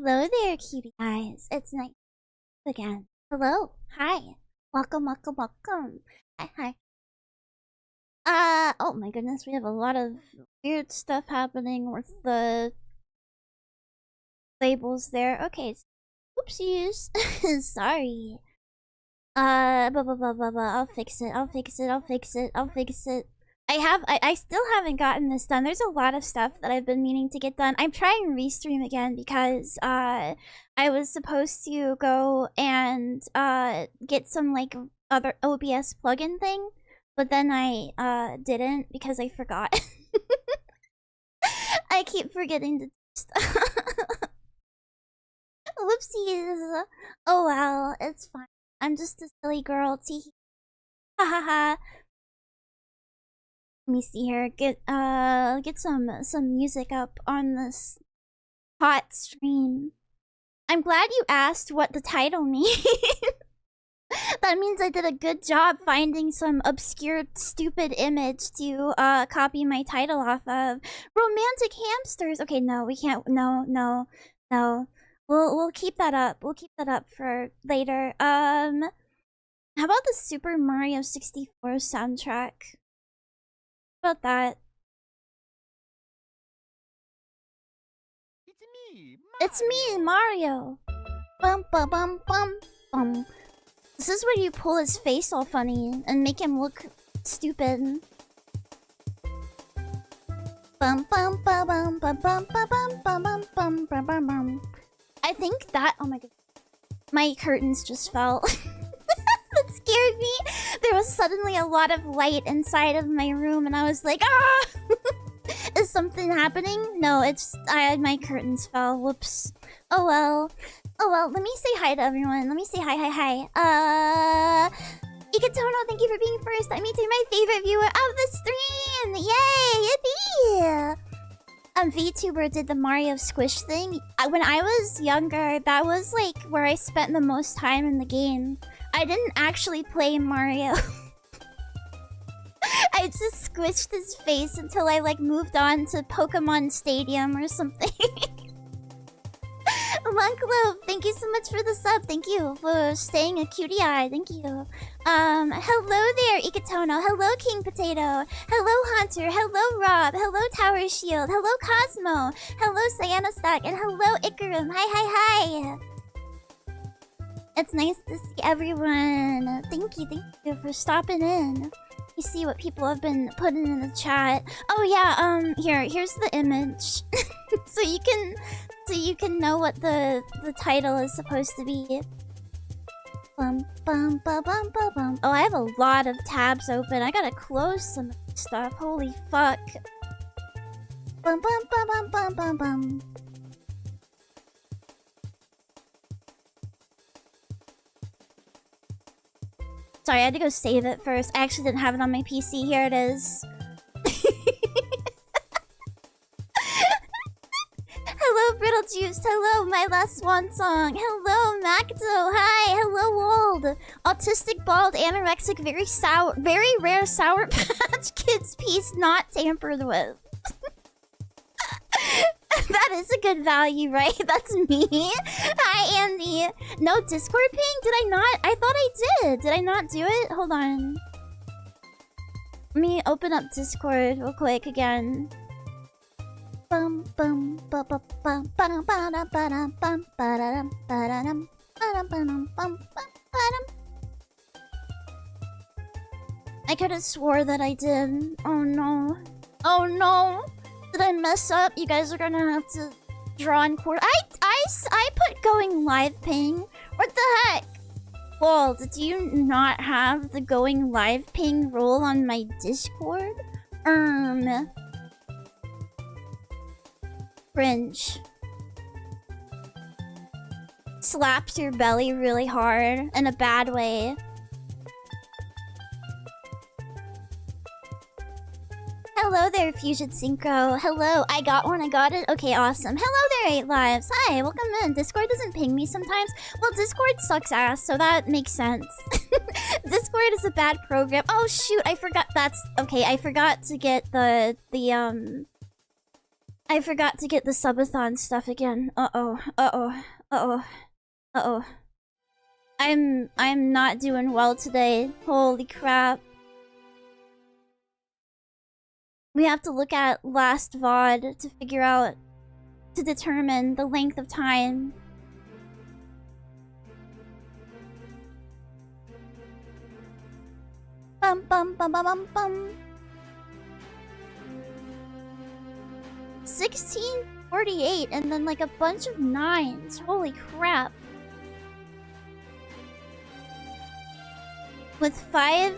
Hello there, cutie eyes. It's nice again. Hello. Hi. Welcome, welcome, welcome. Hi, hi. Oh my goodness, we have a lot of weird stuff happening with the labels there. Okay. Oopsies. Sorry. Blah, blah, blah, blah, blah. I'll fix it. I'll fix it. I'll fix it. I'll fix it. I still haven't gotten this done. There's a lot of stuff that I've been meaning to get done. I'm trying Restream again because, I was supposed to go and, get some, like, other OBS plugin thing, but then I, didn't because I forgot. I keep forgetting to Whoopsies. Oh well, it's fine. I'm just a silly girl. Tee. Ha ha ha. Let me see here. Get some music up on this hot stream. I'm glad you asked what the title means. That means I did a good job finding some obscure, stupid image to copy my title off of. Romantic hamsters. Okay, no, we can't. No, no, no. We'll keep that up. We'll keep that up for later. How about the Super Mario 64 soundtrack? About that. It's me, Mario. Bum bum bum bum bum. This is where you pull his face all funny and make him look stupid. Bum bum bum bum bum bum bum bum bum bum bum bum bum. I think that. Oh my god, my curtains just fell. That scared me. There was suddenly a lot of light inside of my room, and I was like, ah! Is something happening? No, it's my curtains fell. Whoops. Oh well. Oh well. Let me say hi to everyone. Let me say hi. Ikatono, thank you for being first. I'm meeting my favorite viewer of the stream. Yay! Yippee! Vtuber did the Mario Squish thing. When I was younger, that was like where I spent the most time in the game. I didn't actually play Mario. I just squished his face until I like moved on to Pokemon Stadium or something. Monklope, thank you so much for the sub. Thank you for staying a cutie eye. Thank you. Hello there, Ikatono. Hello, King Potato. Hello, Hunter. Hello, Rob. Hello, Tower Shield. Hello, Cosmo. Hello, Cyanostack. And hello, Ikarum. Hi. It's nice to see everyone. Thank you for stopping in. You see what people have been putting in the chat. Oh yeah, here's the image. so you can know what the title is supposed to be. Bum bum bum bum bum bum. Oh, I have a lot of tabs open. I gotta close some stuff. Holy fuck. Bum bum bum bum bum bum bum. Sorry, I had to go save it first. I actually didn't have it on my PC. Here it is. Hello, Brittle Juice. Hello, My Last Swan Song. Hello, Macdo. Hi. Hello, Wold. Autistic, bald, anorexic, very rare Sour Patch Kids piece not tampered with. That is a good value, right? That's me. Hi, Andy. No Discord ping? Did I not? I thought I did. Did I not do it? Hold on. Let me open up Discord real quick again. Bum bum ba ba bum ba dum ba dum ba dum bum ba dum ba dum ba dum ba dum bum ba dum. I could have swore that I did. Oh no. Oh no. Did I mess up? You guys are gonna have to draw in court. I put going live ping. What the heck? Well, did you not have the going live ping role on my Discord? Cringe. Slaps your belly really hard in a bad way. Hello there, Fusion Synchro. Hello, I got one, I got it. Okay, awesome. Hello there, 8 Lives. Hi, welcome in. Discord doesn't ping me sometimes. Well, Discord sucks ass, so that makes sense. Discord is a bad program. Oh shoot, I forgot. That's okay. I forgot to get the I forgot to get the subathon stuff again. Uh-oh. Uh-oh. Uh-oh. Uh-oh. I'm not doing well today. Holy crap. We have to look at last VOD to figure out, to determine the length of time. Bum bum bum bum bum bum. 1648 and then like a bunch of 9s. Holy crap. With 5,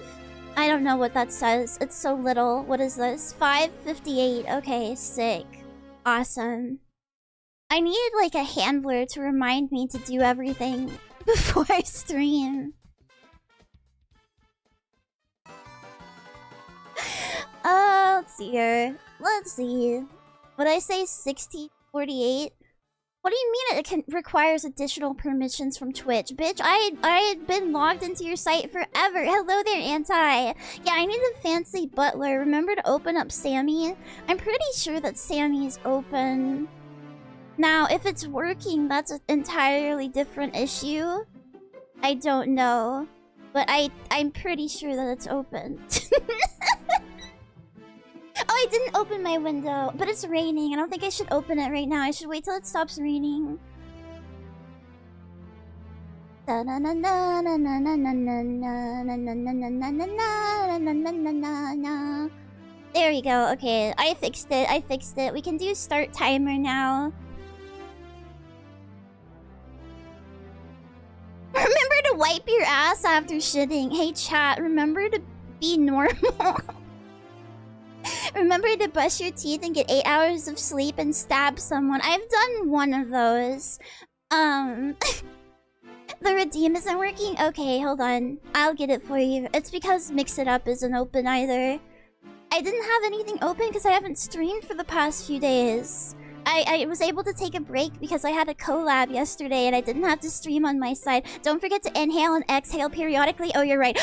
I don't know what that says. It's so little. What is this? 558. Okay, sick. Awesome. I need like a handler to remind me to do everything before I stream. Let's see here. Let's see. Would I say 6048? What do you mean it requires additional permissions from Twitch? Bitch, I had been logged into your site forever. Hello there, Anti. Yeah, I need a fancy butler. Remember to open up Sammy? I'm pretty sure that Sammy is open. Now, if it's working, that's an entirely different issue. I don't know. But I'm pretty sure that it's open. Oh, I didn't open my window, but it's raining. I don't think I should open it right now. I should wait till it stops raining. There we go. Okay, I fixed it. I fixed it. We can do start timer now. Remember to wipe your ass after shitting. Hey chat, remember to be normal. Remember to brush your teeth and get 8 hours of sleep and stab someone. I've done one of those. The redeem isn't working? Okay, hold on. I'll get it for you. It's because Mix It Up isn't open either. I didn't have anything open because I haven't streamed for the past few days. I was able to take a break because I had a collab yesterday and I didn't have to stream on my side. Don't forget to inhale and exhale periodically. Oh, you're right.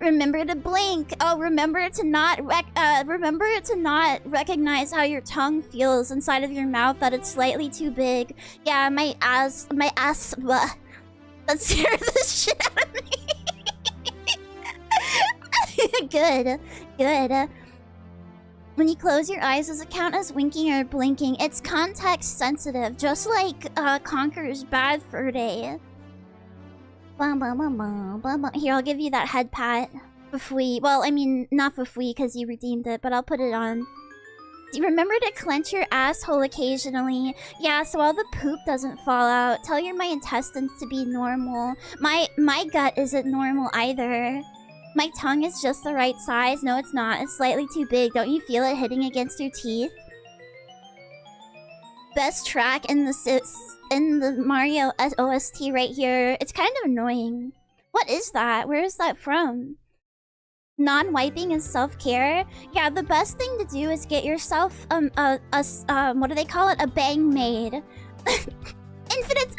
Remember to blink. Oh, remember to not recognize how your tongue feels inside of your mouth, that it's slightly too big. Yeah, my ass blah. That scared the shit out of me. Good. When you close your eyes, does it count as winking or blinking? It's context sensitive, just like Conker's Bad Fur Day. Here, I'll give you that head pat. Well, I mean, not because you redeemed it, but I'll put it on. Remember to clench your asshole occasionally. Yeah, so all the poop doesn't fall out. Tell my intestines to be normal. My gut isn't normal either. My tongue is just the right size. No, it's not. It's slightly too big. Don't you feel it hitting against your teeth? Best track in the Mario OST right here. It's kind of annoying. What is that? Where is that from? Non-wiping is self-care? Yeah, the best thing to do is get yourself what do they call it? A bang maid. The infinite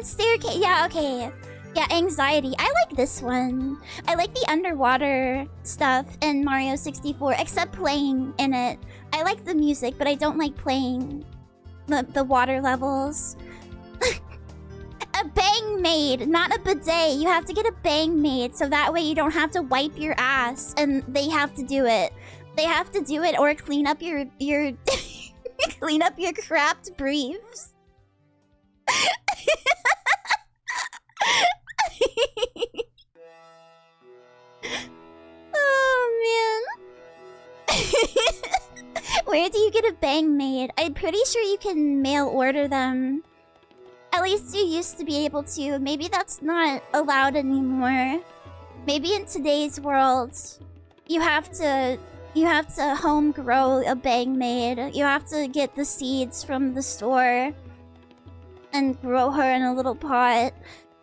staircase. Yeah, okay. Yeah, anxiety. I like this one. I like the underwater stuff in Mario 64, except playing in it. I like the music, but I don't like playing the water levels. A bang maid, not a bidet. You have to get a bang maid, so that way you don't have to wipe your ass, and they have to do it. They have to do it or clean up your clean up your crapped briefs. Oh man. Where do you get a bang maid? I'm pretty sure you can mail order them. At least you used to be able to. Maybe that's not allowed anymore. Maybe in today's world, you have to home grow a bang maid. You have to get the seeds from the store and grow her in a little pot.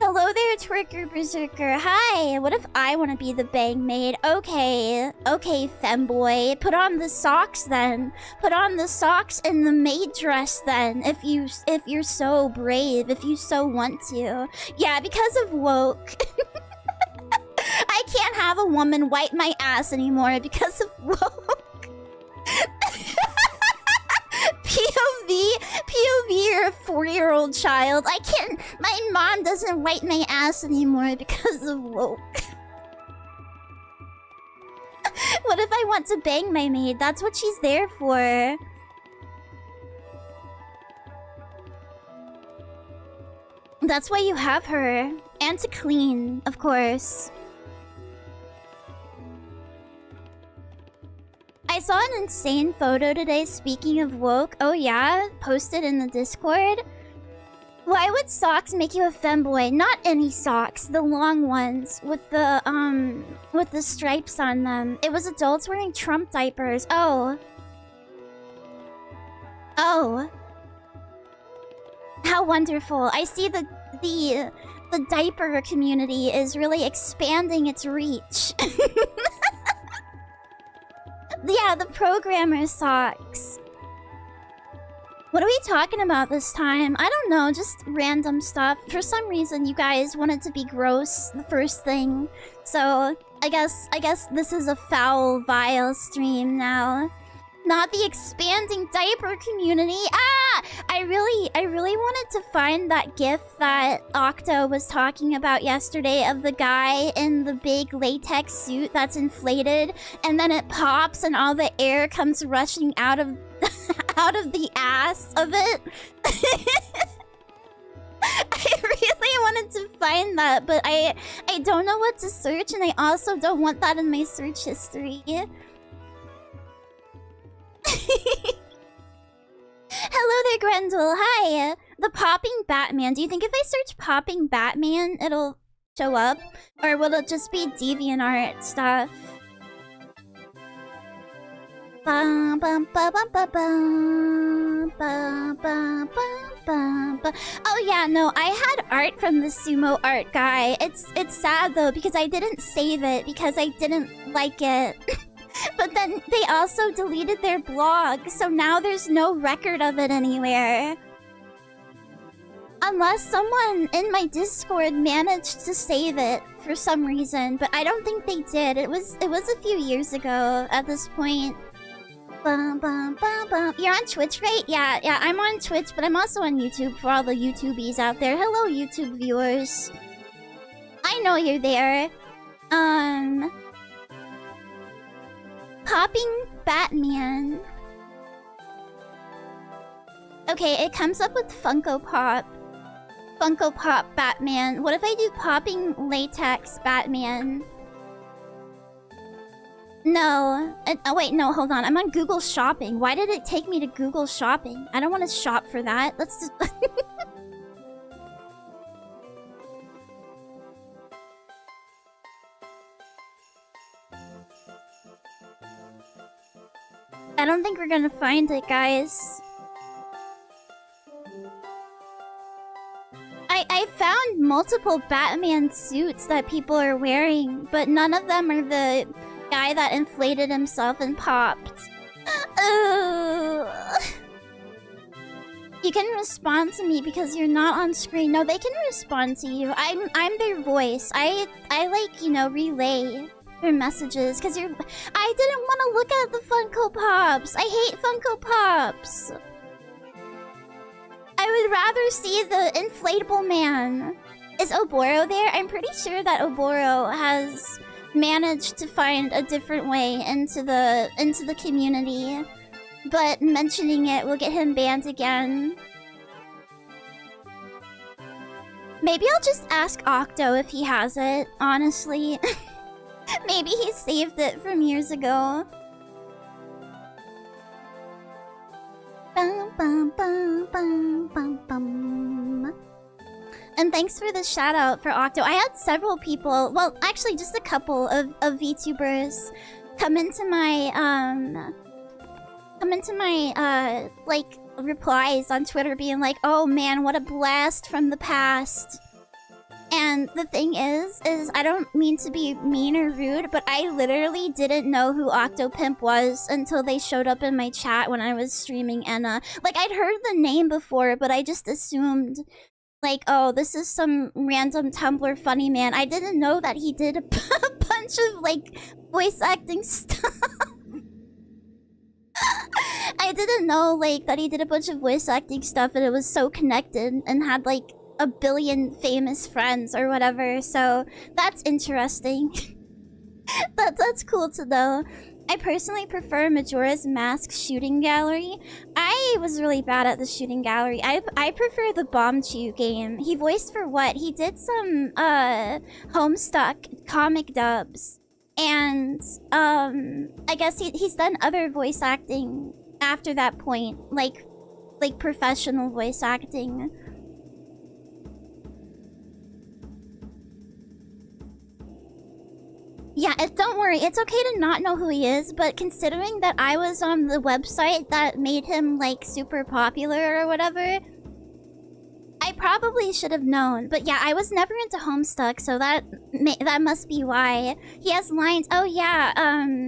Hello there, Twerker Berserker. Hi, what if I want to be the bang maid? Okay, femboy. Put on the socks then. Put on the socks and the maid dress then. If you're so brave, if you so want to. Yeah, because of woke. have a woman wipe my ass anymore because of woke. POV, you're a 4-year-old child. I can't. My mom doesn't wipe my ass anymore because of woke. What if I want to bang my maid? That's what she's there for. That's why you have her. And to clean, of course. I saw an insane photo today, speaking of woke. Oh yeah? Posted in the Discord. Why would socks make you a femboy? Not any socks. The long ones. With the stripes on them. It was adults wearing Trump diapers. Oh. Oh. How wonderful. I see the diaper community is really expanding its reach. Yeah, the programmer socks. What are we talking about this time? I don't know, just random stuff. For some reason, you guys wanted to be gross the first thing. So, I guess this is a foul, vile stream now. Not the expanding diaper community. Ah! I really wanted to find that gif that Octo was talking about yesterday of the guy in the big latex suit that's inflated, and then it pops and all the air comes rushing out of out of the ass of it. I really wanted to find that, but I don't know what to search, and I also don't want that in my search history. Hello there, Grendel. Hi. The popping Batman. Do you think if I search popping Batman, it'll show up? Or will it just be DeviantArt stuff? Oh yeah, no, I had art from the sumo art guy. It's sad though, because I didn't save it because I didn't like it. But then they also deleted their blog, so now there's no record of it anywhere. Unless someone in my Discord managed to save it for some reason, but I don't think they did. It was a few years ago at this point. Bum, bum, bum, bum. You're on Twitch, right? Yeah, I'm on Twitch, but I'm also on YouTube for all the YouTubies out there. Hello, YouTube viewers. I know you're there. Popping Batman. Okay, it comes up with Funko Pop. Funko Pop Batman. What if I do popping latex Batman? No. Oh wait, no, hold on. I'm on Google Shopping. Why did it take me to Google Shopping? I don't want to shop for that. Let's just... I don't think we're gonna find it, guys. I found multiple Batman suits that people are wearing, but none of them are the guy that inflated himself and popped. You can respond to me because you're not on screen. No, they can respond to you. I'm their voice. I like, you know, relay their messages because you're... I didn't want to look at the Funko Pops. I hate Funko Pops. I would rather see the inflatable man. Is Oboro there? I'm pretty sure that Oboro has managed to find a different way into the community, but mentioning it will get him banned again. Maybe I'll just ask Octo if he has it, honestly. Maybe he saved it from years ago. Bum, bum, bum, bum, bum, bum. And thanks for the shout out for Octo. I had several people, well, actually just a couple of VTubers come into my like replies on Twitter being like, "Oh man, what a blast from the past." And the thing is I don't mean to be mean or rude, but I literally didn't know who Octopimp was until they showed up in my chat when I was streaming Enna. Like, I'd heard the name before, but I just assumed, like, oh, this is some random Tumblr funny man. I didn't know that he did a bunch bunch of like voice acting stuff. I didn't know like that he did a bunch of voice acting stuff and it was so connected and had like a billion famous friends or whatever. So that's interesting. That's cool to know. I personally prefer Majora's Mask shooting gallery. I was really bad at the shooting gallery. I prefer the Bombchu game. He voiced for what? He did some Homestuck comic dubs. And I guess he's done other voice acting after that point, like professional voice acting. Yeah, don't worry. It's okay to not know who he is, but considering that I was on the website that made him, like, super popular or whatever, I probably should have known. But yeah, I was never into Homestuck, so that must be why. He has lines. Oh yeah,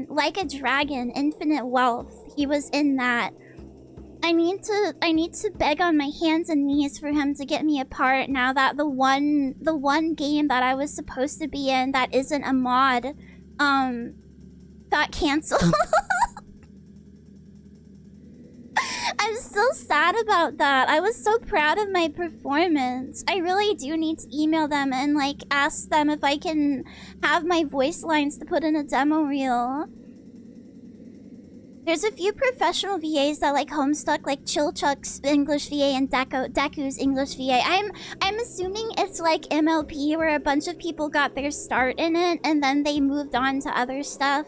Like a Dragon, Infinite Wealth. He was in that. I need to beg on my hands and knees for him to get me a part now that the one game that I was supposed to be in that isn't a mod got canceled. I'm still sad about that. I was so proud of my performance. I really do need to email them and like ask them if I can have my voice lines to put in a demo reel. There's a few professional VAs that like Homestuck, like Chillchuck's English VA and Deku's English VA. I'm assuming it's like MLP where a bunch of people got their start in it and then they moved on to other stuff.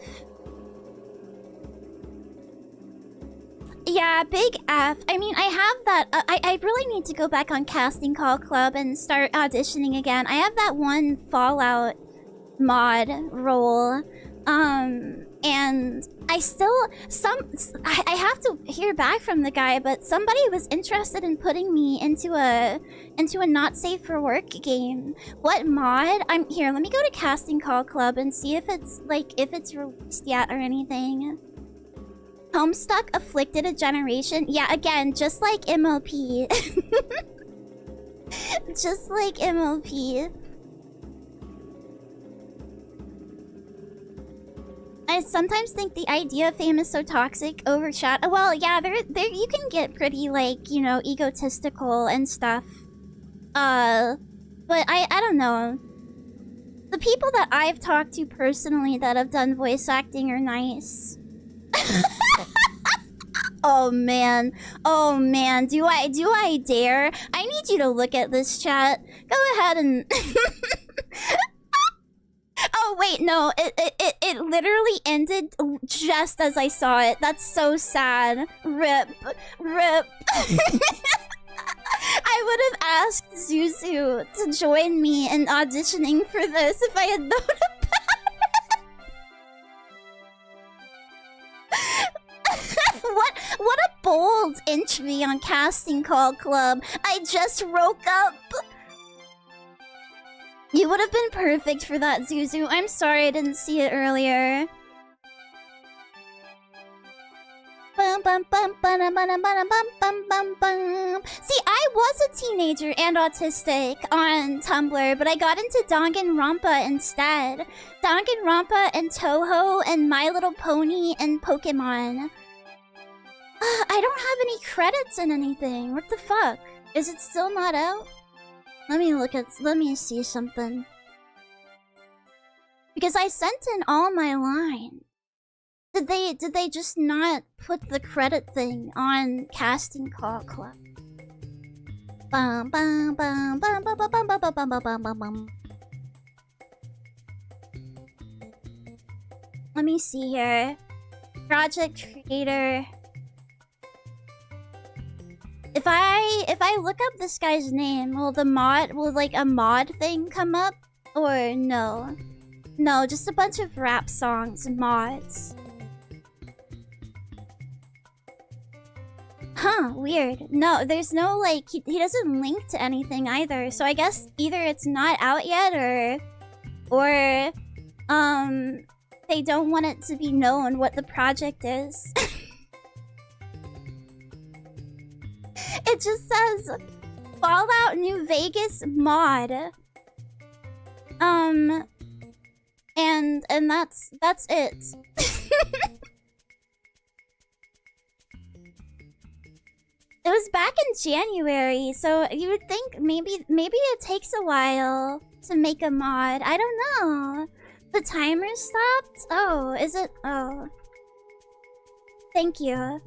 Yeah, big F. I mean, I have that. I really need to go back on Casting Call Club and start auditioning again. I have that one Fallout mod role. And I still I have to hear back from the guy, but somebody was interested in putting me into a not safe for work game. What mod? I'm here. Let me go to Casting Call Club and see if it's released yet or anything. Homestuck afflicted a generation. Yeah, again, just like MLP. Just like MLP. I sometimes think the idea of fame is so toxic, overshadowed. Well, yeah, there you can get pretty, like, you know, egotistical and stuff. But I don't know. The people that I've talked to personally that have done voice acting are nice. Oh man. Oh man, do I dare? I need you to look at this chat. Go ahead and oh wait, no, it literally ended just as I saw it. That's so sad. Rip. Rip. I would have asked Zuzu to join me in auditioning for this if I had known about it. What a bold entry on Casting Call Club. I just woke up. You would have been perfect for that, Zuzu. I'm sorry I didn't see it earlier. See, I was a teenager and autistic on Tumblr, but I got into Danganronpa instead. Danganronpa and Toho and My Little Pony and Pokemon. I don't have any credits in anything. What the fuck? Is it still not out? Let me see something. Because I sent in all my lines. Did they just not put the credit thing on Casting Call Club? Bum bum bum bum bum bum bum bum bum bum bum bum bum. Let me see here. Project creator. If I look up this guy's name, will like a mod thing come up? Or no? No, just a bunch of rap songs and mods. Huh, weird. No, there's no like he doesn't link to anything either. So I guess either it's not out yet or they don't want it to be known what the project is. It just says Fallout New Vegas mod. And and that's it. It was back in January, so you would think maybe it takes a while to make a mod. I don't know. The timer stopped? Oh, is it? Oh. Thank you.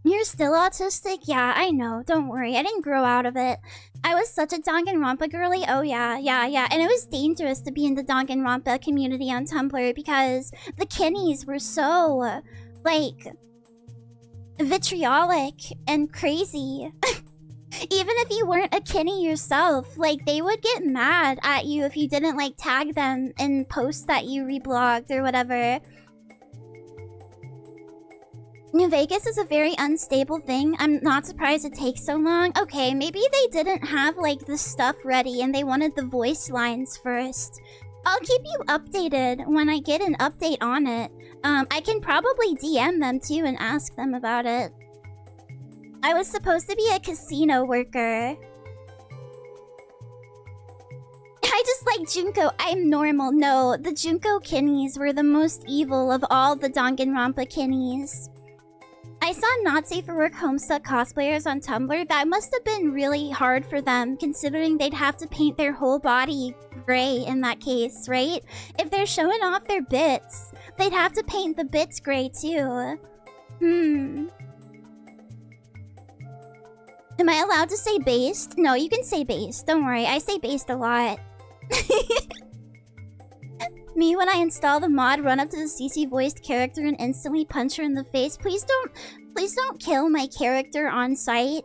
You're still autistic? Yeah, I know. Don't worry. I didn't grow out of it. I was such a Danganronpa girly. Oh, yeah. And it was dangerous to be in the Danganronpa community on Tumblr because the kinnies were so, like, vitriolic and crazy. Even if you weren't a kinny yourself, like, they would get mad at you if you didn't, like, tag them in posts that you reblogged or whatever. New Vegas is a very unstable thing. I'm not surprised it takes so long. Okay, maybe they didn't have, like, the stuff ready and they wanted the voice lines first. I'll keep you updated when I get an update on it. I can probably DM them too and ask them about it. I was supposed to be a casino worker. I just like Junko. I'm normal. No, the Junko kinnies were the most evil of all the Danganronpa kinnies. I saw Not Safe for Work Homestuck cosplayers on Tumblr. That must have been really hard for them, considering they'd have to paint their whole body gray in that case, right? If they're showing off their bits, they'd have to paint the bits gray too. Am I allowed to say based? No, you can say based. Don't worry, I say based a lot. Me, when I install the mod, run up to the CC voiced character and instantly punch her in the face. Please don't kill my character on site.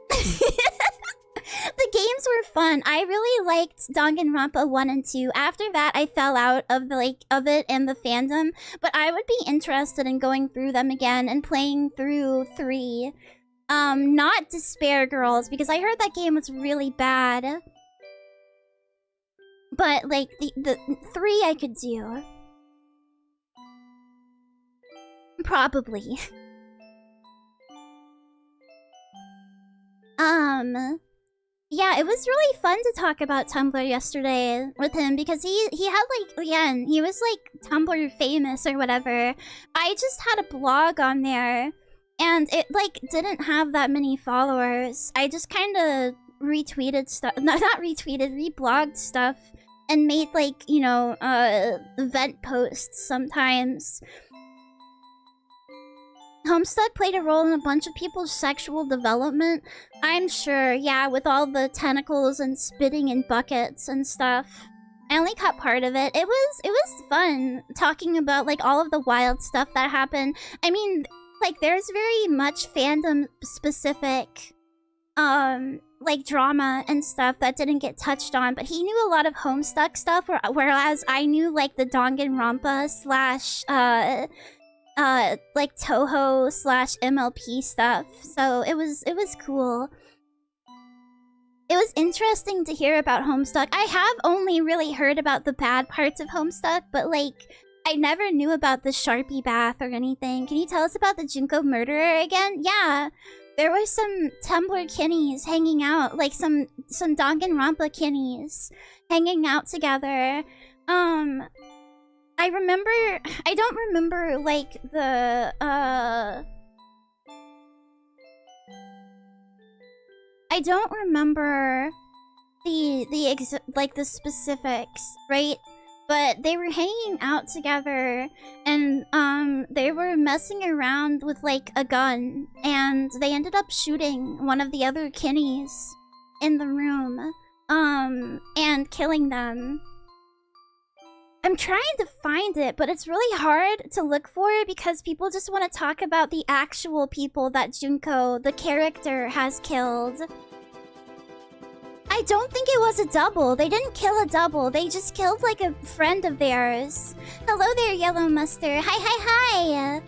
The games were fun. I really liked Danganronpa 1 and 2. After that, I fell out of it and the fandom, but I would be interested in going through them again and playing through 3. Not Despair Girls, because I heard that game was really bad. But, like, the 3 I could do. Probably. Yeah, it was really fun to talk about Tumblr yesterday with him because he had, like, again, he was, like, Tumblr famous or whatever. I just had a blog on there, and it, like, didn't have that many followers. I just kind of retweeted stuff, not retweeted, reblogged stuff, and made, like, you know, event posts sometimes. Homestuck played a role in a bunch of people's sexual development. I'm sure, yeah, with all the tentacles and spitting in buckets and stuff. I only caught part of it. It was fun talking about, like, all of the wild stuff that happened. I mean, like, there's very much fandom-specific, like, drama and stuff that didn't get touched on, but he knew a lot of Homestuck stuff, whereas I knew, like, the Danganronpa slash, like, Toho slash MLP stuff, so it was cool. It was interesting to hear about Homestuck. I have only really heard about the bad parts of Homestuck, but, like, I never knew about the Sharpie bath or anything. Can you tell us about the Junko murderer again? Yeah, there were some Tumblr kinnies hanging out, like some Danganronpa kinnies hanging out together. I don't remember, like, the, I don't remember the specifics, right? But they were hanging out together, and, they were messing around with, like, a gun, and they ended up shooting one of the other kinnies in the room, and killing them. I'm trying to find it, but it's really hard to look for it because people just want to talk about the actual people that Junko, the character, has killed. I don't think it was a double. They didn't kill a double. They just killed, like, a friend of theirs. Hello there, Yellow Mustard. Hi.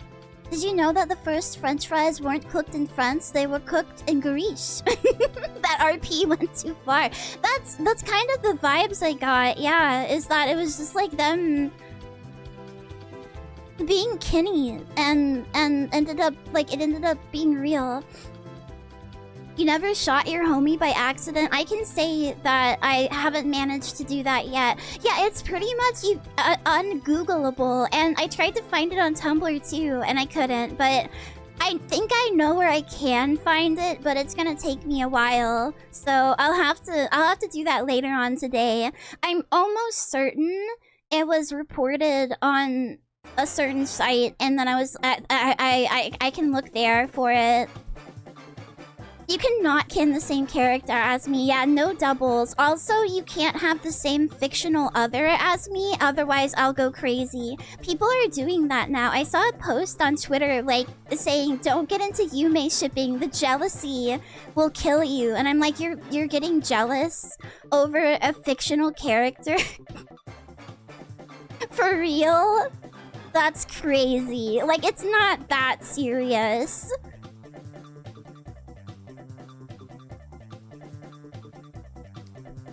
Did you know that the first French fries weren't cooked in France? They were cooked in Greece. That RP went too far. That's kind of the vibes I got, yeah, is that it was just like them being kinny and ended up, like, it ended up being real. You never shot your homie by accident? I can say that I haven't managed to do that yet. Yeah, it's pretty much ungoogleable, and I tried to find it on Tumblr too, and I couldn't, but I think I know where I can find it, but it's gonna take me a while. So I'll have to do that later on today. I'm almost certain it was reported on a certain site, and then I can look there for it. You cannot kin the same character as me. Yeah, no doubles. Also, you can't have the same fictional other as me, otherwise I'll go crazy. People are doing that now. I saw a post on Twitter, like, saying, don't get into Yume shipping. The jealousy will kill you. And I'm like, you're getting jealous over a fictional character? For real? That's crazy. Like, it's not that serious.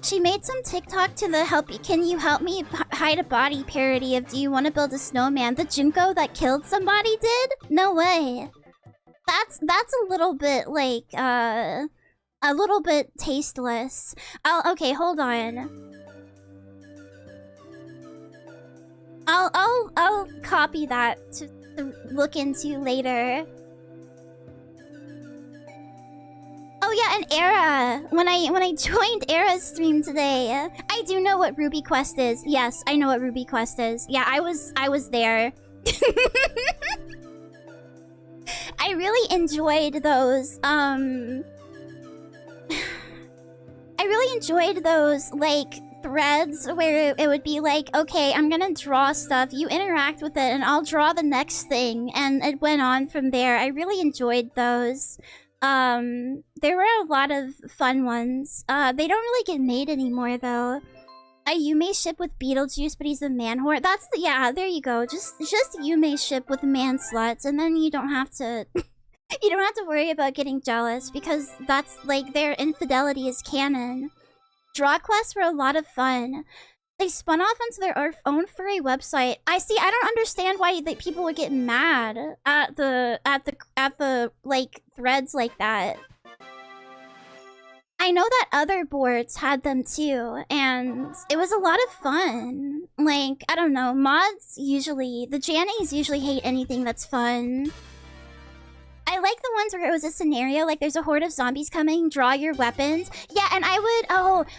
She made some TikTok to the can you help me hide a body parody of Do You Want to Build a Snowman? The Junko that killed somebody did? No way. That's a little bit like a little bit tasteless. Okay, hold on. I'll copy that to look into later. Oh yeah, and Era. When I joined Era's stream today, I do know what Ruby Quest is. Yes, I know what Ruby Quest is. Yeah, I was there. I really enjoyed those. I really enjoyed those like threads where it would be like, okay, I'm gonna draw stuff. You interact with it, and I'll draw the next thing, and it went on from there. I really enjoyed those. There were a lot of fun ones. They don't really get made anymore, though. Yume ship with Beetlejuice, but he's a man whore. That's the— yeah, there you go. Just Yume ship with man sluts, and then you don't have to... you don't have to worry about getting jealous, because that's, like, their infidelity is canon. Draw quests were a lot of fun. They spun off onto their own furry website. I don't understand why people would get mad at the like threads like that. I know that other boards had them too, and it was a lot of fun. Like, I don't know, the Jannies usually hate anything that's fun. I like the ones where it was a scenario, like there's a horde of zombies coming, draw your weapons. Yeah, and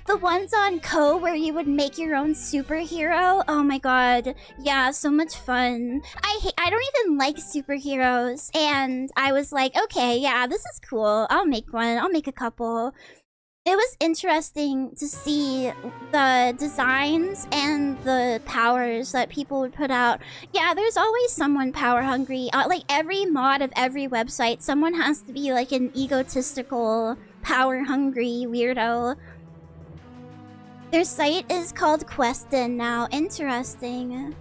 the ones on Ko where you would make your own superhero. Oh my god. Yeah, so much fun. I don't even like superheroes, and I was like, okay, yeah, this is cool. I'll make one. I'll make a couple. It was interesting to see the designs and the powers that people would put out. Yeah, there's always someone power hungry. Like every mod of every website, someone has to be like an egotistical, power hungry weirdo. Their site is called Questin now. Interesting.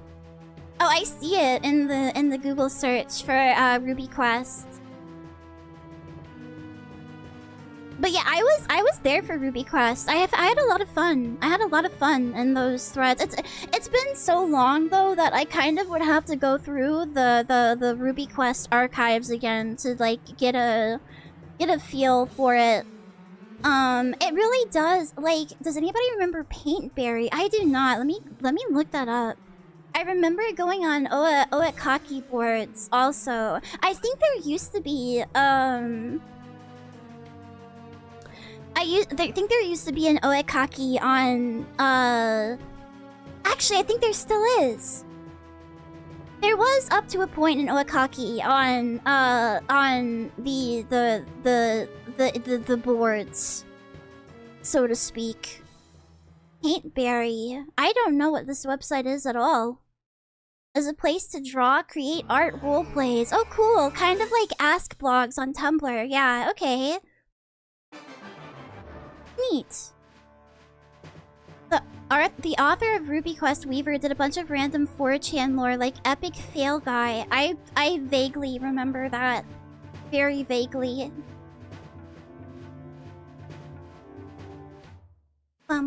Oh, I see it in the Google search for Ruby Quest. But yeah, I was there for Ruby Quest. I had a lot of fun. I had a lot of fun in those threads. It's been so long though that I kind of would have to go through the Ruby Quest archives again to like get a feel for it. It really does. Like, does anybody remember Paintberry? I do not. Let me look that up. I remember going on Oekaki boards also. I think there used to be I think there used to be an Oekaki on, actually, I think there still is. There was up to a point in Oekaki on the boards, so to speak. Paintberry. I don't know what this website is at all. As a place to draw, create art, roleplays. Oh, cool. Kind of like Ask Blogs on Tumblr. Yeah, okay. Neat. The author of Ruby Quest Weaver did a bunch of random 4chan lore like Epic Fail Guy. I vaguely remember that. Very vaguely. Do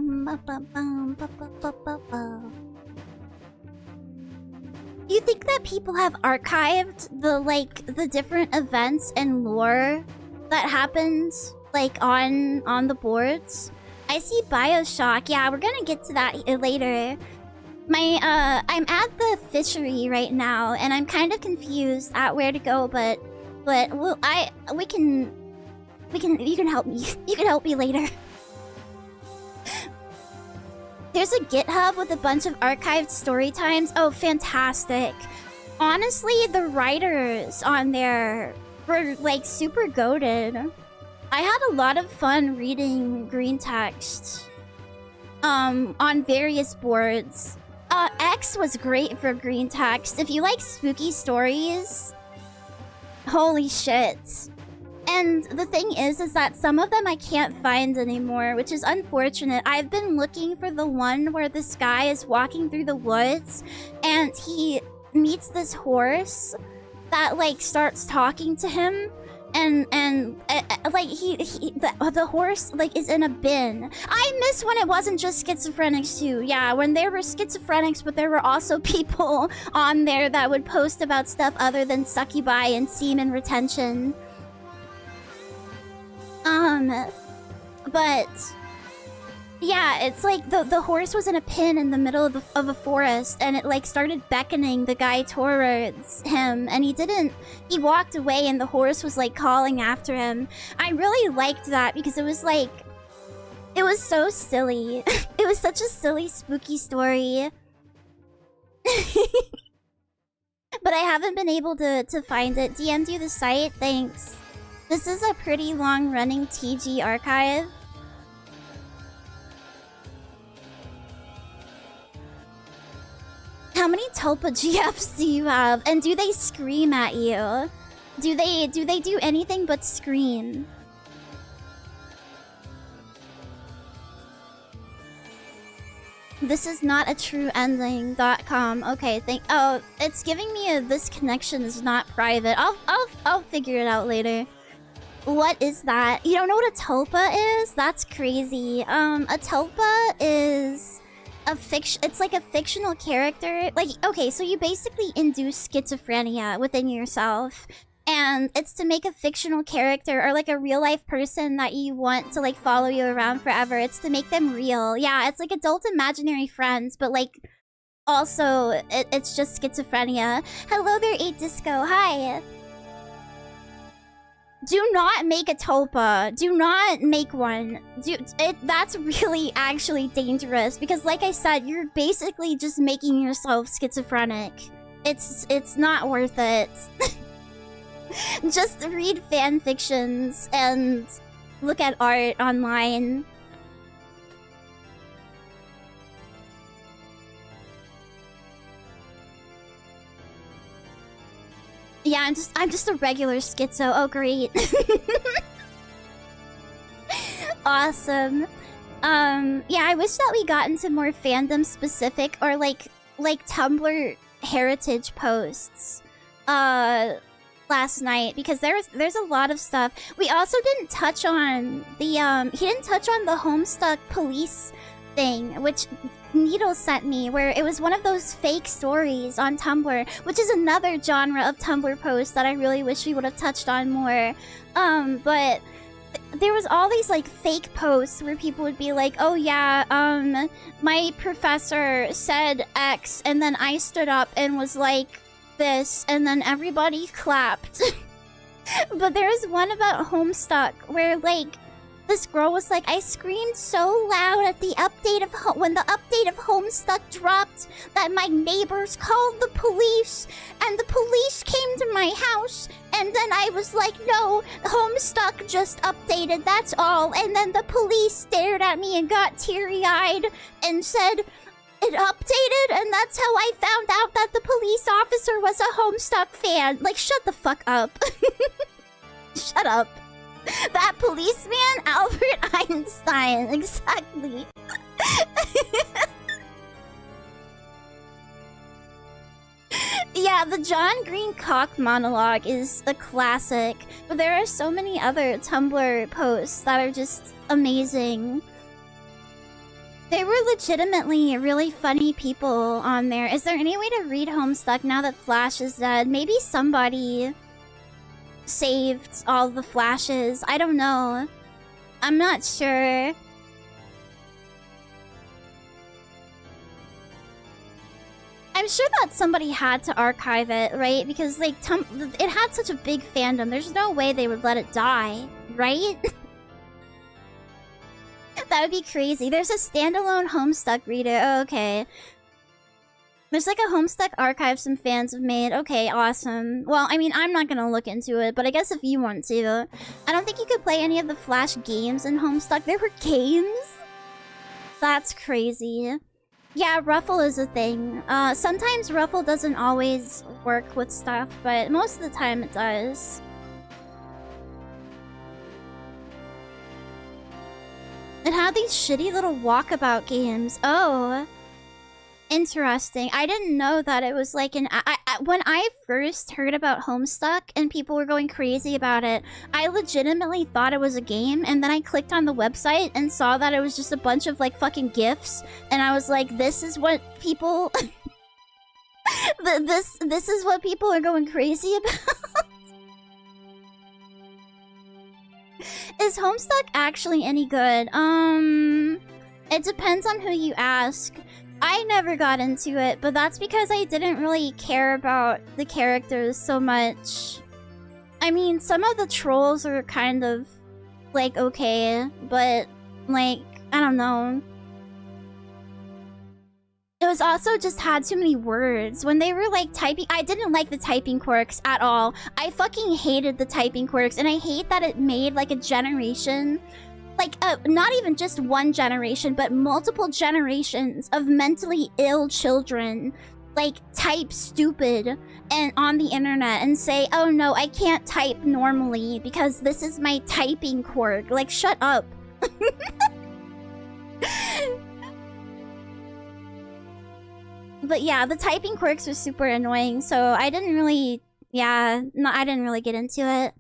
you think that people have archived the different events and lore that happened like on the boards. I see Bioshock. Yeah, we're gonna get to that later. I'm at the fishery right now, and I'm kind of confused at where to go. But well, you can help me. You can help me later. There's a GitHub with a bunch of archived story times. Oh, fantastic! Honestly, the writers on there were like super goated. I had a lot of fun reading green text on various boards. X was great for green text. If you like spooky stories, holy shit. And the thing is that some of them I can't find anymore, which is unfortunate. I've been looking for the one where this guy is walking through the woods and he meets this horse that like starts talking to him. And like the horse like is in a bin. I miss when it wasn't just schizophrenics too. Yeah, when there were schizophrenics, but there were also people on there that would post about stuff other than succubi and semen retention. But yeah, it's like the horse was in a pin in the middle of a forest, and it like started beckoning the guy towards him, and he walked away, and the horse was like calling after him. I really liked that because it was like, it was so silly. It was such a silly, spooky story. But I haven't been able to find it. DM'd you the site? Thanks. This is a pretty long-running TG archive. How many Tulpa GFs do you have? And do they scream at you? Do they do anything but scream? This is not a true ending.com. Okay, oh, it's giving me a this connection is not private. I'll figure it out later. What is that? You don't know what a tulpa is? That's crazy. A tulpa is it's like a fictional character. Like, okay, so you basically induce schizophrenia within yourself. And it's to make a fictional character or like a real life person that you want to like follow you around forever. It's to make them real. Yeah, it's like adult imaginary friends, but like also it's just schizophrenia. Hello there, 8disco. Hi. Do not make a tulpa. Do not make one. That's really actually dangerous because like I said, you're basically just making yourself schizophrenic. It's not worth it. Just read fan fictions and look at art online. Yeah, I'm just a regular schizo. Oh, great. Awesome. Yeah, I wish that we got into more fandom specific or like Tumblr heritage posts last night because there's a lot of stuff. We also didn't touch on the he didn't touch on the Homestuck police thing, which Needle sent me, where it was one of those fake stories on Tumblr, which is another genre of Tumblr post that I really wish we would have touched on more. But there was all these like fake posts where people would be like, oh yeah, my professor said X and then I stood up and was like this and then everybody clapped. But there was one about Homestuck where like this girl was like, I screamed so loud at the update of when the update of Homestuck dropped that my neighbors called the police and the police came to my house and then I was like, no, Homestuck just updated, that's all. And then the police stared at me and got teary-eyed and said, it updated, and that's how I found out that the police officer was a Homestuck fan. Like, shut the fuck up. Shut up. That policeman, Albert Einstein, exactly. Yeah, the John Green cock monologue is a classic, but there are so many other Tumblr posts that are just amazing. There were legitimately really funny people on there. Is there any way to read Homestuck now that Flash is dead? Maybe somebody saved all the flashes. I don't know. I'm not sure. I'm sure that somebody had to archive it, right? Because, like, it had such a big fandom. There's no way they would let it die, right? That would be crazy. There's a standalone Homestuck reader. Oh, okay. There's like a Homestuck archive some fans have made. Okay, awesome. Well, I mean, I'm not gonna look into it, but I guess if you want to. I don't think you could play any of the Flash games in Homestuck. There were games? That's crazy. Yeah, Ruffle is a thing. Sometimes Ruffle doesn't always work with stuff, but most of the time it does. It had these shitty little walkabout games. Oh. Interesting. I didn't know that it was like an... when I first heard about Homestuck and people were going crazy about it, I legitimately thought it was a game, and then I clicked on the website and saw that it was just a bunch of like fucking GIFs, and I was like, this is what people... this is what people are going crazy about? Is Homestuck actually any good? It depends on who you ask. I never got into it, but that's because I didn't really care about the characters so much. I mean, some of the trolls are kind of, like, okay, but, like, I don't know. It was also just had too many words. When they were, like, typing... I didn't like the typing quirks at all. I fucking hated the typing quirks, and I hate that it made, like, a generation... Like, not even just one generation, but multiple generations of mentally ill children, like, type stupid and on the internet and say, oh no, I can't type normally because this is my typing quirk. Like, shut up. But yeah, the typing quirks were super annoying, so I didn't really... Yeah, no, I didn't really get into it.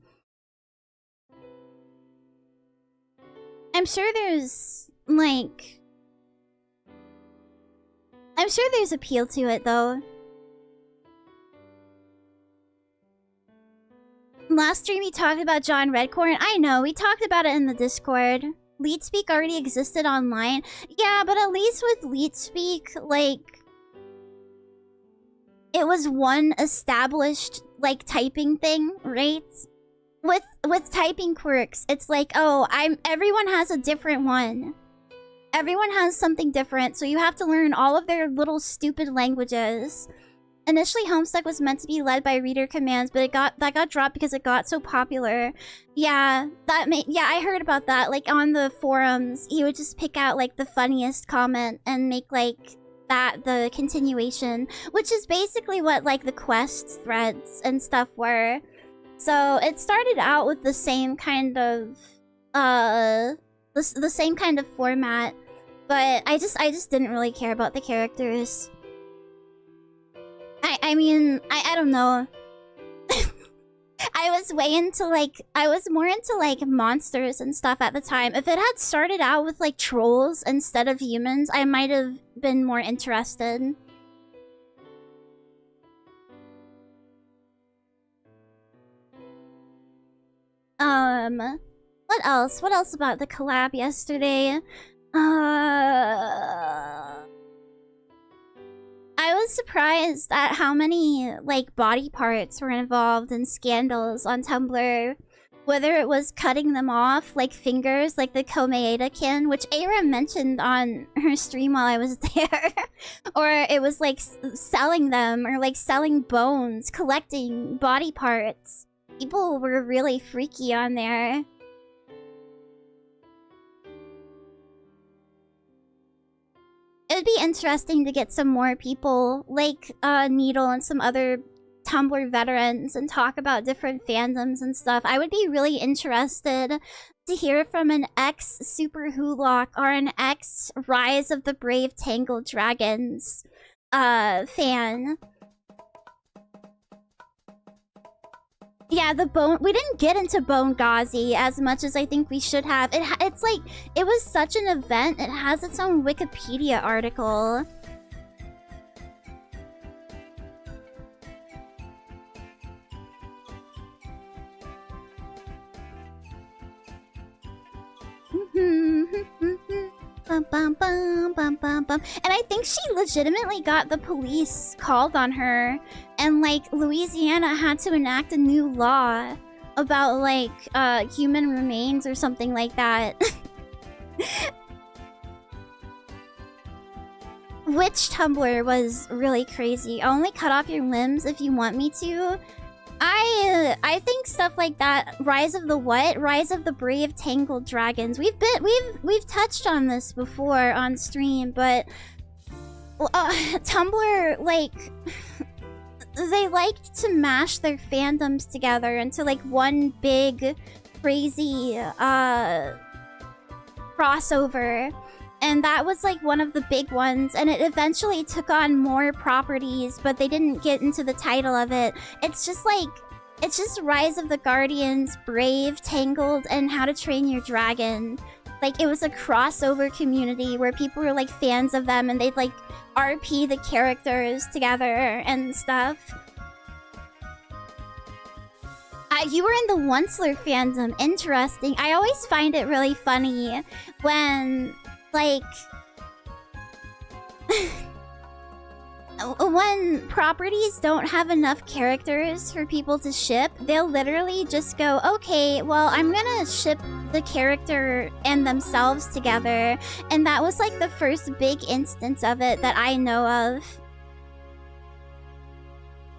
I'm sure there's, like... I'm sure there's appeal to it, though. Last stream we talked about John Redcorn. I know, we talked about it in the Discord. LeetSpeak already existed online. Yeah, but at least with LeetSpeak, like... It was one established, like, typing thing, right? With typing quirks, it's like, oh, everyone has a different one. Everyone has something different, so you have to learn all of their little stupid languages. Initially, Homestuck was meant to be led by reader commands, but that got dropped because it got so popular. Yeah, I heard about that. Like, on the forums, he would just pick out, like, the funniest comment and make, like, that the continuation, which is basically what, like, the quest threads and stuff were. So it started out with the same kind of the same kind of format, but I just didn't really care about the characters. I mean, I don't know. I was more into like monsters and stuff at the time. If it had started out with like trolls instead of humans, I might have been more interested. What else? What else about the collab yesterday? I was surprised at how many, like, body parts were involved in scandals on Tumblr. Whether it was cutting them off, like fingers, like the Komeeda-kin, which Aira mentioned on her stream while I was there. Or it was, like, selling them, or, like, selling bones, collecting body parts. People were really freaky on there. It would be interesting to get some more people, like Needle and some other Tumblr veterans, and talk about different fandoms and stuff. I would be really interested to hear from an ex-Super Hulock or an ex-Rise of the Brave Tangled Dragons fan. Yeah, the bone... We didn't get into Bone Ghazi as much as I think we should have. It's like... It was such an event. It has its own Wikipedia article. Bum, bum, bum, bum, bum, bum. And I think she legitimately got the police called on her, and like Louisiana had to enact a new law about like human remains or something like that. Witch Tumblr was really crazy. I'll only cut off your limbs if you want me to. I think stuff like that. Rise of the what? Rise of the Brave Tangled Dragons. We've touched on this before on stream, but Tumblr, like, they liked to mash their fandoms together into like one big crazy crossover. And that was like one of the big ones, and it eventually took on more properties, but they didn't get into the title of it. It's just Rise of the Guardians, Brave, Tangled, and How to Train Your Dragon. Like, it was a crossover community where people were like fans of them, and they'd like RP the characters together and stuff. You were in the Onceler fandom. Interesting. I always find it really funny when, like, when properties don't have enough characters for people to ship, they'll literally just go, okay, well, I'm gonna ship the character and themselves together. And that was like the first big instance of it that I know of.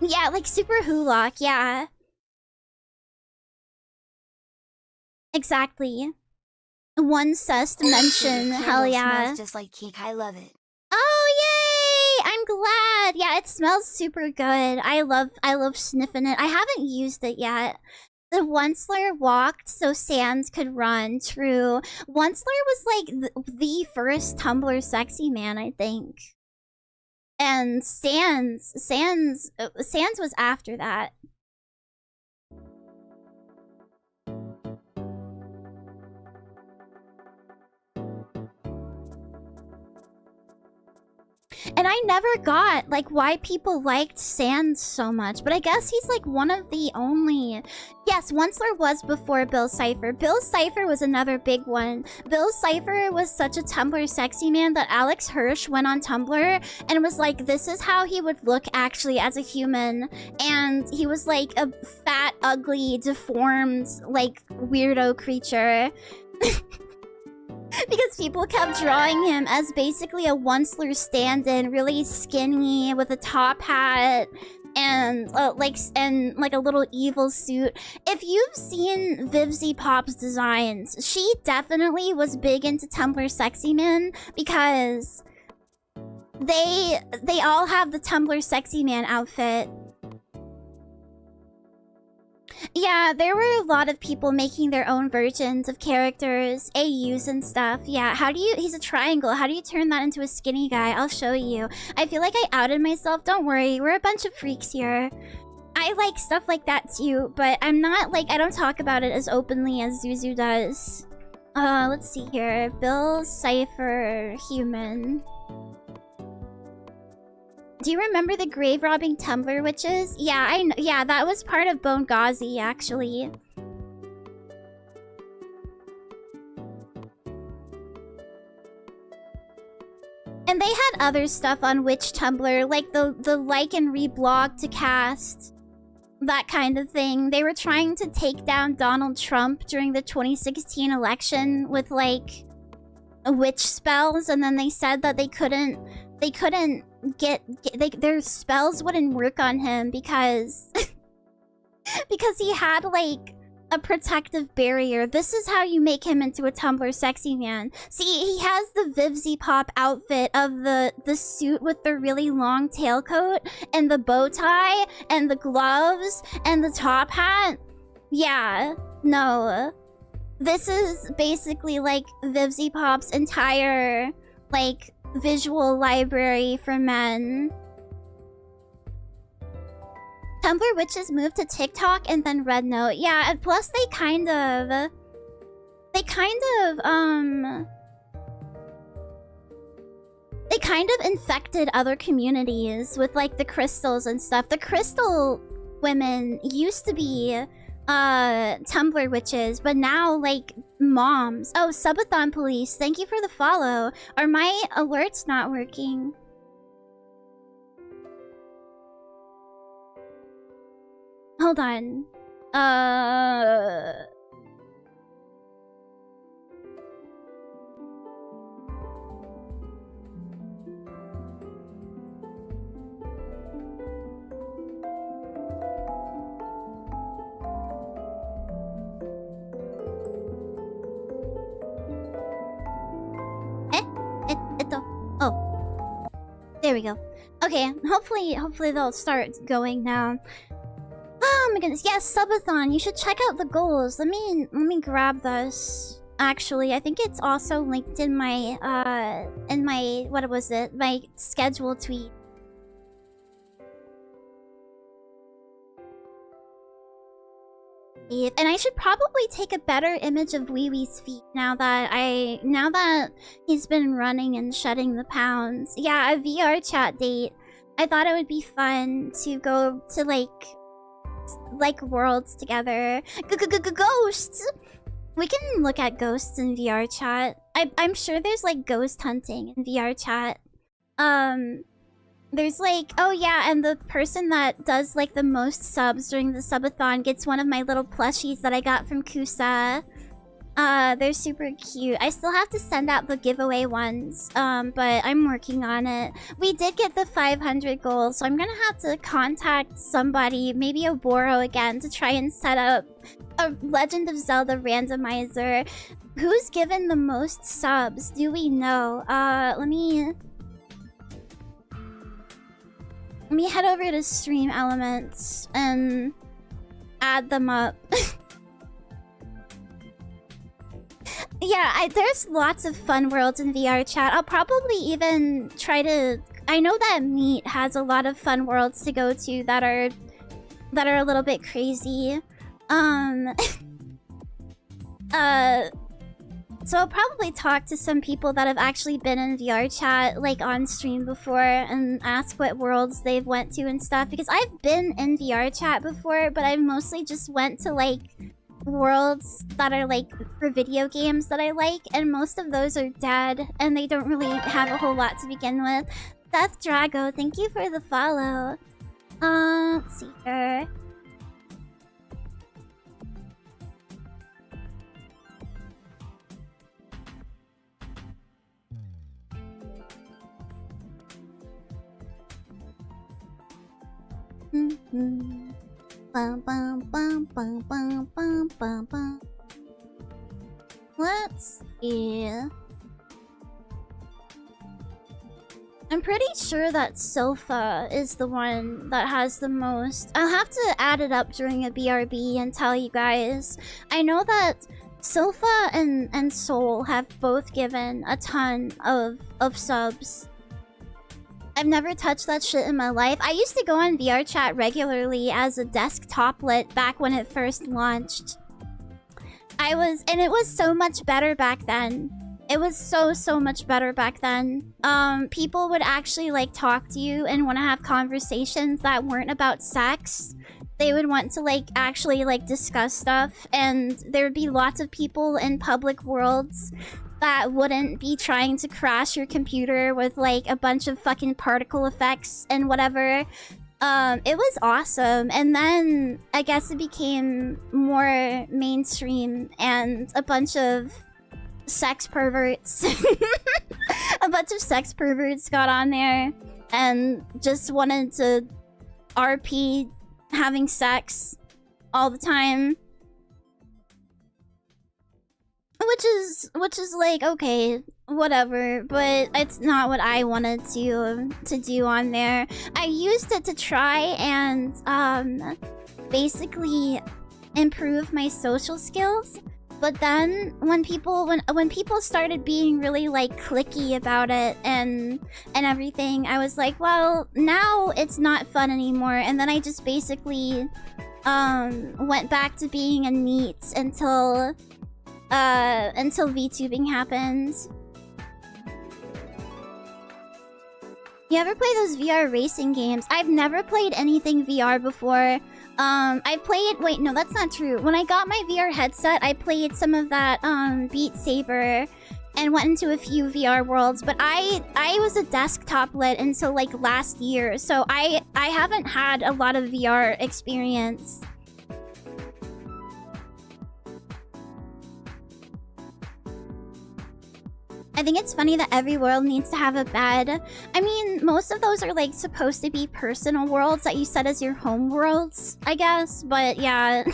Yeah, like Super Hulock, yeah. Exactly. One sus to mention, hell yeah. Smells just like cake, I love it. Oh yay! I'm glad. Yeah, it smells super good. I love sniffing it. I haven't used it yet. The Onceler walked so Sans could run. True. Onceler was like the first Tumblr sexy man, I think. And Sans was after that. And I never got, like, why people liked Sans so much. But I guess he's, like, one of the only... Yes, Onceler was before Bill Cipher. Bill Cipher was another big one. Bill Cipher was such a Tumblr sexy man that Alex Hirsch went on Tumblr and was like, this is how he would look actually as a human. And he was, like, a fat, ugly, deformed, like, weirdo creature. Because people kept drawing him as basically a Onceler stand-in, really skinny, with a top hat, and like a little evil suit. If you've seen Vivzy Pop's designs, she definitely was big into Tumblr sexy men, because they all have the Tumblr sexy man outfit. Yeah, there were a lot of people making their own versions of characters, AUs and stuff. Yeah, how do you... He's a triangle. How do you turn that into a skinny guy? I'll show you. I feel like I outed myself. Don't worry. We're a bunch of freaks here. I like stuff like that too, but I'm not, like... I don't talk about it as openly as Zuzu does. Let's see here. Bill Cipher Human. Do you remember the grave robbing Tumblr witches? Yeah, yeah, that was part of Bone Ghazi, actually. And they had other stuff on Witch Tumblr, like the like and reblog to cast. That kind of thing. They were trying to take down Donald Trump during the 2016 election with, like, witch spells, and then they said that they couldn't their spells wouldn't work on him because because he had like a protective barrier. This is how you make him into a Tumblr sexy man. See, he has the Vivzy Pop outfit of the suit with the really long tailcoat and the bow tie and the gloves and the top hat. Yeah, no. This is basically like Vivzy Pop's entire like visual library for men. Tumblr witches moved to TikTok and then Red Note. Yeah, and plus they kind of infected other communities with like the crystals and stuff. The crystal women used to be Tumblr witches, but now, like, moms. Oh, Subathon Police, thank you for the follow. Are my alerts not working? Hold on. Oh. There we go. Okay, hopefully they'll start going now. Oh my goodness, yes, Subathon, you should check out the goals. Let me grab this. Actually, I think it's also linked in my what was it? My schedule tweet. And I should probably take a better image of Wee Wee's feet now that he's been running and shedding the pounds. Yeah, a VR chat date. I thought it would be fun to go to like worlds together. Ghosts. We can look at ghosts in VR chat. I'm sure there's like ghost hunting in VR chat. There's like, oh yeah, and the person that does like the most subs during the subathon gets one of my little plushies that I got from Kusa. They're super cute. I still have to send out the giveaway ones, but I'm working on it. We did get the 500 goals, so I'm gonna have to contact somebody, maybe Oboro again, to try and set up a Legend of Zelda randomizer. Who's given the most subs? Do we know? Let me head over to Stream Elements and add them up. Yeah, there's lots of fun worlds in VR chat. I'll probably even try to... I know that Meat has a lot of fun worlds to go to that are a little bit crazy. So I'll probably talk to some people that have actually been in VR chat, like on stream before, and ask what worlds they've went to and stuff. Because I've been in VR chat before, but I mostly just went to like worlds that are like for video games that I like, and most of those are dead, and they don't really have a whole lot to begin with. Death Drago, thank you for the follow. Let's see here. Bum, bum, bum, bum, bum, bum, bum, bum. Let's see. I'm pretty sure that Sofa is the one that has the most. I'll have to add it up during a BRB and tell you guys. I know that Sofa and Soul have both given a ton of subs. I've never touched that shit in my life. I used to go on VR chat regularly as a desktoplet back when it first launched. And it was so much better back then. It was so much better back then. People would actually like talk to you and want to have conversations that weren't about sex. They would want to like actually like discuss stuff, and there would be lots of people in public worlds that wouldn't be trying to crash your computer with like a bunch of fucking particle effects and whatever. It was awesome. And then I guess it became more mainstream, and a bunch of sex perverts got on there and just wanted to RP having sex all the time. Which is like, okay, whatever, but it's not what I wanted to do on there. I used it to try and basically improve my social skills. But then when people started being really like cliquey about it and everything, I was like, well, now it's not fun anymore. And then I just basically went back to being a NEET until VTubing happened. You ever play those VR racing games? I've never played anything VR before. I played... Wait, no, that's not true. When I got my VR headset, I played some of that, Beat Saber and went into a few VR worlds. But I was a desktop lit until, like, last year. So I haven't had a lot of VR experience. I think it's funny that every world needs to have a bed. I mean, most of those are like supposed to be personal worlds that you set as your home worlds, I guess. But yeah.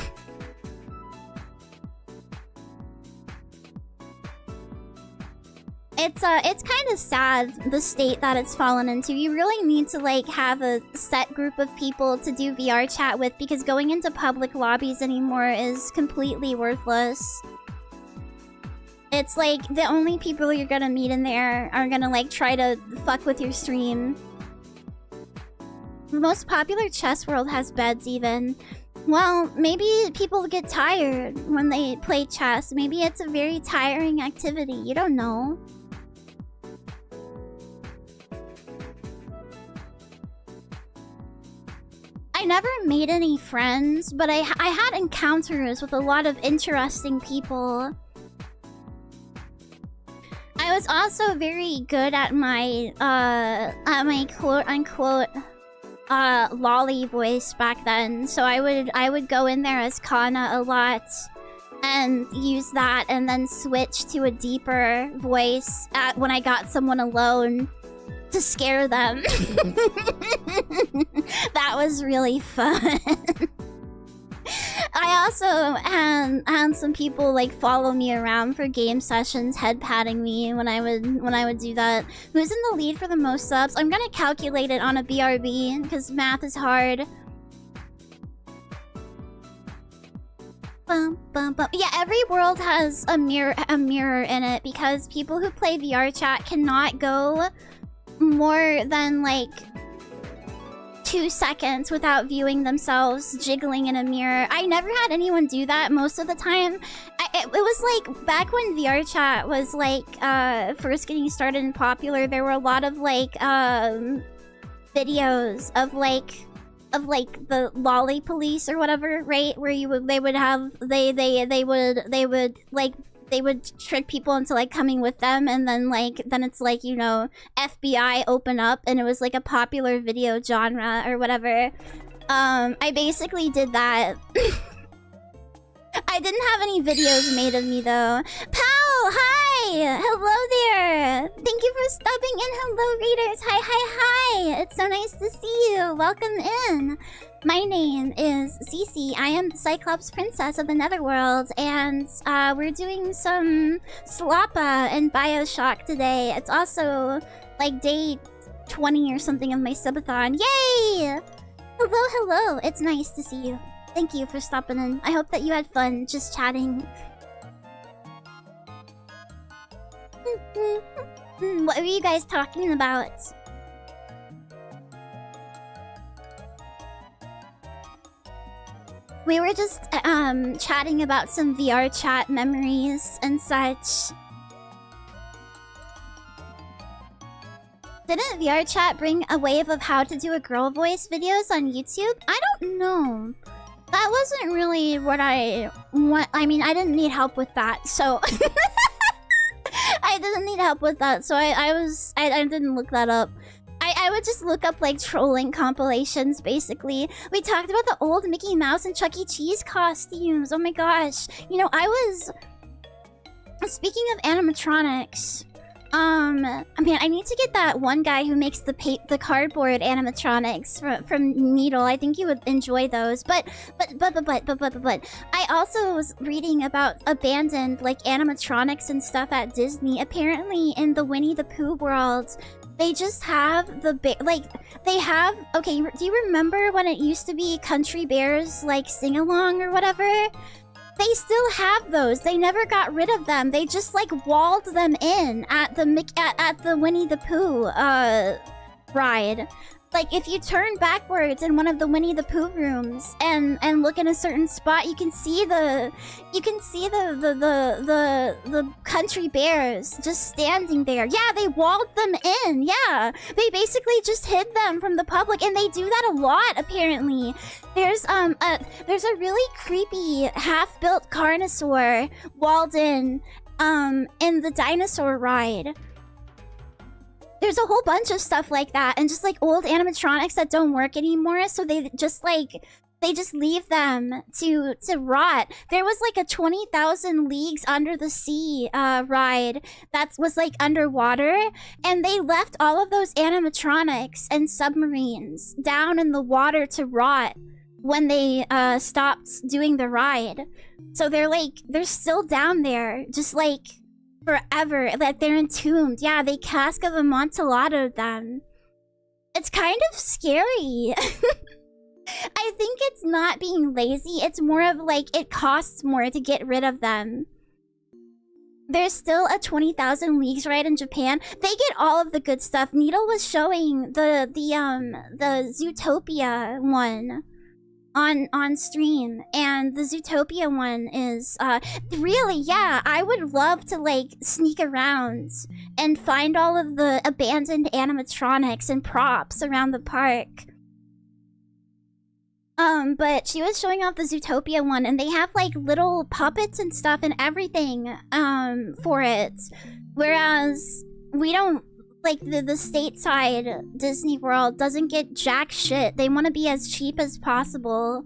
It's kind of sad, the state that it's fallen into. You really need to like have a set group of people to do VR chat with, because going into public lobbies anymore is completely worthless. It's like the only people you're gonna meet in there are gonna like try to fuck with your stream. The most popular chess world has beds even. Well, maybe people get tired when they play chess. Maybe it's a very tiring activity. You don't know. I never made any friends, but I had encounters with a lot of interesting people. I was also very good at my quote-unquote lolly voice back then. So I would go in there as Kana a lot and use that, and then switch to a deeper voice when I got someone alone to scare them. That was really fun. I also had some people like follow me around for game sessions, head patting me when I would do that. Who's in the lead for the most subs? I'm gonna calculate it on a BRB because math is hard. Bum, bum, bum. Yeah, every world has a mirror in it, because people who play VR chat cannot go more than like 2 seconds without viewing themselves jiggling in a mirror. I never had anyone do that. Most of the time it was like back when VR chat was like first getting started and popular. There were a lot of like videos of like the lolly police or whatever, right? Where they would trick people into like coming with them, and then it's like, you know, FBI open up, and it was like a popular video genre or whatever. I basically did that. I didn't have any videos made of me though. Pow! Hi! Hello there! Thank you for stopping in. Hello, readers! Hi, hi, hi! It's so nice to see you. Welcome in. My name is Cece. I am the Cyclops Princess of the Netherworld, and we're doing some sloppa and bioshock today. It's also like day 20 or something of my subathon. Yay! Hello, hello. It's nice to see you. Thank you for stopping in. I hope that you had fun just chatting. What were you guys talking about? We were just chatting about some VR chat memories and such. Didn't VR chat bring a wave of how to do a girl voice videos on YouTube? I don't know. That wasn't really what I want. I mean, I didn't need help with that, so I didn't need help with that, so I didn't look that up. I would just look up like trolling compilations, basically. We talked about the old Mickey Mouse and Chuck E. Cheese costumes. Oh my gosh. You know, speaking of animatronics, I mean, I need to get that one guy who makes the cardboard animatronics from Needle. I think you would enjoy those. But I also was reading about abandoned like animatronics and stuff at Disney. Apparently, in the Winnie the Pooh world, they just have okay, do you remember when it used to be Country Bears like sing-along or whatever? They still have those. They never got rid of them. They just like walled them in at the Winnie the Pooh ride. Like, if you turn backwards in one of the Winnie the Pooh rooms and look in a certain spot, you can see the country bears just standing there. Yeah, they walled them in. Yeah, they basically just hid them from the public, and they do that a lot apparently. There's a really creepy half-built carnosaur walled in the dinosaur ride. There's a whole bunch of stuff like that, and just like old animatronics that don't work anymore, so they just leave them to rot. There was like a 20,000 Leagues Under the Sea ride that was like underwater, and they left all of those animatronics and submarines down in the water to rot when they stopped doing the ride. So they're still down there, just like forever. Like, they're entombed. Yeah, they cask of amontillado them. It's kind of scary. I think it's not being lazy. It's more of like it costs more to get rid of them. There's still a 20,000 Leagues ride in Japan. They get all of the good stuff. Needle was showing the Zootopia one on stream, and the Zootopia one is really, yeah, I would love to like sneak around and find all of the abandoned animatronics and props around the park. But she was showing off the Zootopia one, and they have like little puppets and stuff and everything for it, whereas we don't. Like, the stateside Disney World doesn't get jack shit. They want to be as cheap as possible.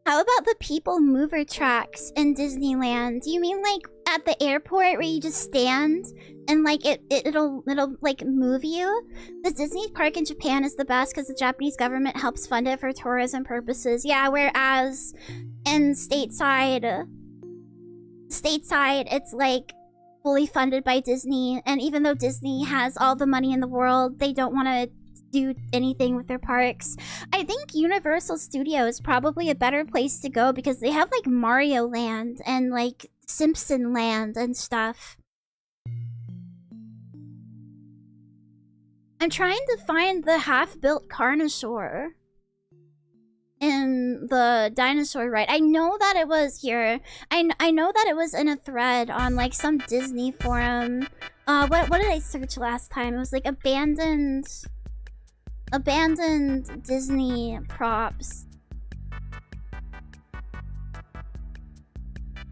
How about the people mover tracks in Disneyland? Do you mean like at the airport where you just stand and like it'll like move you? The Disney park in Japan is the best because the Japanese government helps fund it for tourism purposes. Yeah, whereas in stateside it's like fully funded by Disney, and even though Disney has all the money in the world, they don't want to do anything with their parks. I think Universal Studios is probably a better place to go because they have like Mario Land and like Simpson Land and stuff. I'm trying to find the half-built Carnosaur in the dinosaur ride. I know that it was here. I know that it was in a thread on like some Disney forum. What did I search last time? It was like abandoned Disney props.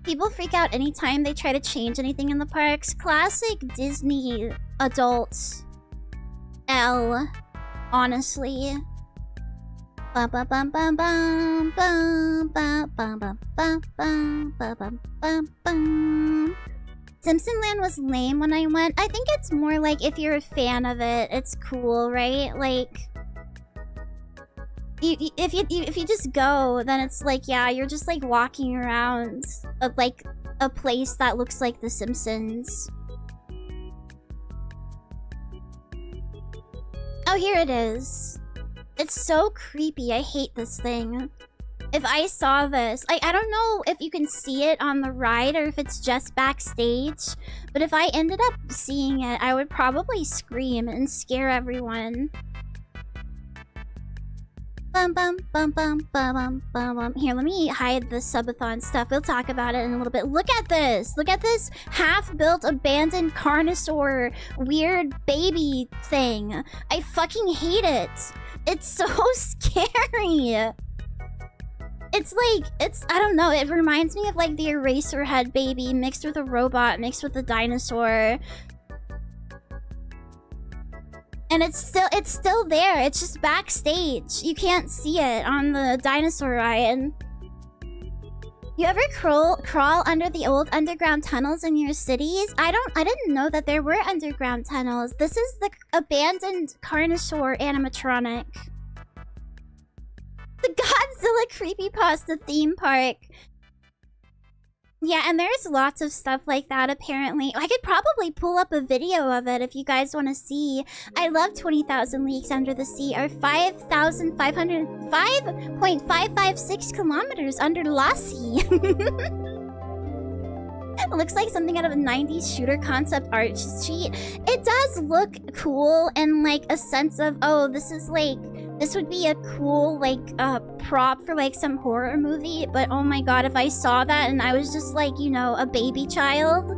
People freak out anytime they try to change anything in the parks. Classic Disney adults. Honestly. Simpson Land was lame when I went. I think it's more like if you're a fan of it, it's cool, right? Like, if you just go, then it's like, yeah, you're just like walking around like a place that looks like The Simpsons. Oh, here it is. It's so creepy. I hate this thing. If I saw this, I don't know if you can see it on the ride or if it's just backstage, but if I ended up seeing it, I would probably scream and scare everyone. Here, let me hide the subathon stuff. We'll talk about it in a little bit. Look at this. Look at this half-built abandoned Carnosaur weird baby thing. I fucking hate it. It's so scary. It's like, I don't know, it reminds me of like the Eraserhead baby mixed with a robot, mixed with a dinosaur. And it's still there. It's just backstage. You can't see it on the dinosaur ride. You ever crawl under the old underground tunnels in your cities? I didn't know that there were underground tunnels. This is the abandoned Carnosaur animatronic. The Godzilla creepypasta theme park. Yeah, and there's lots of stuff like that, apparently. I could probably pull up a video of it if you guys want to see. I love 20,000 Leagues Under the Sea, or 5.556 kilometers under La Sea. Looks like something out of a 90s shooter concept art sheet. It does look cool and like a sense of, oh, this is like, this would be a cool like prop for like some horror movie. But oh my god, if I saw that and I was just like, you know, a baby child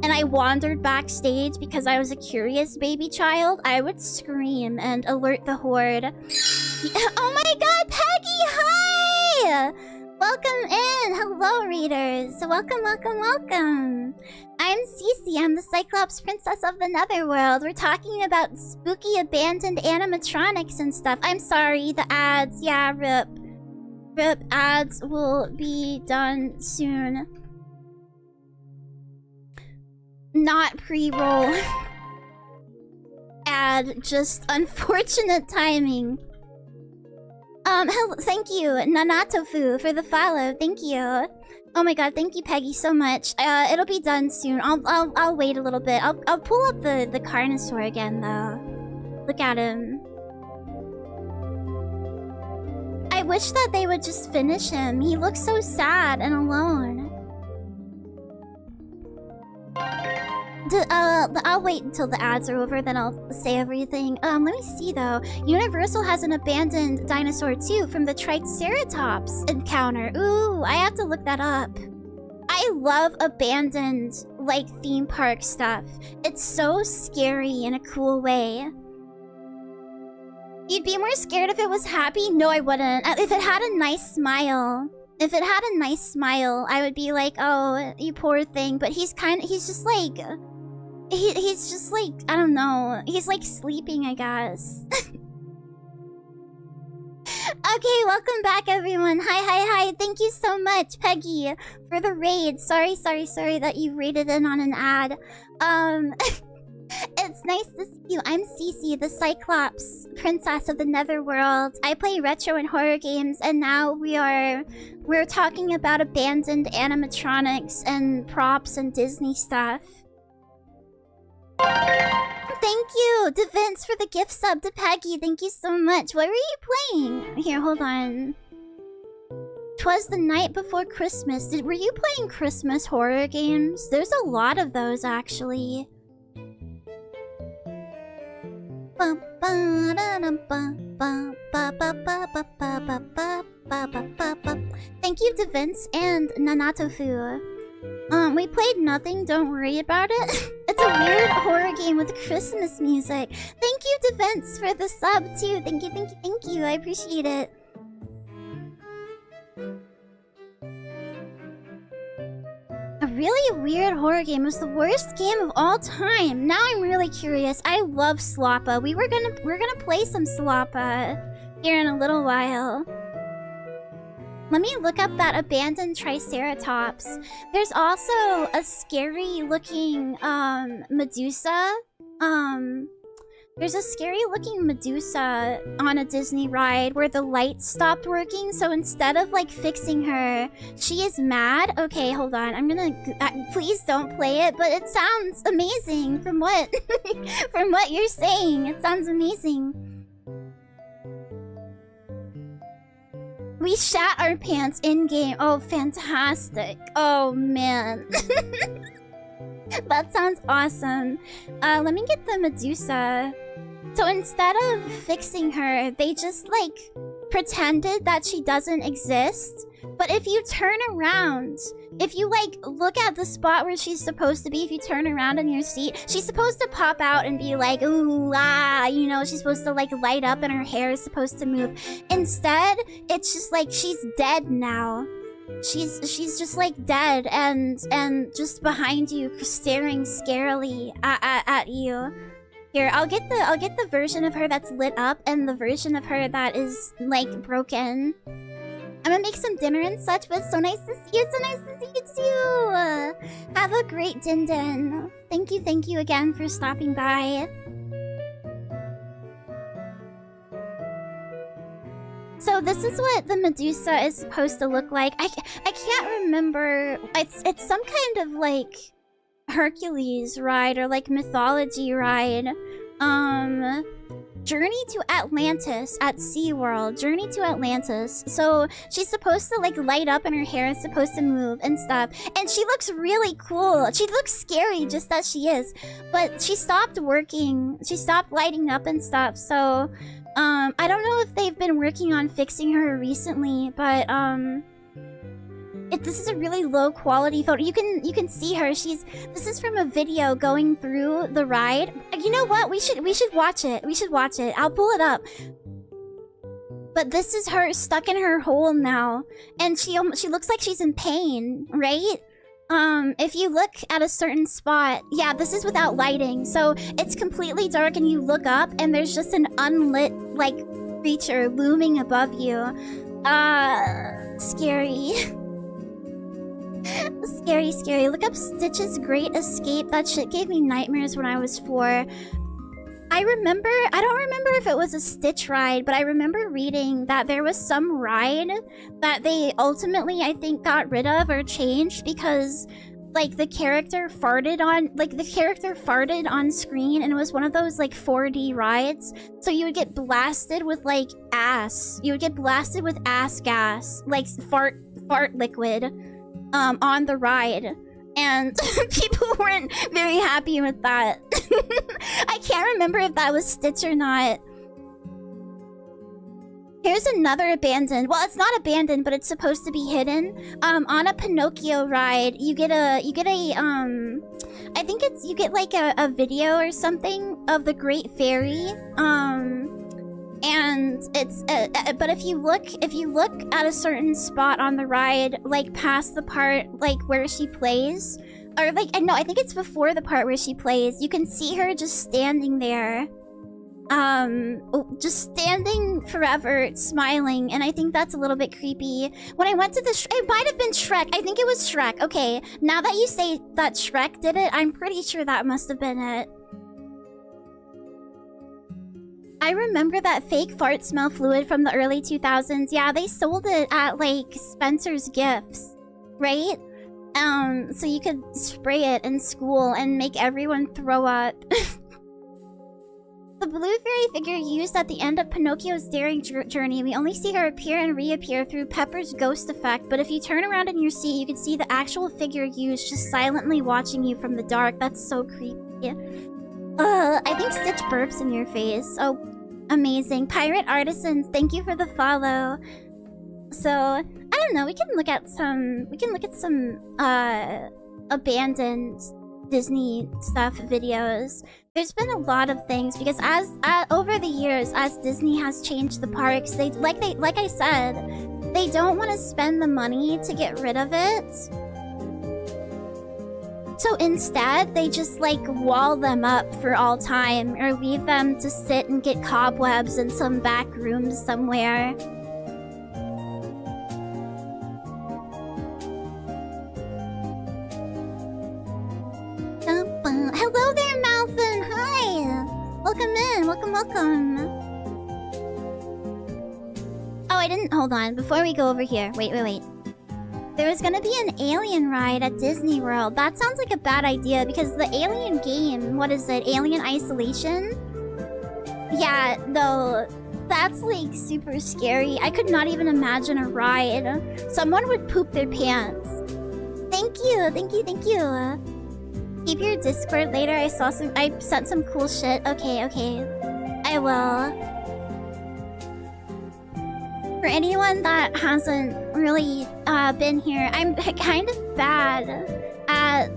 and I wandered backstage because I was a curious baby child, I would scream and alert the horde. Oh my god, Peggy, hi! Welcome in! Hello, readers! Welcome, welcome, welcome! I'm Cece, I'm the Cyclops Princess of the Netherworld. We're talking about spooky abandoned animatronics and stuff. I'm sorry, the ads, yeah, rip. Rip, ads will be done soon. Not pre-roll. Ad, just unfortunate timing. Hello, thank you, Nanatofu, for the follow. Thank you. Oh my god, thank you, Peggy, so much. It'll be done soon. I'll wait a little bit. I'll pull up the Carnosaur again, though. Look at him. I wish that they would just finish him. He looks so sad and alone. I'll wait until the ads are over, then I'll say everything. Let me see though. Universal has an abandoned dinosaur too from the Triceratops encounter. Ooh, I have to look that up. I love abandoned, like, theme park stuff. It's so scary in a cool way. You'd be more scared if it was happy? No, I wouldn't. If it had a nice smile. If it had a nice smile, I would be like, oh, you poor thing. But he's just like... He's just like, I don't know. He's like sleeping, I guess. Okay, welcome back, everyone. Hi. Thank you so much, Peggy, for the raid. Sorry that you raided in on an ad. It's nice to see you. I'm Cece, the Cyclops Princess of the Netherworld. I play retro and horror games, and now we're talking about abandoned animatronics and props and Disney stuff. Thank you, DeVince, for the gift sub to Peggy. Thank you so much. What were you playing? Here, hold on. 'Twas the night before Christmas. Were you playing Christmas horror games? There's a lot of those, actually. Thank you, DeVince and Nanatofu. We played nothing, don't worry about it. It's a weird horror game with Christmas music. Thank you, DeVince, for the sub, too. Thank you. I appreciate it. A really weird horror game. It was the worst game of all time. Now I'm really curious. I love Sloppa. We're gonna play some Sloppa here in a little while. Let me look up that abandoned Triceratops. There's also a scary looking Medusa. There's a scary looking Medusa on a Disney ride where the lights stopped working, so instead of like fixing her, she is mad. Okay, hold on. I'm gonna please don't play it, but it sounds amazing from what from what you're saying. It sounds amazing. We shat our pants in-game. Oh, fantastic. Oh, man. That sounds awesome. Let me get the Medusa. So instead of fixing her, they just, like, pretended that she doesn't exist. But if you turn around, if you, like, look at the spot where she's supposed to be, if you turn around in your seat, she's supposed to pop out and be like, ooh, ah, you know, she's supposed to, like, light up and her hair is supposed to move. Instead, it's just like, she's dead now. She's just, like, dead and just behind you, staring scarily at you. Here, I'll get the version of her that's lit up and the version of her that is, like, broken. I'm gonna make some dinner and such, but it's so nice to see you. So nice to see you too. Have a great din. Thank you again for stopping by. So this is what the Medusa is supposed to look like. I can't remember. It's some kind of like Hercules ride or like mythology ride Journey to Atlantis at SeaWorld. Journey to Atlantis. So she's supposed to like light up and her hair is supposed to move and stuff. And she looks really cool. She looks scary just as she is. But she stopped working. She stopped lighting up and stuff. So I don't know if they've been working on fixing her recently, but this is a really low quality photo. You can see her. This is from a video going through the ride. You know what? We should watch it. We should watch it. I'll pull it up. But this is her stuck in her hole now, and she looks like she's in pain, right? If you look at a certain spot, yeah, this is without lighting, so it's completely dark, and you look up, and there's just an unlit like creature looming above you. Scary. Scary, scary. Look up Stitch's Great Escape. That shit gave me nightmares when I was 4. I don't remember if it was a Stitch ride, but I remember reading that there was some ride that they ultimately, I think, got rid of or changed because, like, the character farted on screen, and it was one of those, like, 4D rides. So you would get blasted with, like, ass. You would get blasted with ass gas, like, fart liquid. On the ride, and people weren't very happy with that. I can't remember if that was Stitch or not. Here's another abandoned. Well, it's not abandoned, but it's supposed to be hidden. On a Pinocchio ride, you get like a video or something of the Great Fairy. And it's but if you look at a certain spot on the ride, like past the part like where she plays, or like no, I think it's before the part where she plays, you can see her just standing there, just standing forever, smiling, and I think that's a little bit creepy. When I went to the it might have been Shrek. I think it was Shrek. Okay, now that you say that Shrek did it, I'm pretty sure that must have been it. I remember that fake fart smell fluid from the early 2000s. Yeah, they sold it at, like, Spencer's Gifts, right? So you could spray it in school and make everyone throw up. The blue fairy figure used at the end of Pinocchio's daring journey. We only see her appear and reappear through Pepper's ghost effect, but if you turn around in your seat, you can see the actual figure used just silently watching you from the dark. That's so creepy. I think Stitch burps in your face. Oh, amazing. Pirate Artisans, thank you for the follow. So, I don't know, we can look at some abandoned Disney stuff videos. There's been a lot of things because as over the years, as Disney has changed the parks, like I said, they don't want to spend the money to get rid of it. So instead, they just, like, wall them up for all time, or leave them to sit and get cobwebs in some back room somewhere. Hello there, Malfin! Hi! Welcome in, welcome. Oh, I didn't- hold on, before we go over here. Wait. There was gonna be an alien ride at Disney World. That sounds like a bad idea because the alien game, what is it? Alien Isolation? Yeah, no, that's like super scary. I could not even imagine a ride. Someone would poop their pants. Thank you. Keep your Discord later. I sent some cool shit. Okay. I will. For anyone that hasn't really been here, I'm kind of bad at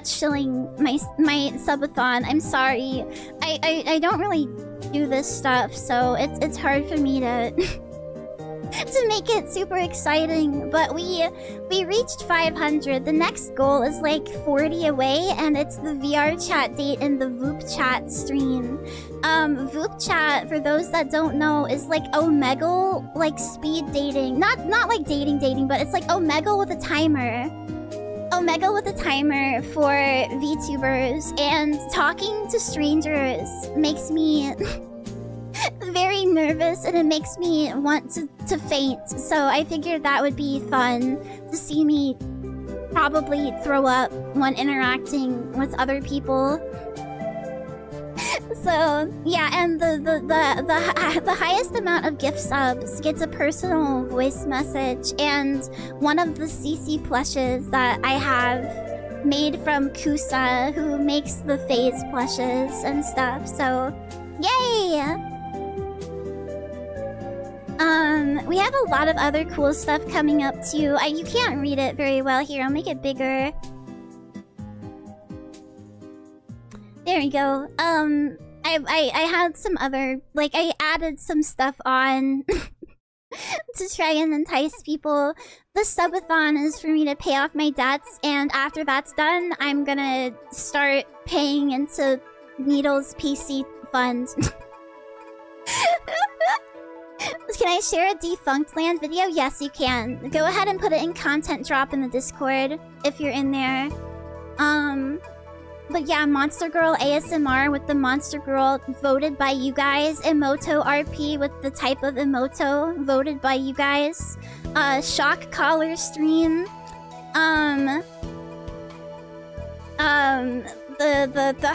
shilling my subathon. I'm sorry. I don't really do this stuff, so it's hard for me to to make it super exciting. But we reached 500. The next goal is like 40 away, and it's the VR chat date in the Voop chat stream. Voop chat, for those that don't know, is like Omegle, like speed dating. Not like dating, but it's like Omegle with a timer. Omegle with a timer for VTubers, and talking to strangers makes me very nervous, and it makes me want to faint. So I figured that would be fun to see me probably throw up when interacting with other people. So yeah, and the highest amount of gift subs gets a personal voice message and one of the CC plushes that I have made from Kusa, who makes the phase plushes and stuff. So yay! We have a lot of other cool stuff coming up too. You can't read it very well here. I'll make it bigger. There we go. I had some other, like, I added some stuff on to try and entice people. The subathon is for me to pay off my debts, and after that's done, I'm gonna start paying into Needle's PC fund. Can I share a Defunct Land video? Yes, you can. Go ahead and put it in content drop in the Discord if you're in there. But yeah, Monster Girl ASMR with the Monster Girl voted by you guys. Emoto RP with the type of emoto voted by you guys. Shock Collar stream. The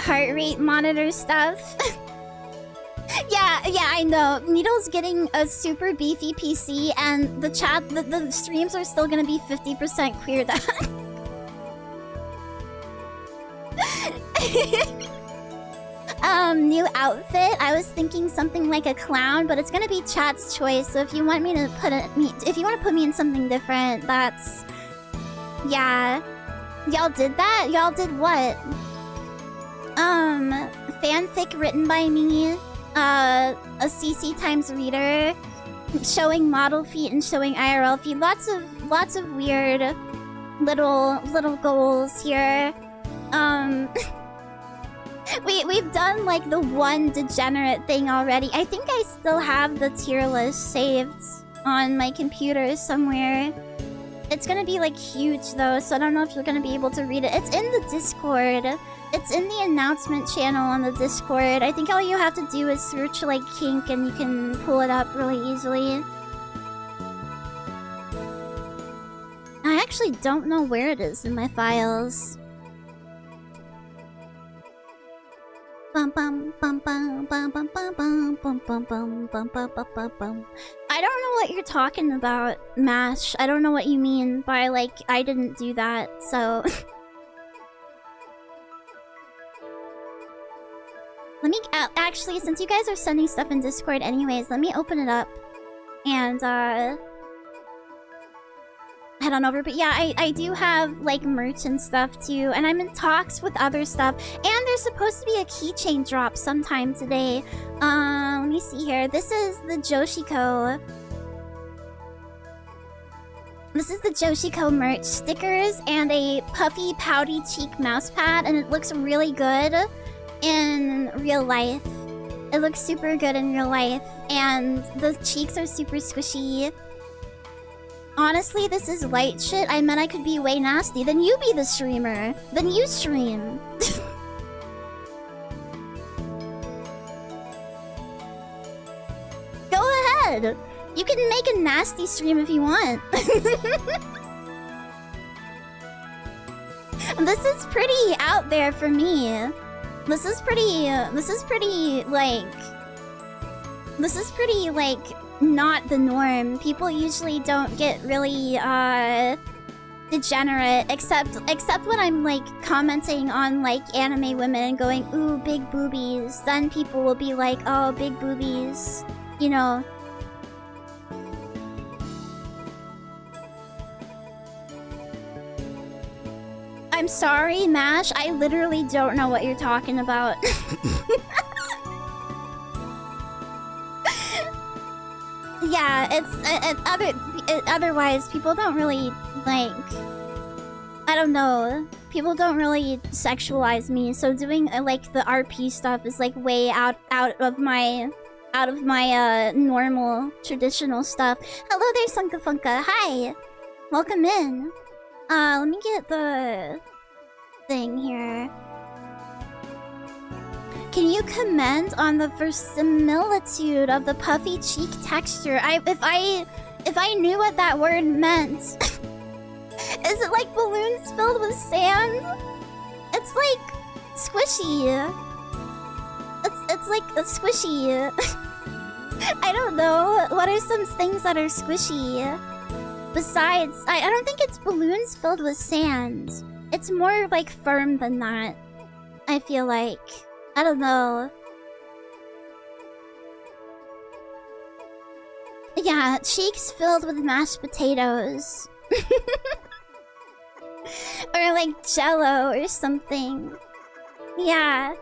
heart rate monitor stuff. Yeah, I know. Needle's getting a super beefy PC, and the streams are still gonna be 50% cleared out. New outfit. I was thinking something like a clown, but it's gonna be chat's choice. So if you want me to if you want to put me in something different, that's yeah. Y'all did that? Y'all did what? Fanfic written by me. A CC times reader, showing model feet and showing IRL feet. Lots of weird little goals here. We've done like the one degenerate thing already. I think I still have the tier list saved on my computer somewhere. It's gonna be like huge though, so I don't know if you're gonna be able to read it. It's in the Discord. It's in the announcement channel on the Discord. I think all you have to do is search like kink and you can pull it up really easily. I actually don't know where it is in my files. I don't know what you're talking about, Mash. I don't know what you mean by like, I didn't do that, so... Let me... actually, since you guys are sending stuff in Discord anyways, let me open it up. And, head on over. But yeah, I do have, like, merch and stuff, too. And I'm in talks with other stuff. And there's supposed to be a keychain drop sometime today. Let me see here. This is the Joshiko. This is the Joshiko merch. Stickers and a puffy, pouty cheek mousepad. And it looks really good in real life. It looks super good in real life. And the cheeks are super squishy. Honestly, this is light shit. I meant I could be way nasty. Then you be the streamer. Then you stream. Go ahead. You can make a nasty stream if you want. This is pretty out there for me. This is pretty, like, not the norm. People usually don't get really, degenerate, except when I'm, like, commenting on, like, anime women and going, ooh, big boobies. Then people will be like, oh, big boobies. You know. I'm sorry, Mash. I literally don't know what you're talking about. Yeah, otherwise, people don't really, like... I don't know. People don't really sexualize me, so doing, like, the RP stuff is, like, way out of my normal, traditional stuff. Hello there, Sunka Funka. Hi! Welcome in. Let me get the thing here. Can you comment on the verisimilitude of the puffy cheek texture? If I knew what that word meant. Is it like balloons filled with sand? It's like squishy. It's like a squishy. I don't know. What are some things that are squishy? Besides, I don't think it's balloons filled with sand. It's more like firm than that. I feel like. I don't know. Yeah, cheeks filled with mashed potatoes. Or like jello or something. Yeah.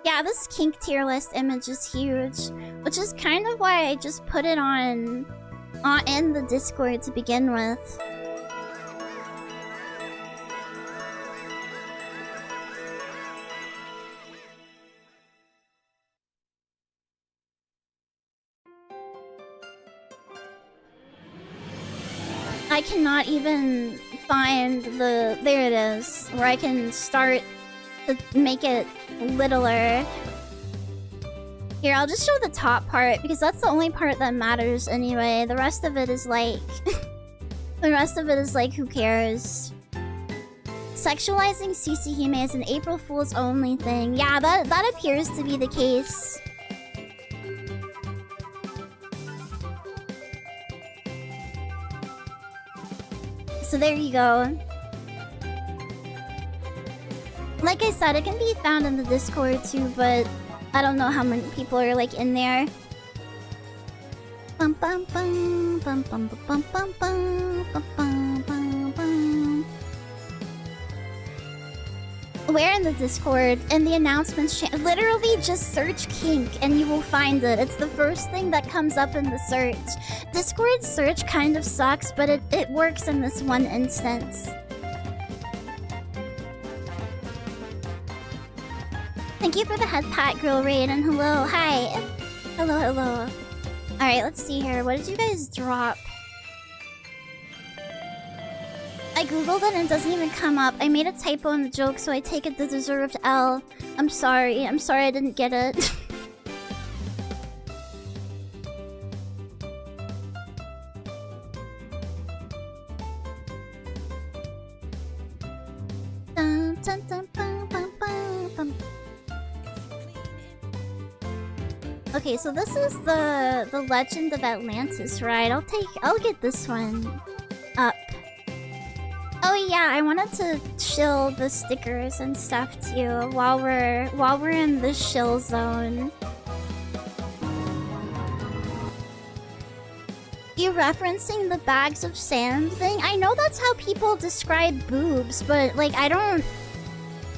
Yeah, this kink tier list image is huge, which is kind of why I just put it on in the Discord to begin with. I cannot even find the... There it is, where I can start to make it littler. Here, I'll just show the top part, because that's the only part that matters anyway. The rest of it is like... the rest of it is like, who cares? Sexualizing Sisihime is an April Fool's only thing. Yeah, that appears to be the case. So there you go. Like I said, it can be found in the Discord too, but I don't know how many people are like in there. Bum bum bum bum bum bum bum bum bum bum bum bum. Where in the Discord? In the announcements channel. Literally just search kink and you will find it. It's the first thing that comes up in the search. Discord search kind of sucks, but it works in this one instance. Thank you for the head pat girl raid and hello. Hi. Hello, hello. Alright, let's see here. What did you guys drop? I googled it and it doesn't even come up. I made a typo in the joke, so I take it the deserved L. I'm sorry. I'm sorry I didn't get it. Dun, dun, dun, bum, bum, bum, bum. Okay, so this is the Legend of Atlantis ride. I'll get this one up. Oh yeah, I wanted to shill the stickers and stuff too while we're in the shill zone. You referencing the bags of sand thing? I know that's how people describe boobs, but like I don't...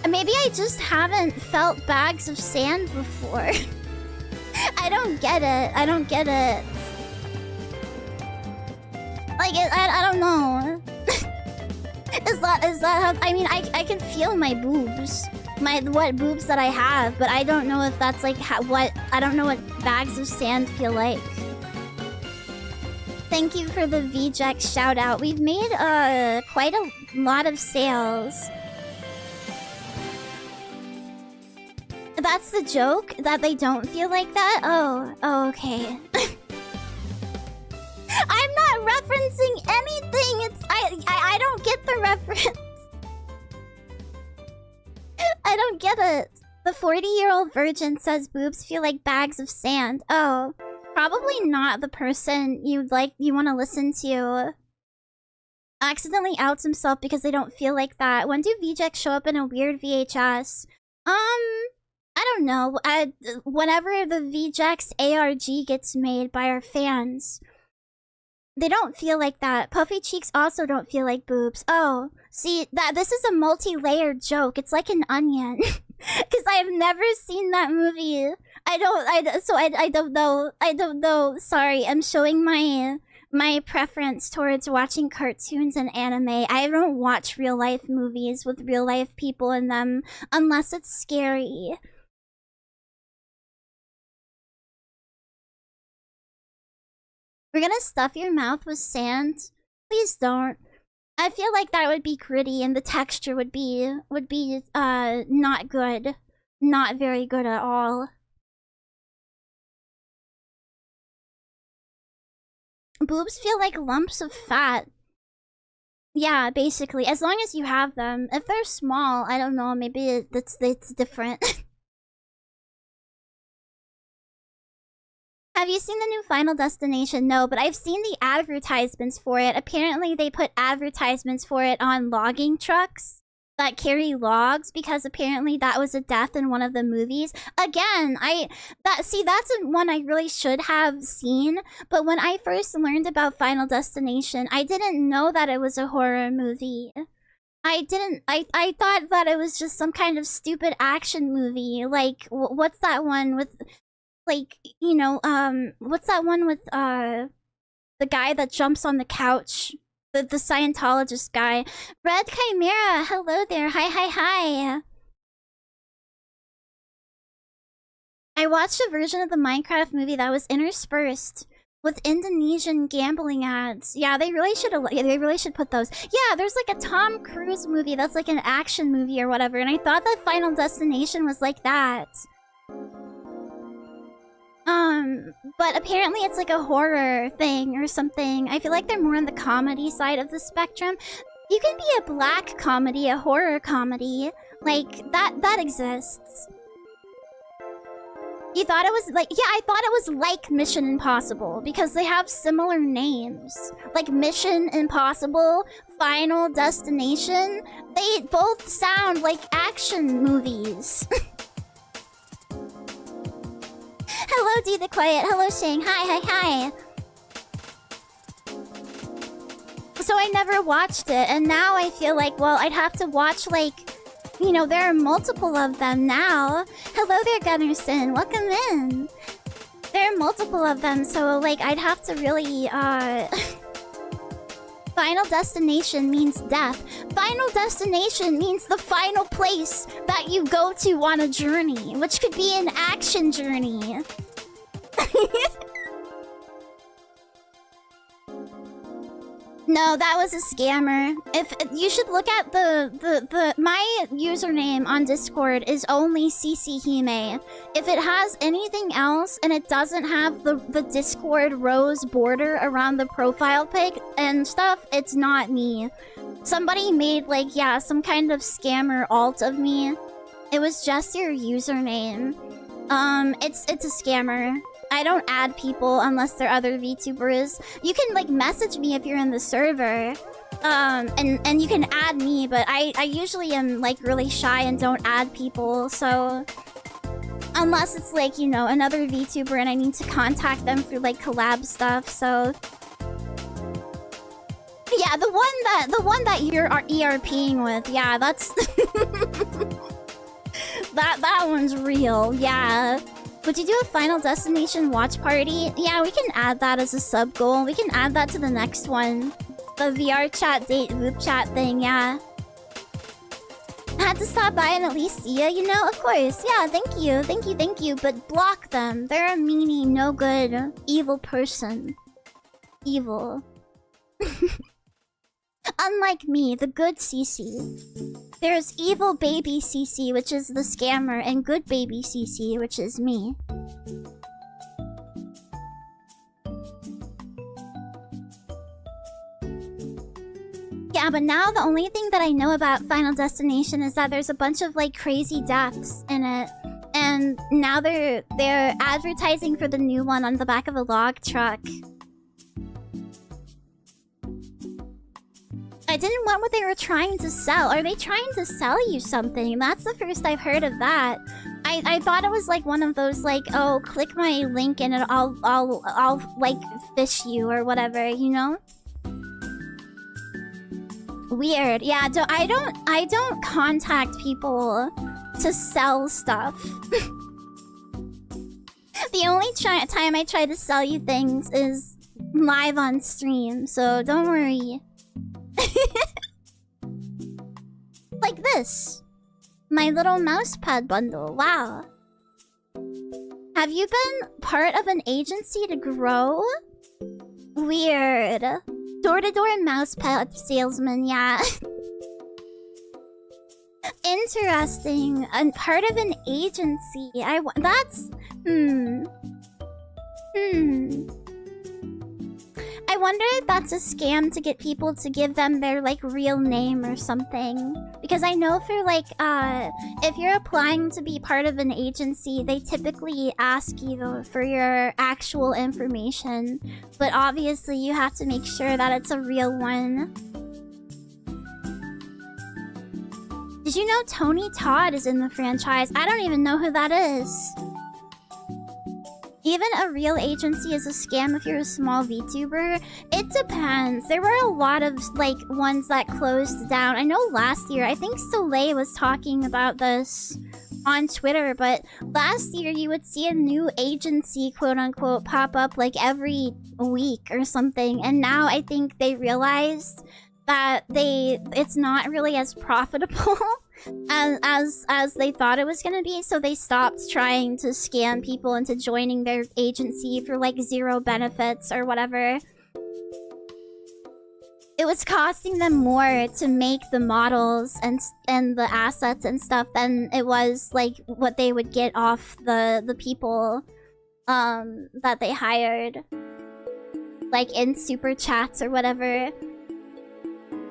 Maybe I just haven't felt bags of sand before. I don't get it. I don't get it. Like, I don't know. Is that how... I mean, I can feel my boobs. What boobs that I have, but I don't know if that's like I don't know what bags of sand feel like. Thank you for the VJack shout out. We've made quite a lot of sales. That's the joke? That they don't feel like that? Oh, okay. I'm not referencing anything. I don't get the reference. I don't get it. The 40-year-old virgin says boobs feel like bags of sand. Oh, probably not the person you want to listen to. Accidentally outs himself because they don't feel like that. When do VJack show up in a weird VHS? I don't know. Whenever the VJack's ARG gets made by our fans, they don't feel like that. Puffy cheeks also don't feel like boobs. Oh, see, this is a multi-layered joke. It's like an onion. Because I've never seen that movie. I don't know. I don't know. Sorry, I'm showing my preference towards watching cartoons and anime. I don't watch real-life movies with real-life people in them unless it's scary. We're gonna stuff your mouth with sand? Please don't. I feel like that would be gritty and the texture would be not good. Not very good at all. Boobs feel like lumps of fat. Yeah, basically, as long as you have them. If they're small, I don't know, maybe it's different. Have you seen the new Final Destination? No, but I've seen the advertisements for it. Apparently, they put advertisements for it on logging trucks that carry logs because apparently that was a death in one of the movies. Again, that's one I really should have seen, but when I first learned about Final Destination, I didn't know that it was a horror movie. I thought that it was just some kind of stupid action movie. Like, what's that one with, like, you know, what's that one with, the guy that jumps on the couch? The Scientologist guy. Red Chimera, hello there. Hi. I watched a version of the Minecraft movie that was interspersed with Indonesian gambling ads. Yeah, they really should put those. Yeah, there's like a Tom Cruise movie that's like an action movie or whatever, and I thought that Final Destination was like that. But apparently it's like a horror thing or something. I feel like they're more on the comedy side of the spectrum. You can be a black comedy, a horror comedy. Like, that exists. You thought it was like... Yeah, I thought it was like Mission Impossible because they have similar names. Like Mission Impossible, Final Destination. They both sound like action movies. Hello, D the Quiet. Hello, Shang. Hi. So I never watched it, and now I feel like, well, I'd have to watch, like, you know, there are multiple of them now. Hello there, Gunnarsson. Welcome in. There are multiple of them, so, like, I'd have to really, Final Destination means death. Final Destination means the final place that you go to on a journey, which could be an action journey. No, that was a scammer. If you should look at my username on Discord is only CCHime. If it has anything else and it doesn't have the Discord rose border around the profile pic and stuff, it's not me. Somebody made, like, yeah, some kind of scammer alt of me. It was just your username. It's a scammer. I don't add people unless they're other VTubers. You can, like, message me if you're in the server. And you can add me, but I usually am, like, really shy and don't add people, so... Unless it's, like, you know, another VTuber and I need to contact them through, like, collab stuff, so... Yeah, the one that you're ERPing with, yeah, that's... that one's real, yeah. Would you do a Final Destination watch party? Yeah, we can add that as a sub goal. We can add that to the next one. The VR chat date group chat thing, yeah. I had to stop by and at least see ya, you know? Of course, yeah, thank you. But block them. They're a meanie, no good, evil person. Evil. Unlike me, the good CC. There's evil baby CC, which is the scammer, and good baby CC, which is me. Yeah, but now the only thing that I know about Final Destination is that there's a bunch of, like, crazy deaths in it. And now they're advertising for the new one on the back of a log truck. I didn't want what they were trying to sell. Are they trying to sell you something? That's the first I've heard of that. I thought it was like one of those, like, oh, click my link and I'll like fish you or whatever, you know? Weird. Yeah, I don't contact people to sell stuff. The only time I try to sell you things is live on stream, so don't worry. Like this. My little mousepad bundle. Wow. Have you been part of an agency to grow? Weird. Door-to-door mousepad salesman, yeah. Interesting. And part of an agency. I wonder if that's a scam to get people to give them their, like, real name or something. Because I know for, like, if you're applying to be part of an agency, they typically ask you for your actual information. But obviously, you have to make sure that it's a real one. Did you know Tony Todd is in the franchise? I don't even know who that is. Even a real agency is a scam if you're a small VTuber. It depends. There were a lot of, like, ones that closed down. I know last year, I think Soleil was talking about this on Twitter, but last year you would see a new agency, quote-unquote, pop up, like, every week or something. And now I think they realized that it's not really as profitable as they thought it was gonna be, so they stopped trying to scam people into joining their agency for like 0 benefits or whatever. It was costing them more to make the models and the assets and stuff than it was like what they would get off the people that they hired, like in super chats or whatever.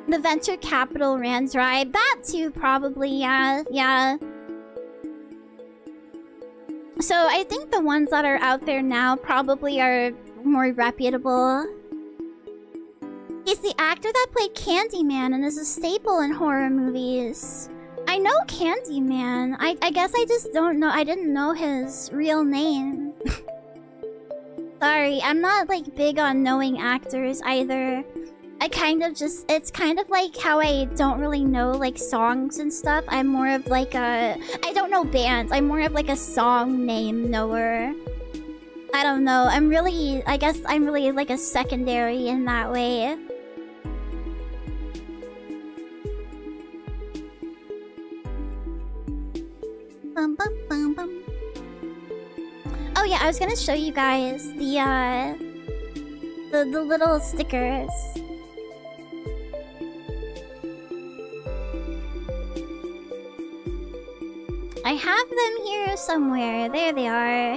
The venture capital ran dry. That too, probably, yeah. So I think the ones that are out there now probably are more reputable. He's the actor that played Candyman and is a staple in horror movies. I know Candyman. I guess I just don't know. I didn't know his real name. Sorry, I'm not, like, big on knowing actors either. I kind of just... It's kind of like how I don't really know, like, songs and stuff. I'm more of, like, a... I don't know bands. I'm more of, like, a song name knower. I don't know. I'm really... I guess I'm really, like, a secondary in that way. Bum, bum, bum, bum. Oh, yeah, I was gonna show you guys the little stickers. I have them here somewhere. There they are.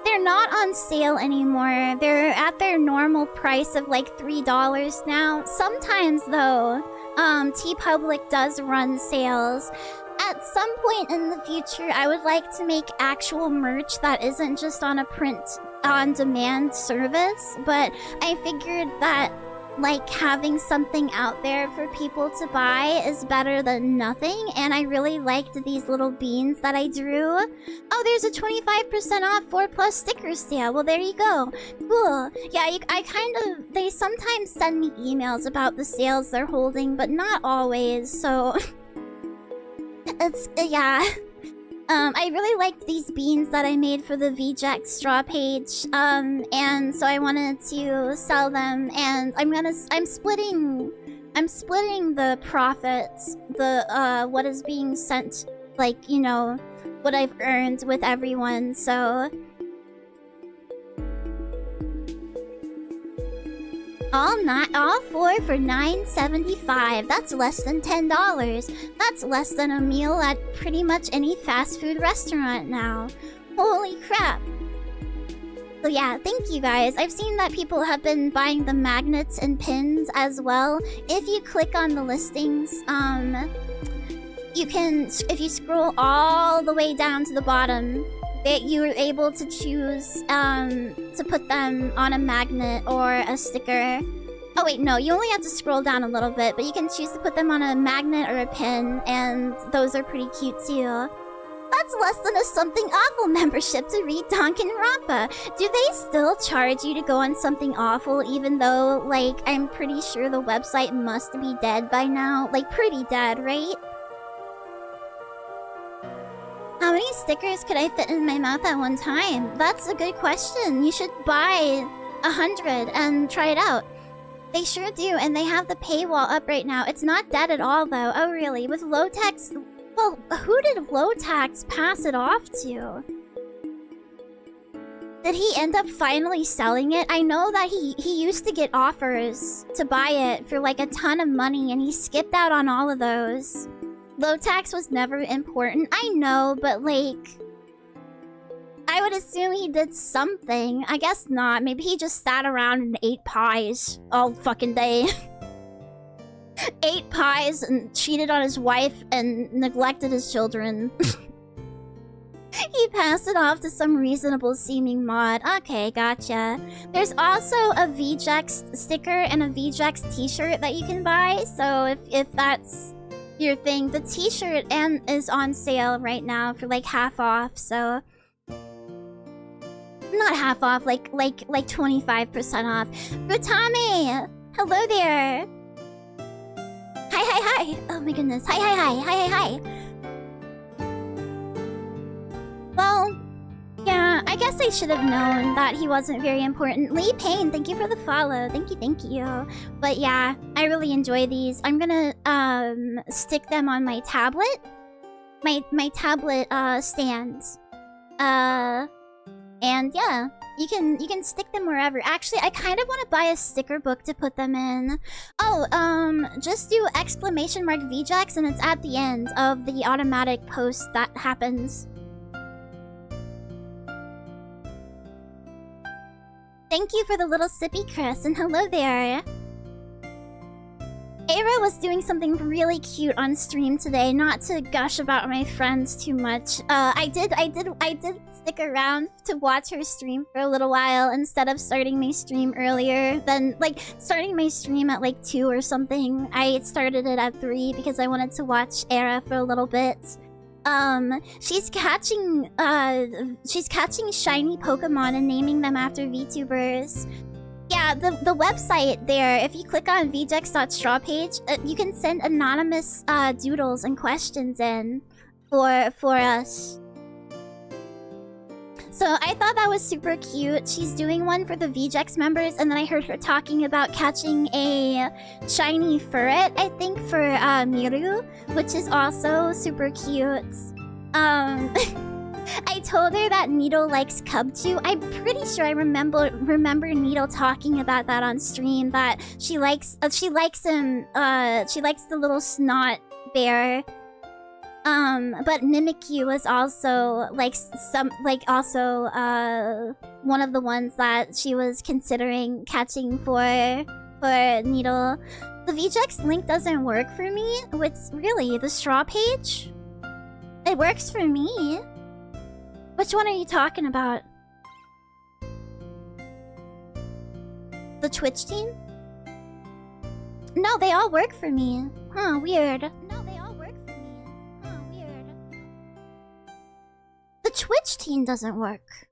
They're not on sale anymore. They're at their normal price of like $3 now. Sometimes though, TeePublic does run sales. At some point in the future, I would like to make actual merch that isn't just on a print-on-demand service, but I figured that like having something out there for people to buy is better than nothing, and I really liked these little beans that I drew. Oh, there's a 25% off 4+ stickers sale. Well, there you go. Cool. Yeah, they sometimes send me emails about the sales they're holding, but not always, so it's, yeah. I really liked these beans that I made for the VJack straw page, and so I wanted to sell them, and I'm splitting the profits, what is being sent, like, you know, what I've earned with everyone, so... All four for $9.75. That's less than $10. That's less than a meal at pretty much any fast food restaurant now. Holy crap. So yeah, thank you guys. I've seen that people have been buying the magnets and pins as well. If you click on the listings, you can, if you scroll all the way down to the bottom, you're able to choose to put them on a magnet or a sticker. Oh wait, no, you only have to scroll down a little bit, but you can choose to put them on a magnet or a pin, and those are pretty cute too. That's less than a Something Awful membership to read Danganronpa. Do they still charge you to go on Something Awful, even though, like, I'm pretty sure the website must be dead by now? Like, pretty dead, right? How many stickers could I fit in my mouth at one time? That's a good question. You should buy 100 and try it out. They sure do, and they have the paywall up right now. It's not dead at all, though. Oh, really? With low tax... Well, who did low tax pass it off to? Did he end up finally selling it? I know that he used to get offers to buy it for, like, a ton of money, and he skipped out on all of those. Low tax was never important. I know, but like... I would assume he did something. I guess not. Maybe he just sat around and ate pies all fucking day. Ate pies and cheated on his wife and neglected his children. He passed it off to some reasonable seeming mod. Okay, gotcha. There's also a VJax sticker and a VJax t-shirt that you can buy. So if that's your thing, the t-shirt is on sale right now for like half off. So not half off, like 25% off. Rutami, hello there. Hi. Oh my goodness. Hi. Well, yeah, I guess I should have known that he wasn't very important. Lee Payne, thank you for the follow. Thank you. But yeah, I really enjoy these. I'm gonna stick them on my tablet. My tablet stands. And yeah, you can stick them wherever. Actually, I kind of want to buy a sticker book to put them in. Oh, just do !VJax and it's at the end of the automatic post that happens. Thank you for the little sippy, Chris, and hello there. Era was doing something really cute on stream today. Not to gush about my friends too much. I did stick around to watch her stream for a little while instead of starting my stream earlier than starting my stream at like 2 or something. I started it at 3 because I wanted to watch Era for a little bit. She's catching shiny Pokemon and naming them after VTubers. Yeah, the website there, if you click on vjex.straw page, you can send anonymous doodles and questions in for us. So I thought that was super cute. She's doing one for the VJax members, and then I heard her talking about catching a shiny Furret, I think, for Miru, which is also super cute. I told her that Needle likes Cubchoo. I'm pretty sure I remember Needle talking about that on stream, that she likes him, she likes the little snot bear. But Mimikyu was also one of the ones that she was considering catching for Needle. The VJax link doesn't work for me. What's really the straw page? It works for me. Which one are you talking about? The Twitch team? No, they all work for me. Huh, weird. No, they all work for me. Huh, weird. The Twitch team doesn't work.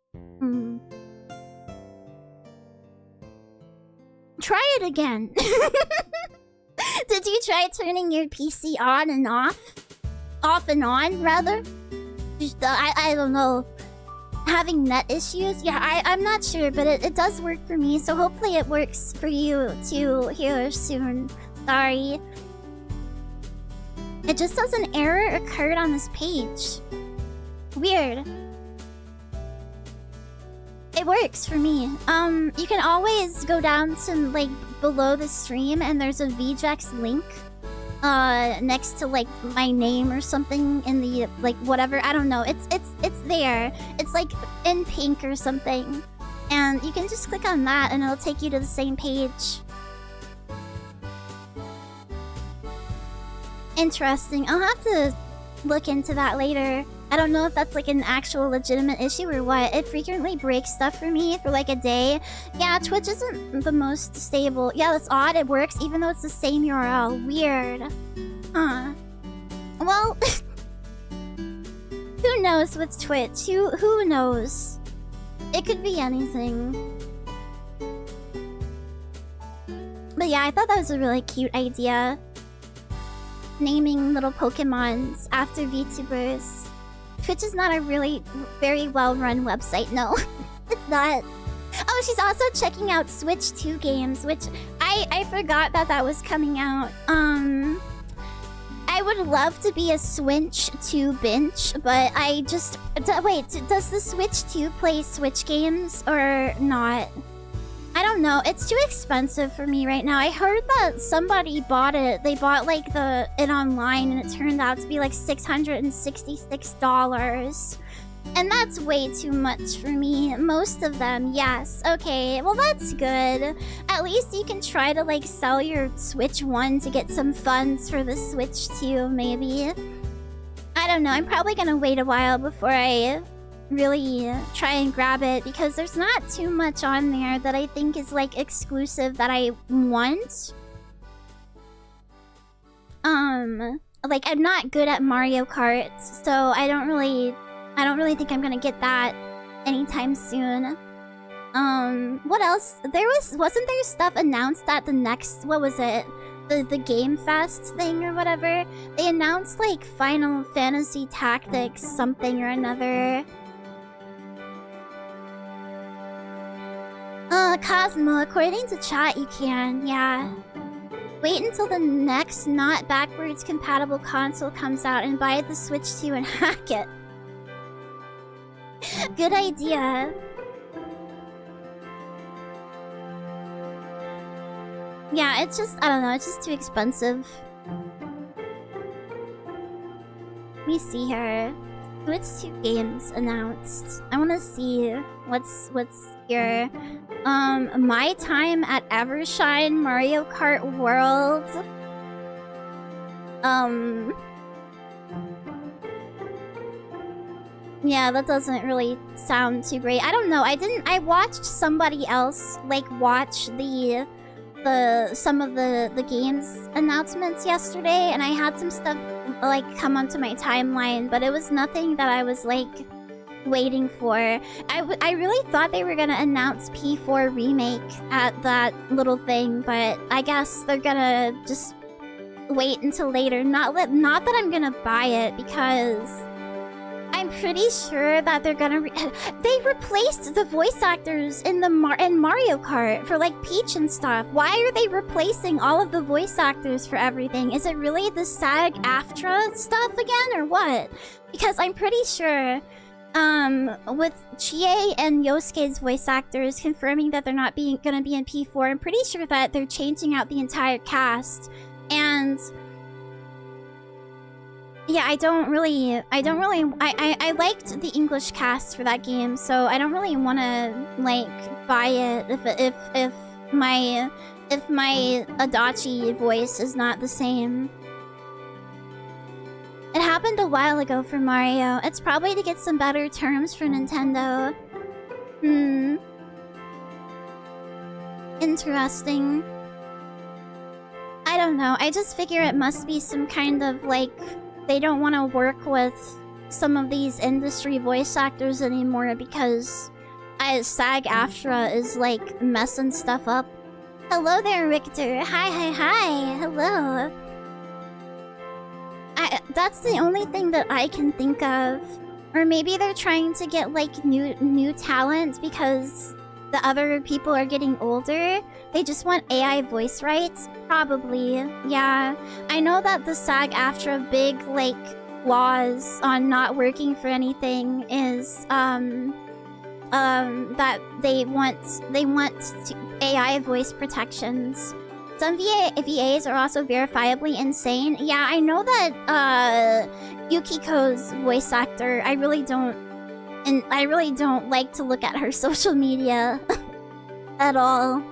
Try it again. Did you try turning your PC on and off? Off and on, rather? Just, I don't know. Having net issues? Yeah, I'm not sure, but it does work for me, so hopefully it works for you too here soon. Sorry. It just says an error occurred on this page. Weird. It works for me. You can always go down to, like, below the stream, and there's a VJax link. Next to like my name or something in the like whatever, I don't know. It's there. It's like in pink or something, and you can just click on that and it'll take you to the same page. Interesting. I'll have to look into that later. I don't know if that's like an actual legitimate issue or what. It frequently breaks stuff for me for like a day. Yeah, Twitch isn't the most stable. Yeah, that's odd. It works even though it's the same URL. Weird. Huh. Well, who knows with Twitch? Who knows? It could be anything. But yeah, I thought that was a really cute idea. Naming little Pokemons after VTubers. Twitch is not a really very well-run website. No, it's not. Oh, she's also checking out Switch 2 games, which I forgot that was coming out. I would love to be a Switch 2 bench, but I just... Wait, does the Switch 2 play Switch games or not? I don't know. It's too expensive for me right now. I heard that somebody bought it. They bought like it online, and it turned out to be like $666. And that's way too much for me. Most of them, yes. Okay, well that's good. At least you can try to like sell your Switch 1 to get some funds for the Switch 2, maybe. I don't know, I'm probably gonna wait a while before I really try and grab it because there's not too much on there that I think is like exclusive that I want. Like I'm not good at Mario Kart, so I don't really think I'm gonna get that anytime soon. What else? Wasn't there stuff announced at the next, what was it? The Game Fest thing or whatever? They announced like Final Fantasy Tactics something or another. Cosmo, according to chat you can, yeah. Wait until the next not backwards compatible console comes out and buy the Switch 2 and hack it. Good idea. Yeah, it's just, I don't know, it's just too expensive. Let me see here. Switch 2 games announced. I wanna see what's here. My Time at Evershine, Mario Kart World. Yeah, that doesn't really sound too great. I don't know. I watched somebody else like watch some of the games announcements yesterday, and I had some stuff like come onto my timeline, but it was nothing that I was like waiting for. I really thought they were gonna announce P4 Remake at that little thing, but I guess they're gonna just wait until later. Not that I'm gonna buy it, because I'm pretty sure that they're gonna they replaced the voice actors in Mario Kart for like Peach and stuff. Why are they replacing all of the voice actors for everything? Is it really the SAG-AFTRA stuff again or what? Because I'm pretty sure with Chie and Yosuke's voice actors confirming that they're not gonna be in P4, I'm pretty sure that they're changing out the entire cast. And yeah, I liked the English cast for that game, so I don't really want to like buy it if my Adachi voice is not the same. It happened a while ago for Mario. It's probably to get some better terms for Nintendo. Interesting. I don't know. I just figure it must be some kind of like they don't want to work with some of these industry voice actors anymore because SAG-AFTRA is like messing stuff up. Hello there, Richter. Hi. Hello. That's the only thing that I can think of. Or maybe they're trying to get like new talent because the other people are getting older. They just want AI voice rights? Probably, yeah. I know that the SAG-AFTRA big like laws on not working for anything is that they want AI voice protections. Some VAs are also verifiably insane. Yeah, I know that Yukiko's voice actor, I really don't like to look at her social media at all.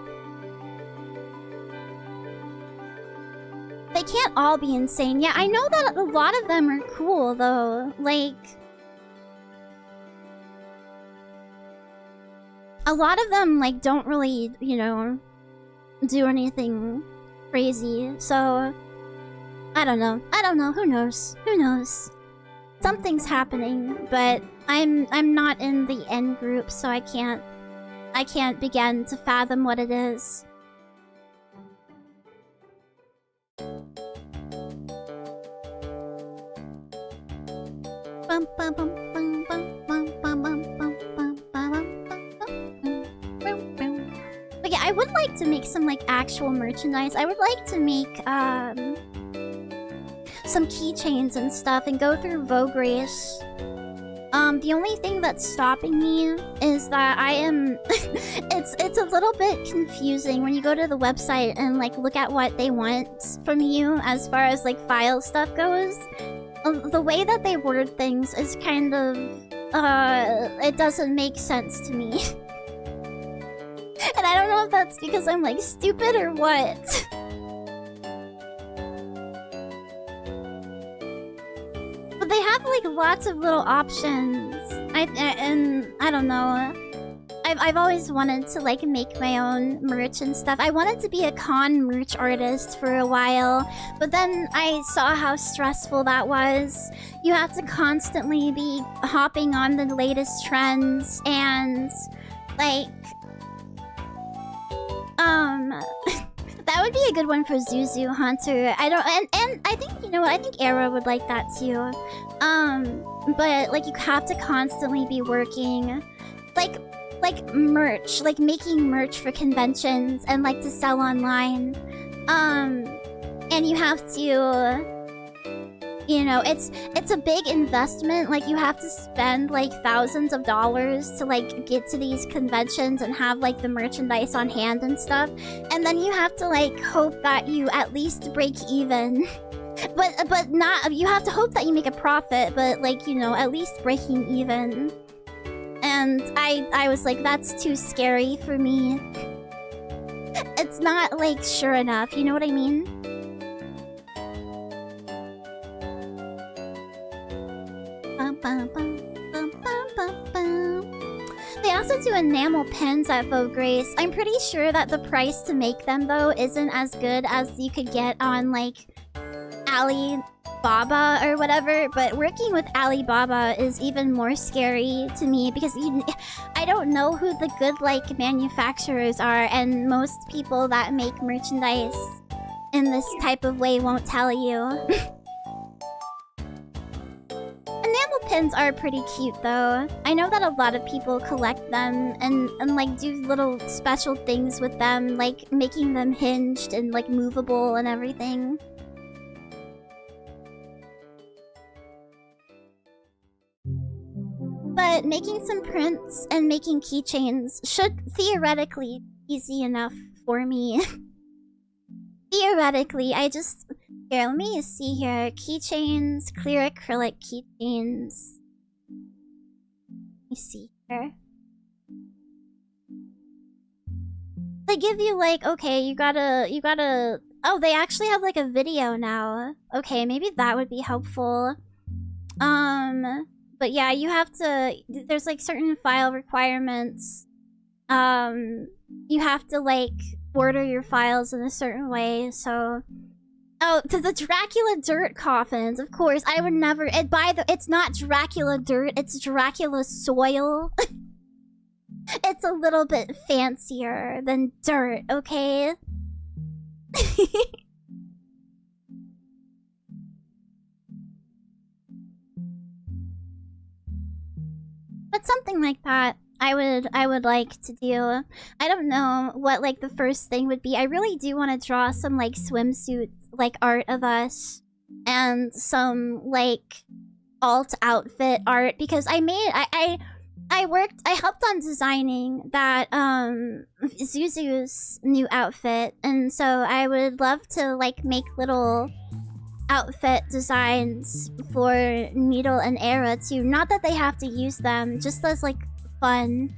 They can't all be insane. Yeah, I know that a lot of them are cool though. Like a lot of them like don't really, you know, do anything crazy. So I don't know. Who knows? Something's happening, but I'm not in the N group, so I can't begin to fathom what it is. But yeah, I would like to make some like actual merchandise. I would like to make some keychains and stuff and go through Vogue Race. The only thing that's stopping me is that I am it's a little bit confusing when you go to the website and like look at what they want from you as far as like file stuff goes. The way that they word things is kind of it doesn't make sense to me. And I don't know if that's because I'm like stupid or what. But they have like lots of little options. And I don't know. I've always wanted to like make my own merch and stuff. I wanted to be a con merch artist for a while, but then I saw how stressful that was. You have to constantly be hopping on the latest trends and like that would be a good one for Zuzu Hunter. I don't and I think, you know what, I think Era would like that too. But like you have to constantly be working like merch, like making merch for conventions and like to sell online. And you have to, you know, it's a big investment. Like you have to spend like thousands of dollars to like get to these conventions and have like the merchandise on hand and stuff. And then you have to like hope that you at least break even. But not, you have to hope that you make a profit, but like, you know, at least breaking even. And I was like, that's too scary for me. It's not like sure enough, you know what I mean? They also do enamel pens at Vaugrace. I'm pretty sure that the price to make them though isn't as good as you could get on like Alibaba or whatever, but working with Alibaba is even more scary to me because I don't know who the good like manufacturers are, and most people that make merchandise in this type of way won't tell you. Enamel pins are pretty cute though. I know that a lot of people collect them and like do little special things with them, like making them hinged and like movable and everything. But making some prints and making keychains should theoretically be easy enough for me. Theoretically, I just... Here, let me see here. Keychains, clear acrylic keychains. Let me see here. They give you like, okay, you gotta... Oh, they actually have like a video now. Okay, maybe that would be helpful. But yeah, you have to... There's like certain file requirements. You have to like order your files in a certain way, so... Oh, to the Dracula dirt coffins, of course. I would never... It's not Dracula dirt, it's Dracula soil. It's a little bit fancier than dirt, okay? But something like that, I would like to do. I don't know what like the first thing would be. I really do want to draw some like swimsuit like art of us and some like alt outfit art, because I helped on designing that Zuzu's new outfit, and so I would love to like make little outfit designs for Needle and Era too. Not that they have to use them, just as like fun.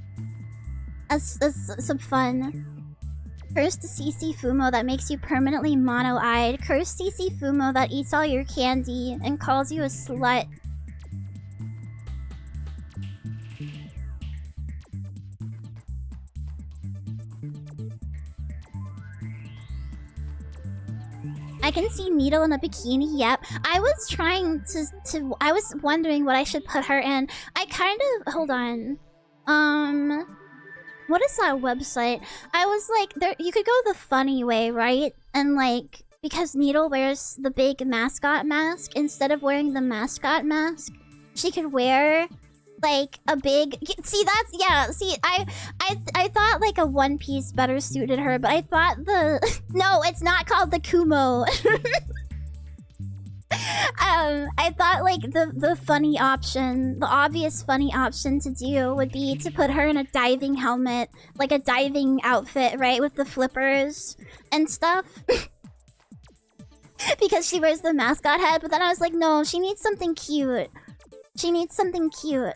As some fun. Cursed CC Fumo that makes you permanently mono-eyed. Cursed CC Fumo that eats all your candy and calls you a slut. I can see Needle in a bikini, yep. I was trying to I was wondering what I should put her in. I kind of... Hold on. What is that website? I was like, you could go the funny way, right? And like, because Needle wears the big mascot mask, instead of wearing the mascot mask, she could wear like a big... See, that's... Yeah, see, I thought like a one piece better suited her, but I thought the... No, it's not called the Kumo. I thought like the funny option, the obvious funny option to do would be to put her in a diving helmet, like a diving outfit, right, with the flippers and stuff. Because she wears the mascot head, but then I was like, no, she needs something cute. She needs something cute.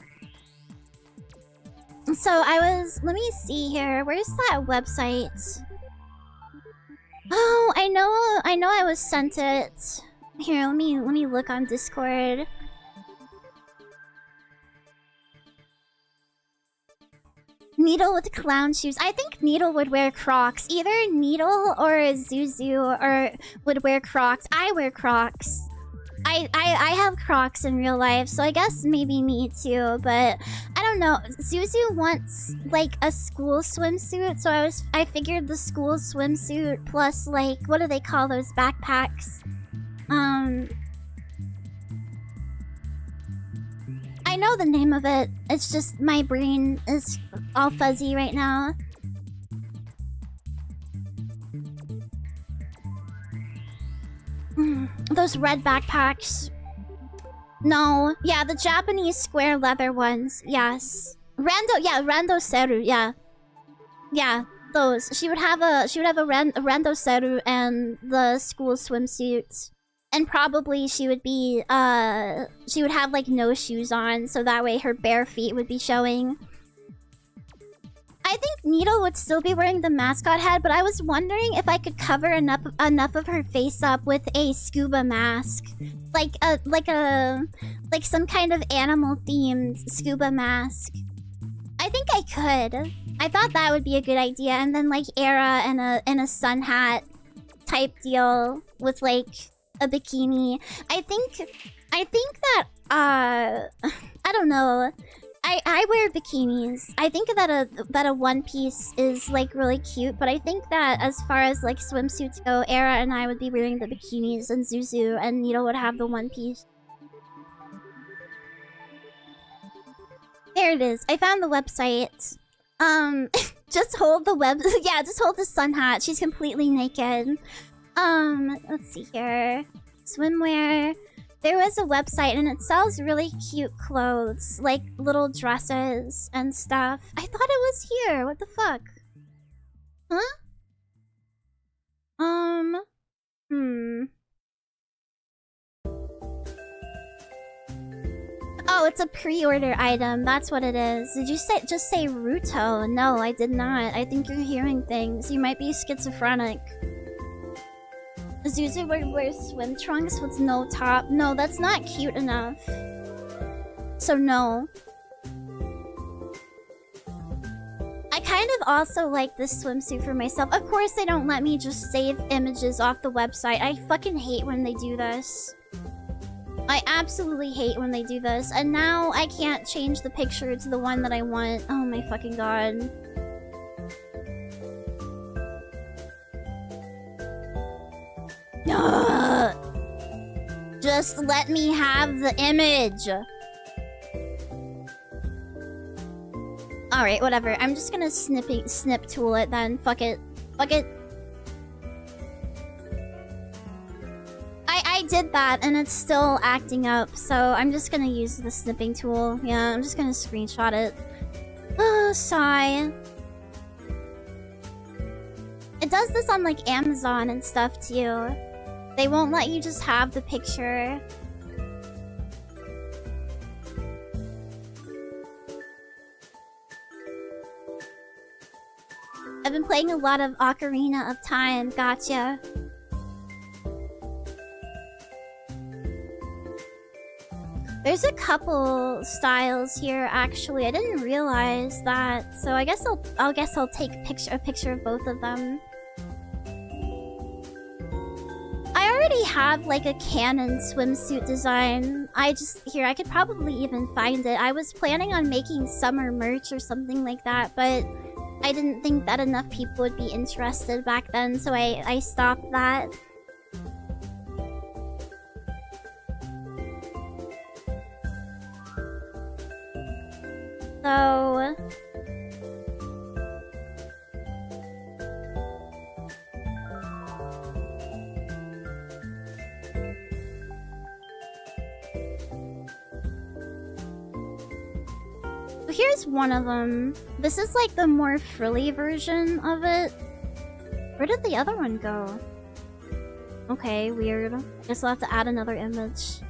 So let me see here. Where's that website? Oh, I know I was sent it. Here, let me look on Discord. Needle with clown shoes. I think Needle would wear Crocs. Either Needle or Zuzu would wear Crocs. I wear Crocs. I have Crocs in real life, so I guess maybe me too, but I don't know. Zuzu wants like a school swimsuit, so I figured the school swimsuit plus like what do they call those backpacks? I know the name of it. It's just my brain is all fuzzy right now. Those red backpacks. No. Yeah, the Japanese square leather ones. Yes. Rando Seru, yeah. Yeah, those. She would have a Rando Seru and the school swimsuit. And probably she would have like no shoes on, so that way her bare feet would be showing. I think Needle would still be wearing the mascot hat, but I was wondering if I could cover enough of her face up with a scuba mask. Like some kind of animal themed scuba mask. I think I could. I thought that would be a good idea, and then like Era and a sun hat type deal with like a bikini. I think that I don't know. I wear bikinis. I think that a one piece is like really cute, but I think that as far as like swimsuits go, Era and I would be wearing the bikinis, and Zuzu and Needle would have the one piece. There it is. I found the website. Just hold just hold the sun hat. She's completely naked. Let's see here. Swimwear. There was a website and it sells really cute clothes, like little dresses and stuff. I thought it was here. What the fuck? Huh? Oh, it's a pre-order item. That's what it is. Did you just say Ruto? No, I did not. I think you're hearing things. You might be schizophrenic. Zuzu would wear swim trunks with no top. No, that's not cute enough. So no. I kind of also like this swimsuit for myself. Of course they don't let me just save images off the website. I fucking hate when they do this. I absolutely hate when they do this. And now I can't change the picture to the one that I want. Oh my fucking god. Just let me have the image. Alright, whatever. I'm just gonna snip tool it then. Fuck it. Fuck it. I did that and it's still acting up, so I'm just gonna use the snipping tool. Yeah, I'm just gonna screenshot it. Sigh. It does this on like Amazon and stuff too. They won't let you just have the picture. I've been playing a lot of Ocarina of Time. Gotcha. There's a couple styles here actually. I didn't realize that. So I guess I'll take a picture of both of them. I already have like a canon swimsuit design. I could probably even find it. I was planning on making summer merch or something like that, but I didn't think that enough people would be interested back then, so I stopped that. So here's one of them. This is like the more frilly version of it. Where did the other one go? Okay, weird. Guess I'll have to add another image.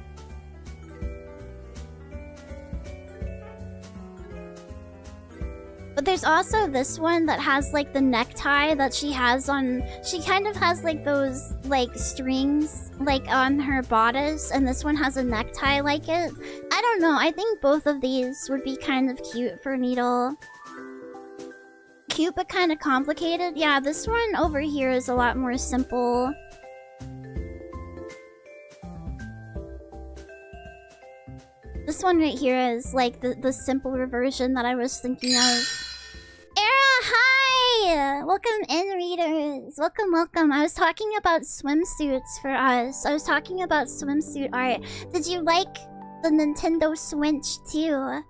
But there's also this one that has like the necktie that she has on. She kind of has like those like strings like on her bodice, and this one has a necktie like it. I don't know. I think both of these would be kind of cute for Needle. Cute but kind of complicated. Yeah, this one over here is a lot more simple. This one right here is like the simpler version that I was thinking of. Era, hi! Welcome in, readers. Welcome, welcome. I was talking about swimsuits for us. I was talking about swimsuit art. Did you like the Nintendo Switch too?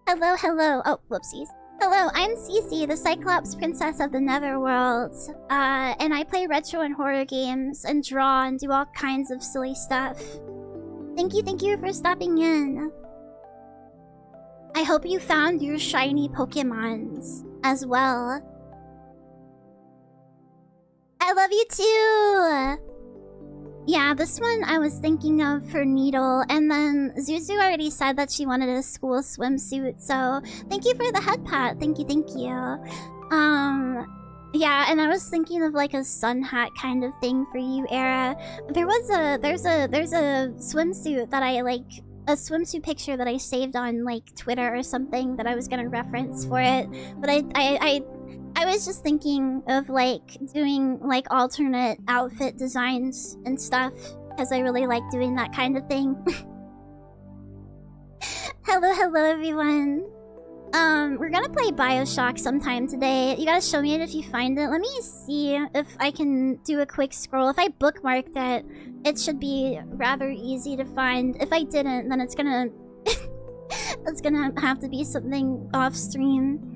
Hello, hello. Oh, whoopsies. Hello, I'm Cece, the Cyclops Princess of the Netherworld. And I play retro and horror games and draw and do all kinds of silly stuff. Thank you for stopping in. I hope you found your shiny Pokemons as well. I love you too! Yeah, this one I was thinking of for Needle, and then Zuzu already said that she wanted a school swimsuit, so thank you for the head pat. Thank you. Yeah, and I was thinking of like a sun hat kind of thing for you, Era. There's a swimsuit that I like, a swimsuit picture that I saved on like Twitter or something that I was gonna reference for it, but I was just thinking of like doing like alternate outfit designs and stuff because I really like doing that kind of thing. Hello everyone. We're gonna play Bioshock sometime today. You gotta show me it if you find it. Let me see if I can do a quick scroll. If I bookmarked it, it should be rather easy to find. If I didn't, then it's gonna... it's gonna have to be something off-stream.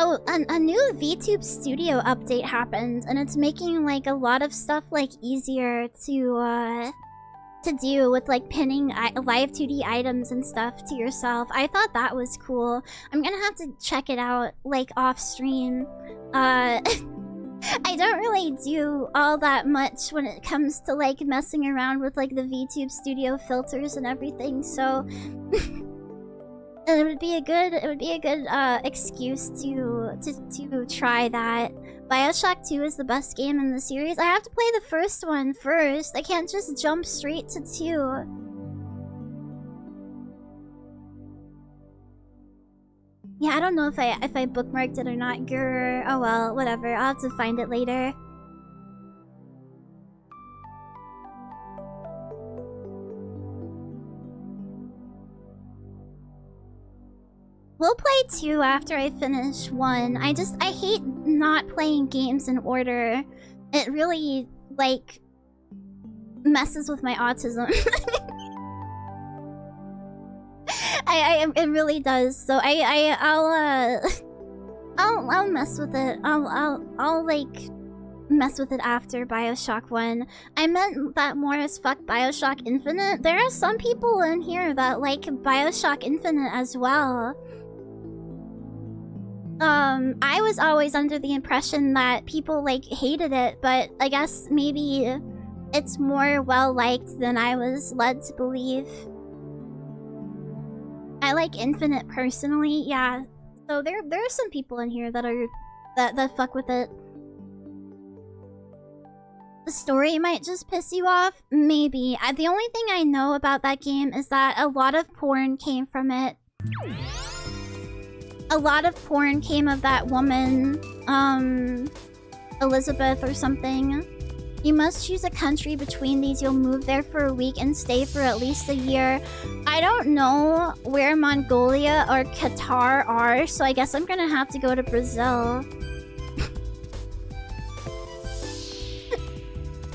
Oh, a new Vtube Studio update happened, and it's making like a lot of stuff like easier to do with like pinning live 2D items and stuff to yourself. I thought that was cool. I'm gonna have to check it out like off stream. I don't really do all that much when it comes to like messing around with like the Vtube Studio filters and everything, so it would be a good excuse to try that. Bioshock 2 is the best game in the series. I have to play the first one first. I can't just jump straight to 2. Yeah, I don't know if I bookmarked it or not. Grr. Oh well, whatever. I'll have to find it later. We'll play 2 after I finish 1. I hate not playing games in order. It really, like, messes with my autism. It really does. So I'll mess with it. I'll like mess with it after Bioshock 1. I meant that more as fuck Bioshock Infinite. There are some people in here that like Bioshock Infinite as well. I was always under the impression that people, like, hated it, but I guess maybe it's more well-liked than I was led to believe. I like Infinite personally, yeah. So there are some people in here that fuck with it. The story might just piss you off? Maybe. The only thing I know about that game is that a lot of porn came from it. A lot of porn came of that woman, Elizabeth or something. You must choose a country between these. You'll move there for a week and stay for at least a year. I don't know where Mongolia or Qatar are, so I guess I'm gonna have to go to Brazil.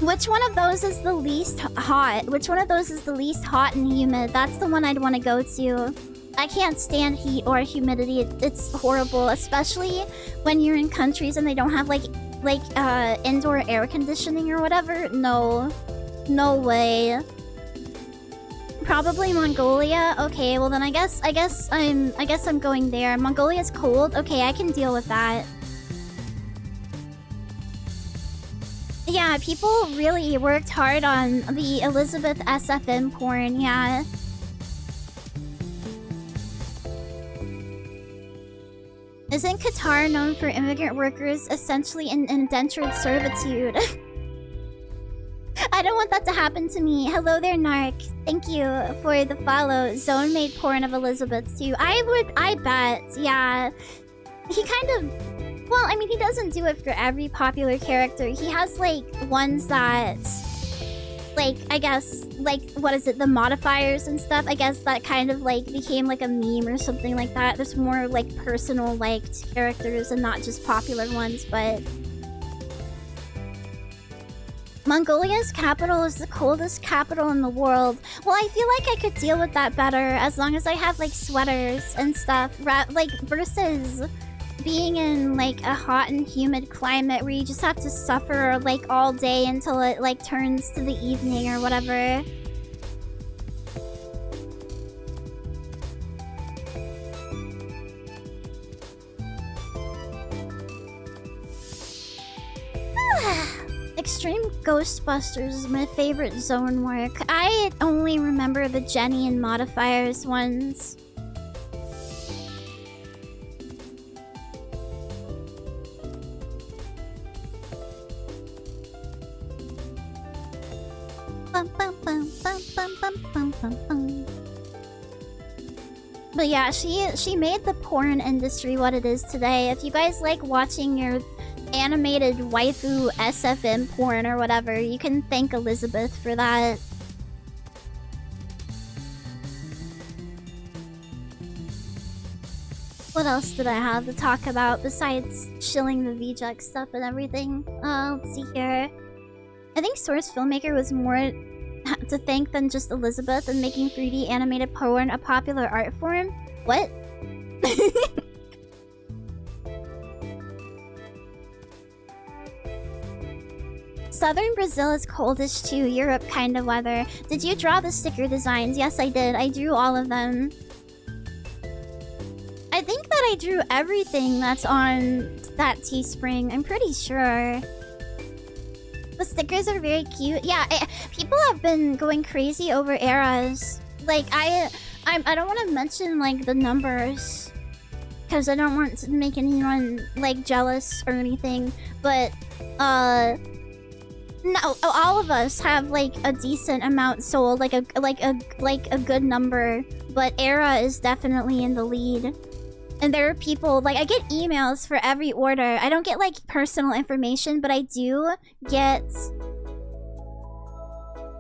Which one of those is the least hot? Which one of those is the least hot and humid? That's the one I'd want to go to. I can't stand heat or humidity. It's horrible, especially when you're in countries and they don't have like indoor air conditioning or whatever. No way. Probably Mongolia. Okay, well then I guess I'm going there. Mongolia's cold. Okay, I can deal with that. Yeah, people really worked hard on the Elizabeth SFM porn, yeah. Isn't Qatar known for immigrant workers essentially in indentured servitude? I don't want that to happen to me. Hello there, Narc. Thank you for the follow. Zone made porn of Elizabeth too. I bet, yeah. He kind of... Well, I mean, he doesn't do it for every popular character. He has, like, ones that... Like, I guess, like, what is it? The modifiers and stuff. I guess that kind of, like, became, like, a meme or something like that. There's more, like, personal, liked characters and not just popular ones, but... Mongolia's capital is the coldest capital in the world. Well, I feel like I could deal with that better as long as I have, like, sweaters and stuff. Like, versus being in, like, a hot and humid climate where you just have to suffer, like, all day until it, like, turns to the evening or whatever. Extreme Ghostbusters is my favorite zone work. I only remember the Jenny and modifiers ones. But yeah, she made the porn industry what it is today. If you guys like watching your animated waifu SFM porn or whatever, you can thank Elizabeth for that. What else did I have to talk about besides shilling the VJUX stuff and everything? Let's see here. I think Source Filmmaker was more to thank than just Elizabeth in making 3D animated porn a popular art form. What? Southern Brazil is coldish too, Europe kind of weather. Did you draw the sticker designs? Yes, I did. I drew all of them. I think that I drew everything that's on that Teespring. I'm pretty sure. The stickers are very cute. Yeah, people have been going crazy over eras. Like, I don't want to mention, like, the numbers. Because I don't want to make anyone, like, jealous or anything. But, no, all of us have like a decent amount sold, like a good number, but Era is definitely in the lead. And there are people like I get emails for every order. I don't get like personal information, but I do get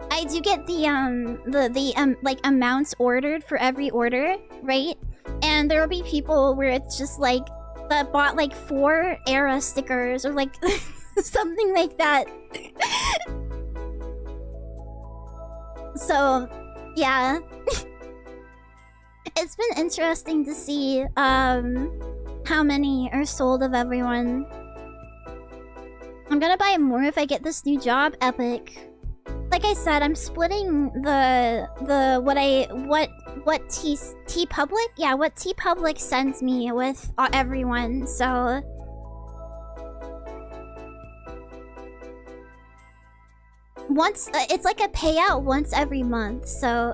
the like amounts ordered for every order, right? And there will be people where it's just like that bought like 4 Era stickers or like something like that. So, yeah. It's been interesting to see how many are sold of everyone. I'm gonna buy more if I get this new job. Epic. Like I said, I'm splitting what T Public? Yeah, what T Public sends me with everyone, so once it's like a payout once every month, so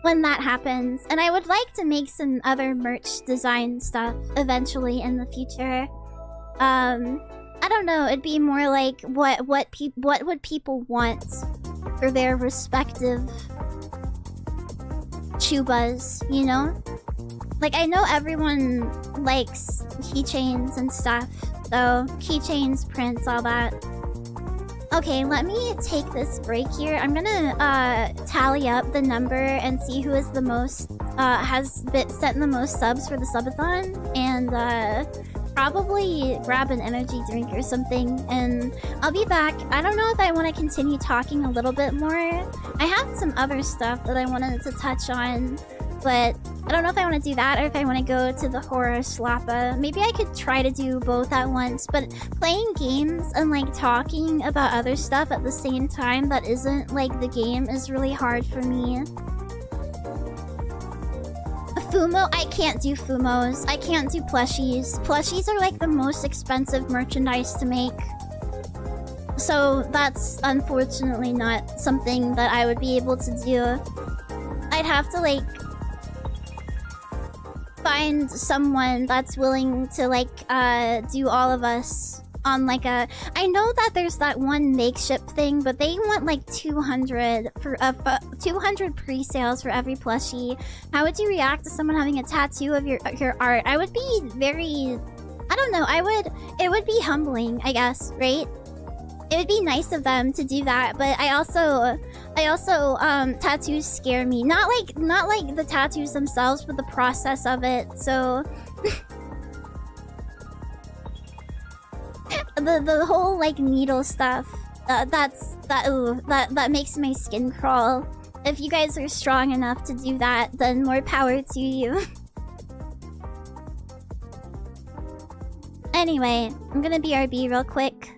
when that happens. And I would like to make some other merch design stuff eventually in the future. I don't know, it'd be more like what would people want for their respective chubas, you know? Like, I know everyone likes keychains and stuff, so keychains, prints, all that. Okay, let me take this break here. I'm gonna tally up the number and see who is the most has sent the most subs for the subathon, and probably grab an energy drink or something, and I'll be back. I don't know if I want to continue talking a little bit more. I have some other stuff that I wanted to touch on, but I don't know if I want to do that or if I want to go to the horror sloppa. Maybe I could try to do both at once, but playing games and like talking about other stuff at the same time that isn't like the game is really hard for me. Fumo? I can't do Fumos. I can't do plushies. Plushies are like the most expensive merchandise to make. So that's unfortunately not something that I would be able to do. I'd have to like find someone that's willing to like do all of us on like a... I know that there's that one makeshift thing, but they want like 200 for 200 pre-sales for every plushie. How would you react to someone having a tattoo of your art? I would be very... I don't know. It would be humbling, I guess, right? It would be nice of them to do that, but I also tattoos scare me. Not like the tattoos themselves, but the process of it. So the whole like needle stuff, that makes my skin crawl. If you guys are strong enough to do that, then more power to you. Anyway, I'm gonna BRB real quick.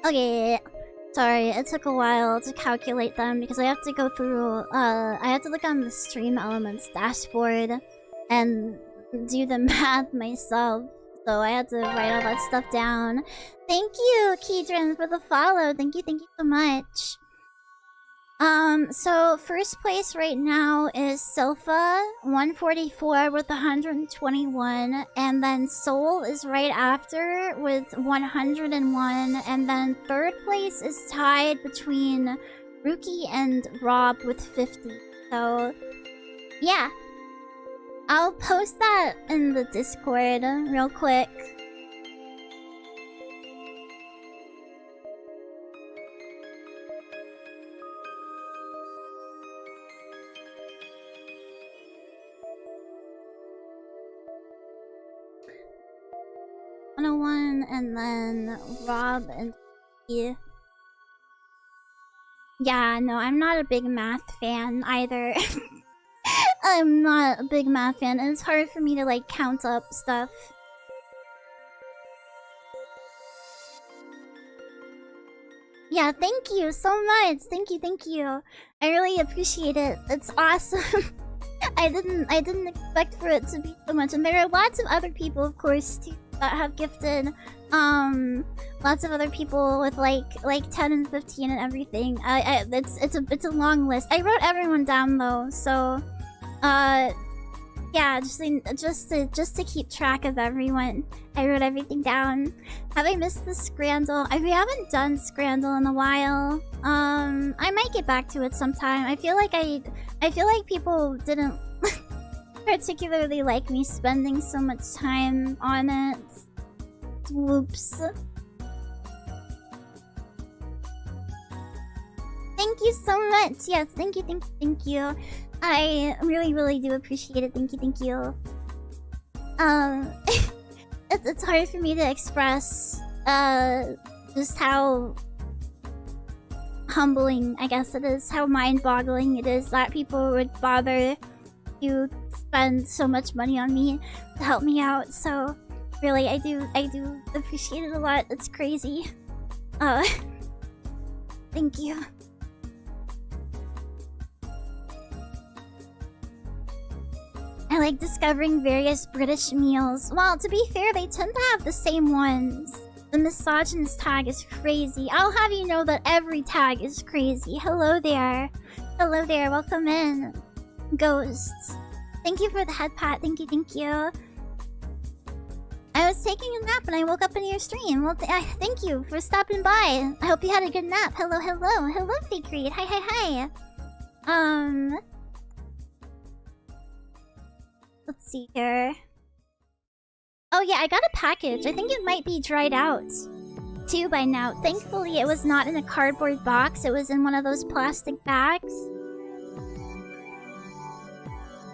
Okay. Sorry, it took a while to calculate them because I have to go through, I have to look on the stream elements dashboard and do the math myself. So I had to write all that stuff down. Thank you, Keydrin, for the follow. Thank you so much. So first place right now is Silpha, 144 with 121, and then Soul is right after with 101, and then third place is tied between Rookie and Rob with 50. So, yeah. I'll post that in the Discord real quick. And then Rob and E. Yeah, no, I'm not a big math fan either. I'm not a big math fan, and it's hard for me to like count up stuff. Yeah, thank you so much. Thank you. I really appreciate it. It's awesome. I didn't expect for it to be so much, and there are lots of other people, of course, too, that have gifted. Lots of other people with like 10 and 15 and everything. It's a long list. I wrote everyone down though, so yeah, just to keep track of everyone, I wrote everything down. Have I missed the Scrandle? We haven't done Scrandle in a while. I might get back to it sometime. I feel like people didn't particularly like me spending so much time on it. Whoops. Thank you so much. Yes, thank you. I really do appreciate it. Thank you. It's hard for me to express just how humbling, I guess it is, how mind-boggling it is that people would bother to spend so much money on me to help me out. So really, I do appreciate it a lot. It's crazy. Thank you. I like discovering various British meals. Well, to be fair, they tend to have the same ones. The misogynist tag is crazy. I'll have you know that every tag is crazy. Hello there. Hello there. Welcome in. Ghosts. Thank you for the head pat. Thank you. I was taking a nap and I woke up in your stream. Well, thank you for stopping by. I hope you had a good nap. Hello. Hello, Fake Reed. Hi. Let's see here. Oh yeah, I got a package. I think it might be dried out too by now. Thankfully, it was not in a cardboard box. It was in one of those plastic bags.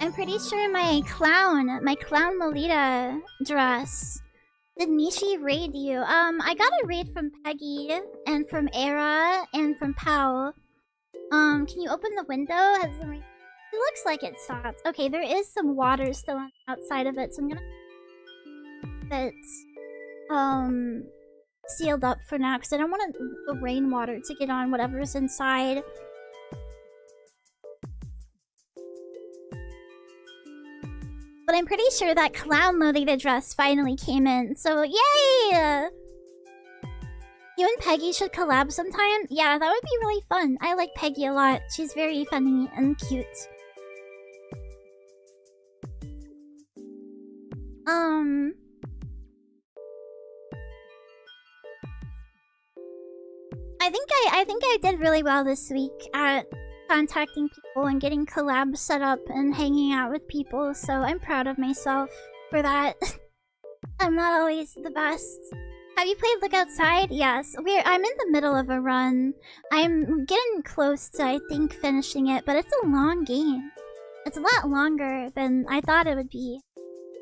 I'm pretty sure my clown Lolita dress. Did Mishi raid you? I got a raid from Peggy and from Era and from Pao. Can you open the window? It looks like it stopped. Okay, there is some water still on the outside of it, so I'm gonna it's sealed up for now because I don't want the rainwater to get on whatever's inside. But I'm pretty sure that clown Lolita dress finally came in, so yay! You and Peggy should collab sometime. Yeah, that would be really fun. I like Peggy a lot. She's very funny and cute. I think I did really well this week at contacting people and getting collabs set up and hanging out with people, so I'm proud of myself for that. I'm not always the best. Have you played Look Outside? Yes. I'm in the middle of a run. I'm getting close to, I think, finishing it, but it's a long game. It's a lot longer than I thought it would be.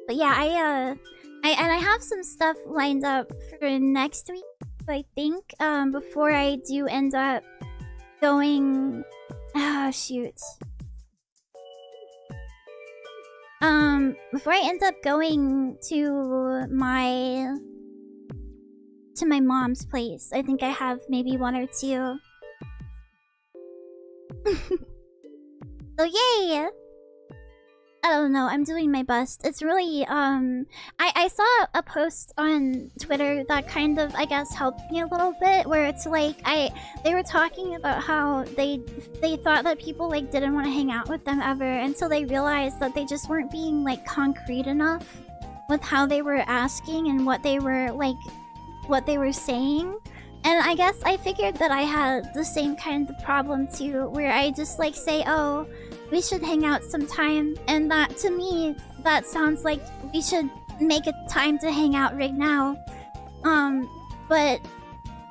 But yeah, I have some stuff lined up for next week, I think, before I do end up going... Oh, shoot. Before I end up going to to my mom's place. I think I have maybe 1 or 2. So yay! I don't know, I'm doing my best. It's really, I saw a post on Twitter that kind of, I guess, helped me a little bit, where it's like, they were talking about how they thought that people, like, didn't want to hang out with them ever, until they realized that they just weren't being, like, concrete enough with how they were asking and what they were, like, what they were saying. And I guess I figured that I had the same kind of problem too, where I just, like, say, oh, we should hang out sometime, and that, to me, that sounds like we should make a time to hang out right now. But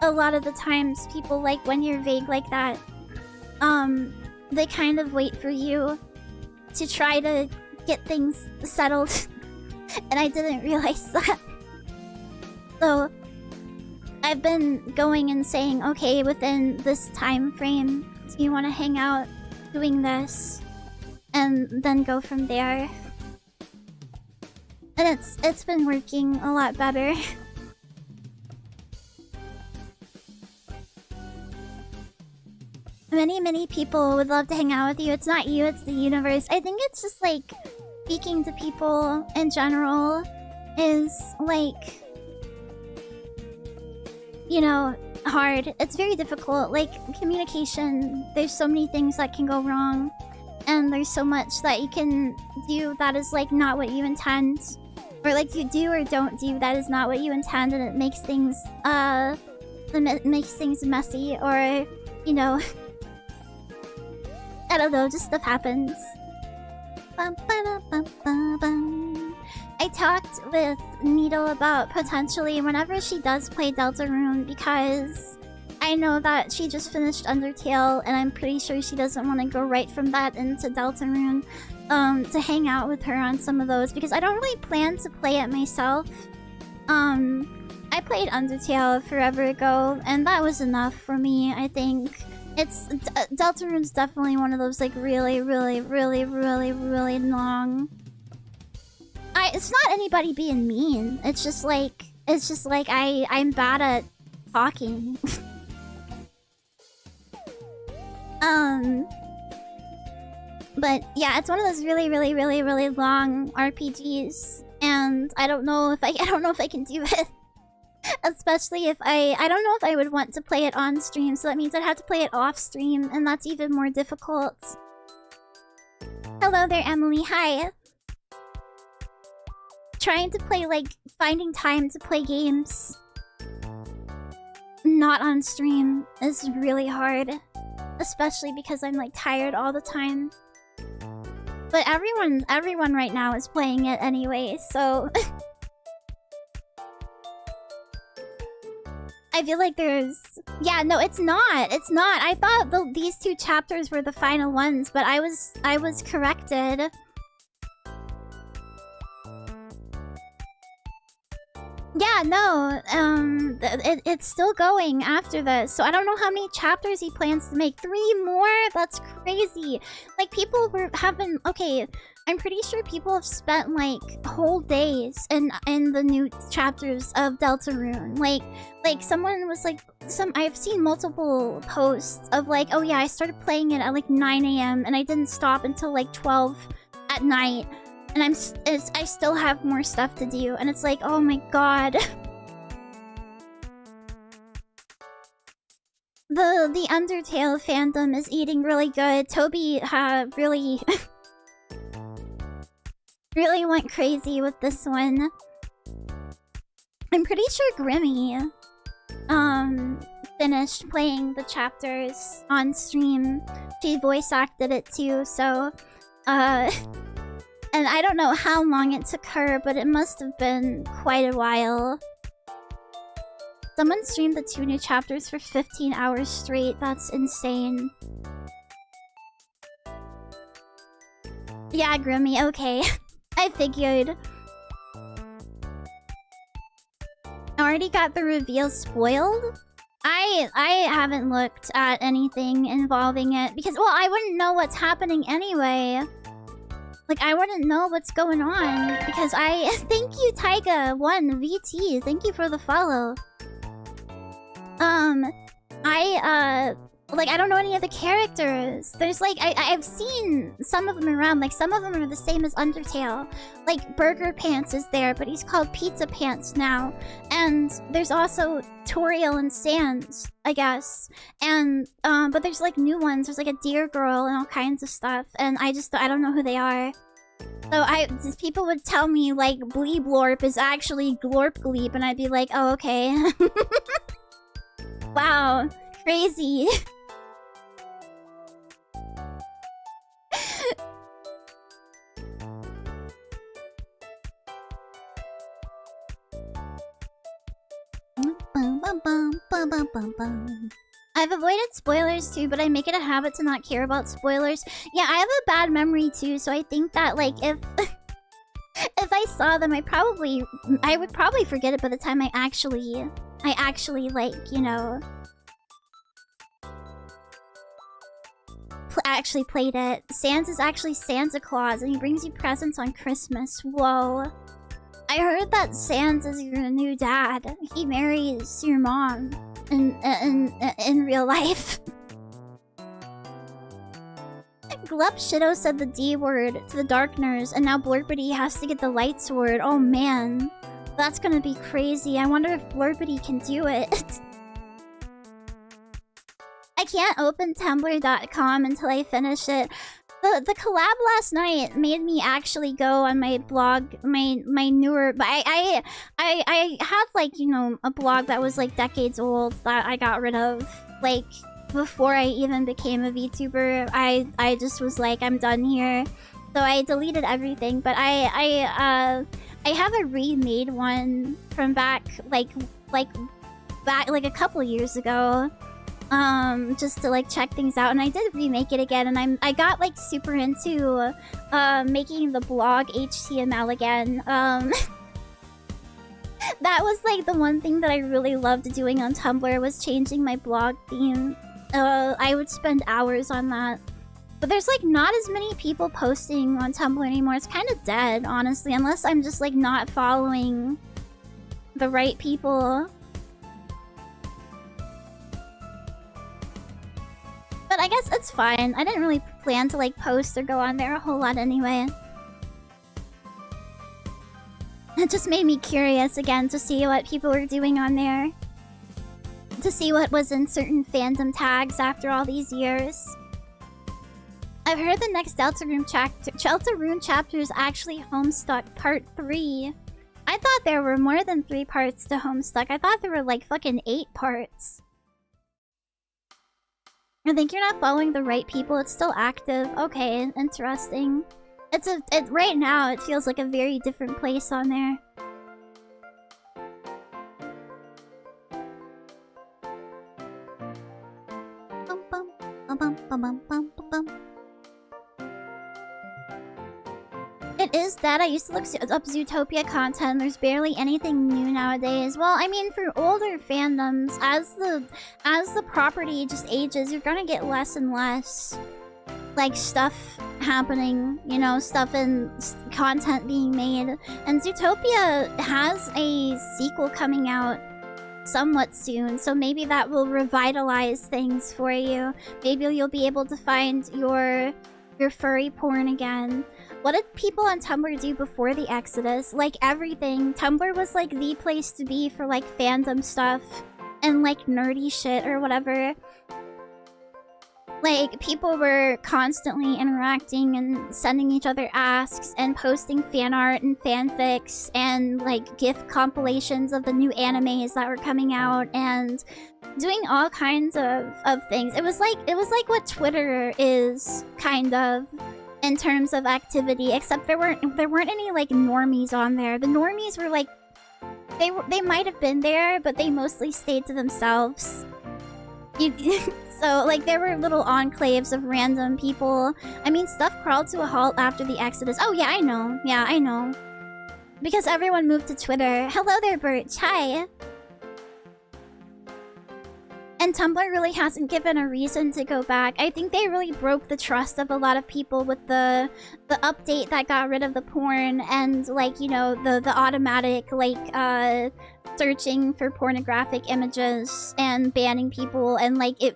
a lot of the times, people, like, when you're vague like that, they kind of wait for you to try to get things settled. And I didn't realize that. So I've been going and saying, okay, within this time frame, do you want to hang out doing this? And then go from there. And it's been working a lot better. Many people would love to hang out with you. It's not you, it's the universe. I think it's just like speaking to people in general is like, you know, hard. It's very difficult. Like communication, there's so many things that can go wrong. And there's so much that you can do that is like not what you intend. Or like you do or don't do that is not what you intend, and it makes things messy, or you know, I don't know, just stuff happens. I talked with Needle about potentially whenever she does play Deltarune, because I know that she just finished Undertale, and I'm pretty sure she doesn't want to go right from that into Deltarune, to hang out with her on some of those, because I don't really plan to play it myself. I played Undertale forever ago, and that was enough for me, I think. Deltarune's definitely one of those, like, really long... It's not anybody being mean, it's just like I'm bad at talking. But yeah, it's one of those really long RPGs, and I don't know if I can do it. Especially if I don't know if I would want to play it on stream, so that means I'd have to play it off stream, and that's even more difficult. Hello there, Emily. Hi. Trying to play, like, finding time to play games not on stream is really hard. Especially because I'm, like, tired all the time. But everyone right now is playing it anyway, so... I feel like there's... Yeah, no, it's not! It's not! I thought these 2 chapters were the final ones, but I was corrected. Yeah, no, it's still going after this, so I don't know how many chapters he plans to make. 3 more? That's crazy. Like, people have been... Okay, I'm pretty sure people have spent, like, whole days in the new chapters of Deltarune. Like, someone was like... I've seen multiple posts of, like, oh yeah, I started playing it at, like, 9 AM, and I didn't stop until, like, 12 at night. And I still have more stuff to do, and it's like, oh my god. The Undertale fandom is eating really good. Toby really really went crazy with this one. I'm pretty sure Grimmy finished playing the chapters on stream. She voice acted it too, so and I don't know how long it took her, but it must have been quite a while. Someone streamed the 2 new chapters for 15 hours straight. That's insane. Yeah, Grimmy, okay. I figured. I already got the reveal spoiled? I haven't looked at anything involving it, because, well, I wouldn't know what's happening anyway. Like, I wouldn't know what's going on, because thank you, Taiga1VT. Thank you for the follow. Like, I don't know any of the characters. There's like, I've seen some of them around. Like, some of them are the same as Undertale. Like, Burger Pants is there, but he's called Pizza Pants now. And there's also Toriel and Sans, I guess. And, but there's like new ones. There's like a Deer Girl and all kinds of stuff. And I don't know who they are. So people would tell me, like, Bleeblorp is actually Glorp Gleep, and I'd be like, oh, okay. Wow. Crazy. I've avoided spoilers too, but I make it a habit to not care about spoilers. Yeah, I have a bad memory too, so I think that, like, if if I saw them, I would probably forget it by the time I actually like, you know, actually played it. Sans is actually Santa Claus, and he brings you presents on Christmas. Whoa. I heard that Sans is your new dad. He marries your mom in real life. Glup Shido said the D word to the Darkners, and now Blurpity has to get the Lights word. Oh man. That's gonna be crazy. I wonder if Blurpity can do it. I can't open tumblr.com until I finish it. The collab last night made me actually go on my blog, my newer... But I had, like, you know, a blog that was, like, decades old that I got rid of, like, before I even became a VTuber. I just was like, I'm done here. So I deleted everything, but I have a remade one from back, like a couple years ago. Just to, like, check things out, and I did remake it again, and I got, like, super into making the blog HTML again. That was, like, the one thing that I really loved doing on Tumblr, was changing my blog theme. I would spend hours on that. But there's, like, not as many people posting on Tumblr anymore. It's kind of dead, honestly, unless I'm just, like, not following the right people. But I guess it's fine. I didn't really plan to, like, post or go on there a whole lot anyway. It just made me curious again to see what people were doing on there. To see what was in certain fandom tags after all these years. I've heard the next Deltarune chapter is actually Homestuck Part 3. I thought there were more than 3 parts to Homestuck. I thought there were, like, fucking 8 parts. I think you're not following the right people. It's still active. Okay, interesting. Right now, it feels like a very different place on there. It is dead. I used to look up Zootopia content. There's barely anything new nowadays. Well, I mean, for older fandoms, as the property just ages, you're gonna get less and less, like, stuff happening, you know, stuff and content being made. And Zootopia has a sequel coming out somewhat soon, so maybe that will revitalize things for you. Maybe you'll be able to find your furry porn again. What did people on Tumblr do before the Exodus? Like, everything. Tumblr was, like, the place to be for, like, fandom stuff and, like, nerdy shit or whatever. Like, people were constantly interacting and sending each other asks and posting fan art and fanfics and, like, GIF compilations of the new animes that were coming out and doing all kinds of things. It was like what Twitter is, kind of, in terms of activity, except there weren't any, like, normies on there. The normies were, like, they might have been there, but they mostly stayed to themselves. So, like, there were little enclaves of random people. I mean, stuff crawled to a halt after the Exodus. Oh, yeah, I know. Yeah, I know. Because everyone moved to Twitter. Hello there, Birch. Hi. And Tumblr really hasn't given a reason to go back. I think they really broke the trust of a lot of people with the update that got rid of the porn and, like, you know, the automatic, like, searching for pornographic images and banning people, and like it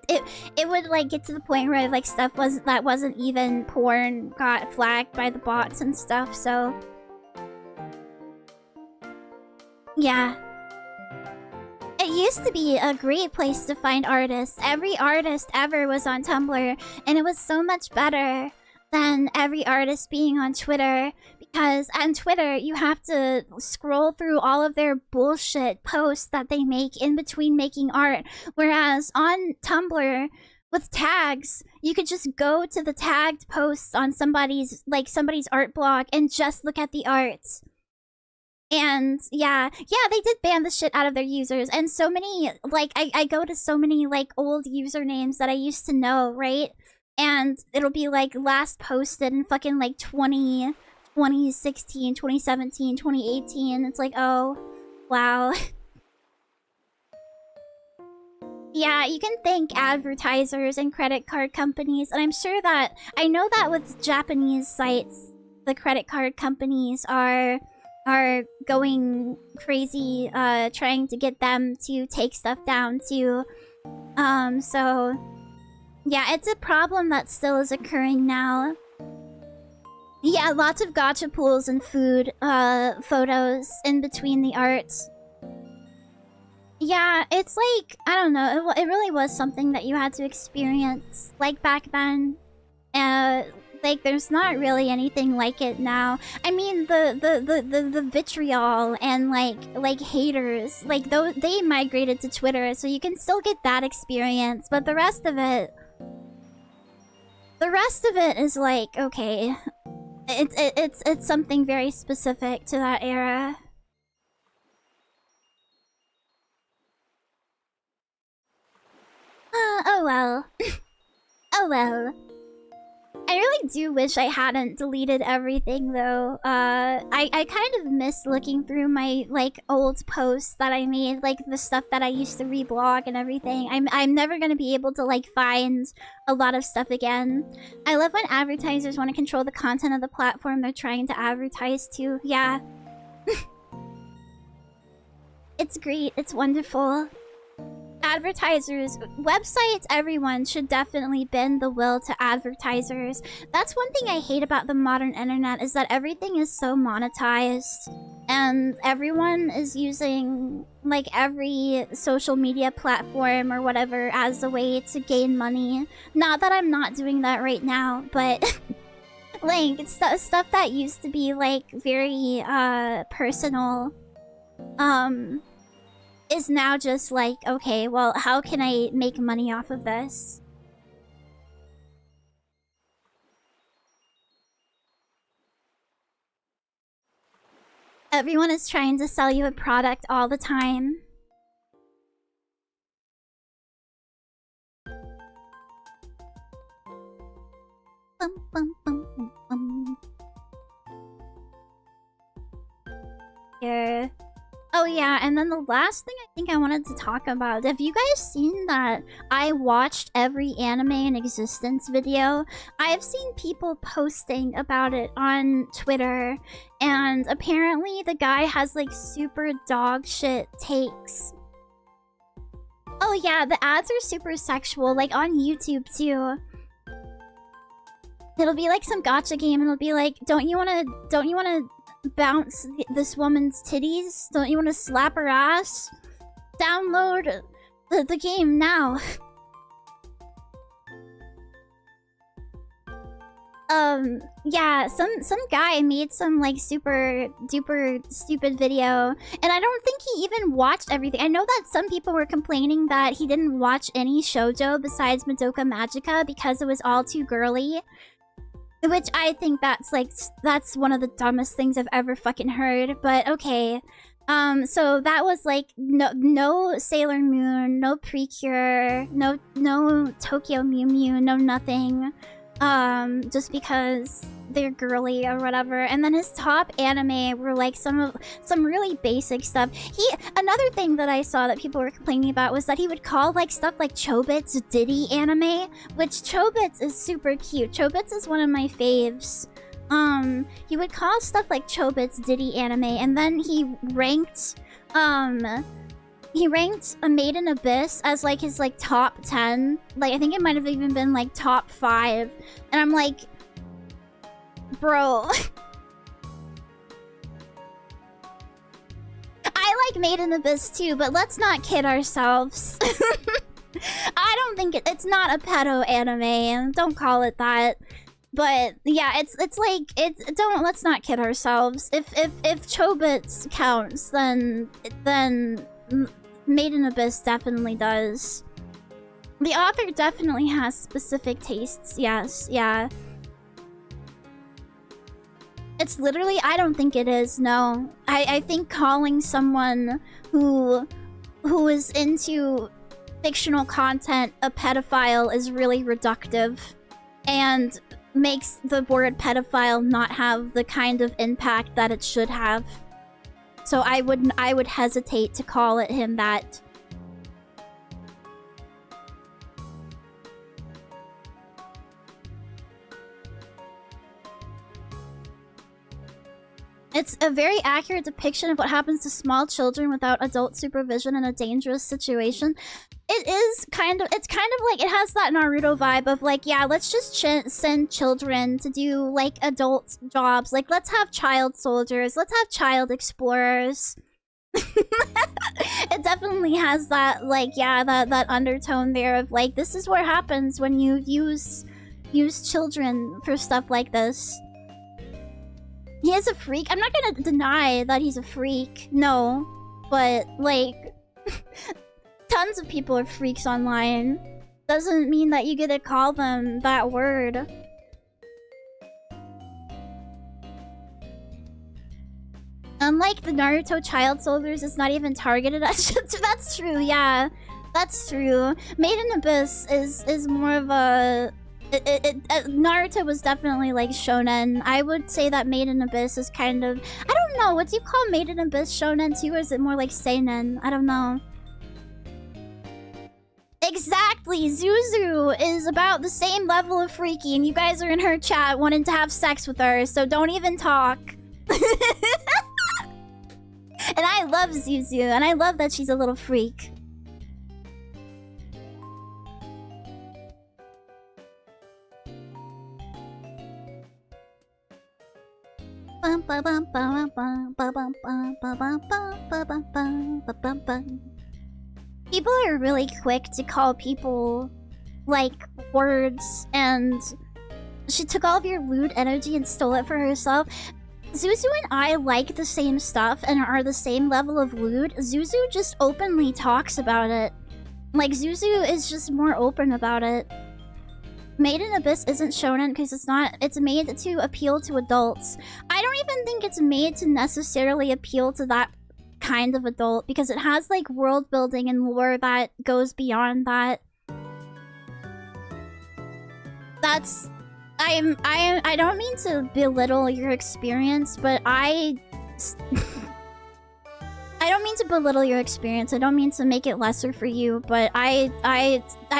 would like get to the point where like stuff that wasn't even porn got flagged by the bots and stuff. So yeah. It used to be a great place to find artists. Every artist ever was on Tumblr, and it was so much better than every artist being on Twitter, because on Twitter you have to scroll through all of their bullshit posts that they make in between making art, whereas on Tumblr with tags you could just go to the tagged posts on somebody's art blog and just look at the art. And yeah, they did ban the shit out of their users, and so many, like, I go to so many like old usernames that I used to know, right? And it'll be like last posted in fucking like 2016, 2017, 2018. It's like, oh, wow. Yeah, you can thank advertisers and credit card companies, and I'm sure that, I know that with Japanese sites, the credit card companies are going crazy, trying to get them to take stuff down too. So yeah, it's a problem that still is occurring now. Yeah, lots of gacha pools and food photos in between the arts. Yeah, it's like, I don't know, it really was something that you had to experience, like, back then. Like, there's not really anything like it now. I mean, the vitriol and like haters, like they migrated to Twitter, so you can still get that experience. But the rest of it is like, okay, it's something very specific to that era. Oh well. Oh well. I really do wish I hadn't deleted everything, though. I kind of miss looking through my, like, old posts that I made, like, the stuff that I used to reblog and everything. I'm never gonna be able to, like, find a lot of stuff again. I love when advertisers want to control the content of the platform they're trying to advertise to. Yeah. It's great. It's wonderful. Advertisers, websites, everyone should definitely bend the will to advertisers. That's one thing I hate about the modern internet, is that everything is so monetized. And everyone is using, like, every social media platform or whatever as a way to gain money. Not that I'm not doing that right now, but like, it's stuff that used to be, like, very personal, is now just like, okay, well, how can I make money off of this? Everyone is trying to sell you a product all the time. Bum, bum, bum, bum, bum. Here. Oh yeah, and then the last thing I think I wanted to talk about, have you guys seen that I watched every anime in existence video? I've seen people posting about it on Twitter, and apparently the guy has like super dog shit takes. Oh yeah, the ads are super sexual, like on YouTube too. It'll be like some gacha game, and it'll be like, don't you wanna bounce this woman's titties? Don't you want to slap her ass? Download the game now. Yeah, some guy made some like super duper stupid video, and I don't think he even watched everything. I know that some people were complaining that he didn't watch any shoujo besides Madoka Magica because it was all too girly. Which I think that's one of the dumbest things I've ever fucking heard, but okay. So that was like no Sailor Moon, no Precure, no Tokyo Mew Mew, no nothing. Just because they're girly or whatever. And then his top anime were like some really basic stuff. Another thing that I saw that people were complaining about was that he would call like stuff like Chobits Diddy anime, which Chobits is super cute. Chobits is one of my faves. He would call stuff like Chobits Diddy anime, and then he ranked a Made in Abyss as like his like top 10. Like I think it might have even been like top 5. And I'm like, bro. I like Made in Abyss too, but let's not kid ourselves. I don't think it's not a pedo anime. Don't call it that. But yeah, it's like let's not kid ourselves. If Chobits counts, then Made in Abyss definitely does. The author definitely has specific tastes. Yes, yeah. It's literally, I don't think it is, no. I think calling someone who is into fictional content a pedophile is really reductive and makes the word pedophile not have the kind of impact that it should have. So I would hesitate to call him that. It's a very accurate depiction of what happens to small children without adult supervision in a dangerous situation. It's kind of like, it has that Naruto vibe of like, yeah, let's just send children to do like adult jobs. Like, let's have child soldiers, let's have child explorers. It definitely has that, like, yeah, that undertone there of like, this is what happens when you use children for stuff like this. He is a freak. I'm not gonna deny that he's a freak. No. But, like... tons of people are freaks online. Doesn't mean that you get to call them that word. Unlike the Naruto child soldiers, it's not even targeted at... That's true, yeah. That's true. Made in Abyss is more of a... Naruto was definitely like shonen. I would say that Made in Abyss is kind of... I don't know, what do you call Made in Abyss shonen too, or is it more like seinen? I don't know. Exactly! Zuzu is about the same level of freaky, and you guys are in her chat wanting to have sex with her, so don't even talk. And I love Zuzu, and I love that she's a little freak. People are really quick to call people, like, words, and she took all of your lewd energy and stole it for herself. Zuzu and I like the same stuff and are the same level of lewd. Zuzu just openly talks about it. Like, Zuzu is just more open about it. Made in Abyss isn't shonen because it's made to appeal to adults. I don't even think it's made to necessarily appeal to that kind of adult, because it has like world building and lore that goes beyond that. I don't mean to belittle your experience, but I don't mean to belittle your experience. I don't mean to make it lesser for you, but I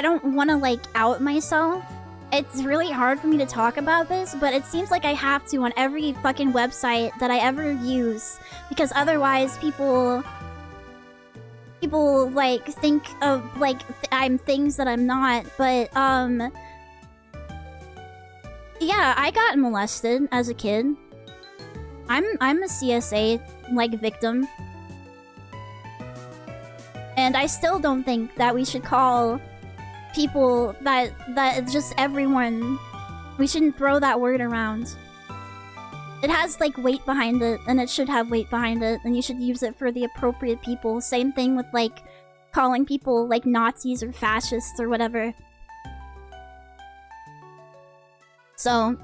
don't want to like out myself. It's really hard for me to talk about this, but it seems like I have to on every fucking website that I ever use, because otherwise people like think of like I'm things that I'm not. But yeah, I got molested as a kid. I'm a CSA like victim, and I still don't think that we should call people that just everyone. We shouldn't throw that word around. It has like weight behind it, and it should have weight behind it, and you should use it for the appropriate people. Same thing with like calling people like Nazis or fascists or whatever. So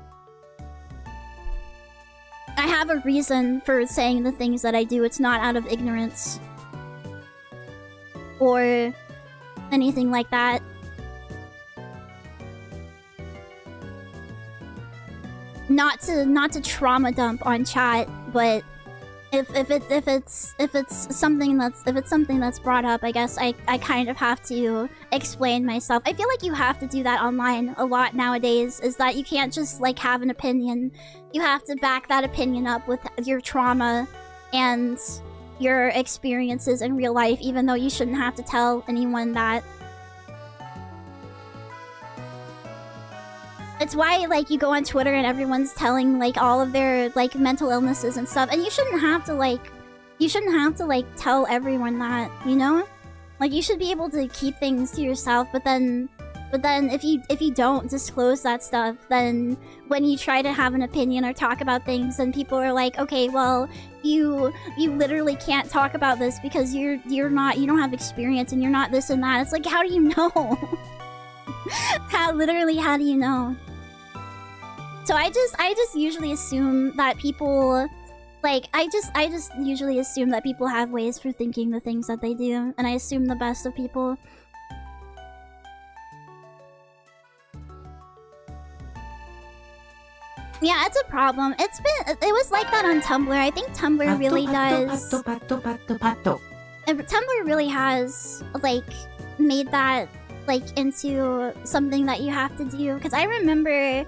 I have a reason for saying the things that I do. It's not out of ignorance or anything like that. not to trauma dump on chat, but if it's something that's brought up, I guess I kind of have to explain myself. I feel like you have to do that online a lot nowadays, is that you can't just like have an opinion. You have to back that opinion up with your trauma and your experiences in real life, even though you shouldn't have to tell anyone that. It's why, like, you go on Twitter and everyone's telling, like, all of their, like, mental illnesses and stuff. And you shouldn't have to, like, tell everyone that, you know? Like, you should be able to keep things to yourself, but then if you don't disclose that stuff, then when you try to have an opinion or talk about things, then people are like, okay, well, you literally can't talk about this because you don't have experience and you're not this and that. It's like, how do you know? How do you know? So I just usually assume that people, like, I just usually assume that people have ways for thinking the things that they do, and I assume the best of people. Yeah, it's a problem. It was like that on Tumblr. I think Tumblr really does. Tumblr really has, like, made that, like, into something that you have to do. Because I remember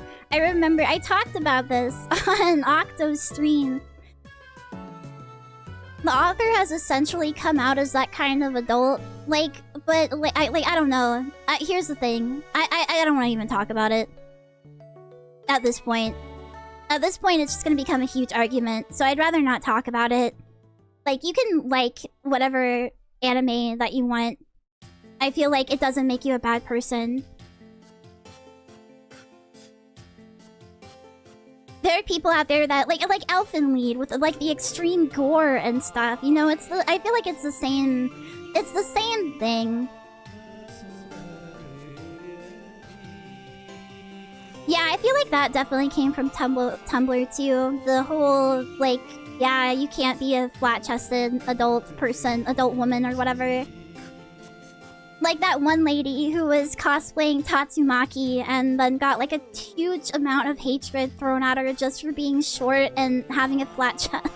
I talked about this on Octo's stream. The author has essentially come out as that kind of adult. Like, but, like, I don't know. Here's the thing. I don't want to even talk about it. At this point. At this point, it's just gonna become a huge argument, so I'd rather not talk about it. Like, you can like whatever anime that you want. I feel like it doesn't make you a bad person. There are people out there that like Elfen Lied with like the extreme gore and stuff. You know, I feel like it's the same thing. Yeah, I feel like that definitely came from Tumblr too. The whole, like, yeah, you can't be a flat-chested adult woman or whatever. Like that one lady who was cosplaying Tatsumaki and then got like a huge amount of hatred thrown at her just for being short and having a flat chest.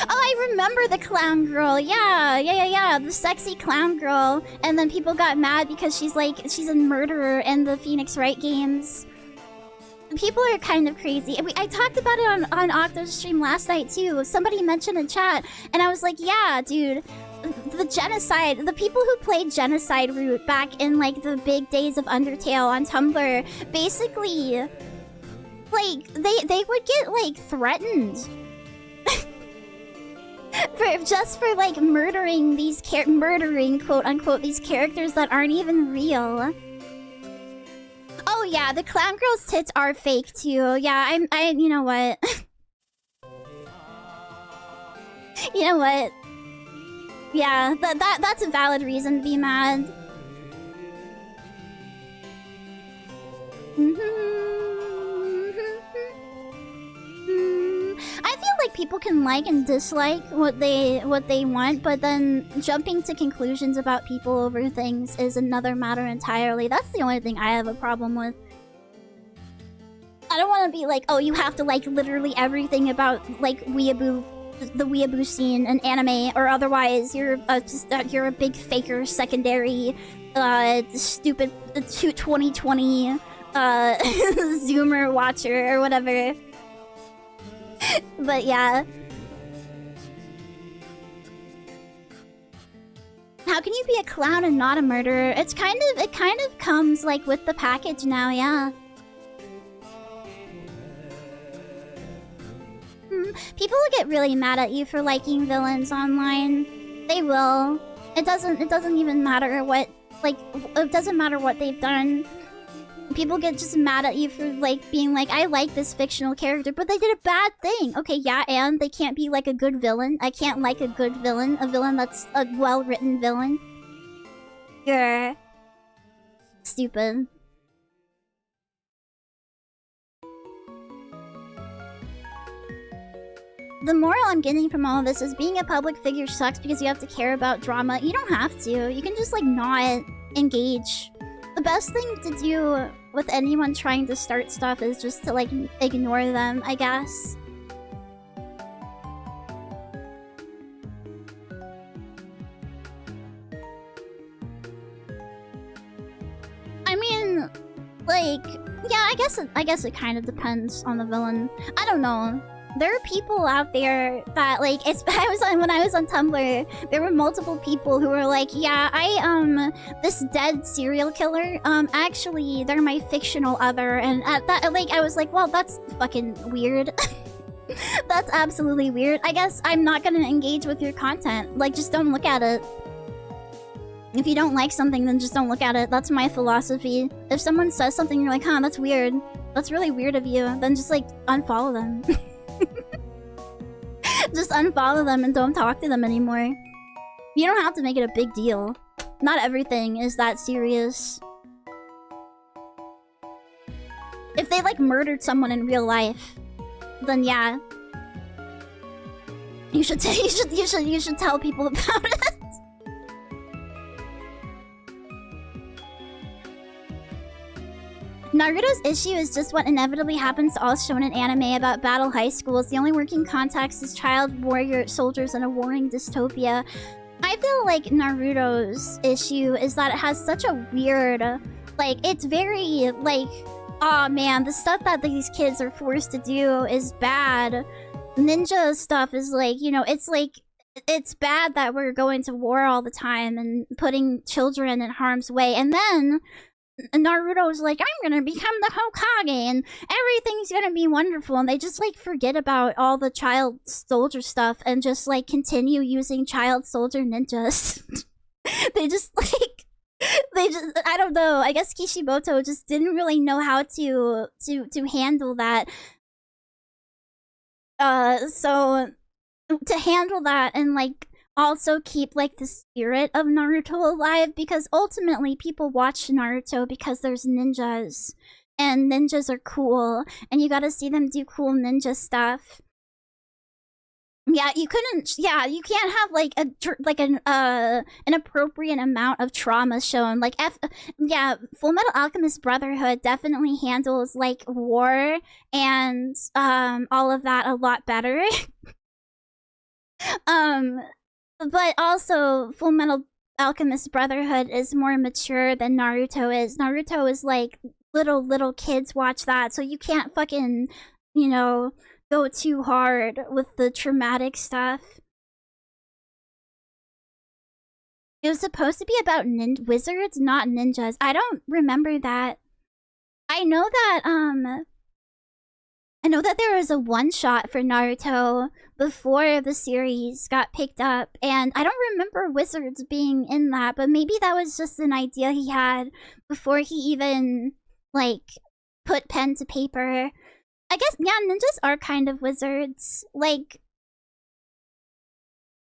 Oh, I remember the clown girl. Yeah. The sexy clown girl. And then people got mad because she's a murderer in the Phoenix Wright games. People are kind of crazy. I talked about it on Octo's stream last night too. Somebody mentioned in chat, and I was like, yeah, dude. The genocide, the people who played Genocide Route back in like the big days of Undertale on Tumblr, basically, like, they would get like threatened. for like murdering quote unquote these characters that aren't even real. Oh yeah, the clown girl's tits are fake too. Yeah, you know what? You know what? Yeah, that's a valid reason to be mad. I feel like people can like and dislike what they want, but then jumping to conclusions about people over things is another matter entirely. That's the only thing I have a problem with. I don't want to be like, oh, you have to like literally everything about like weeaboo, the weeaboo scene in anime, or otherwise you're you're a big faker, secondary, stupid 2020 Zoomer watcher or whatever. But yeah. How can you be a clown and not a murderer? It kind of comes like with the package now, yeah. People will get really mad at you for liking villains online. They will. It doesn't even matter what, like, it doesn't matter what they've done. People get just mad at you for, like, being like, I like this fictional character, but they did a bad thing. Okay, yeah, and they can't be, like, a good villain. I can't like a good villain. A villain that's a well-written villain. You're stupid. The moral I'm getting from all of this is being a public figure sucks because you have to care about drama. You don't have to. You can just, like, not engage The best thing to do with anyone trying to start stuff is just to, like, ignore them, I guess. I mean, like, yeah, I guess it kind of depends on the villain. I don't know. There are people out there that, like, when I was on Tumblr, there were multiple people who were like, yeah, this dead serial killer, actually, they're my fictional other, and at that, like, I was like, well, that's fucking weird. That's absolutely weird. I guess I'm not gonna engage with your content. Like, just don't look at it. If you don't like something, then just don't look at it. That's my philosophy. If someone says something, you're like, huh, that's weird. That's really weird of you. Then just, like, unfollow them. Just unfollow them and don't talk to them anymore. You don't have to make it a big deal. Not everything is that serious. If they, like, murdered someone in real life, then yeah. You should tell people about it. Naruto's issue is just what inevitably happens to all shonen anime about battle high schools. The only working context is child warrior soldiers in a warring dystopia. I feel like Naruto's issue is that it has such a weird... Like, it's very, like... Aw, man, the stuff that these kids are forced to do is bad. Ninja stuff is like, you know, it's like... It's bad that we're going to war all the time and putting children in harm's way. And then... Naruto's like, I'm gonna become the Hokage and everything's gonna be wonderful, and they just, like, forget about all the child soldier stuff and just, like, continue using child soldier ninjas. They just, like, I don't know, I guess Kishimoto just didn't really know how to handle that. So to handle that and, like, also keep, like, the spirit of Naruto alive, because ultimately people watch Naruto because there's ninjas, and ninjas are cool, and you gotta see them do cool ninja stuff. Yeah, you can't have, like, an appropriate amount of trauma shown. Like, Fullmetal Alchemist Brotherhood definitely handles, like, war and, all of that a lot better. But also, Fullmetal Alchemist Brotherhood is more mature than Naruto is. Naruto is like, little kids watch that, so you can't fucking, you know, go too hard with the traumatic stuff. It was supposed to be about wizards, not ninjas. I don't remember that. I know that there was a one-shot for Naruto before the series got picked up, and I don't remember wizards being in that, but maybe that was just an idea he had before he even, like, put pen to paper. I guess, yeah, ninjas are kind of wizards. Like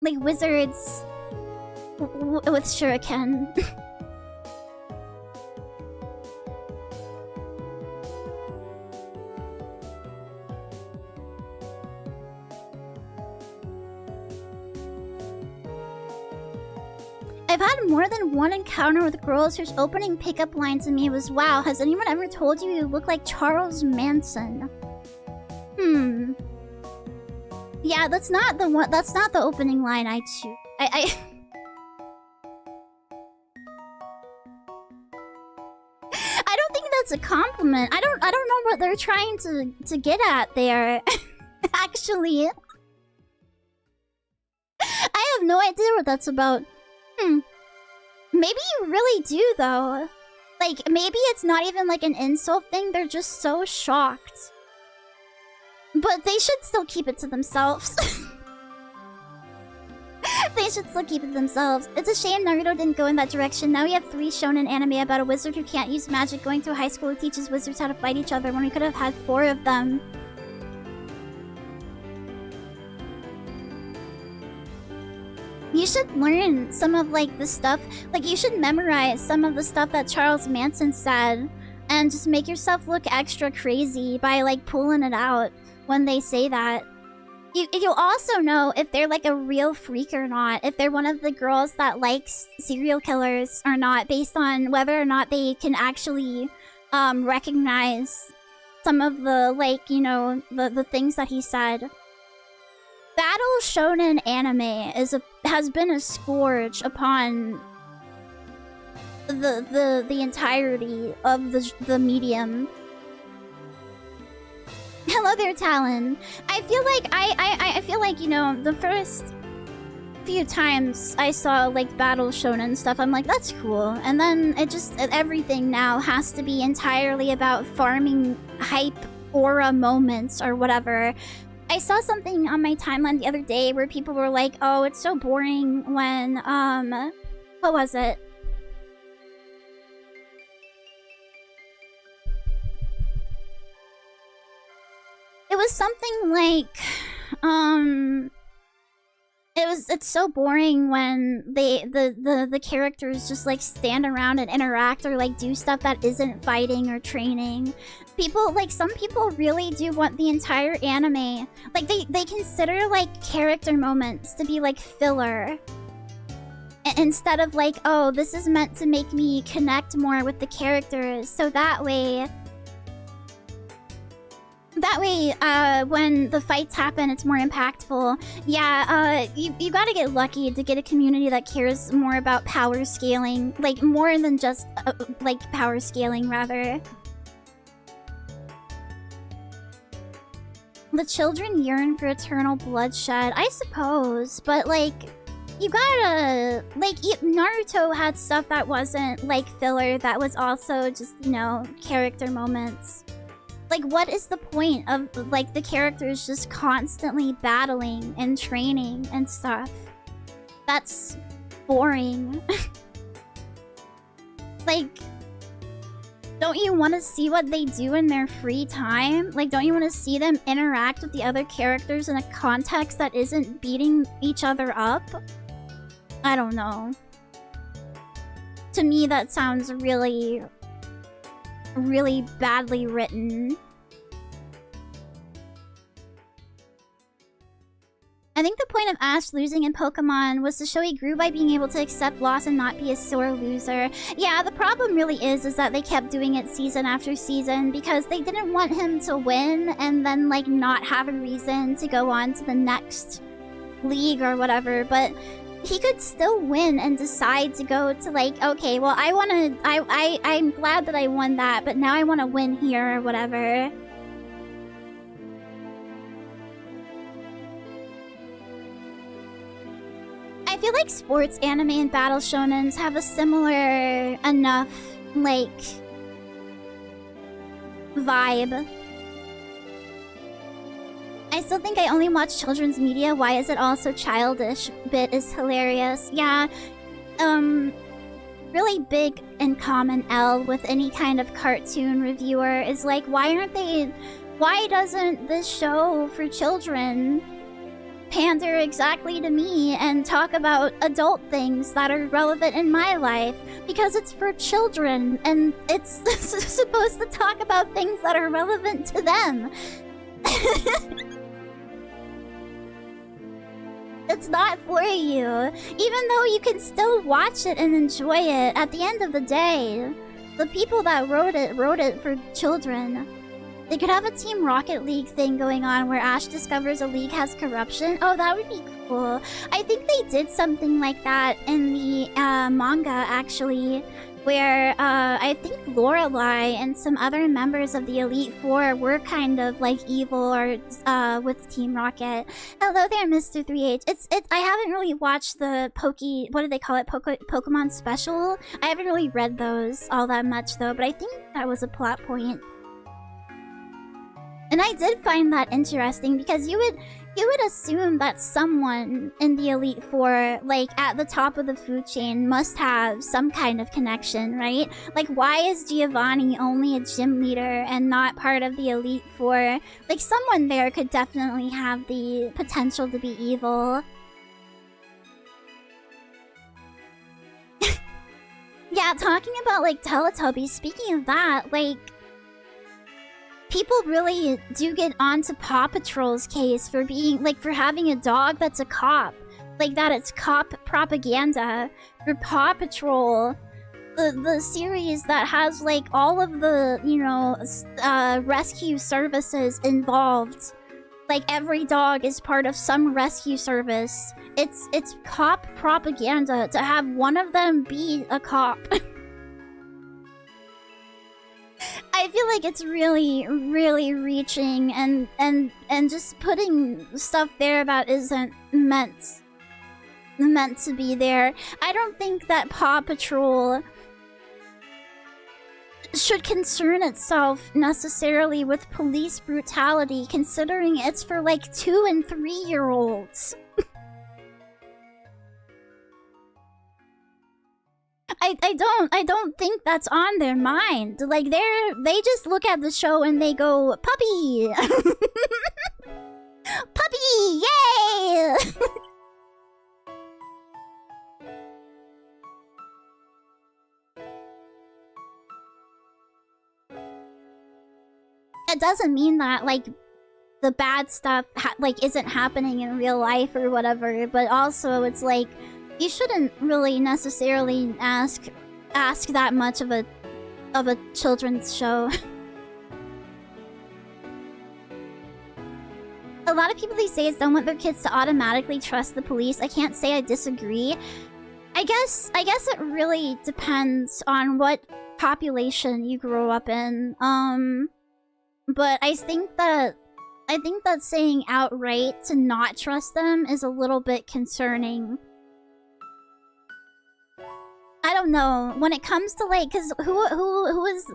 wizards with shuriken. I've had more than one encounter with girls whose opening pickup line to me was, wow, has anyone ever told you you look like Charles Manson? Yeah, that's not the opening line I choose. I don't think that's a compliment. I don't know what they're trying to get at there. Actually. I have no idea what that's about. Maybe you really do, though. Like, maybe it's not even, like, an insult thing. They're just so shocked. But they should still keep it to themselves. They should still keep it to themselves. It's a shame Naruto didn't go in that direction. Now we have 3 shonen anime about a wizard who can't use magic going to a high school who teaches wizards how to fight each other when we could have had 4 of them. You should learn some of, like, the stuff. Like, you should memorize some of the stuff that Charles Manson said and just make yourself look extra crazy by, like, pulling it out when they say that. You'll also know if they're like a real freak or not, if they're one of the girls that likes serial killers or not, based on whether or not they can actually recognize some of the, like, you know, the things that he said. Battle shonen anime has been a scourge upon the entirety of the medium. Hello there, Talon. I feel like, you know, the first few times I saw like battle shonen stuff, I'm like, that's cool. And then everything now has to be entirely about farming hype aura moments or whatever. I saw something on my timeline the other day where people were like, oh, it's so boring when, what was it? It was something like, it's so boring when the characters just like stand around and interact or like do stuff that isn't fighting or training. Some people really do want the entire anime. Like they consider like character moments to be like filler. Instead of like, oh, this is meant to make me connect more with the characters, so that way, when the fights happen, it's more impactful. Yeah, you gotta get lucky to get a community that cares more about power scaling. Like, more than just, like, power scaling, rather. The children yearn for eternal bloodshed. I suppose, but, like, you gotta... Like, Naruto had stuff that wasn't, like, filler, that was also just, you know, character moments. Like, what is the point of, like, the characters just constantly battling and training and stuff? That's boring. Like, don't you want to see what they do in their free time? Like, don't you want to see them interact with the other characters in a context that isn't beating each other up? I don't know. To me, that sounds really badly written. I think the point of Ash losing in Pokemon was to show he grew by being able to accept loss and not be a sore loser. Yeah, the problem really is that they kept doing it season after season because they didn't want him to win and then, like, not have a reason to go on to the next league or whatever, but he could still win and decide to go to, like, okay, well, I'm glad that I won that, but now I want to win here or whatever. I feel like sports anime and battle shonens have a similar enough, like, vibe. I still think I only watch children's media. Why is it also childish? Bit is hilarious. Yeah, really big and common L with any kind of cartoon reviewer is like, why doesn't this show for children pander exactly to me and talk about adult things that are relevant in my life? Because it's for children and it's supposed to talk about things that are relevant to them. It's not for you. Even though you can still watch it and enjoy it, at the end of the day, the people that wrote it for children. They could have a Team Rocket League thing going on where Ash discovers a league has corruption. Oh, that would be cool. I think they did something like that in the manga, actually, where I think Lorelai and some other members of the Elite Four were kind of like evil or with Team Rocket. Hello there, Mr. 3H. I haven't really watched the what do they call it? Pokemon Special? I haven't really read those all that much though, but I think that was a plot point. And I did find that interesting because you would assume that someone in the Elite Four, like at the top of the food chain, must have some kind of connection, right? Like, why is Giovanni only a gym leader and not part of the Elite Four? Like, someone there could definitely have the potential to be evil. Yeah, talking about like Teletubbies, speaking of that, like, people really do get onto Paw Patrol's case for being, like, for having a dog that's a cop. Like, that it's cop propaganda for Paw Patrol. The series that has, like, all of the, you know, rescue services involved. Like, every dog is part of some rescue service. It's cop propaganda to have one of them be a cop. I feel like it's really, really reaching and just putting stuff there that isn't meant to be there. I don't think that Paw Patrol should concern itself necessarily with police brutality, considering it's for like 2- and 3-year-olds. I don't think that's on their mind. Like, they just look at the show and they go, puppy! Puppy! Yay! It doesn't mean that, like, the bad stuff, like, isn't happening in real life or whatever, but also it's like, you shouldn't really necessarily ask that much of a children's show. A lot of people these days don't want their kids to automatically trust the police. I can't say I disagree. I guess it really depends on what population you grow up in. But I think that saying outright to not trust them is a little bit concerning. I don't know. When it comes to, like, cause who is,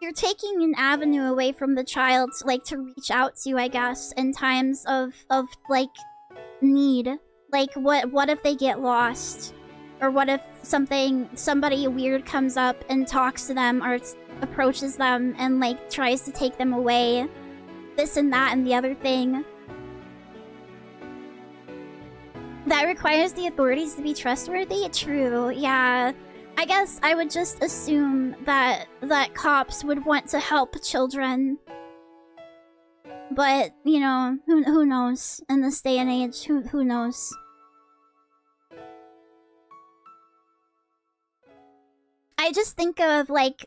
you're taking an avenue away from the child, like, to reach out to, I guess, in times of like need. Like, what if they get lost? Or what if somebody weird comes up and talks to them or approaches them and, like, tries to take them away? This and that and the other thing. That requires the authorities to be trustworthy? True, yeah. I guess I would just assume that cops would want to help children. But, you know, who knows? In this day and age, who knows? I just think of like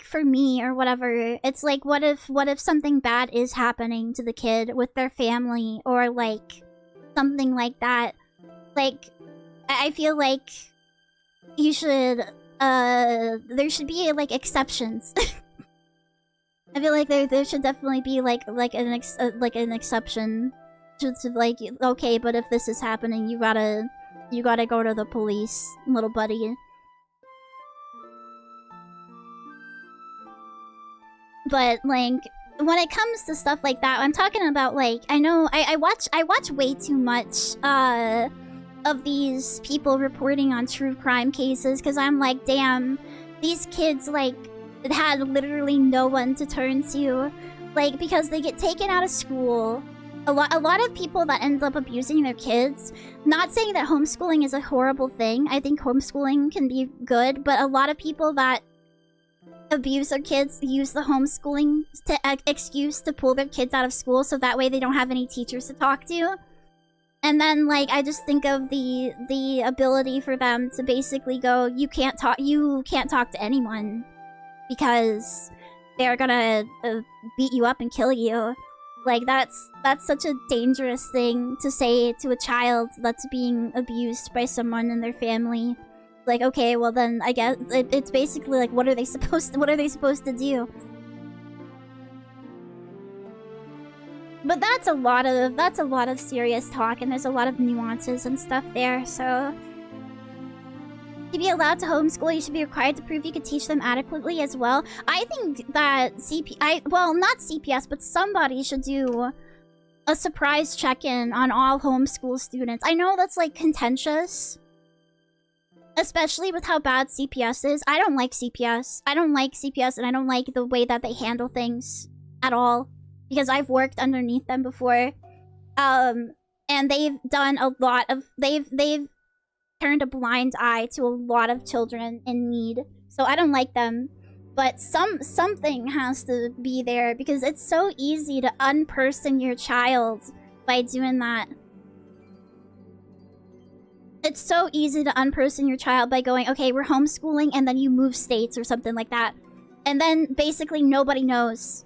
for me or whatever, it's like what if something bad is happening to the kid with their family or like something like that. Like, I feel like you should there should be like exceptions. I feel like there should definitely be like an exception to like, okay, but if this is happening, you gotta go to the police, little buddy. But like, when it comes to stuff like that, I'm talking about like, I know I watch way too much of these people reporting on true crime cases, because I'm like, damn, these kids like had literally no one to turn to, like, because they get taken out of school. A lot of people that end up abusing their kids, not saying that homeschooling is a horrible thing, I think homeschooling can be good, but a lot of people that abuse their kids use the homeschooling excuse to pull their kids out of school so that way they don't have any teachers to talk to. And then, like, I just think of the ability for them to basically go, you can't talk to anyone because they're gonna beat you up and kill you. Like, that's such a dangerous thing to say to a child that's being abused by someone in their family. Like, okay, well then I guess it's basically like, what are they supposed to do? But that's a lot of serious talk, and there's a lot of nuances and stuff there. So to be allowed to homeschool, you should be required to prove you could teach them adequately as well. I think that well, not CPS, but somebody should do a surprise check-in on all homeschool students. I know that's like contentious, especially with how bad CPS is. I don't like CPS. I don't like CPS, and I don't like the way that they handle things at all. Because I've worked underneath them before. And they've done a lot of... They've turned a blind eye to a lot of children in need. So I don't like them. But something has to be there because it's so easy to unperson your child by doing that. It's so easy to unperson your child by going, okay, we're homeschooling, and then you move states or something like that. And then basically nobody knows.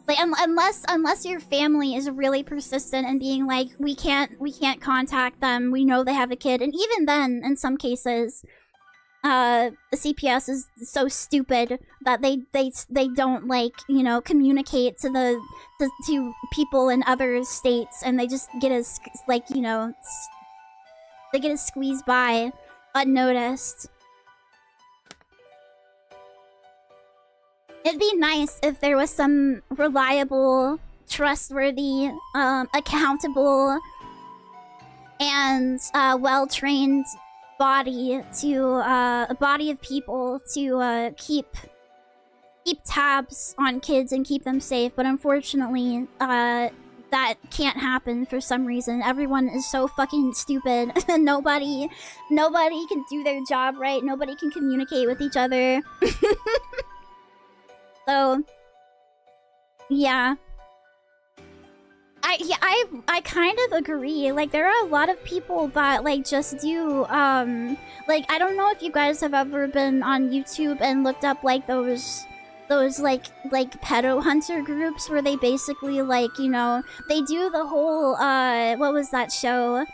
Like unless your family is really persistent and being like, we can't contact them. We know they have a kid. And even then, in some cases, the CPS is so stupid that they don't, like, you know, communicate to to people in other states, and they just get as, like, you know, they get squeezed by unnoticed. It'd be nice if there was some reliable, trustworthy, accountable, and well-trained body to a body of people to keep tabs on kids and keep them safe. But unfortunately, that can't happen for some reason. Everyone is so fucking stupid. Nobody can do their job right. Nobody can communicate with each other. So, yeah. I kind of agree. Like, there are a lot of people that, like, just do, like, I don't know if you guys have ever been on YouTube and looked up, like, those like pedo hunter groups where they basically, like, you know, they do the whole, what was that show?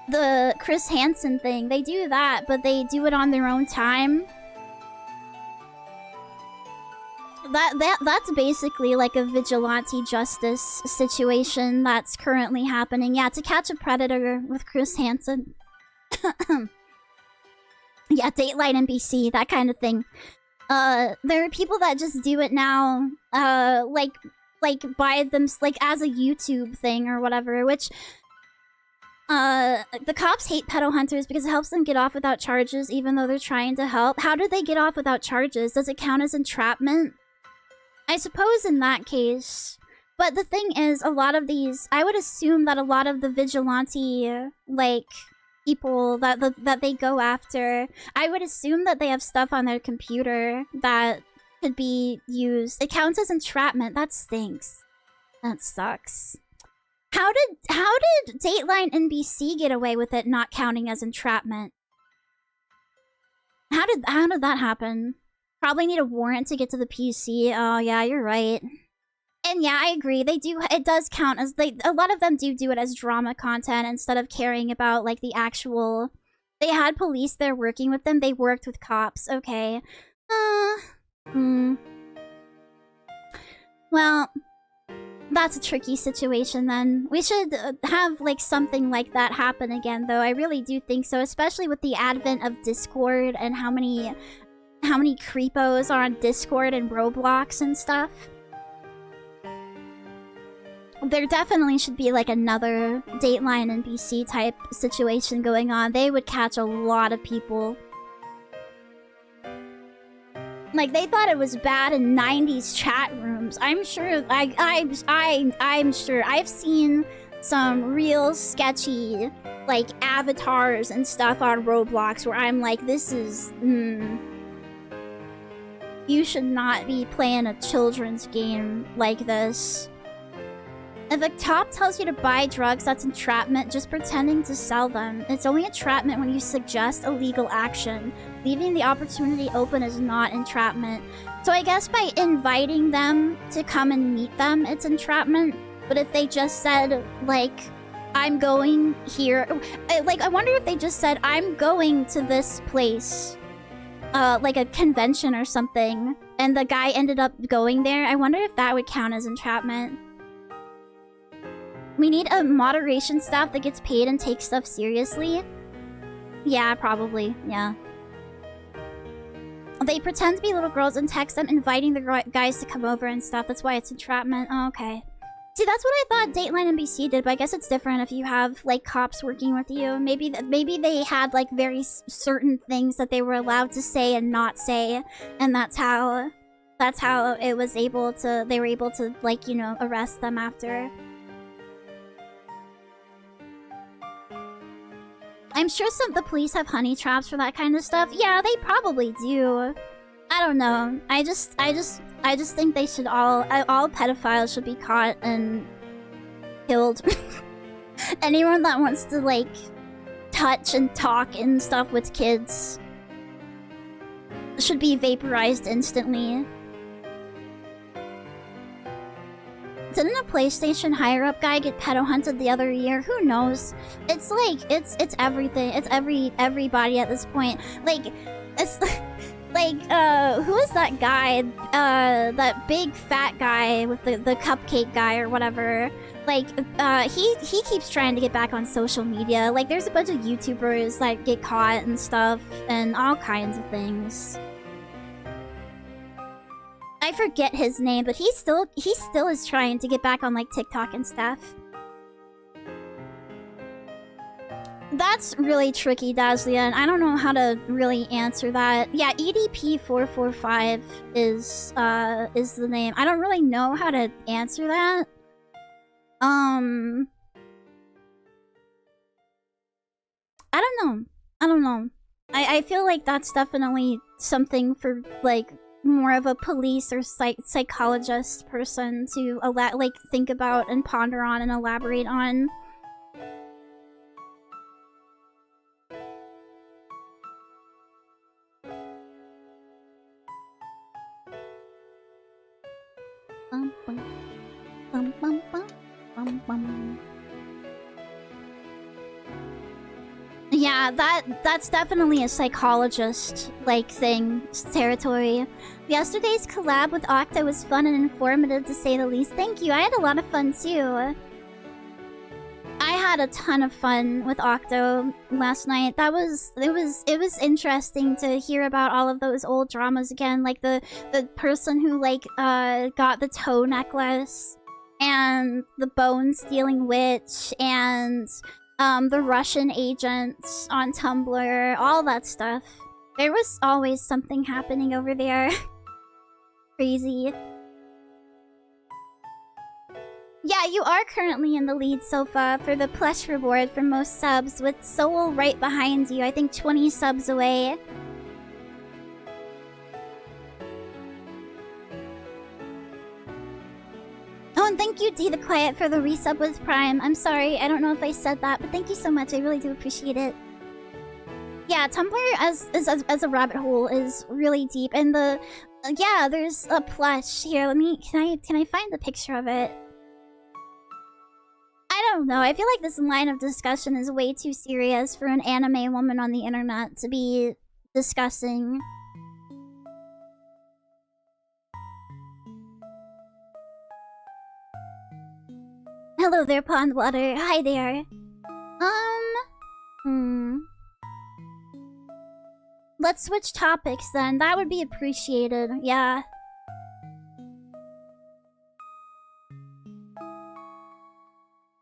The Chris Hansen thing. They do that, but they do it on their own time. That's basically like a vigilante justice situation that's currently happening. Yeah, To Catch a Predator with Chris Hansen. Yeah, Dateline NBC, that kind of thing. There are people that just do it now, like by them, like as a YouTube thing or whatever, which, the cops hate pedo hunters because it helps them get off without charges even though they're trying to help. How do they get off without charges? Does it count as entrapment? I suppose in that case. But the thing is, a lot of these, I would assume that a lot of the vigilante, like, people that they go after, I would assume that they have stuff on their computer that could be used. It counts as entrapment. That stinks. That sucks. How did Dateline NBC get away with it not counting as entrapment? How did that happen? Probably need a warrant to get to the PC. Oh yeah, you're right. And yeah, I agree. They do. It does count as a lot of them do it as drama content instead of caring about, like, the actual. They had police there working with them. They worked with cops. Okay. Well, that's a tricky situation then. We should have, like, something like that happen again, though. I really do think so, especially with the advent of Discord and how many creepos are on Discord and Roblox and stuff. There definitely should be, like, another Dateline NBC type situation going on. They would catch a lot of people. Like, they thought it was bad in 90s chat rooms. I'm sure, I'm sure. I've seen some real sketchy, like, avatars and stuff on Roblox where I'm like, this is, you should not be playing a children's game like this. If a cop tells you to buy drugs, that's entrapment, just pretending to sell them. It's only entrapment when you suggest illegal action. Leaving the opportunity open is not entrapment. So I guess by inviting them to come and meet them, it's entrapment. But if they just said, like, I'm going here... Like, I wonder if they just said, I'm going to this place. Like a convention or something, and the guy ended up going there. I wonder if that would count as entrapment. We need a moderation staff that gets paid and takes stuff seriously. Yeah, probably. Yeah. They pretend to be little girls and text them inviting the guys to come over and stuff. That's why it's entrapment. Oh, okay. See, that's what I thought Dateline NBC did, but I guess it's different if you have, like, cops working with you. Maybe they had, like, very certain things that they were allowed to say and not say, and that's how it was able to, they were able to, like, you know, arrest them after. I'm sure the police have honey traps for that kind of stuff. Yeah, they probably do. I don't know. I just think they should all pedophiles should be caught and killed. Anyone that wants to like touch and talk and stuff with kids should be vaporized instantly. Didn't a PlayStation higher-up guy get pedo hunted the other year? Who knows? It's like it's everything. It's everybody at this point. Like it's like who is that guy? That big fat guy with the cupcake guy or whatever. Like he keeps trying to get back on social media. Like there's a bunch of YouTubers that get caught and stuff and all kinds of things. I forget his name, but he still is trying to get back on like TikTok and stuff. That's really tricky, Dazlian. I don't know how to really answer that. Yeah, EDP445 is the name. I don't really know how to answer that. I don't know. I feel like that's definitely something for like more of a police or psychologist person to like think about and ponder on and elaborate on. Yeah, that's definitely a psychologist like thing territory. Yesterday's collab with Octa was fun and informative to say the least. Thank you. I had a lot of fun too. I had a ton of fun with Octo last night. It was interesting to hear about all of those old dramas again, like the person who like got the toe necklace and the bone stealing witch and the Russian agents on Tumblr, all that stuff. There was always something happening over there. Crazy. Yeah, you are currently in the lead, Sofa, for the plush reward for most subs, with Soul right behind you. I think 20 subs away. Oh, and thank you, D the Quiet, for the resub with Prime. I'm sorry, I don't know if I said that, but thank you so much. I really do appreciate it. Yeah, Tumblr as a rabbit hole is really deep, and yeah, there's a plush here. Can I find the picture of it? I don't know. I feel like this line of discussion is way too serious for an anime woman on the internet to be discussing. Hello there, Pondwater. Hi there. Let's switch topics then. That would be appreciated. Yeah.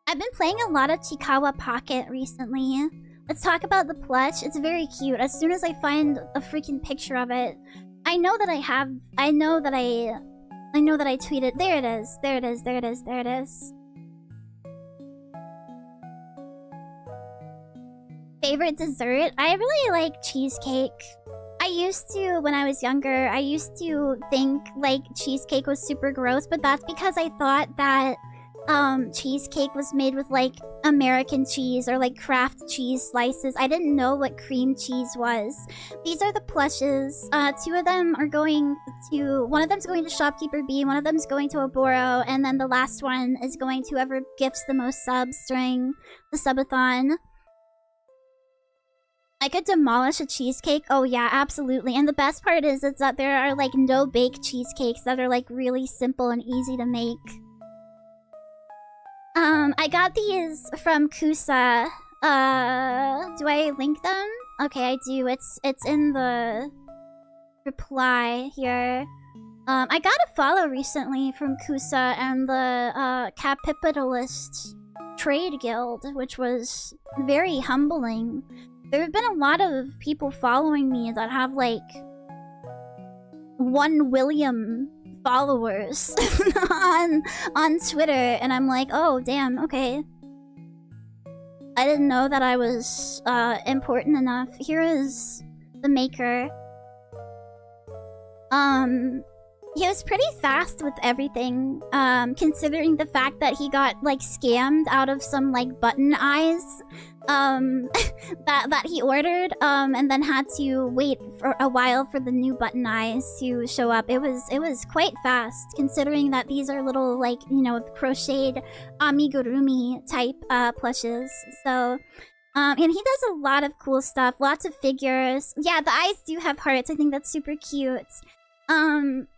I've been playing a lot of Chikawa Pocket recently. Let's talk about the plush. It's very cute. As soon as I find a freaking picture of it, I know that I tweeted. There it is. There it is. There it is. There it is. Favorite dessert? I really like cheesecake. I used to, when I was younger, I used to think like cheesecake was super gross, but that's because I thought that cheesecake was made with like American cheese or like Kraft cheese slices. I didn't know what cream cheese was. These are the plushes. Two of them are going to, one of them's going to Shopkeeper B, one of them's going to Oboro, and then the last one is going to whoever gifts the most subs during the subathon. I could demolish a cheesecake. Oh yeah, absolutely. And the best part is that there are like no bake cheesecakes that are like really simple and easy to make. I got these from Kusa. Do I link them? Okay, I do. It's in the reply here. I got a follow recently from Kusa and the Capitalist Trade Guild, which was very humbling. There have been a lot of people following me that have like 1 William followers on Twitter, and I'm like, oh damn, okay. I didn't know that I was important enough. Here is the maker. He was pretty fast with everything, considering the fact that he got, like, scammed out of some, like, button eyes, that he ordered, and then had to wait for a while for the new button eyes to show up. It was quite fast, considering that these are little, like, you know, crocheted amigurumi type, plushes, so... and he does a lot of cool stuff, lots of figures. Yeah, the eyes do have hearts, I think that's super cute.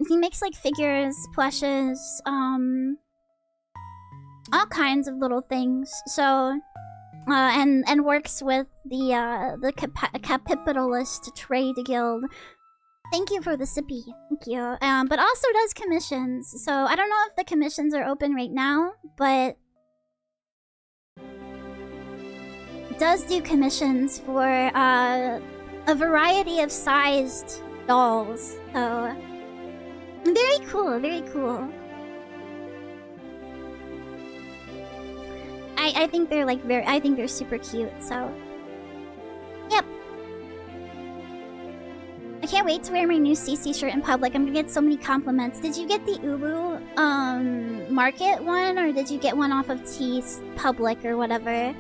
He makes, like, figures, plushes, all kinds of little things, so... and works with the Capitalist Trade Guild. Thank you for the sippy, thank you. But also does commissions, so I don't know if the commissions are open right now, but... does do commissions for, a variety of sized dolls, so... very cool, very cool. I think they're, like, I think they're super cute, so... Yep. I can't wait to wear my new CC shirt in public. I'm gonna get so many compliments. Did you get the Ubu, market one, or did you get one off of T's Public or whatever?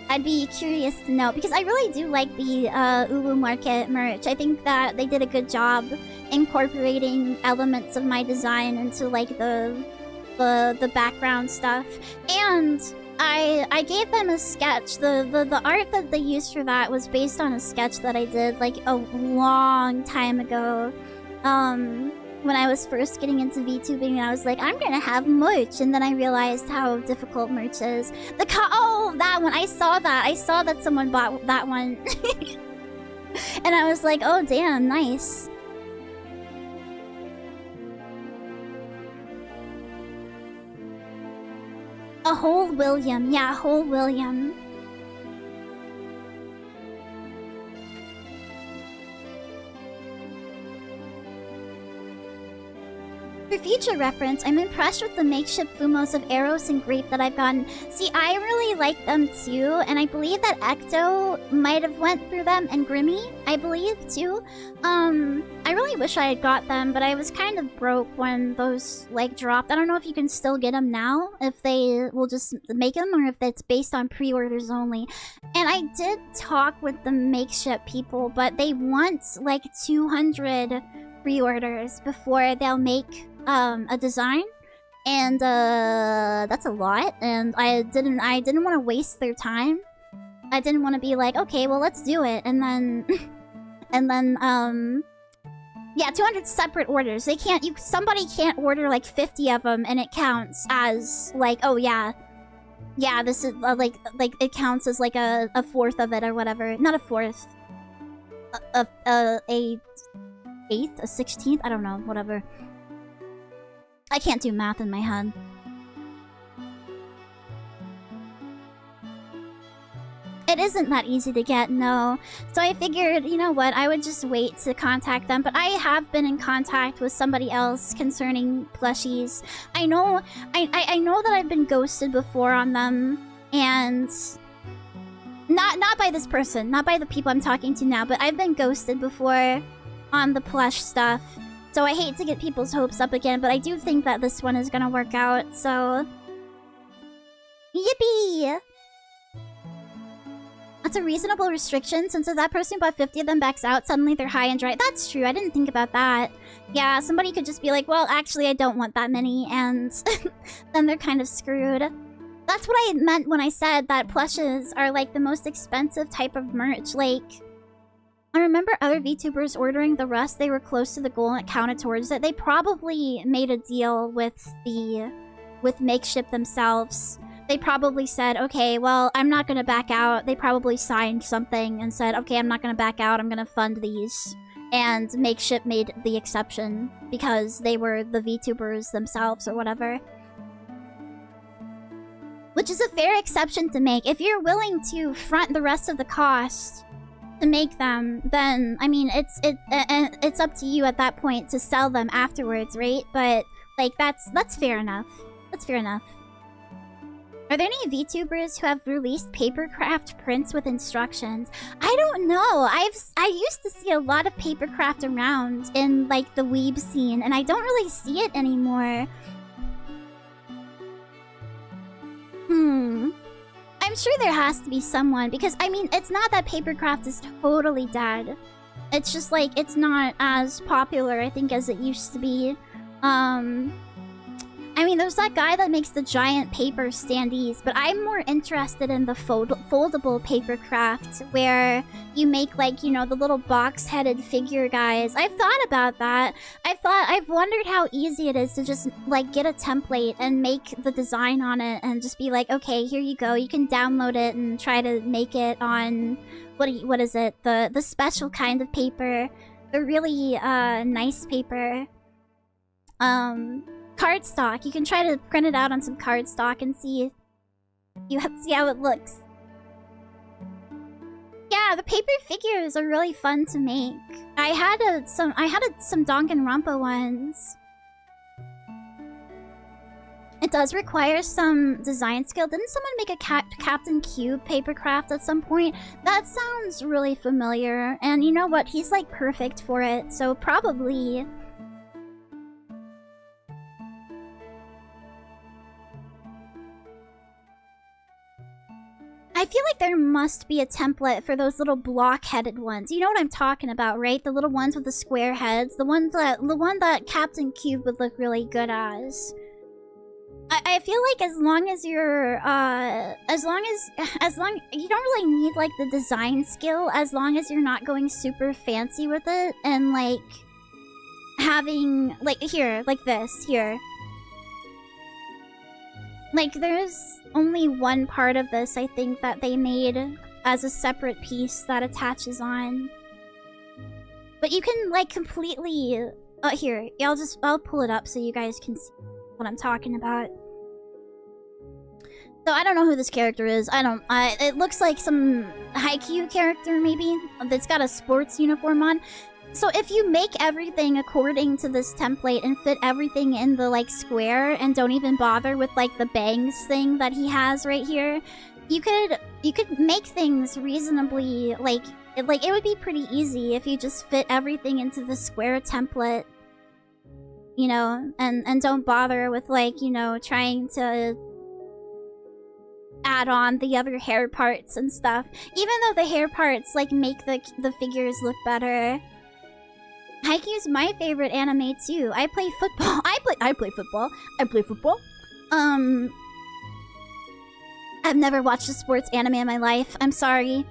I'd be curious to know, because I really do like the Ubu Market merch. I think that they did a good job incorporating elements of my design into, like, the background stuff. And I gave them a sketch. The art that they used for that was based on a sketch that I did, like, a long time ago. When I was first getting into VTubing, and I was like, I'm gonna have merch, and then I realized how difficult merch is. Oh, that one! I saw that someone bought that one. And I was like, oh damn, nice. A whole William, yeah, a whole William. For future reference, I'm impressed with the makeshift Fumos of Eros and Grape that I've gotten. See, I really like them too, and I believe that Ecto might have went through them, and Grimmy, I believe, too. I really wish I had got them, but I was kind of broke when those, like, dropped. I don't know if you can still get them now, if they will just make them, or if it's based on pre-orders only. And I did talk with the makeshift people, but they want, like, 200 pre-orders before they'll make a design, and that's a lot, and I didn't want to waste their time. I didn't want to be like, okay, well, let's do it, and then yeah, 200 separate orders. They can't, somebody can't order like 50 of them and it counts as like, oh yeah, this is like it counts as like a fourth of it or whatever. Not a fourth, a eighth, a 16th, I don't know, whatever. I can't do math in my head. It isn't that easy to get, no. So I figured, you know what, I would just wait to contact them. But I have been in contact with somebody else concerning plushies. I know that I've been ghosted before on them, and not by this person, not by the people I'm talking to now, but I've been ghosted before on the plush stuff. So I hate to get people's hopes up again, but I do think that this one is gonna work out, so... Yippee! That's a reasonable restriction, since if that person who bought 50 of them backs out, suddenly they're high and dry. That's true, I didn't think about that. Yeah, somebody could just be like, well, actually I don't want that many, and then they're kind of screwed. That's what I meant when I said that plushes are like the most expensive type of merch. Like, I remember other VTubers ordering the rest, they were close to the goal and it counted towards it. They probably made a deal with Makeshift themselves. They probably said, okay, well, I'm not gonna back out. They probably signed something and said, okay, I'm not gonna back out, I'm gonna fund these. And Makeshift made the exception because they were the VTubers themselves or whatever. Which is a fair exception to make. If you're willing to front the rest of the cost to make them, then, I mean, it's up to you at that point to sell them afterwards, right? But, like, that's fair enough. That's fair enough. Are there any VTubers who have released papercraft prints with instructions? I don't know. I used to see a lot of papercraft around in like the weeb scene, and I don't really see it anymore. I'm sure there has to be someone, because I mean, it's not that papercraft is totally dead. It's just like it's not as popular, I think, as it used to be. I mean, there's that guy that makes the giant paper standees, but I'm more interested in the foldable papercraft, where you make, like, you know, the little box-headed figure guys. I've thought about that. I've wondered how easy it is to just, like, get a template and make the design on it and just be like, okay, here you go. You can download it and try to make it on, what is it? The special kind of paper. The really, nice paper. Cardstock. You can try to print it out on some cardstock and see how it looks. Yeah, the paper figures are really fun to make. I had some Danganronpa ones. It does require some design skill. Didn't someone make a Captain Cube papercraft at some point? That sounds really familiar. And you know what? He's like perfect for it. So probably. I feel like there must be a template for those little block-headed ones. You know what I'm talking about, right? The little ones with the square heads. The one that Captain Cube would look really good as. I feel like as long as you're, as long you don't really need, like, the design skill, as long as you're not going super fancy with it, and, like, having, like, here, like this, here. Like, there's only one part of this, I think, that they made as a separate piece that attaches on. But you can, like, completely... here, I'll pull it up so you guys can see what I'm talking about. So, I don't know who this character is. It looks like some Haikyuu character, maybe, that's got a sports uniform on. So if you make everything according to this template and fit everything in the, like, square and don't even bother with, like, the bangs thing that he has right here, you could make things reasonably, like, it would be pretty easy if you just fit everything into the square template, you know, and don't bother with, like, you know, trying to add on the other hair parts and stuff. Even though the hair parts, like, make the figures look better. Haikyuu's my favorite anime too. I play football. I play football. I've never watched a sports anime in my life. I'm sorry.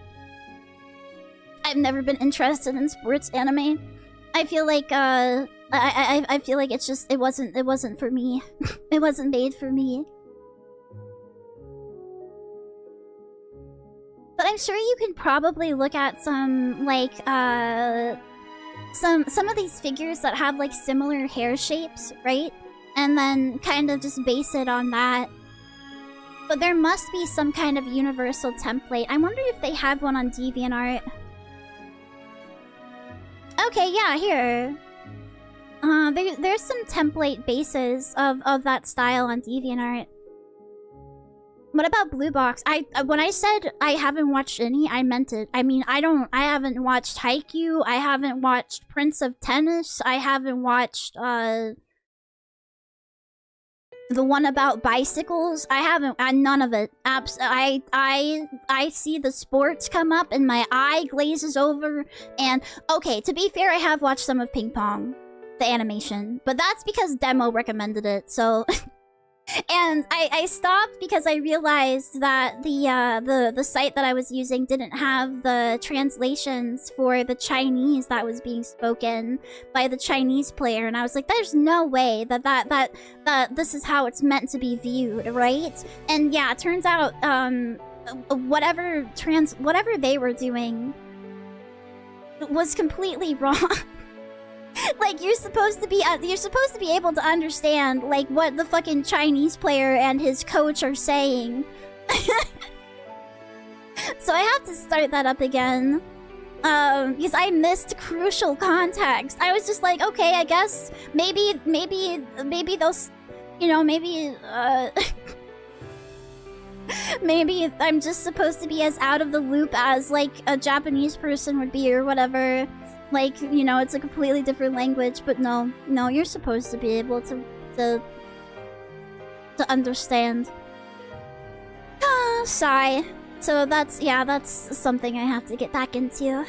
I've never been interested in sports anime. I feel like I feel like it's just it wasn't for me. It wasn't made for me. But I'm sure you can probably look at some, like, some of these figures that have, like, similar hair shapes, right? And then kind of just base it on that. But there must be some kind of universal template. I wonder if they have one on DeviantArt. Okay, yeah, here. There's some template bases of that style on DeviantArt. What about Blue Box? When I said I haven't watched any, I meant it. I mean, I haven't watched Haikyuu, I haven't watched Prince of Tennis, I haven't watched, the one about bicycles. I haven't, none of it. I see the sports come up and my eye glazes over, and, okay, to be fair, I have watched some of Ping Pong, the animation, but that's because Demo recommended it, so... And I stopped because I realized that the site that I was using didn't have the translations for the Chinese that was being spoken by the Chinese player, and I was like, there's no way that this is how it's meant to be viewed, right? And yeah, it turns out whatever they were doing was completely wrong. Like, you're supposed to be able to understand, like, what the fucking Chinese player and his coach are saying. So I have to start that up again. Because I missed crucial context. I was just like, okay, I guess maybe those, you know, maybe Maybe I'm just supposed to be as out of the loop as, like, a Japanese person would be or whatever. Like, you know, it's a completely different language, but no. No, you're supposed to be able to understand. Sigh. So that's, yeah, that's something I have to get back into.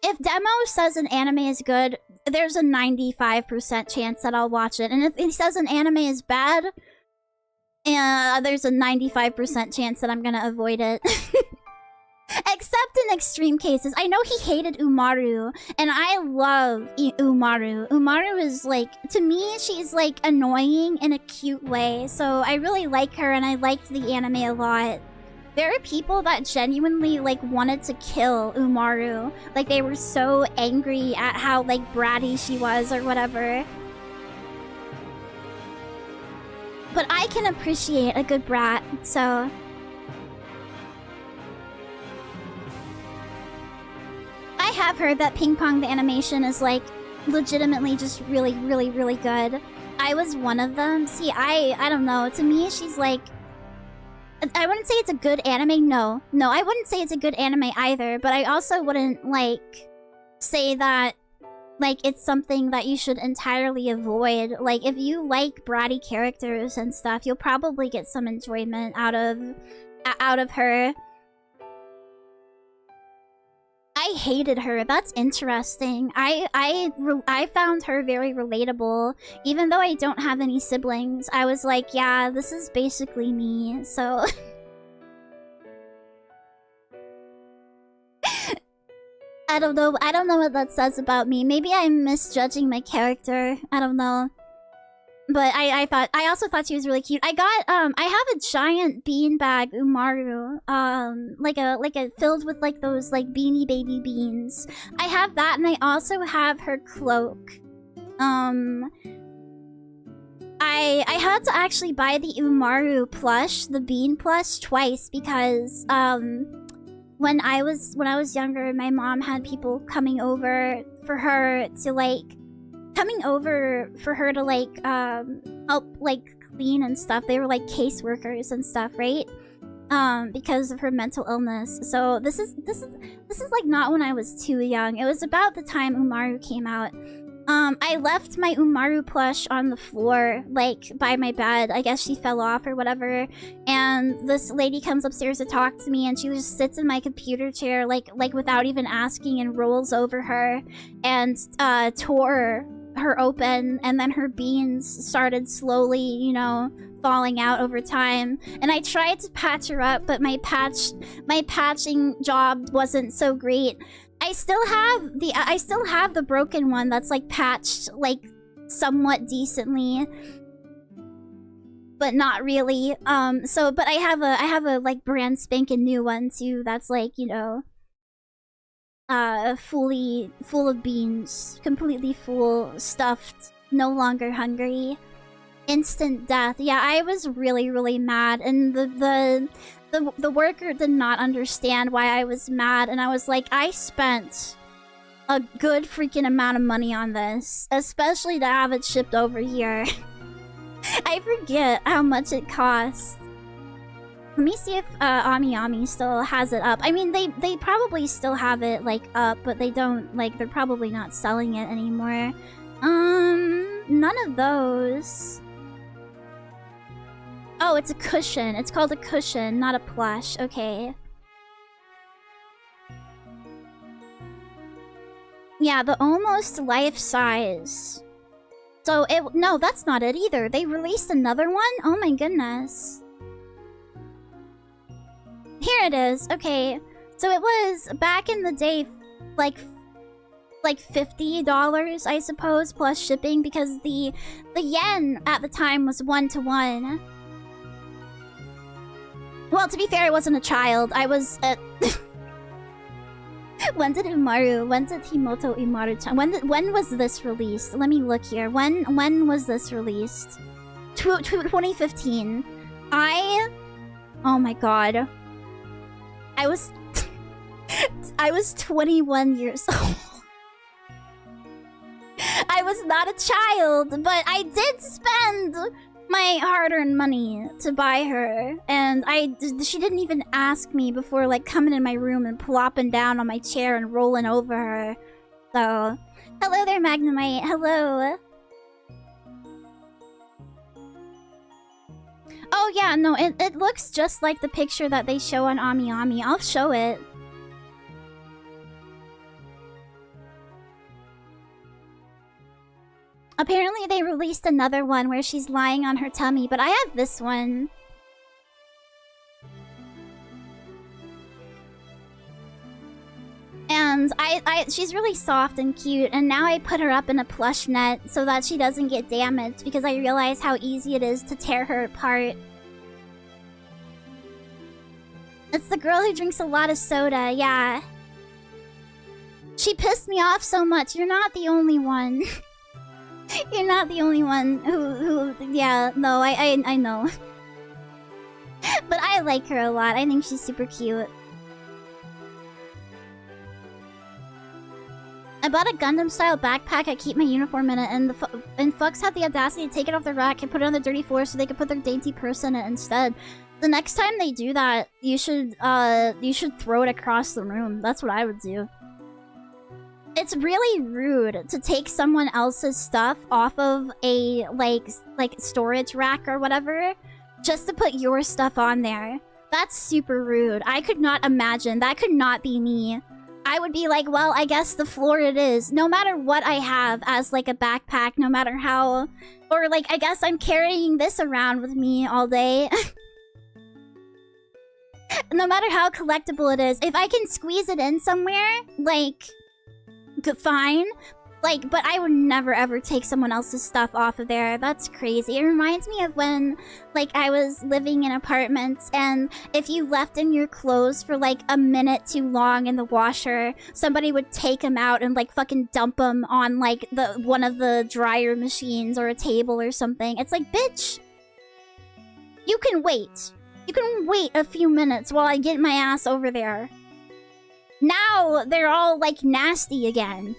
If Demo says an anime is good, there's a 95% chance that I'll watch it. And if he says an anime is bad, there's a 95% chance that I'm gonna avoid it. Except in extreme cases. I know he hated Umaru, and I love Umaru. Umaru is, like, to me, she's, like, annoying in a cute way. So I really like her, and I liked the anime a lot. There are people that genuinely, like, wanted to kill Umaru. Like, they were so angry at how, like, bratty she was or whatever. But I can appreciate a good brat, so... I have heard that Ping Pong the animation is, like, legitimately just really, really, really good. I was one of them. See, I don't know. To me, she's, like... I wouldn't say it's a good anime, no. No, I wouldn't say it's a good anime either, but I also wouldn't, like, say that, like, it's something that you should entirely avoid. Like, if you like bratty characters and stuff, you'll probably get some enjoyment out of her. I hated her. That's interesting. I found her very relatable. Even though I don't have any siblings, I was like, yeah, this is basically me, so... I don't know what that says about me. Maybe I'm misjudging my character. I don't know. But I also thought she was really cute. I have a giant beanbag Umaru. Like a filled with, like, those, like, Beanie Baby beans. I have that, and I also have her cloak. I had to actually buy the Umaru plush, the bean plush, twice because, when I was younger, my mom had people coming over for her to, like, help, like, clean and stuff. They were, like, caseworkers and stuff, right? Because of her mental illness. So this is like not when I was too young. It was about the time Umaru came out. I left my Umaru plush on the floor, like, by my bed. I guess she fell off or whatever. And this lady comes upstairs to talk to me, and she just sits in my computer chair, like without even asking, and rolls over her and tore her open, and then her beans started slowly, you know, falling out over time. And I tried to patch her up, but my patching job wasn't so great. I still have the broken one that's, like, patched, like, somewhat decently, but not really. But I have a like brand spanking new one too. That's, like, you know, fully full of beans, completely full, stuffed, no longer hungry. Instant death. Yeah, I was really, really mad, and the worker did not understand why I was mad, and I was like, I spent a good freaking amount of money on this, especially to have it shipped over here. I forget how much it cost. Let me see if Ami still has it up. I mean, they probably still have it, like, up, but they don't, like, they're probably not selling it anymore. None of those. Oh, it's a cushion. It's called a cushion, not a plush. Okay. Yeah, the almost life-size. So, no, that's not it either. They released another one? Oh my goodness. Here it is. Okay. So it was, back in the day, like $50, I suppose, plus shipping, because the yen at the time was 1-to-1. Well, to be fair, I wasn't a child. I was at... When did Himoto Umaru-chan... When was this released? Let me look here. When was this released? 2015. Oh my god. I was 21 years old. I was not a child, but I did spend my hard-earned money to buy her, and she didn't even ask me before, like, coming in my room and plopping down on my chair and rolling over her. So, hello there, Magnemite. Hello. Oh yeah, no, it looks just like the picture that they show on Ami Ami. I'll show it. Apparently they released another one where she's lying on her tummy, but I have this one. And she's really soft and cute, and now I put her up in a plush net so that she doesn't get damaged because I realize how easy it is to tear her apart. It's the girl who drinks a lot of soda, yeah. She pissed me off so much. You're not the only one. You're not the only one who yeah, no, I know. But I like her a lot. I think she's super cute. I bought a Gundam-style backpack. I keep my uniform in it, and fucks have the audacity to take it off the rack and put it on the dirty floor so they can put their dainty purse in it instead. The next time they do that, you should throw it across the room. That's what I would do. It's really rude to take someone else's stuff off of a, like storage rack or whatever, just to put your stuff on there. That's super rude. I could not imagine. That could not be me. I would be like, well, I guess the floor it is. No matter what I have as, like, a backpack, no matter how... Or, like, I guess I'm carrying this around with me all day. No matter how collectible it is. If I can squeeze it in somewhere, like... fine. Like, but I would never ever take someone else's stuff off of there. That's crazy. It reminds me of when, like, I was living in apartments and if you left in your clothes for, like, a minute too long in the washer, somebody would take them out and, like, fucking dump them on, like, one of the dryer machines or a table or something. It's like, bitch! You can wait. You can wait a few minutes while I get my ass over there. Now they're all, like, nasty again.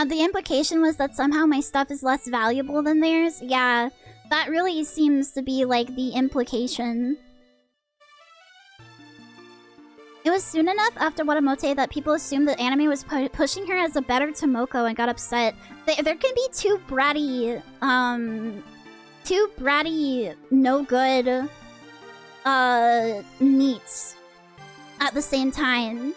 The implication was that somehow my stuff is less valuable than theirs. Yeah, that really seems to be, like, the implication. It was soon enough after Watamote that people assumed that anime was pushing her as a better Tomoko and got upset. There can be two bratty, no good, neats at the same time.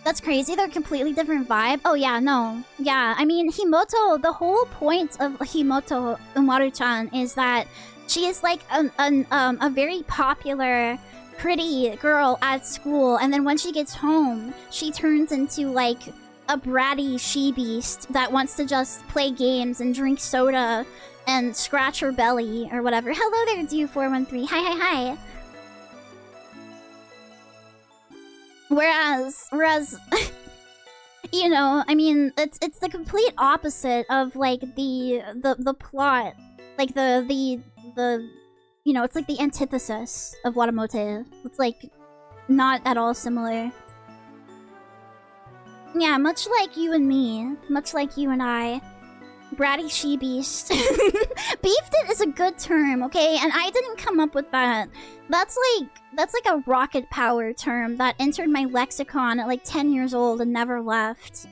That's crazy. They're a completely different vibe. Oh yeah, no. Yeah, I mean, Himoto, the whole point of Himoto Umaru-chan is that she is like a very popular, pretty girl at school, and then when she gets home, she turns into like a bratty she-beast that wants to just play games and drink soda and scratch her belly or whatever. Hello there, Dew413. Hi. Whereas, you know, I mean, it's the complete opposite of like the plot, like the you know, it's like the antithesis of Watamote. It's like not at all similar. Yeah, much like you and me, much like you and I. Bratty she-beast. Beefed it is a good term, okay? And I didn't come up with that. That's like a rocket power term that entered my lexicon at like 10 years old and never left.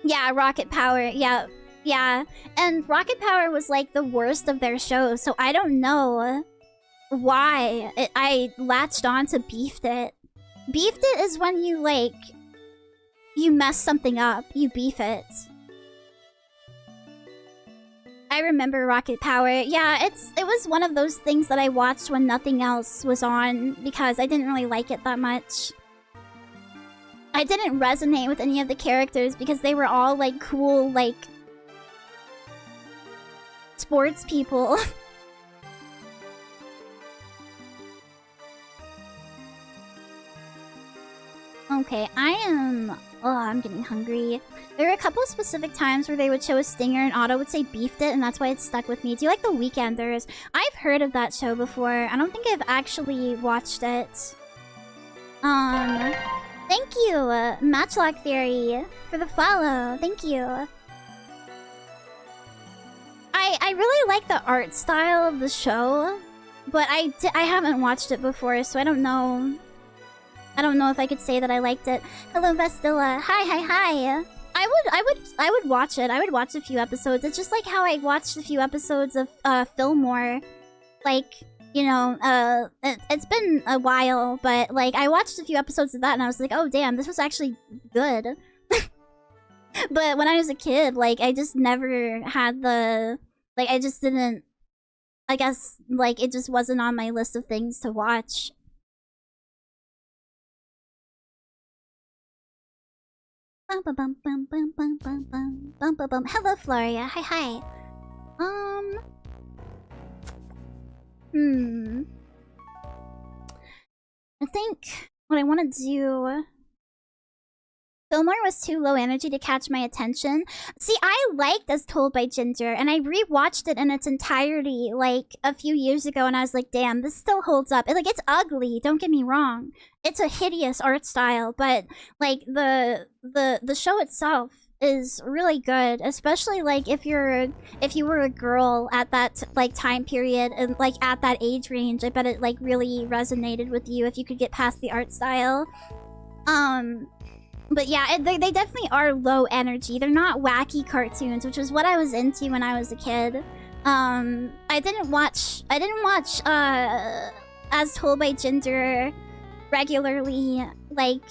Yeah, rocket power. Yeah. And rocket power was like the worst of their shows, so I don't know why I latched on to beefed it. Beefed it is when you like you mess something up, you beef it. I remember Rocket Power. Yeah, it was one of those things that I watched when nothing else was on because I didn't really like it that much. I didn't resonate with any of the characters because they were all like cool, like sports people. Okay, I'm getting hungry. There were a couple of specific times where they would show a stinger and Otto would say beefed it, and that's why it stuck with me. Do you like the Weekenders? I've heard of that show before. I don't think I've actually watched it. Thank you, Matchlock Theory, for the follow. Thank you. I really like the art style of the show, but I haven't watched it before, so I don't know. I don't know if I could say that I liked it. Hello, Vestilla. Hi. I would watch it. I would watch a few episodes. It's just like how I watched a few episodes of Fillmore. Like, you know, it's been a while, but like I watched a few episodes of that and I was like, oh damn, this was actually good. But when I was a kid, like I just never had the, like I just didn't, I guess like it just wasn't on my list of things to watch. Hello, Floria. Hi. I think what I want to do... Fillmore was too low energy to catch my attention. See, I liked As Told by Ginger, and I rewatched it in its entirety, like, a few years ago, and I was like, damn, this still holds up. Like, it's ugly, don't get me wrong. It's a hideous art style, but, like, the show itself is really good, especially, like, if you were a girl at that, like, time period, and, like, at that age range, I bet it, like, really resonated with you if you could get past the art style. But yeah, they definitely are low energy. They're not wacky cartoons, which is what I was into when I was a kid. I didn't watch As Told by Ginger regularly, like,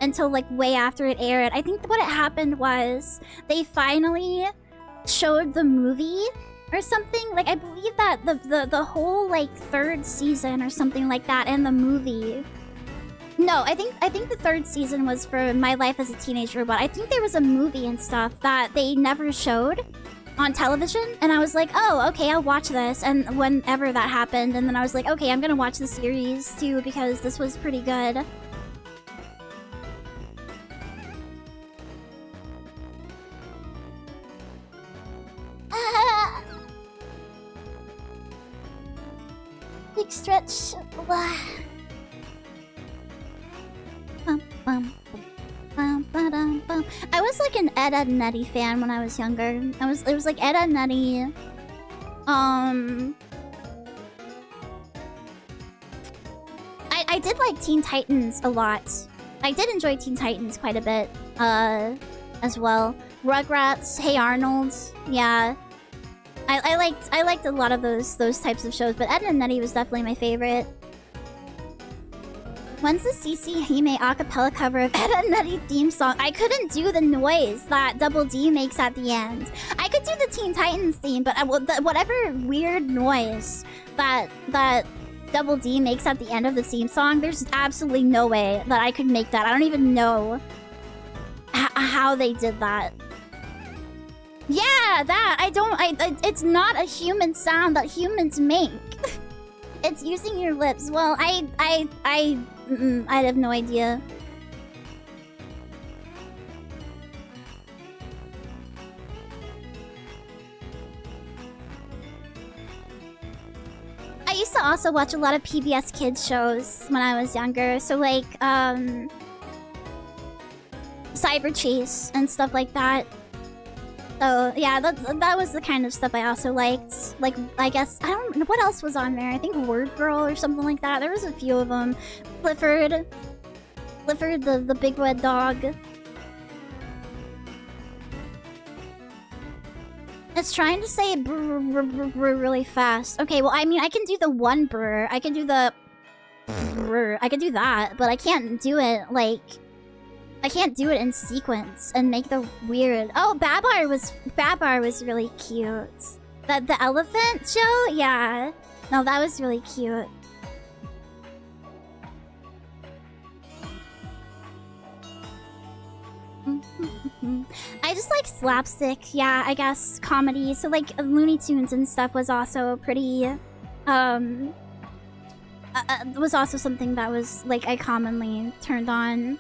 until like way after it aired. I think what happened was they finally showed the movie or something. Like, I believe that the whole like 3rd season or something like that and the movie. No, I think the 3rd season was for My Life as a Teenage Robot. I think there was a movie and stuff that they never showed on television, and I was like, oh, okay, I'll watch this. And whenever that happened, and then I was like, okay, I'm gonna watch the series too because this was pretty good. Big stretch. I was like an Ed, Edd n Eddy fan when I was younger. It was like Ed, Edd n Eddy. I did like Teen Titans a lot. I did enjoy Teen Titans quite a bit, as well. Rugrats, Hey Arnold, yeah. I liked a lot of those types of shows, but Ed, Edd n Eddy was definitely my favorite. When's the CC Hime acapella cover of Ed, Edd n Eddy theme song? I couldn't do the noise that Double D makes at the end. I could do the Teen Titans theme, but whatever weird noise that Double D makes at the end of the theme song, there's absolutely no way that I could make that. I don't even know how they did that. Yeah, that! It's not a human sound that humans make. It's using your lips. Well, I have no idea. I used to also watch a lot of PBS Kids shows when I was younger. So like, Cyber Chase and stuff like that. So yeah, that was the kind of stuff I also liked. Like, I guess, I don't know, what else was on there? I think Word Girl or something like that. There was a few of them. Clifford, the big red dog. It's trying to say brr really fast. Okay, well, I mean, I can do the one brr. I can do the brr. I can do that, but I can't do it, like... I can't do it in sequence and make the weird... Oh, Babar was really cute. The elephant show? Yeah. No, that was really cute. I just like slapstick, yeah, I guess, comedy. So like Looney Tunes and stuff was also pretty... was also something that was like I commonly turned on.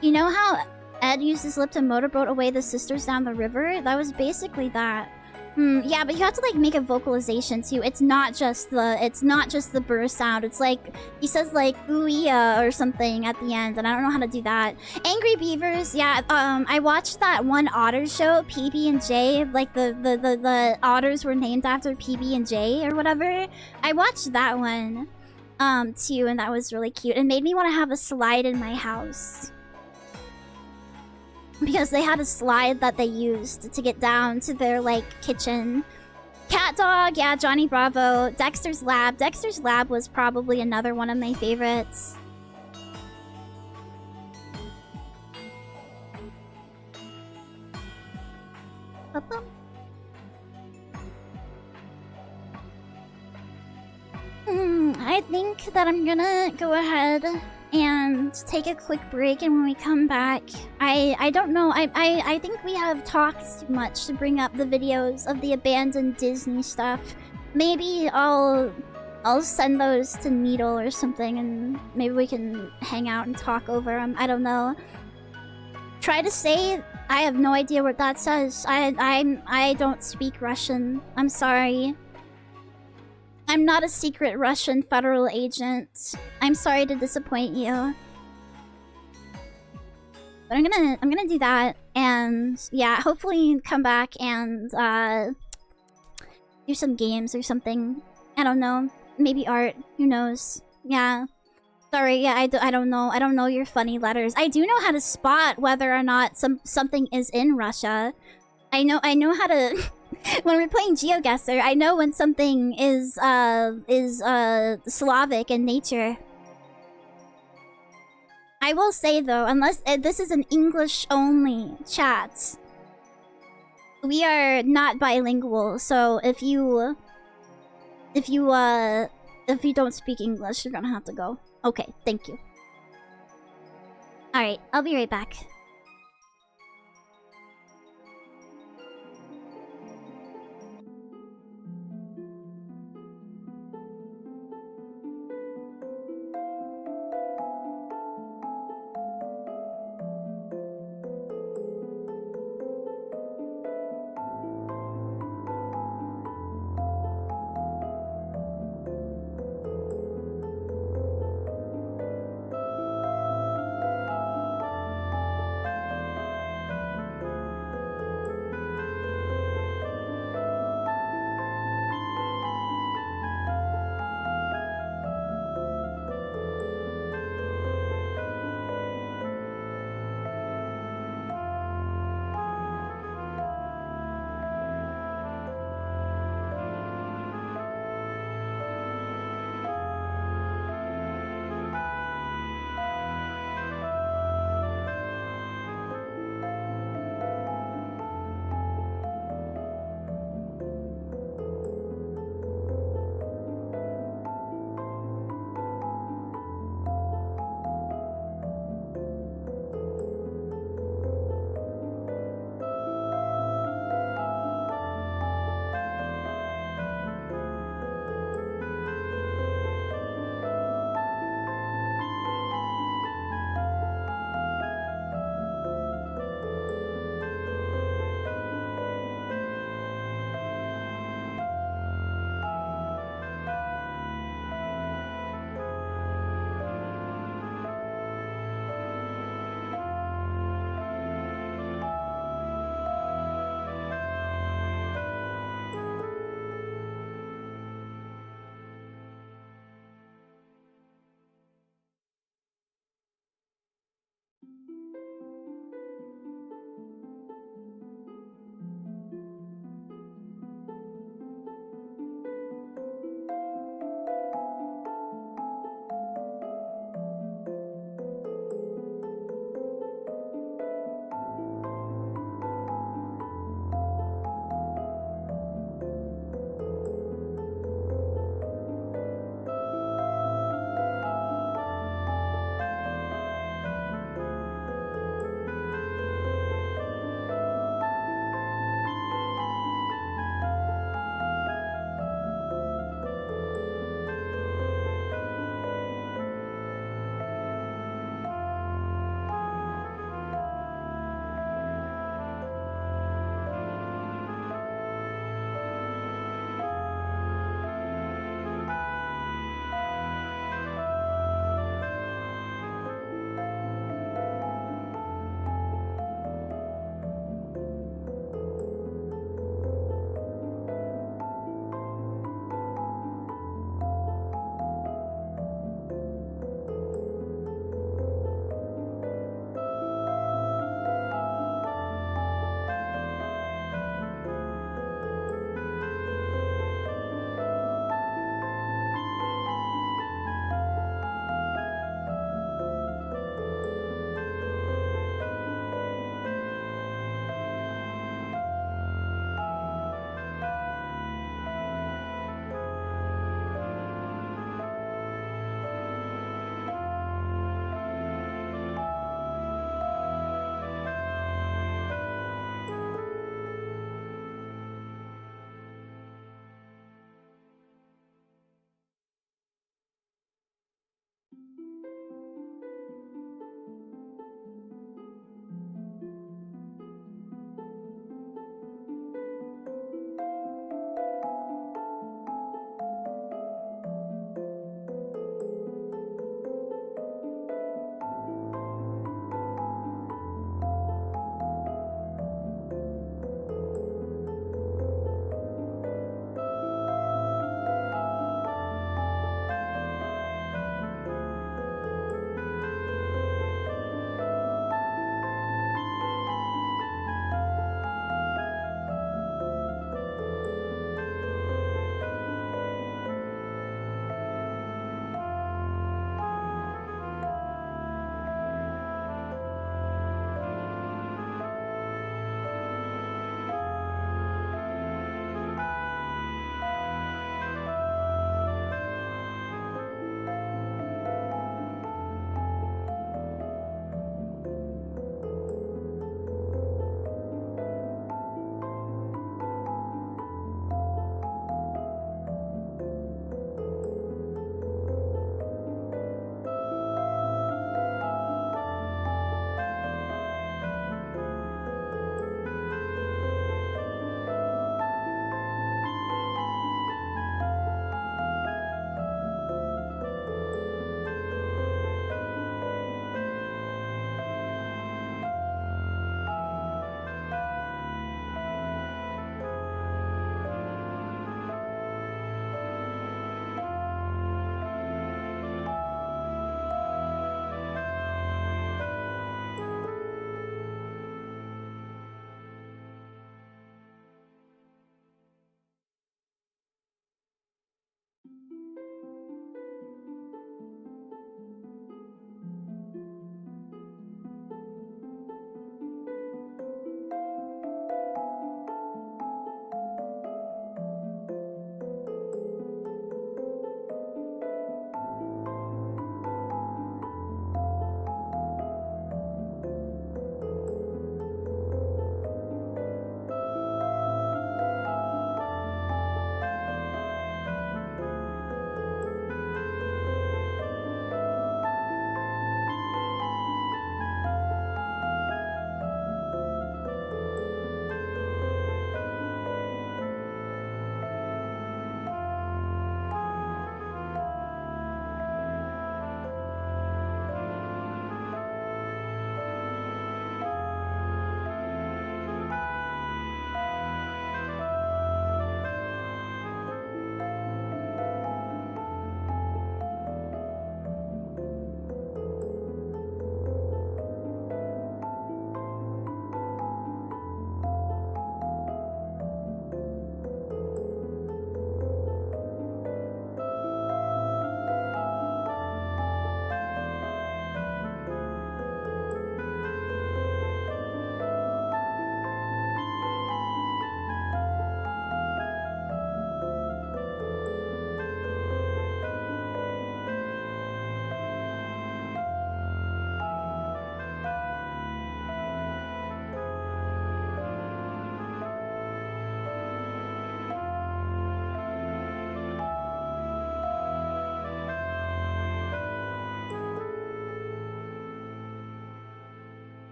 You know how Ed used his lip to motorboat away the sisters down the river? That was basically that. Yeah, but you have to like make a vocalization too. It's not just the burr sound. It's like he says like ooh-ya or something at the end, and I don't know how to do that. Angry Beavers, yeah. I watched that one otter show, PB and J. Like the otters were named after PB and J or whatever. I watched that one, too, and that was really cute. It made me want to have a slide in my house. Because they had a slide that they used to get down to their, like, kitchen. Cat Dog, yeah, Johnny Bravo. Dexter's Lab. Dexter's Lab was probably another one of my favorites. I think that I'm gonna go ahead and take a quick break, and when we come back, I don't know, I think we have talked too much to bring up the videos of the abandoned Disney stuff. Maybe I'll send those to Needle or something, and maybe we can hang out and talk over them. I don't know. Try to say, I have no idea what that says. I don't speak Russian. I'm sorry. I'm not a secret Russian federal agent. I'm sorry to disappoint you. But I'm gonna do that, and yeah, hopefully come back and do some games or something. I don't know. Maybe art. Who knows? Yeah. Sorry, yeah, I don't know. I don't know your funny letters. I do know how to spot whether or not something is in Russia. I know how to when we're playing GeoGuessr, I know when something is Slavic in nature. I will say though, unless this is an English only chat, we are not bilingual. So if you don't speak English, you're gonna have to go. Okay, thank you. All right, I'll be right back.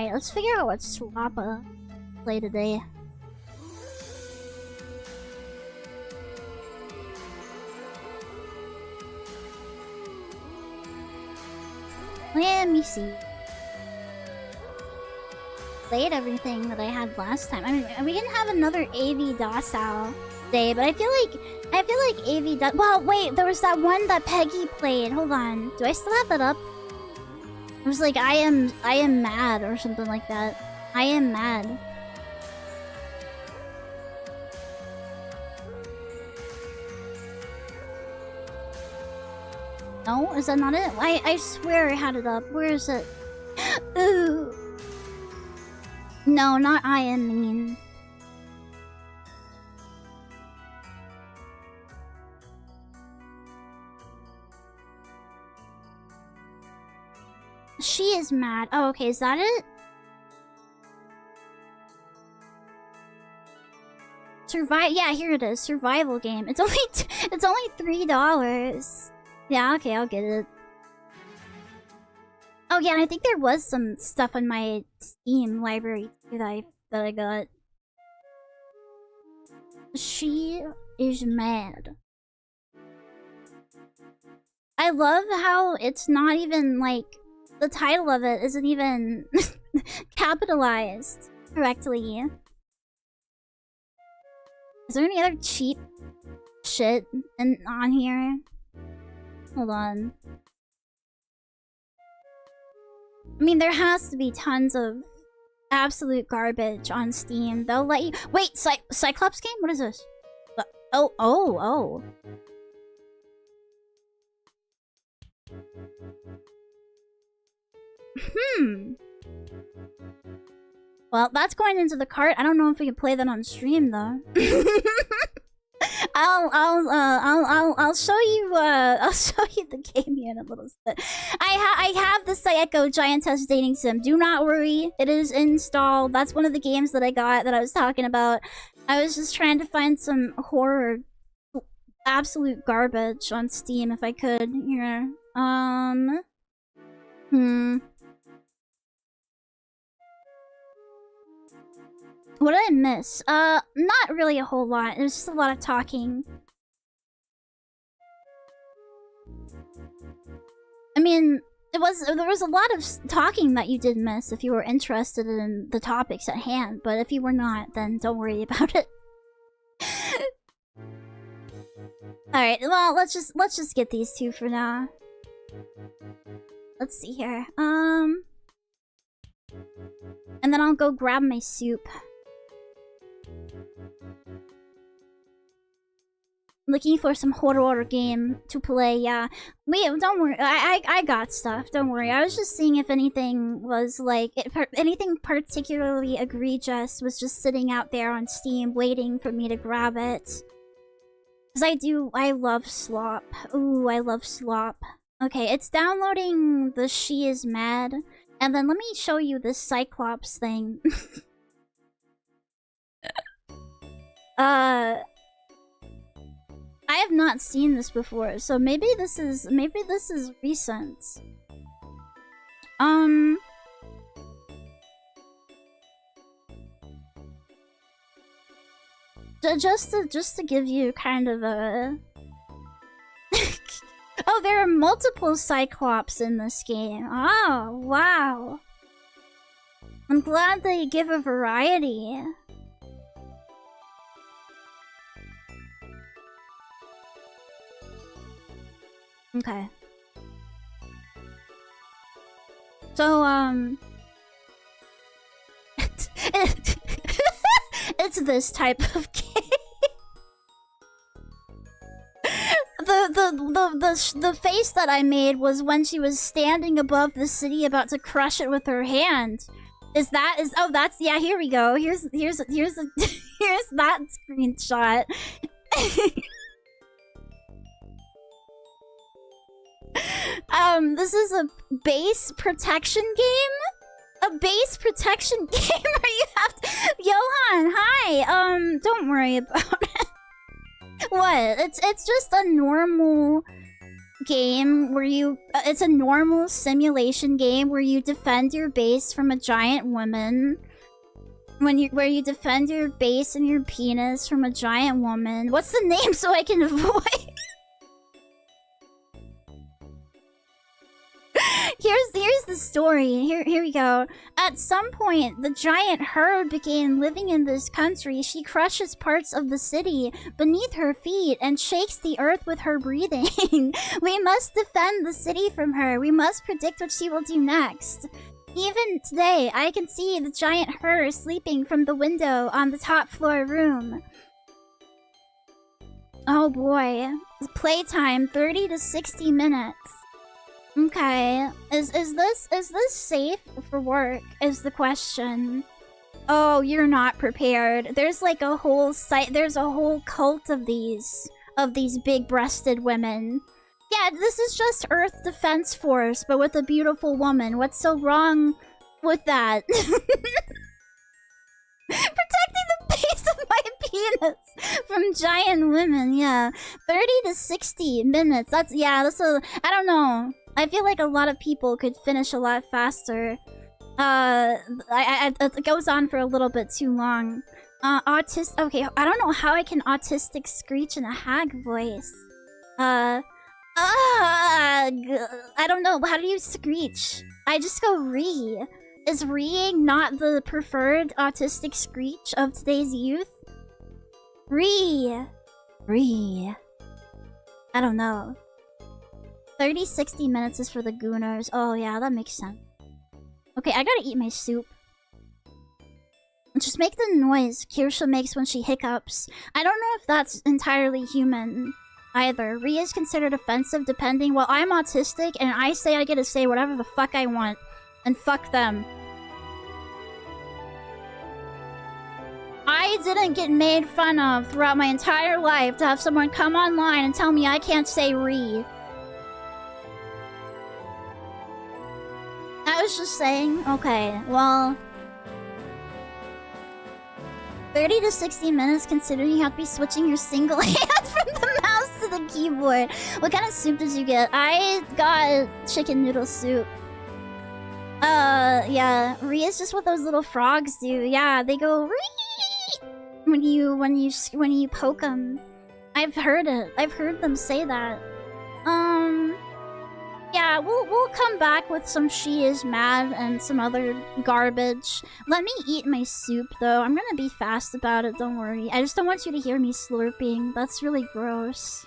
Alright, let's figure out what sloppa play today. Let me see. Played everything that I had last time. I mean, we can have another AV docile day, but I feel like AV well, wait, there was that one that Peggy played. Hold on. Do I still have that up? It was like I am mad or something like that. I am mad. No? Is that not it? I swear I had it up. Where is it? Ooh. No, not I am mean. She is mad. Oh, okay, is that it? Survive. Yeah, here it is. Survival game. It's only it's only $3. Yeah, okay, I'll get it. Oh yeah, and I think there was some stuff on my Steam library too that I got. She is mad. I love how it's not even like the title of it isn't even capitalized correctly. Is there any other cheap shit on here? Hold on. I mean, there has to be tons of absolute garbage on Steam. They'll let you— Wait, Cyclops game? What is this? Oh. Well, that's going into the cart. I don't know if we can play that on stream though. I'll show you the game here in a little bit. I have the Psycho Giantess dating sim. Do not worry, it is installed. That's one of the games that I got that I was talking about. I was just trying to find some horror absolute garbage on Steam if I could. Here. What did I miss? Not really a whole lot. There's just a lot of talking. I mean, there was a lot of talking that you did miss if you were interested in the topics at hand, but if you were not, then don't worry about it. Alright, well, let's just get these two for now. Let's see here. And then I'll go grab my soup. Looking for some horror game to play, yeah. Wait, don't worry. I got stuff. Don't worry. I was just seeing if anything was like anything particularly egregious was just sitting out there on Steam waiting for me to grab it. Cause I love slop. Ooh, I love slop. Okay, it's downloading the She Is Mad, and then let me show you this Cyclops thing. I have not seen this before, so maybe this is recent. Just to give you kind of a Oh, there are multiple Cyclops in this game. Oh, wow. I'm glad they give a variety. Okay. So, it's this type of game. The face that I made was when she was standing above the city about to crush it with her hand. Oh, that's— yeah, here we go. Here's that screenshot. This is a base protection game? A base protection game where you have to— Johan, hi! Don't worry about it. What? It's just a normal game where you... it's a normal simulation game where you defend your base from a giant woman. Where you defend your base and your penis from a giant woman. What's the name so I can avoid? Here's the story. Here we go. At some point, the giant herd began living in this country. She crushes parts of the city beneath her feet and shakes the earth with her breathing. We must defend the city from her. We must predict what she will do next. Even today, I can see the giant her sleeping from the window on the top floor room. Oh boy. Playtime 30 to 60 minutes. Okay. Is this safe for work is the question. Oh, you're not prepared. There's like a whole there's a whole cult of these big-breasted women. Yeah, this is just Earth Defense Force, but with a beautiful woman. What's so wrong with that? Protecting the base of my penis from giant women, yeah. 30 to 60 minutes. That's I don't know. I feel like a lot of people could finish a lot faster. It goes on for a little bit too long. Okay, I don't know how I can autistic screech in a hag voice. I don't know. How do you screech? I just go ree. Is reeing not the preferred autistic screech of today's youth? Ree. Ree. I don't know. 30-60 minutes is for the gooners. Oh yeah, that makes sense. Okay, I gotta eat my soup. Just make the noise Kirsha makes when she hiccups. I don't know if that's entirely human either. Ree is considered offensive depending... Well, I'm autistic and I say I get to say whatever the fuck I want. And fuck them. I didn't get made fun of throughout my entire life to have someone come online and tell me I can't say Ree. I was just saying, okay, well... 30 to 60 minutes considering you have to be switching your single hand from the mouse to the keyboard. What kind of soup did you get? I got chicken noodle soup. Yeah, Ree is just what those little frogs do. Yeah, they go Ree when you poke them. I've heard it. I've heard them say that. Yeah, we'll come back with some She Is Mad and some other garbage. Let me eat my soup though. I'm gonna be fast about it, don't worry. I just don't want you to hear me slurping. That's really gross.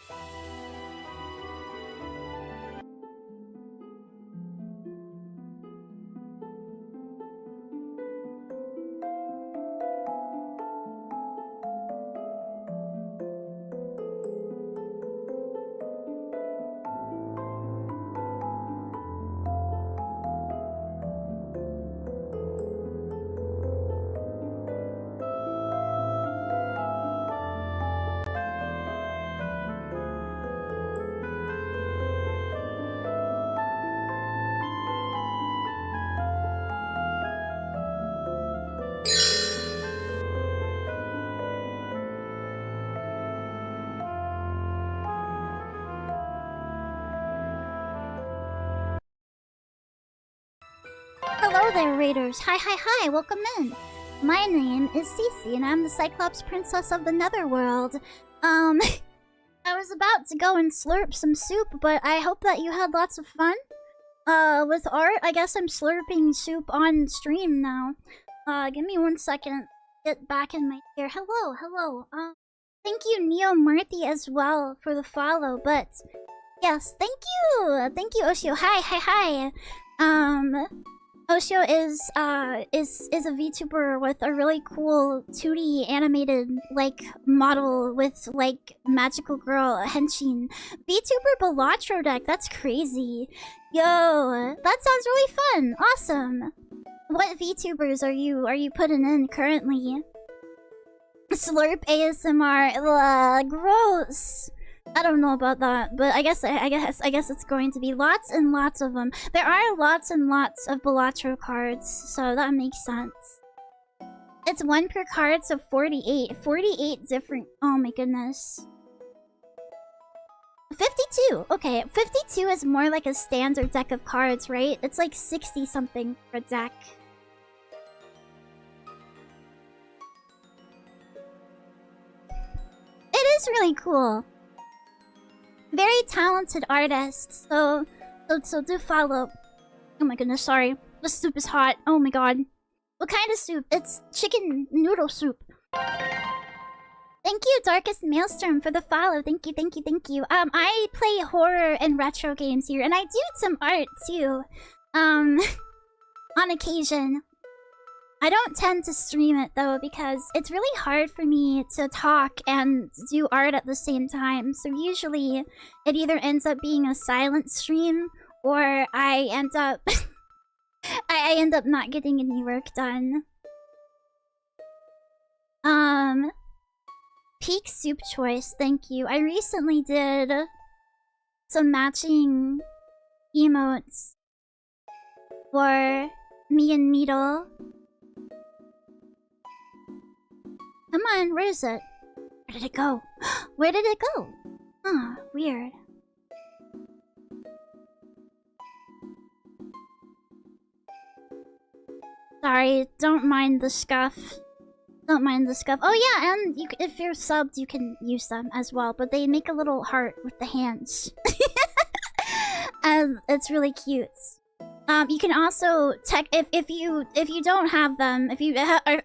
Hello there, raiders. Hi, welcome in. My name is Cece, and I'm the Cyclops Princess of the Netherworld. I was about to go and slurp some soup, but I hope that you had lots of fun. With art, I guess I'm slurping soup on stream now. Give me 1 second. Get back in my chair. Hello. Thank you, Neo Murthy, as well, for the follow, but... Yes, thank you! Thank you, Oshio. Hi. Oshio is a VTuber with a really cool 2D animated, like, model with, like, magical girl henshin. VTuber Balatro deck, that's crazy. Yo, that sounds really fun. Awesome. What VTubers are you putting in currently? Slurp ASMR. Ugh, gross. I don't know about that, but I guess it's going to be lots and lots of them. There are lots and lots of Balatro cards, so that makes sense. It's 1 per card, so 48. 48 different... Oh my goodness. 52. Okay, 52 is more like a standard deck of cards, right? It's like 60 something for a deck. It is really cool. Very talented artist. So do follow. Oh my goodness, sorry. The soup is hot. Oh my god. What kind of soup? It's chicken noodle soup. Thank you, Darkest Maelstrom, for the follow. Thank you, thank you, thank you. I play horror and retro games here, and I do some art too. On occasion. I don't tend to stream it though, because it's really hard for me to talk and do art at the same time. So usually, it either ends up being a silent stream, or I end up I end up not getting any work done. Peak soup choice, thank you. I recently did some matching emotes for me and Needle. Come on, where is it? Where did it go? Where did it go? Huh, weird. Sorry, don't mind the scuff. Don't mind the scuff. Oh yeah, and you, if you're subbed, you can use them as well. But they make a little heart with the hands. And it's really cute. You can also if you don't have them, if you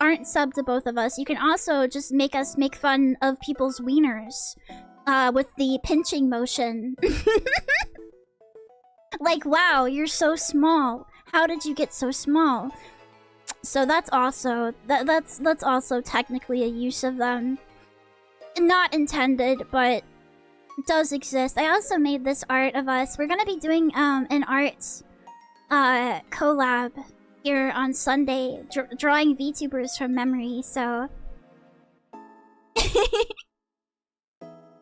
aren't subbed to both of us, you can also just make us make fun of people's wieners with the pinching motion. Like, wow, you're so small. How did you get so small? So that's also that's also technically a use of them. Not intended, but does exist. I also made this art of us. We're gonna be doing an art collab here on Sunday, drawing VTubers from memory, so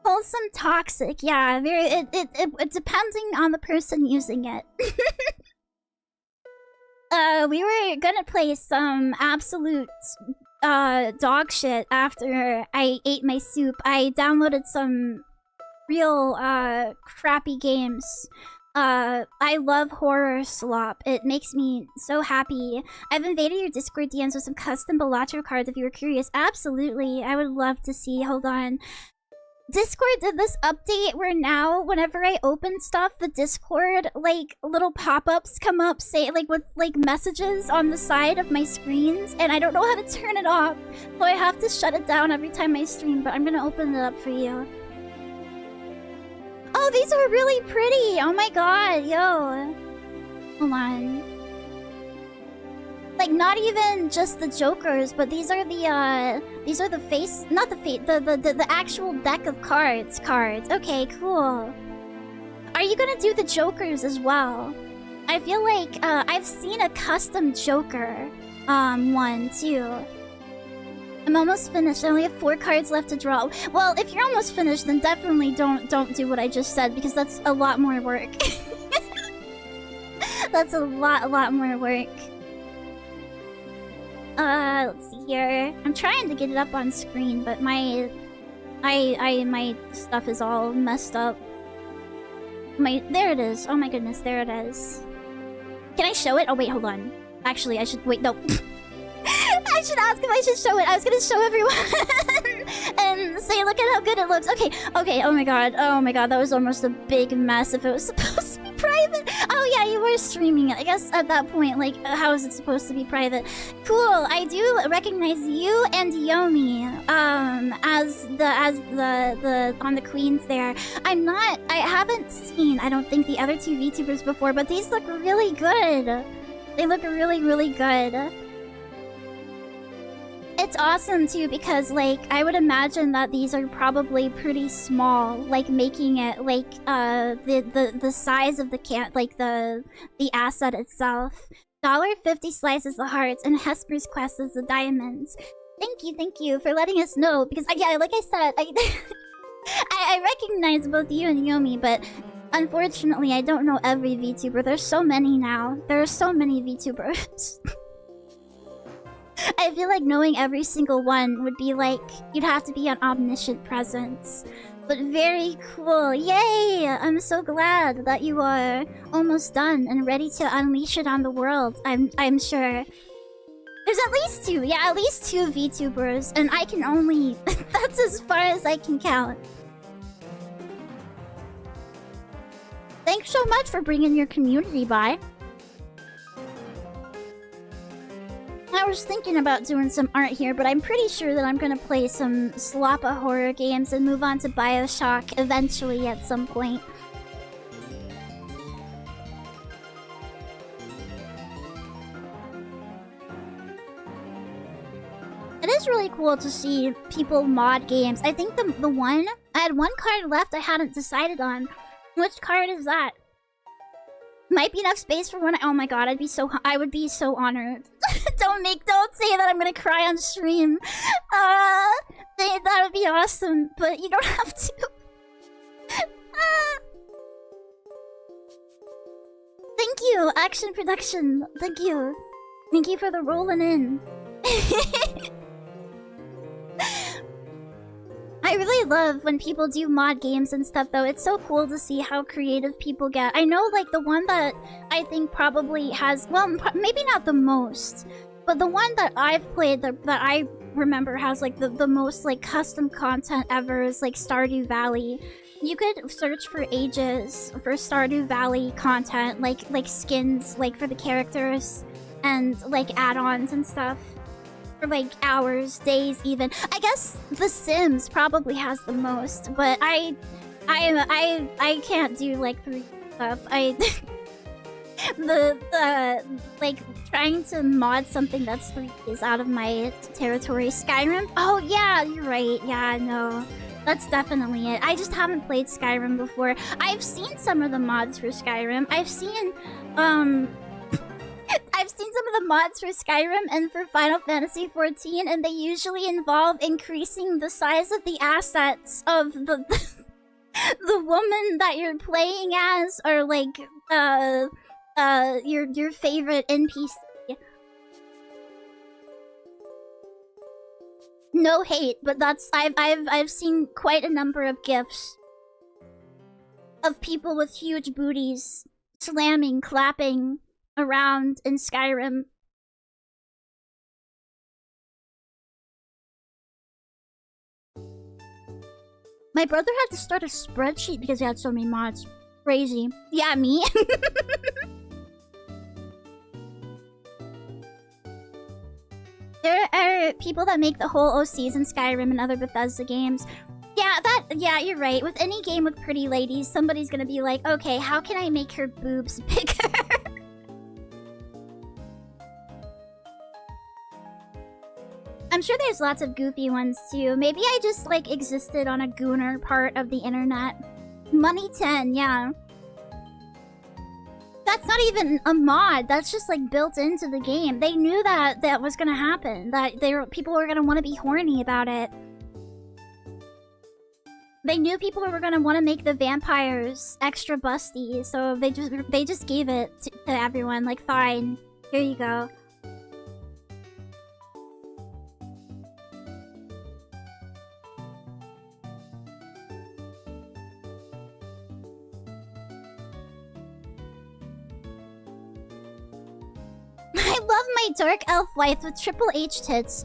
wholesome toxic, yeah, very it depending on the person using it. We were gonna play some absolute dog shit after I ate my soup. I downloaded some real crappy games. I love horror slop. It makes me so happy. I've invaded your Discord DMs with some custom Balatro cards if you were curious. Absolutely. I would love to see. Hold on. Discord did this update where now, whenever I open stuff, the Discord, like, little pop-ups come up, say, like, with, like, messages on the side of my screens, and I don't know how to turn it off, so I have to shut it down every time I stream, but I'm gonna open it up for you. Oh, these are really pretty! Oh my god, yo! Hold on. Like, not even just the Jokers, but these are the face... Not the face... The actual deck of cards. Okay, cool. Are you gonna do the Jokers as well? I feel like, I've seen a custom Joker, one, too. I'm almost finished. I only have 4 cards left to draw. Well, if you're almost finished, then definitely don't do what I just said, because that's a lot more work. That's a lot more work. Let's see here. I'm trying to get it up on screen, but my stuff is all messed up. There it is. Oh my goodness, there it is. Can I show it? Oh wait, hold on. Actually, I should wait. No. I should ask if I should show it. I was gonna show everyone and say, look at how good it looks. Okay. Oh my god, that was almost a big mess if it was supposed to be private. Oh yeah, you were streaming it. I guess at that point, like, how is it supposed to be private? Cool. I do recognize you and Yomi as the on the queens there. I haven't seen, I don't think, the other 2 VTubers before, but these look really good. They look really good. It's awesome too because, like, I would imagine that these are probably pretty small, like making it like the size of the the asset itself. $1.50 slices the hearts and Hesper's quest is the diamonds. Thank you for letting us know, because yeah, like I said, I recognize both you and Yomi, but unfortunately I don't know every VTuber. There's so many now. There are so many VTubers. I feel like knowing every single one would be like, you'd have to be an omniscient presence. But very cool. Yay! I'm so glad that you are almost done and ready to unleash it on the world. I'm sure. There's at least two. Yeah, at least two VTubers. And I can only... That's as far as I can count. Thanks so much for bringing your community by. I was thinking about doing some art here, but I'm pretty sure that I'm gonna play some sloppa horror games and move on to Bioshock eventually at some point. It is really cool to see people mod games. I think the one... I had one card left I hadn't decided on. Which card is that? Might be enough space for one. Oh my god, I would be so honored. Don't say that I'm gonna cry on stream. That would be awesome, but you don't have to. Thank you, Action Production. Thank you. Thank you for the rolling in. I really love when people do mod games and stuff, though. It's so cool to see how creative people get. I know, like, the one that I think probably has... Well, maybe not the most, but the one that I've played that I remember has, like, the most, like, custom content ever is, like, Stardew Valley. You could search for ages for Stardew Valley content, like skins, like, for the characters, and, like, add-ons and stuff. For like hours, days, even. I guess The Sims probably has the most, but I can't do like 3 stuff. Like trying to mod something that's 3 is out of my territory. Skyrim? Oh yeah, you're right. Yeah, no. That's definitely it. I just haven't played Skyrim before. I've seen some of the mods for Skyrim. I've seen some of the mods for Skyrim and for Final Fantasy XIV, and they usually involve increasing the size of the assets of the the woman that you're playing as, or like your favorite NPC. No hate, but that's I've seen quite a number of GIFs of people with huge booties slamming, clapping around in Skyrim. My brother had to start a spreadsheet because he had so many mods. Crazy. Yeah, me. There are people that make the whole OCs in Skyrim and other Bethesda games. Yeah, you're right. With any game with pretty ladies, somebody's gonna be like, okay, how can I make her boobs bigger? I'm sure there's lots of goofy ones too. Maybe I just like existed on a gooner part of the internet. Money 10, yeah. That's not even a mod. That's just like built into the game. They knew that that was gonna happen. That people were gonna want to be horny about it. They knew people were gonna want to make the vampires extra busty, so they just gave it to everyone. Like, fine, here you go. I love my dark elf wife with Triple H tits.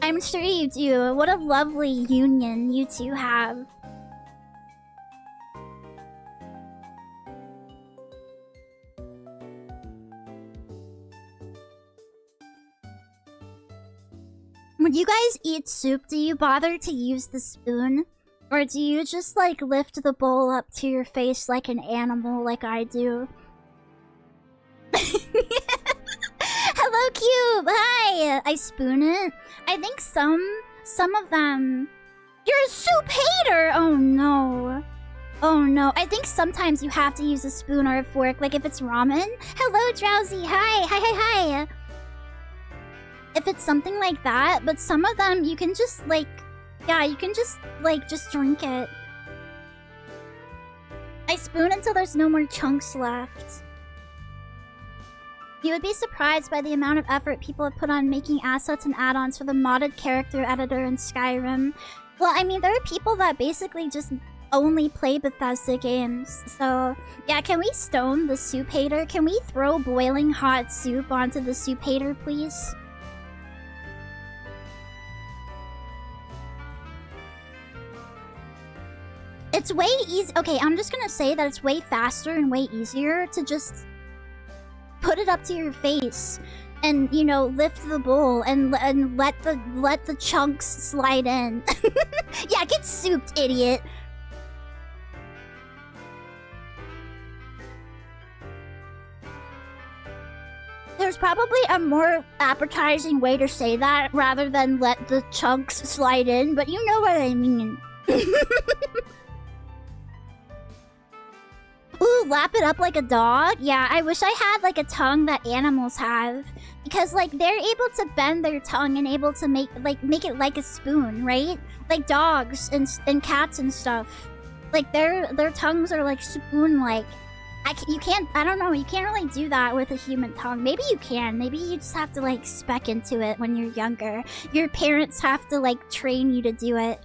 I'm sure you do. What a lovely union you two have. When you guys eat soup, do you bother to use the spoon? Or do you just, like, lift the bowl up to your face like an animal, like I do? Hello, Cube! Hi! I spoon it. I think some of them... You're a soup hater! Oh, no. Oh, no. I think sometimes you have to use a spoon or a fork, like if it's ramen. Hello, Drowsy! Hi! Hi! If it's something like that, but some of them, you can just, like... Yeah, you can just, like, just drink it. I spoon until there's no more chunks left. You would be surprised by the amount of effort people have put on making assets and add-ons for the modded character editor in Skyrim. Well, I mean, there are people that basically just only play Bethesda games. So, yeah, can we stone the soup hater? Can we throw boiling hot soup onto the soup hater, please? It's way easy. Okay, I'm just gonna say that it's way faster and way easier to just put it up to your face and, you know, lift the bowl and let the chunks slide in. Yeah, get souped, idiot. There's probably a more appetizing way to say that rather than let the chunks slide in, but you know what I mean. Ooh, lap it up like a dog? Yeah, I wish I had like a tongue that animals have. Because like they're able to bend their tongue and able to make it like a spoon, right? Like dogs and cats and stuff. Like their tongues are like spoon-like. I don't know, you can't really do that with a human tongue. Maybe you can. Maybe you just have to like spec into it when you're younger. Your parents have to like train you to do it.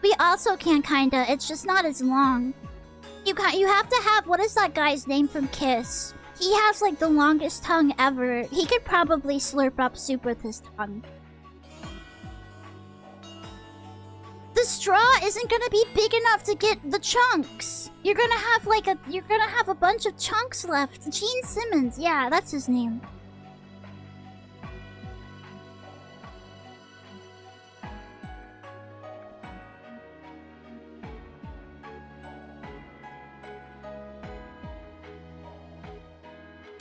We also can kinda, it's just not as long. You have to have, what is that guy's name from Kiss? He has like the longest tongue ever. He could probably slurp up soup with his tongue. The straw isn't gonna be big enough to get the chunks. You're gonna have a bunch of chunks left. Gene Simmons, yeah, that's his name.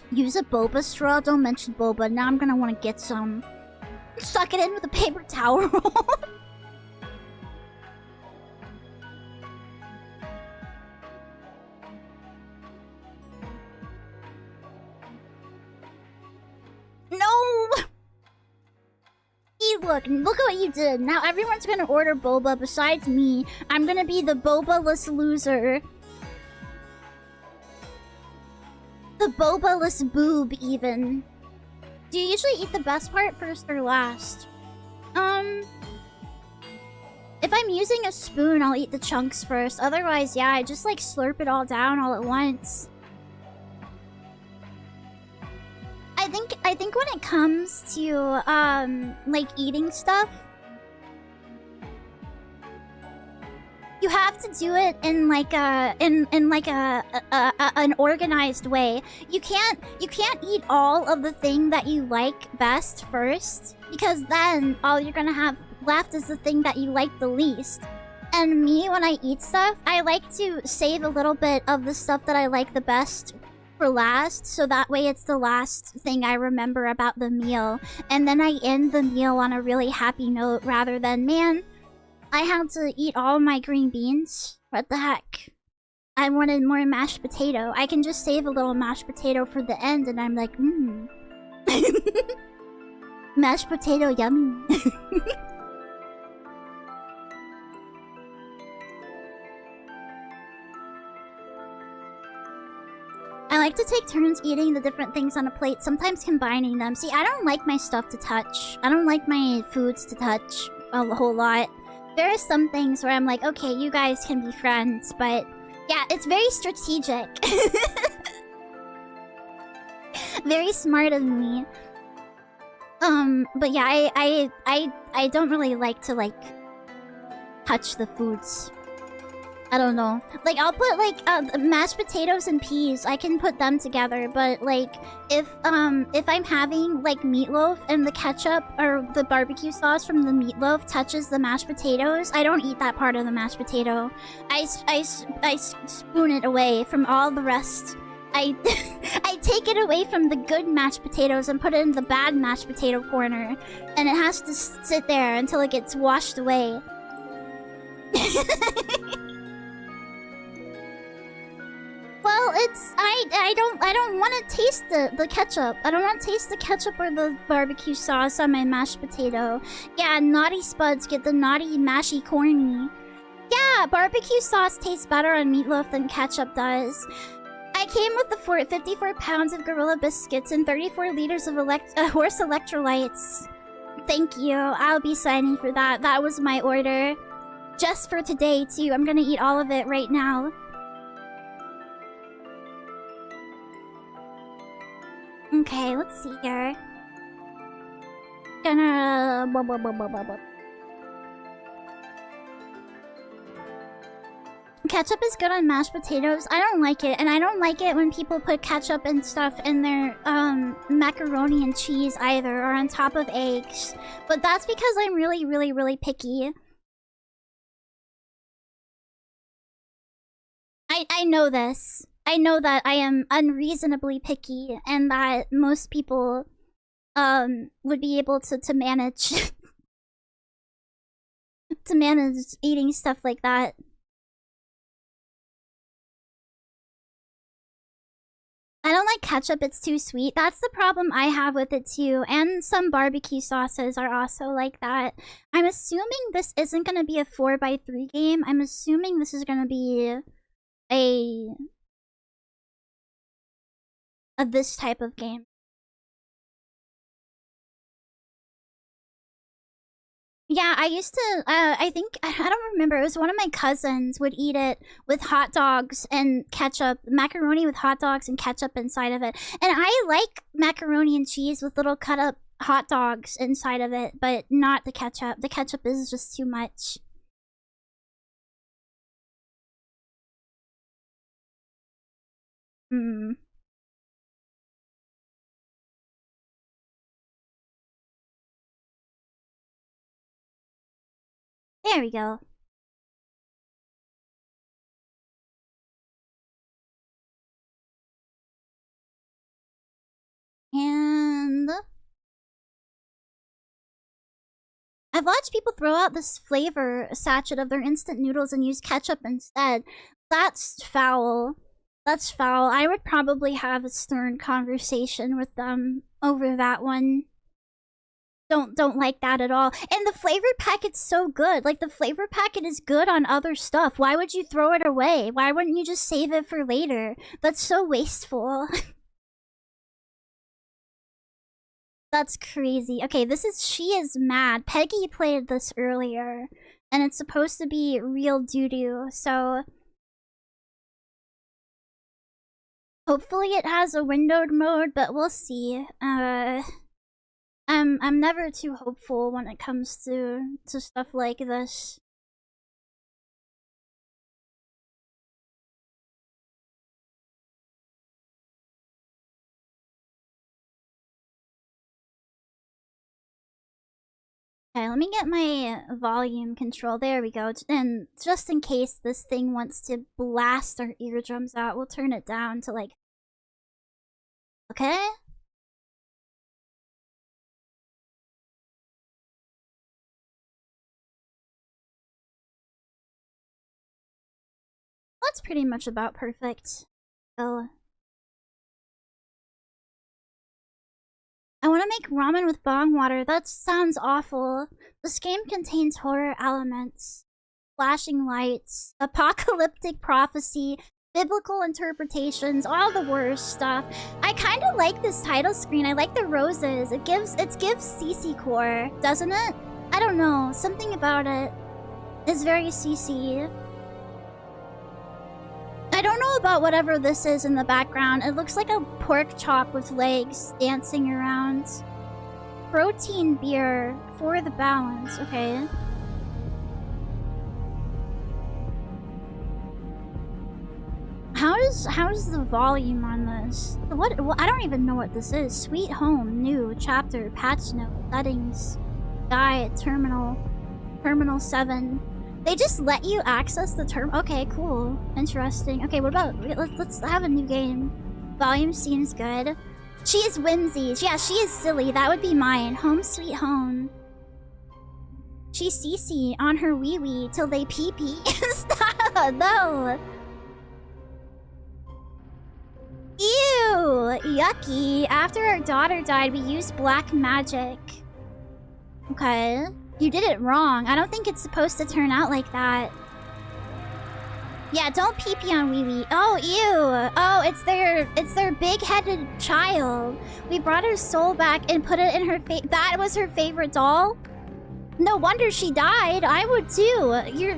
Use a boba straw? Don't mention boba. Now I'm gonna want to get some. Suck it in with a paper towel roll. No! Hey, look at what you did. Now everyone's gonna order boba besides me. I'm gonna be the boba-less loser. The boba-less boob, even. Do you usually eat the best part first or last? If I'm using a spoon, I'll eat the chunks first. Otherwise, yeah, I just like slurp it all down all at once. I think when it comes to, like eating stuff, you have to do it in like an organized way. You can't eat all of the thing that you like best first, because then all you're gonna have left is the thing that you like the least. And me, when I eat stuff, I like to save a little bit of the stuff that I like the best for last, so that way it's the last thing I remember about the meal. And then I end the meal on a really happy note rather than, man, I had to eat all my green beans. What the heck? I wanted more mashed potato. I can just save a little mashed potato for the end, and I'm like, mashed potato, yummy. I like to take turns eating the different things on a plate, sometimes combining them. See, I don't like my stuff to touch. I don't like my foods to touch a whole lot. There are some things where I'm like, okay, you guys can be friends, but yeah, it's very strategic. Very smart of me. But yeah, I don't really like to like touch the foods. I don't know. Like, I'll put like mashed potatoes and peas. I can put them together, but like if I'm having like meatloaf and the ketchup or the barbecue sauce from the meatloaf touches the mashed potatoes, I don't eat that part of the mashed potato. I spoon it away from all the rest. I take it away from the good mashed potatoes and put it in the bad mashed potato corner, and it has to sit there until it gets washed away. Well, I don't want to taste the ketchup. I don't want to taste the ketchup or the barbecue sauce on my mashed potato. Yeah, naughty spuds get the naughty, mashy, corny. Yeah, barbecue sauce tastes better on meatloaf than ketchup does. I came with the 54 pounds of Gorilla biscuits and 34 liters of horse electrolytes. Thank you. I'll be signing for that. That was my order. Just for today, too. I'm gonna eat all of it right now. Okay, let's see here. Gonna... Ketchup is good on mashed potatoes. I don't like it, and I don't like it when people put ketchup and stuff in their macaroni and cheese either, or on top of eggs. But that's because I'm really, really, really picky. I know this. I know that I am unreasonably picky, and that most people would be able to manage to manage eating stuff like that. I don't like ketchup, it's too sweet. That's the problem I have with it too. And some barbecue sauces are also like that. I'm assuming this isn't gonna be a 4x3 game. I'm assuming this is gonna be this type of game. Yeah, I used to, I think, I don't remember, it was one of my cousins would eat it with hot dogs and ketchup, macaroni with hot dogs and ketchup inside of it. And I like macaroni and cheese with little cut up hot dogs inside of it, but not the ketchup. The ketchup is just too much. Hmm. There we go. And I've watched people throw out this flavor sachet of their instant noodles and use ketchup instead. That's foul. That's foul. I would probably have a stern conversation with them over that one. Don't like that at all. And the flavor packet's so good. Like, the flavor packet is good on other stuff. Why would you throw it away? Why wouldn't you just save it for later? That's so wasteful. That's crazy. Okay, this is She Is Mad. Peggy played this earlier, and it's supposed to be real doo-doo, so hopefully it has a windowed mode, but we'll see. I'm never too hopeful when it comes to stuff like this. Okay, let me get my volume control. There we go. And just in case this thing wants to blast our eardrums out, we'll turn it down to like... Okay? That's pretty much about perfect. So... I want to make ramen with bong water. That sounds awful. This game contains horror elements, flashing lights, apocalyptic prophecy, biblical interpretations, all the worst stuff. I kind of like this title screen. I like the roses. It gives CC core, doesn't it? I don't know. Something about it is very CC. I don't know about whatever this is in the background. It looks like a pork chop with legs dancing around. Protein beer for the balance. Okay. How's the volume on this? What? Well, I don't even know what this is. Sweet Home, new chapter, patch note, settings, guide, terminal 7. They just let you access the term. Okay, cool. Interesting. Okay, what about... Let's have a new game. Volume seems good. She is whimsy. Yeah, she is silly. That would be mine. Home sweet home. She's CC on her wee-wee till they pee-pee. Stop! No! yucky. After our daughter died, we used black magic. Okay. You did it wrong. I don't think it's supposed to turn out like that. Yeah, don't pee-pee on Wee-Wee. Oh, ew. Oh, it's their big-headed child. We brought her soul back and put it in her face. That was her favorite doll? No wonder she died. I would too.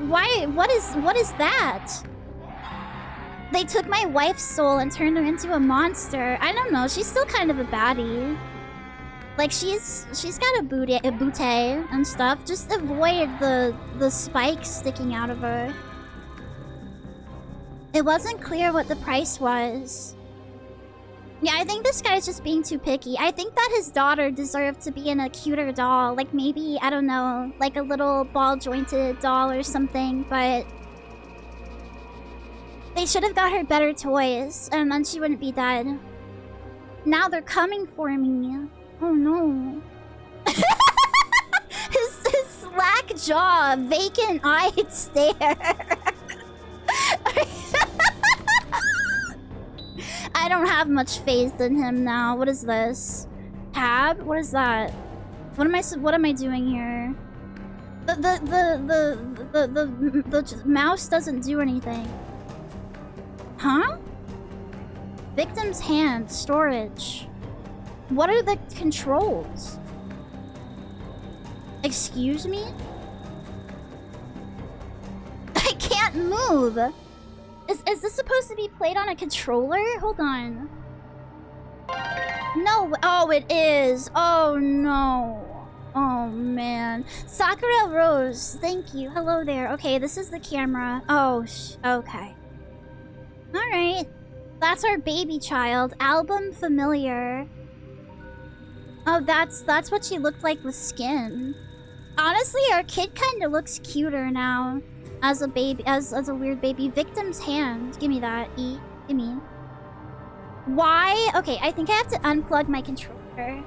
What is that? They took my wife's soul and turned her into a monster. I don't know. She's still kind of a baddie. Like, she's got a booty and stuff. Just avoid the spikes sticking out of her. It wasn't clear what the price was. Yeah, I think this guy's just being too picky. I think that his daughter deserved to be in a cuter doll. Like, maybe, I don't know, like a little ball-jointed doll or something, but... They should have got her better toys, and then she wouldn't be dead. Now they're coming for me. Oh no. his slack jaw, vacant-eyed stare. I don't have much faith in him now. What is this? Tab? What is that? What am I doing here? The mouse doesn't do anything. Huh? Victim's hand, storage. What are the controls? Excuse me? I can't move! Is this supposed to be played on a controller? Hold on. No, oh it is! Oh no. Oh man. Sakura Rose, thank you. Hello there. Okay, this is the camera. Oh, okay. Alright. That's our baby child. Album familiar. Oh, that's what she looked like with skin. Honestly, our kid kind of looks cuter now. As a baby, as a weird baby. Victim's hand. Give me that. E. Give me. Why? Okay, I think I have to unplug my controller.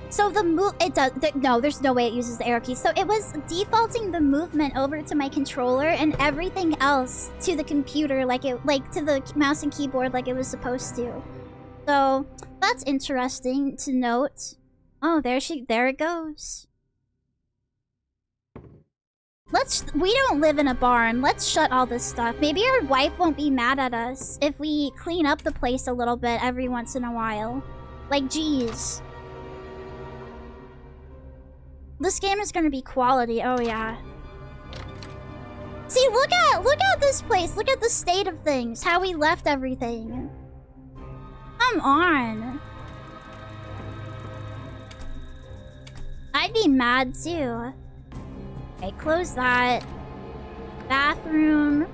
So the it does no, there's no way it uses the arrow key. So it was defaulting the movement over to my controller and everything else to the computer, like to the mouse and keyboard, like it was supposed to. So that's interesting to note. Oh, there it goes. We don't live in a barn. Let's shut all this stuff. Maybe our wife won't be mad at us if we clean up the place a little bit every once in a while. Like, geez. This game is gonna be quality. Oh yeah. See, look at this place. Look at the state of things. How we left everything. Come on. I'd be mad too. Okay, close that. Bathroom.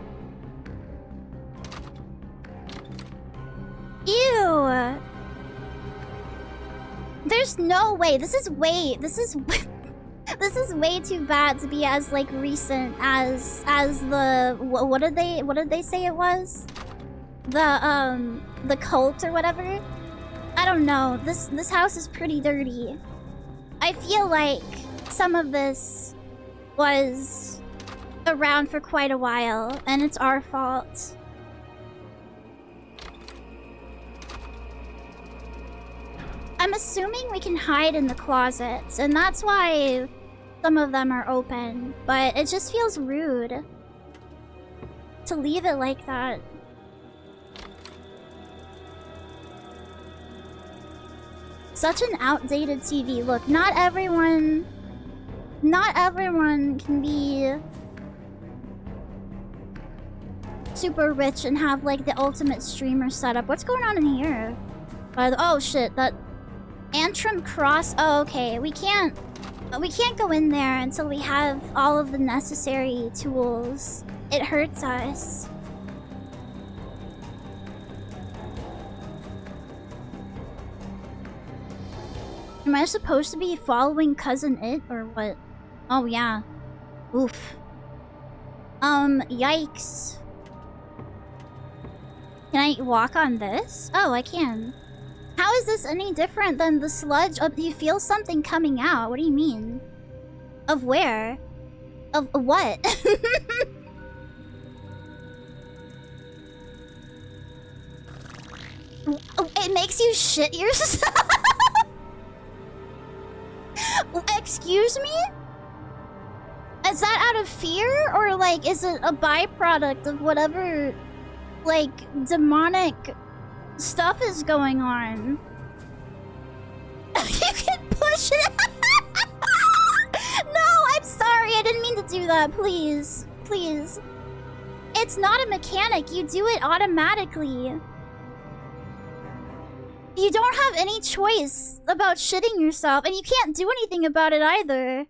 Ew. There's no way. This is way too bad to be as like recent as the what did they say it was? The cult or whatever? I don't know. This house is pretty dirty. I feel like some of this was around for quite a while and it's our fault. I'm assuming we can hide in the closets, and that's why some of them are open, but it just feels rude to leave it like that. Such an outdated TV. Look, not everyone can be super rich and have like the ultimate streamer setup. What's going on in here? Oh shit, that Antrim Cross. Oh, okay. We can't go in there until we have all of the necessary tools. It hurts us. Am I supposed to be following Cousin It or what? Oh yeah. Oof. Yikes. Can I walk on this? Oh, I can. How is this any different than the sludge? Oh, you feel something coming out. What do you mean? Of where? Of what? It makes you shit yourself? Excuse me? Is that out of fear? Or, like, is it a byproduct of whatever, like, demonic stuff is going on? You can push it. No, I'm sorry. I didn't mean to do that. Please. Please. It's not a mechanic. You do it automatically. You don't have any choice about shitting yourself, and you can't do anything about it either.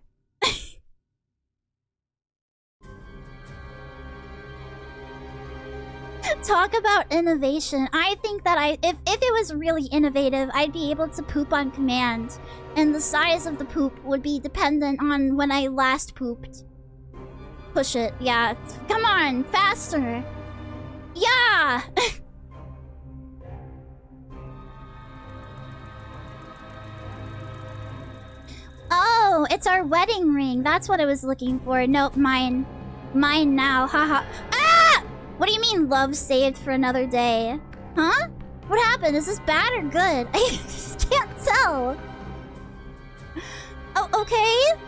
Talk about innovation. I think that if it was really innovative, I'd be able to poop on command. And the size of the poop would be dependent on when I last pooped. Push it, yeah. Come on, faster. Yeah! Oh, it's our wedding ring. That's what I was looking for. Nope, mine. Mine now, haha. Ah! What do you mean love saved for another day? Huh? What happened? Is this bad or good? I just can't tell. Oh, okay.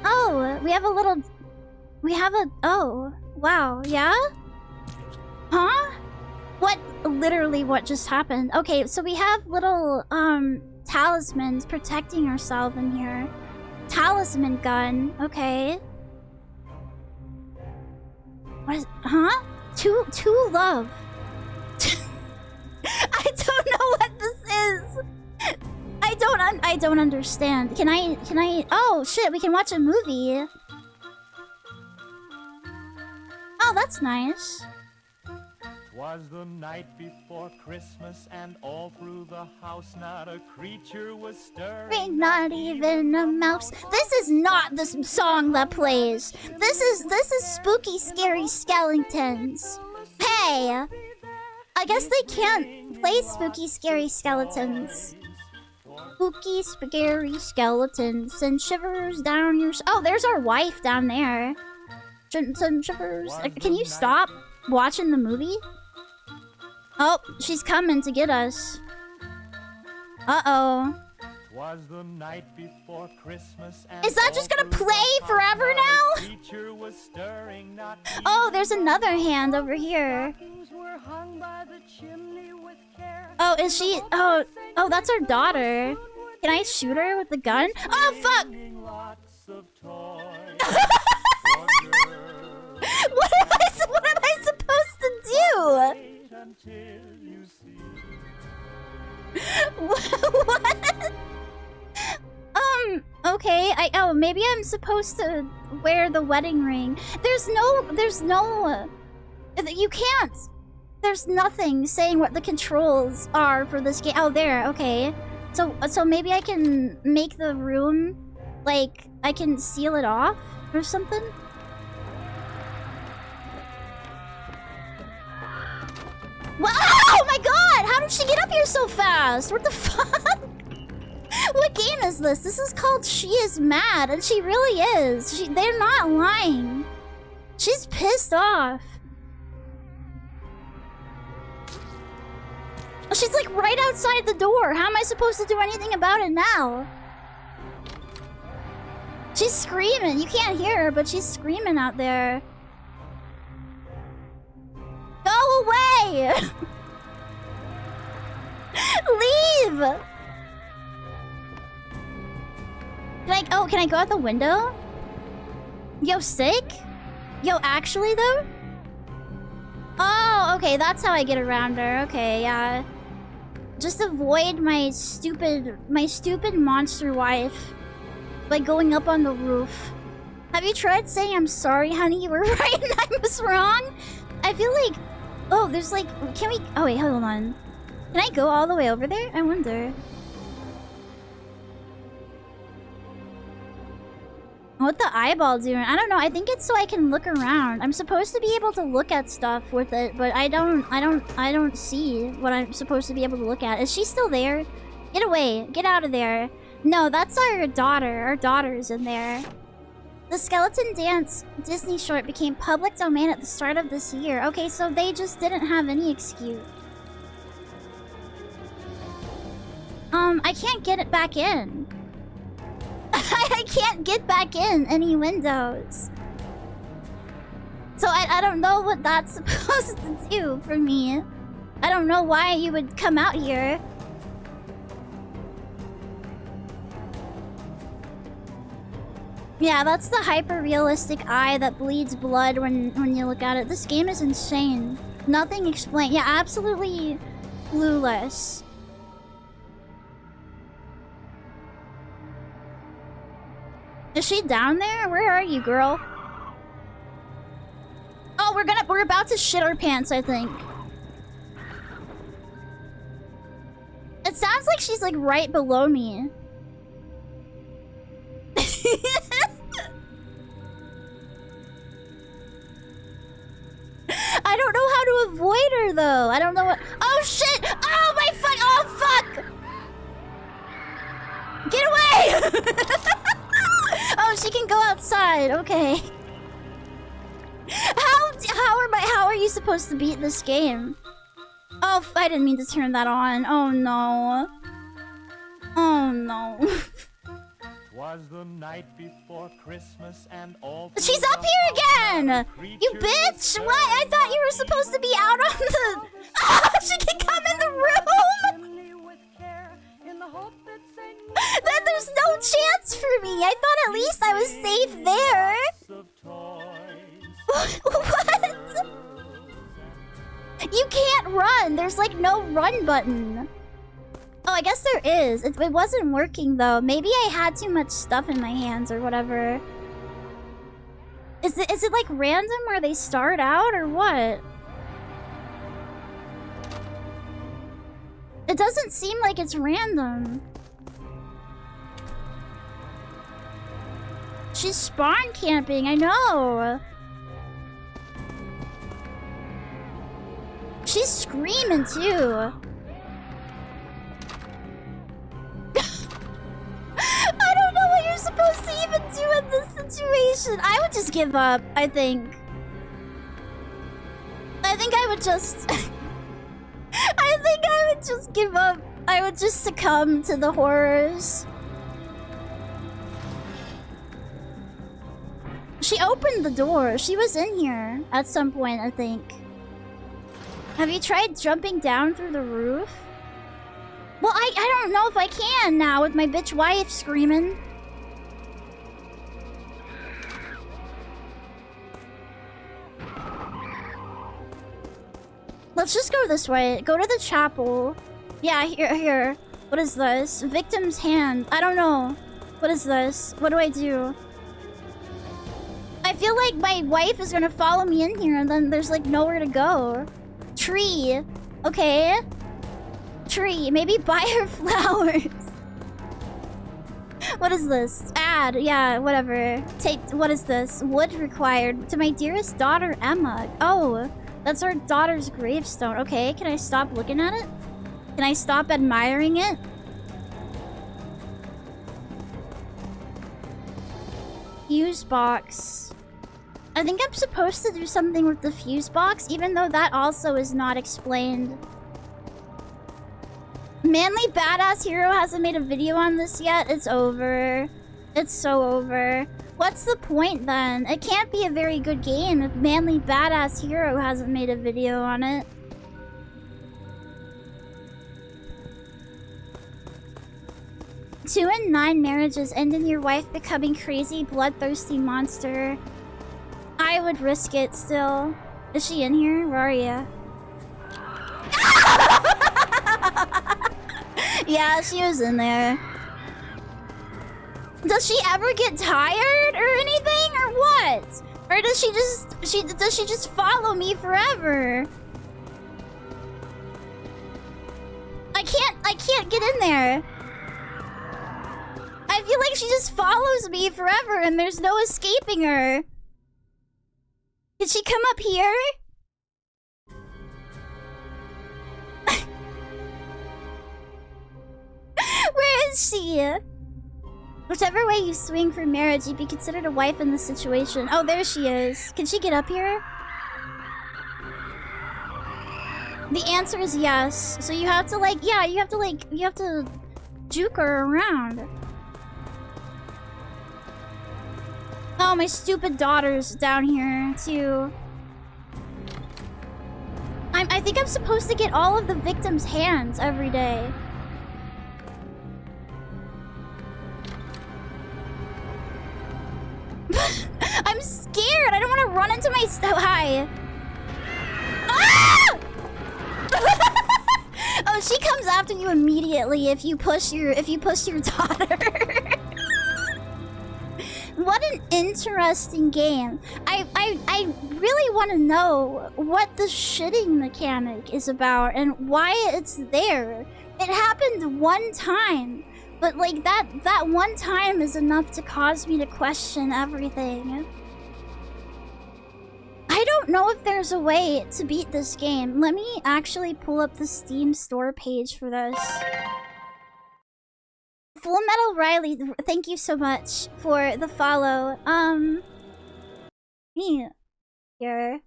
Oh, we have a little... We have a... Oh, wow, yeah? Huh? What? Literally, what just happened? Okay, so we have little, talismans protecting ourselves in here. Talisman gun, okay. What is... Huh? Two love. I don't know what this is. I don't understand. Can I... Oh, shit, we can watch a movie. Oh, that's nice. Was the night before Christmas, and all through the house not a creature was stirring. Not even a mouse. This is not the song that plays. This is spooky, scary skeletons. Hey! I guess they can't play spooky, scary skeletons. Spooky, scary skeletons and shivers down your... Oh, there's our wife down there. Some shivers... Can you stop watching the movie? Oh, she's coming to get us. Uh-oh. Was the night before Christmas, is that just gonna play forever now? Oh, there's another hand over here. Oh, is she... Oh, that's our daughter. Can I shoot her with the gun? Oh, fuck! What am I supposed to do? What? Okay, oh, maybe I'm supposed to wear the wedding ring. There's no... You can't. There's nothing saying what the controls are for this game. Oh, there, okay. So maybe I can make the room, like, I can seal it off or something? Wow! Oh my god! How did she get up here so fast? What the fuck? What game is this? This is called She Is Mad, and she really is. They're not lying. She's pissed off. She's like right outside the door. How am I supposed to do anything about it now? She's screaming. You can't hear her, but she's screaming out there. Go away! Leave! Can I go out the window? Yo, sick? Yo, actually though? Oh, okay, that's how I get around her. Okay, yeah. Just avoid my stupid monster wife by going up on the roof. Have you tried saying I'm sorry, honey? You were right and I was wrong? I feel like... Oh, there's like... Can we... Oh, wait, hold on. Can I go all the way over there? I wonder. What the eyeball doing? I don't know. I think it's so I can look around. I'm supposed to be able to look at stuff with it, but I don't see what I'm supposed to be able to look at. Is she still there? Get away. Get out of there. No, that's our daughter. Our daughter's in there. The Skeleton Dance Disney short became public domain at the start of this year. Okay, so they just didn't have any excuse. I can't get it back in. I can't get back in any windows. So I don't know what that's supposed to do for me. I don't know why you would come out here. Yeah, that's the hyper-realistic eye that bleeds blood when you look at it. This game is insane. Nothing explained. Yeah, absolutely clueless. Is she down there? Where are you, girl? Oh, we're about to shit our pants, I think. It sounds like she's like right below me. I don't know how to avoid her though. I don't know what. Oh shit! Oh my fuck! Oh fuck! Get away! Oh, she can go outside. Okay. How are you supposed to beat this game? Oh, I didn't mean to turn that on. Oh no. Oh no. Was the night before Christmas and all. She's up here again! You bitch! What? I thought you were supposed to be out on the. Oh, she can come in the room! Then there's no chance for me. I thought at least I was safe there. What? You can't run. There's like no run button. Oh, I guess there is. It wasn't working though. Maybe I had too much stuff in my hands or whatever. Is it like random where they start out or what? It doesn't seem like it's random. She's spawn camping, I know. She's screaming too. I don't know what you're supposed to even do in this situation. I would just give up, I think. I think I would just... I think I would just give up. I would just succumb to the horrors. She opened the door. She was in here at some point, I think. Have you tried jumping down through the roof? Well, I don't know if I can now with my bitch wife screaming. Let's just go this way. Go to the chapel. Yeah, here. What is this? Victim's hand. I don't know. What is this? What do I do? I feel like my wife is gonna follow me in here and then there's like nowhere to go. Tree. Okay. Tree. Maybe buy her flowers. What is this? Add. Yeah, whatever. What is this? Wood required. To my dearest daughter, Emma. Oh, that's our daughter's gravestone. Okay, can I stop looking at it? Can I stop admiring it? Fuse box. I think I'm supposed to do something with the fuse box, even though that also is not explained. Manly Badass Hero hasn't made a video on this yet. It's over. It's so over. What's the point then? It can't be a very good game if Manly Badass Hero hasn't made a video on it. Two in 9 marriages end in your wife becoming crazy, bloodthirsty monster. I would risk it still. Is she in here? Where are you? Yeah, she was in there. Does she ever get tired or anything or what? Or does she just follow me forever? I can't get in there. I feel like she just follows me forever and there's no escaping her. Did she come up here? Where is she? Whichever way you swing for marriage, you'd be considered a wife in this situation. Oh, there she is. Can she get up here? The answer is yes. So you have to like, yeah, you have to juke her around. Oh, my stupid daughter's down here too. I think I'm supposed to get all of the victims' hands every day. I'm scared. I don't want to run into my hi. Ah! Oh, she comes after you immediately if you push your daughter. What an interesting game. I really want to know what the shitting mechanic is about and why it's there. It happened one time, but like that one time is enough to cause me to question everything. I don't know if there's a way to beat this game. Let me actually pull up the Steam store page for this. Full Metal Riley, thank you so much for the follow. Me here.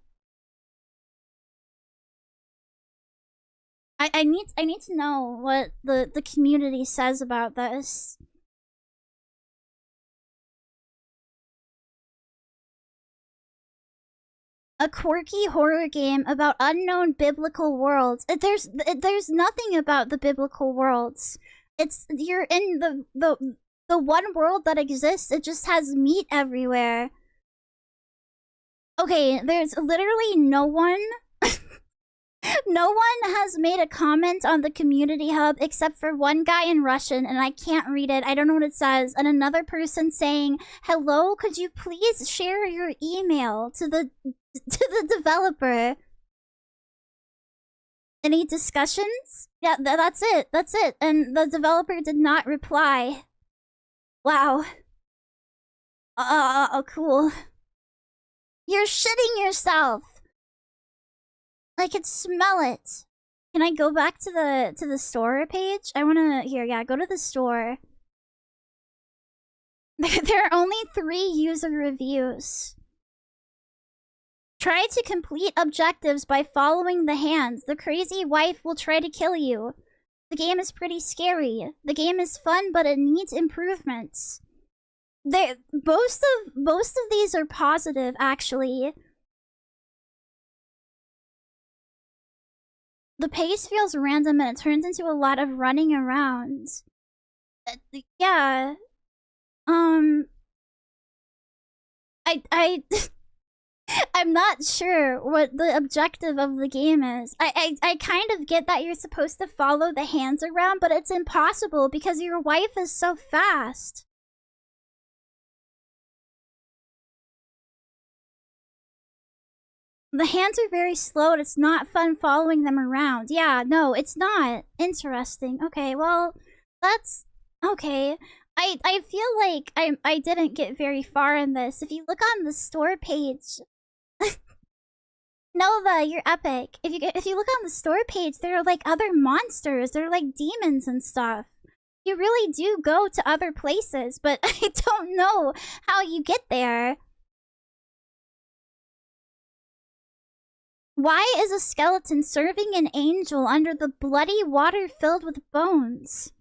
I need to know what the community says about this. A quirky horror game about unknown biblical worlds. There's nothing about the biblical worlds. You're in the one world that exists. It just has meat everywhere. Okay, there's literally no one. No one has made a comment on the community hub except for one guy in Russian, and I can't read it. I don't know what it says. And another person saying, "Hello, could you please share your email to the developer?" Any discussions? Yeah, that's it. That's it. And the developer did not reply. Wow. Oh, cool. You're shitting yourself. I could smell it. Can I go back to the store page? I wanna go to the store. There are only 3 user reviews. Try to complete objectives by following the hands. The crazy wife will try to kill you. The game is pretty scary. The game is fun, but it needs improvements. Most of these are positive, actually. The pace feels random and it turns into a lot of running around. Yeah. I'm not sure what the objective of the game is. I kind of get that you're supposed to follow the hands around, but it's impossible because your wife is so fast. The hands are very slow and it's not fun following them around. Yeah, no, it's not. Interesting. Okay, well, that's... Okay. I feel like I didn't get very far in this. If you look on the store page... Nova, you're epic. If you look on the store page, there are like other monsters. There are like demons and stuff. You really do go to other places, but I don't know how you get there. Why is a skeleton serving an angel under the bloody water filled with bones?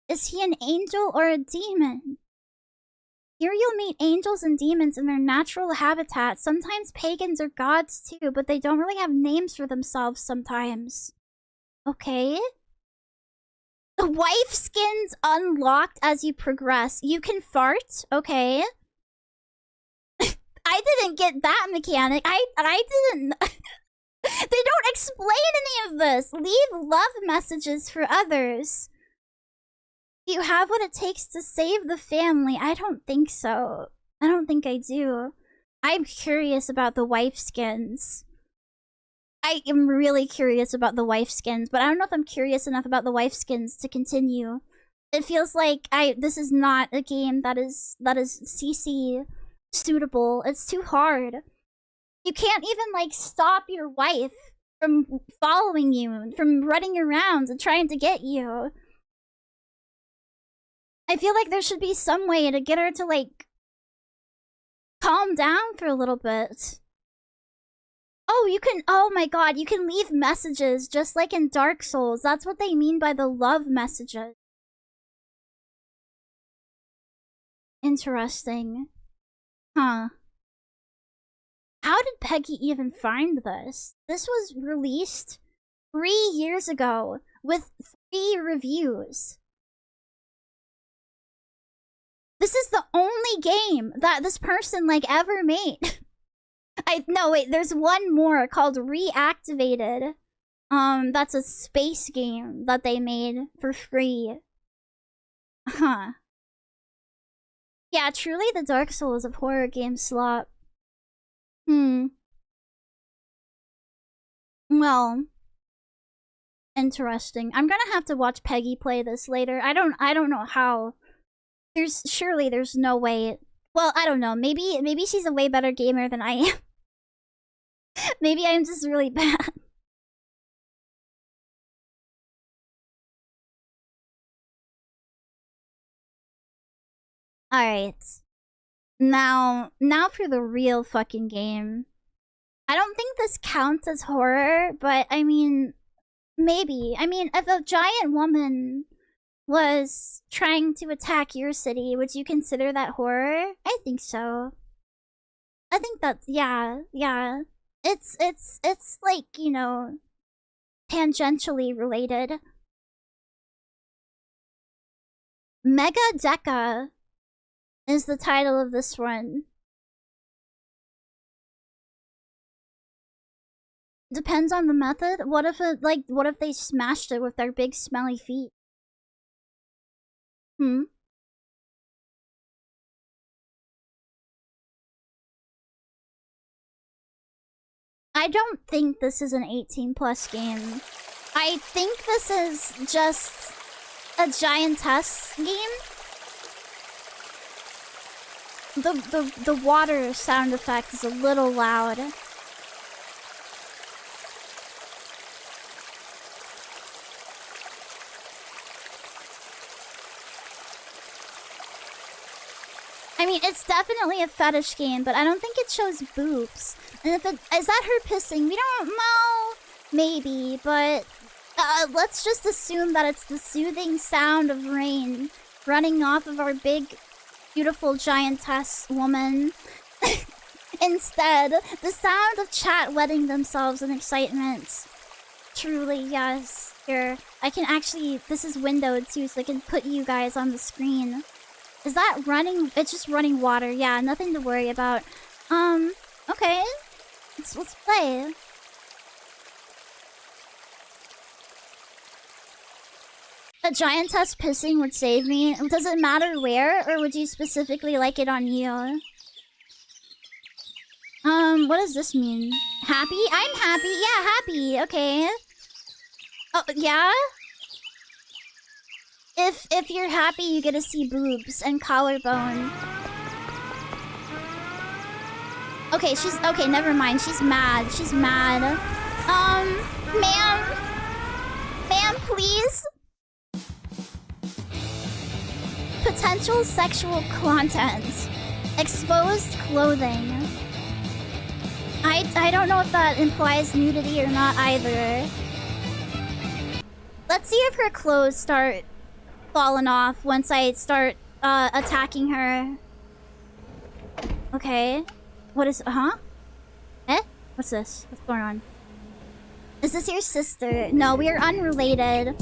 Is he an angel or a demon? Here you'll meet angels and demons in their natural habitat. Sometimes pagans are gods too, but they don't really have names for themselves sometimes. Okay. The wife skins unlocked as you progress. You can fart, okay. I didn't get that mechanic. I didn't... They don't explain any of this. Leave love messages for others. You have what it takes to save the family. I don't think so. I don't think I do. I'm curious about the wife skins. I am really curious about the wife skins, but I don't know if I'm curious enough about the wife skins to continue. It feels like this is not a game that is CC suitable. It's too hard. You can't even like stop your wife from following you, from running around and trying to get you. I feel like there should be some way to get her to, like, calm down for a little bit. Oh, you can- oh my god, you can leave messages just like in Dark Souls. That's what they mean by the love messages. Interesting. Huh. How did Peggy even find this? This was released 3 years ago with 3 reviews. This is the only game that this person, like, ever made. No, wait, there's one more called Reactivated. That's a space game that they made for free. Huh. Yeah, truly the Dark Souls of horror game slot. Well, interesting. I'm gonna have to watch Peggy play this later. I don't know how. Surely there's no way. Well, I don't know. Maybe she's a way better gamer than I am. Maybe I'm just really bad. Alright. Now for the real fucking game. I don't think this counts as horror, but I mean, maybe. I mean, if a giant woman was trying to attack your city, would you consider that horror? I think so. I think that's, yeah. It's like, you know, tangentially related. Mega Deca is the title of this one. Depends on the method. What if they smashed it with their big smelly feet? I don't think this is an 18+ game. I think this is just a giantess game. The water sound effect is a little loud. I mean, it's definitely a fetish game, but I don't think it shows boobs. And if it is that her pissing, we don't know. Maybe, but let's just assume that it's the soothing sound of rain running off of our big, beautiful giantess woman. Instead, the sound of chat wetting themselves in excitement. Truly, yes. Here, I can actually. This is windowed too, so I can put you guys on the screen. Is that running? It's just running water. Yeah, nothing to worry about. Okay. Let's play. A giantess pissing would save me. Does it matter where, or would you specifically like it on you? What does this mean? Happy? I'm happy. Yeah, happy. Okay. Oh, yeah? If you're happy, you get to see boobs and collarbone. Okay, okay, never mind. She's mad. She's mad. Ma'am. Ma'am, please. Potential sexual content. Exposed clothing. I don't know if that implies nudity or not either. Let's see if her clothes start falling off once I start attacking her. Okay. What is Eh? What's this? What's going on? Is this your sister? No, we are unrelated.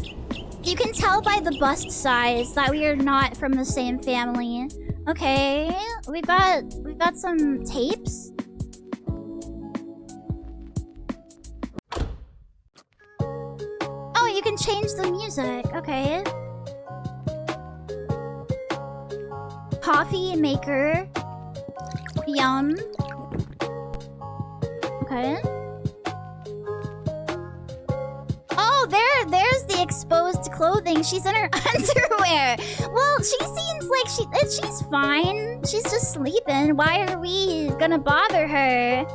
You can tell by the bust size that we are not from the same family. Okay. We've got some tapes. Oh, you can change the music. Okay. Coffee maker. Yum. Okay. Oh, there's the exposed clothing. She's in her underwear. Well, she seems like she's fine. She's just sleeping. Why are we gonna bother her?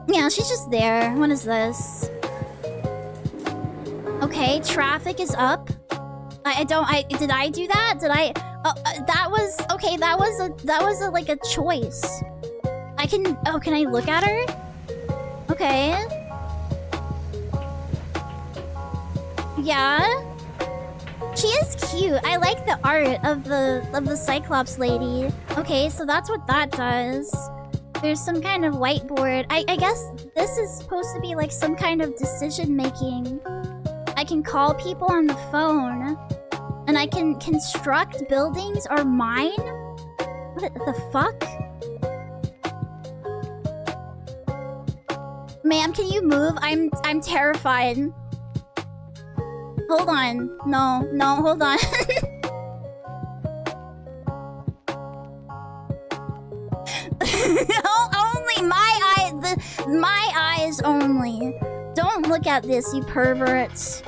Yeah, she's just there. What is this? Okay, traffic is up. I don't. Did I do that? Did I? That was okay. That was a like a choice. I can. Oh, can I look at her? Okay. Yeah. She is cute. I like the art of the Cyclops lady. Okay, so that's what that does. There's some kind of whiteboard. I guess this is supposed to be like some kind of decision making. I can call people on the phone. And I can construct buildings or mine? What the fuck? Ma'am, can you move? I'm terrified. Hold on. No, hold on. Only my eyes only. Don't look at this, you perverts.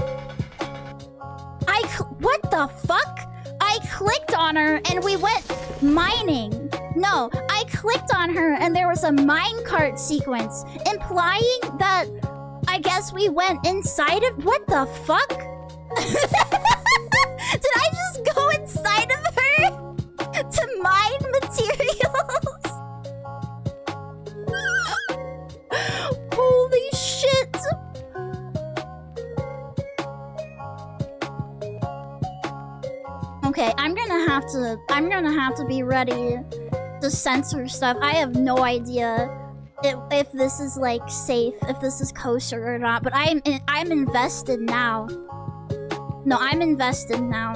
What the fuck? I clicked on her and we went mining. No, I clicked on her and there was a minecart sequence implying that I guess we went inside of... What the fuck? Did I just go inside of her to mine materials? Holy shit! Okay, I'm gonna have to be ready to censor stuff. I have no idea if this is like safe, if this is kosher or not, but I'm invested now. No, I'm invested now.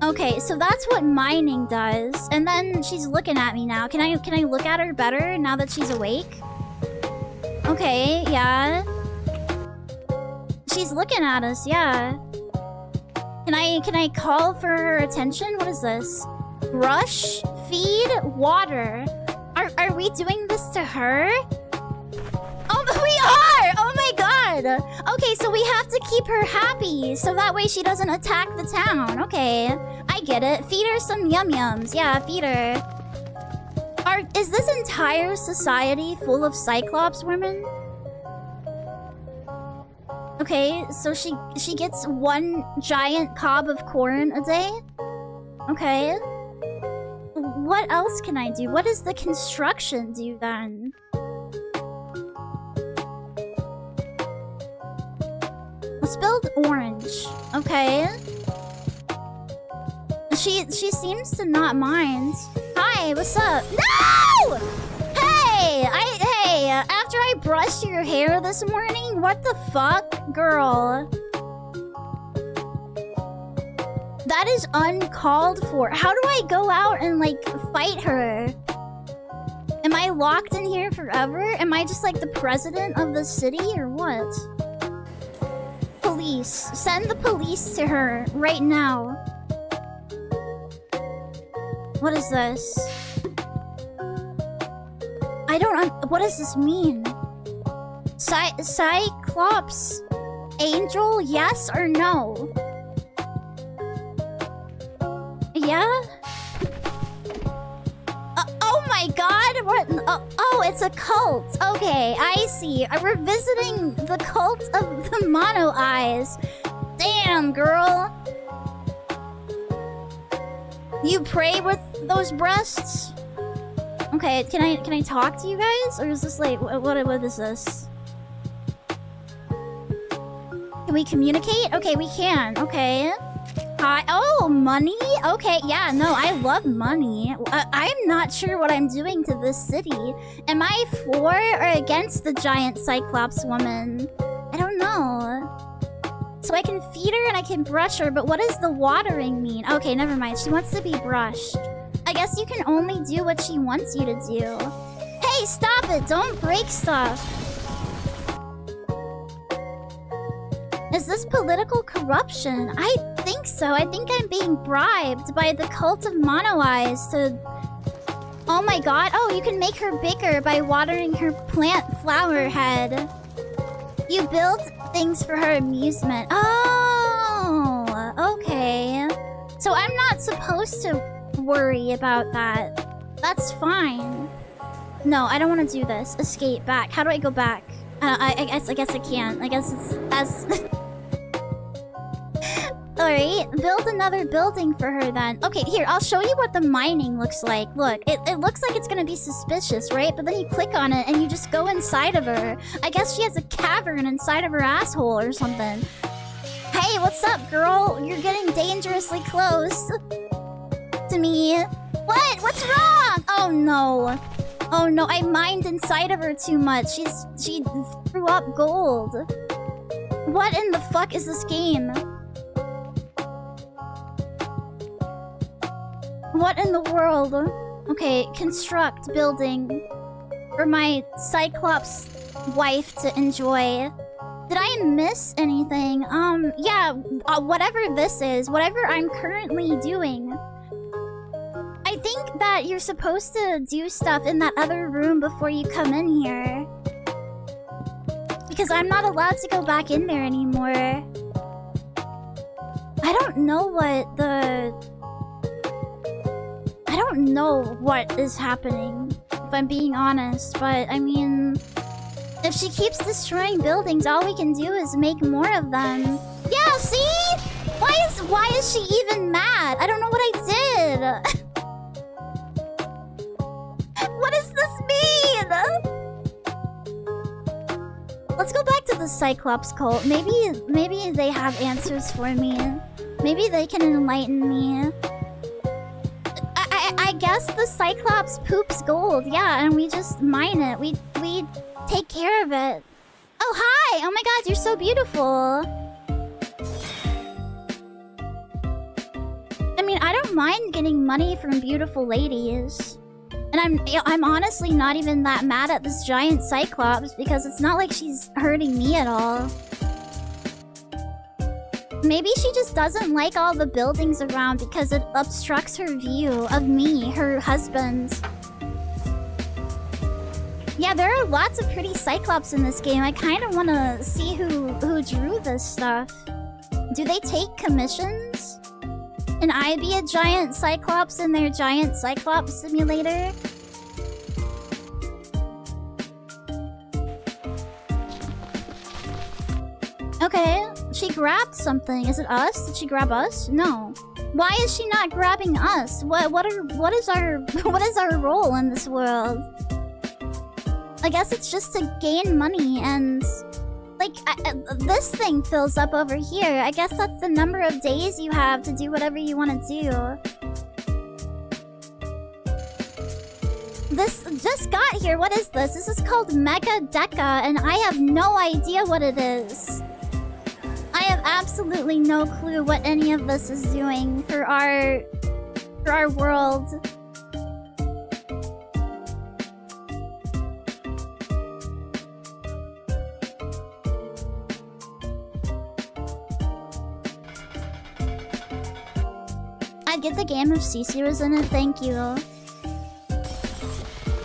Okay, so that's what mining does. And then she's looking at me now. Can I look at her better now that she's awake? Okay, yeah. She's looking at us, yeah. Can I call for her attention? What is this? Brush, feed, water. Are we doing this to her? Oh, we are! Oh my god! Okay, so we have to keep her happy, so that way she doesn't attack the town. Okay, I get it. Feed her some yum-yums. Yeah, feed her. Is this entire society full of Cyclops women? Okay, so she gets one giant cob of corn a day? Okay. What else can I do? What does the construction do then? Let's build orange. Okay. She seems to not mind. Hi, what's up? No! Hey! Hey, after I brushed your hair this morning, what the fuck? Girl. That is uncalled for. How do I go out and, like, fight her? Am I locked in here forever? Am I just, like, the president of the city, or what? Police. Send the police to her right now. What is this? I don't... what does this mean? Cyclops angel, yes or no? Yeah? Oh my god! What? Oh, it's a cult. Okay, I see. We're visiting the cult of the Mono Eyes. Damn, girl. You pray with those breasts? Okay, can I talk to you guys? Or is this like... what is this? Can we communicate? Okay, we can. Okay. Hi. Oh, money? Okay, yeah, no, I love money. I'm not sure what I'm doing to this city. Am I for or against the giant Cyclops woman? I don't know. So I can feed her and I can brush her, but what does the watering mean? Okay, never mind. She wants to be brushed. I guess you can only do what she wants you to do. Hey, stop it! Don't break stuff! Is this political corruption? I think so. I think I'm being bribed by the cult of Mono Eyes to... Oh my god. Oh, you can make her bigger by watering her plant flower head. You build things for her amusement. Oh, okay. So I'm not supposed to worry about that. That's fine. No, I don't want to do this. Escape back. How do I go back? I guess I can't. I guess it's as... Alright, build another building for her then. Okay, here, I'll show you what the mining looks like. Look, it looks like it's gonna be suspicious, right? But then you click on it and you just go inside of her. I guess she has a cavern inside of her asshole or something. Hey, what's up, girl? You're getting dangerously close to me. What? What's wrong? Oh no. Oh no, I mined inside of her too much. She threw up gold. What in the fuck is this game? What in the world? Okay, construct building for my Cyclops wife to enjoy. Did I miss anything? Yeah, whatever this is, whatever I'm currently doing. I think that you're supposed to do stuff in that other room before you come in here. Because I'm not allowed to go back in there anymore. I don't know what the... I don't know what is happening, if I'm being honest, but I mean... If she keeps destroying buildings, all we can do is make more of them. Yeah, see? Why is she even mad? I don't know what I did. What does this mean? Let's go back to the Cyclops cult. Maybe they have answers for me. Maybe they can enlighten me. I guess the Cyclops poops gold, yeah, and we just mine it. We take care of it. Oh, hi! Oh my god, you're so beautiful. I mean, I don't mind getting money from beautiful ladies. And I'm honestly not even that mad at this giant Cyclops because it's not like she's hurting me at all. Maybe she just doesn't like all the buildings around because it obstructs her view of me, her husband. Yeah, there are lots of pretty Cyclops in this game. I kind of want to see who drew this stuff. Do they take commissions? Can I be a giant Cyclops in their giant Cyclops simulator? Okay, she grabbed something. Is it us? Did she grab us? No. Why is she not grabbing us? What is our role in this world? I guess it's just to gain money and... Like, this thing fills up over here. I guess that's the number of days you have to do whatever you want to do. This just got here. What is this? This is called Mega Deca, and I have no idea what it is. I have absolutely no clue what any of this is doing for our world. I'd get the game if Cecilia was in it, thank you.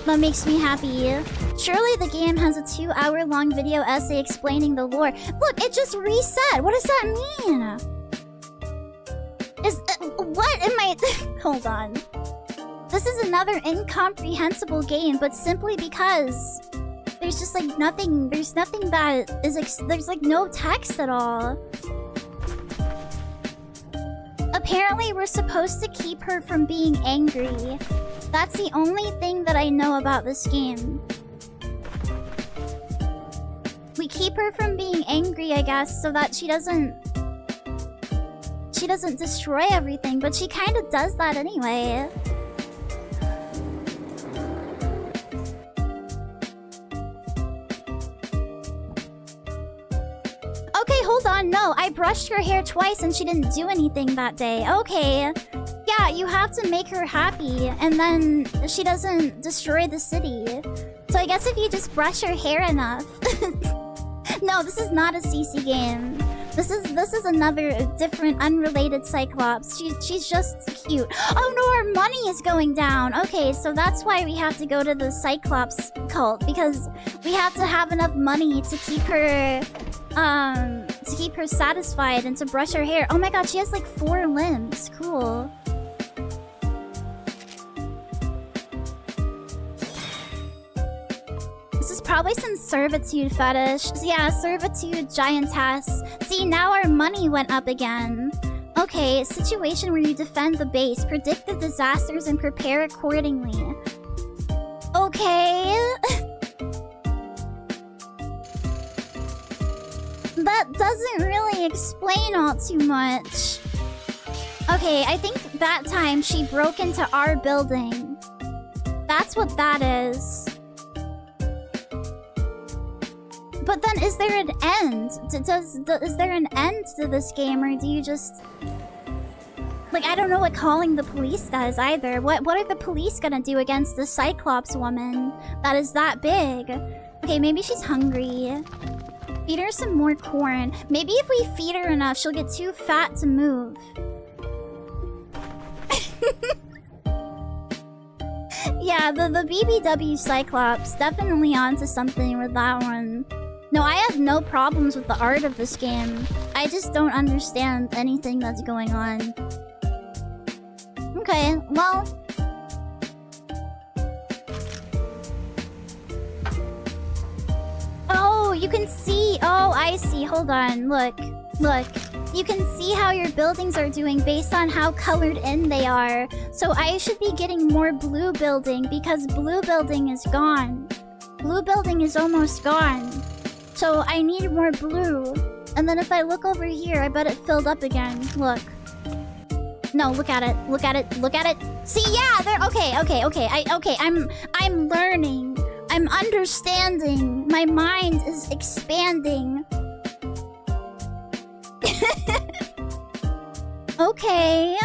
That makes me happy. Surely the game has a 2-hour-long video essay explaining the lore. Look, it just reset! What does that mean? What am I... Hold on. This is another incomprehensible game, but simply because... There's just like nothing... There's nothing that is... There's like no text at all. Apparently, we're supposed to keep her from being angry. That's the only thing that I know about this game. We keep her from being angry, I guess, so that she doesn't destroy everything, but she kind of does that anyway. Okay, hold on, no, I brushed her hair twice and she didn't do anything that day. Okay. Yeah, you have to make her happy, and then she doesn't destroy the city. So I guess if you just brush her hair enough... No, this is not a CC game. This is another different, unrelated Cyclops. She's just cute. Oh no, our money is going down! Okay, so that's why we have to go to the Cyclops cult, because we have to have enough money to keep her... to keep her satisfied and to brush her hair. Oh my god, she has like 4 limbs. Cool. This is probably some servitude fetish. Yeah, servitude giantess. See, now our money went up again. Okay, situation where you defend the base, predict the disasters, and prepare accordingly. Okay. That doesn't really explain all too much. Okay, I think that time she broke into our building. That's what that is. But then, is there an end? Is there an end to this game, or do you just... Like, I don't know what calling the police does either. What are the police gonna do against the Cyclops woman that is that big? Okay, maybe she's hungry. Feed her some more corn. Maybe if we feed her enough, she'll get too fat to move. Yeah, the BBW Cyclops, definitely onto something with that one. No, I have no problems with the art of this game. I just don't understand anything that's going on. Okay, well... Oh, you can see... Oh, I see. Hold on. Look. Look. You can see how your buildings are doing based on how colored in they are. So I should be getting more blue building because blue building is gone. Blue building is almost gone. So I need more blue. And then if I look over here, I bet it filled up again. Look. No, look at it. Look at it. Look at it. See, yeah, they're okay. I'm learning. I'm understanding. My mind is expanding. Okay.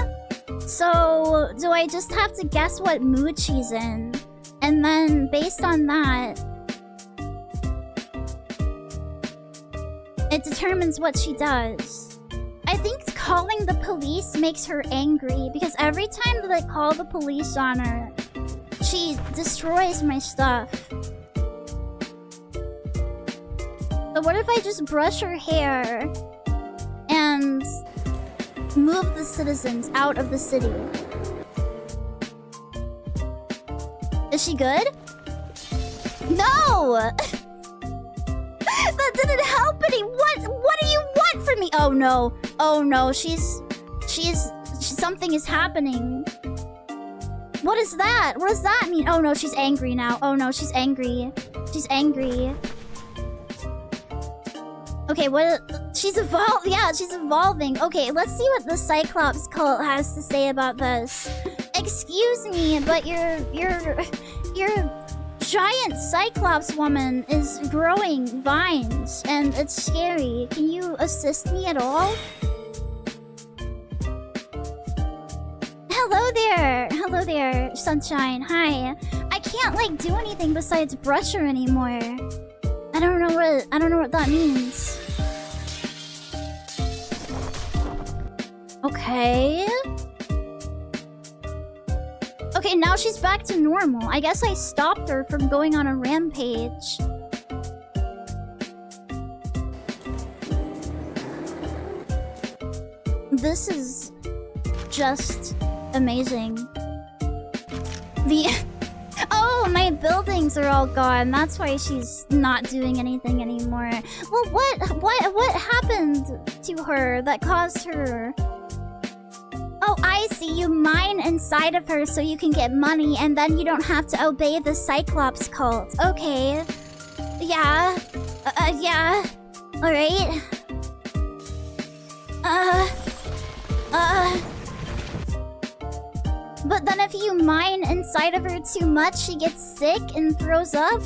So, do I just have to guess what mood she's in? And then, based on that, it determines what she does. I think calling the police makes her angry, because every time that I call the police on her, she destroys my stuff. So what if I just brush her hair and move the citizens out of the city? Is she good? No! That didn't help any. What do you want from me? Oh no. Oh no, something is happening. What is that? What does that mean? Oh no, she's angry now. Oh no, she's angry. She's angry. Okay, what? She's evolved. Yeah, she's evolving. Okay, let's see what the Cyclops cult has to say about this. Excuse me, but your giant Cyclops woman is growing vines, and it's scary. Can you assist me at all? Hello there, Sunshine. Hi. I can't like do anything besides brush her anymore. I don't know what that means. Okay. Okay, now she's back to normal. I guess I stopped her from going on a rampage. This is just amazing. Oh, my buildings are all gone. That's why she's not doing anything anymore. Well, what happened to her that caused her... Oh, I see. You mine inside of her so you can get money, and then you don't have to obey the Cyclops cult. Okay. Yeah. Yeah. Alright. But then if you mine inside of her too much, she gets sick and throws up?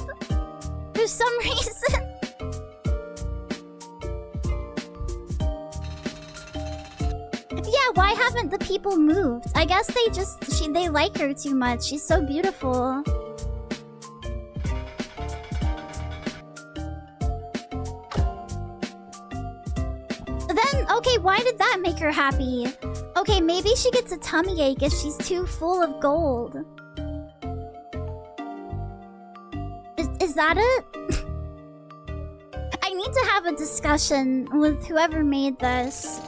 For some reason. Yeah, why haven't the people moved? I guess they like her too much. She's so beautiful. Then, okay, why did that make her happy? Okay, maybe she gets a tummy ache if she's too full of gold. Is that it? I need to have a discussion with whoever made this.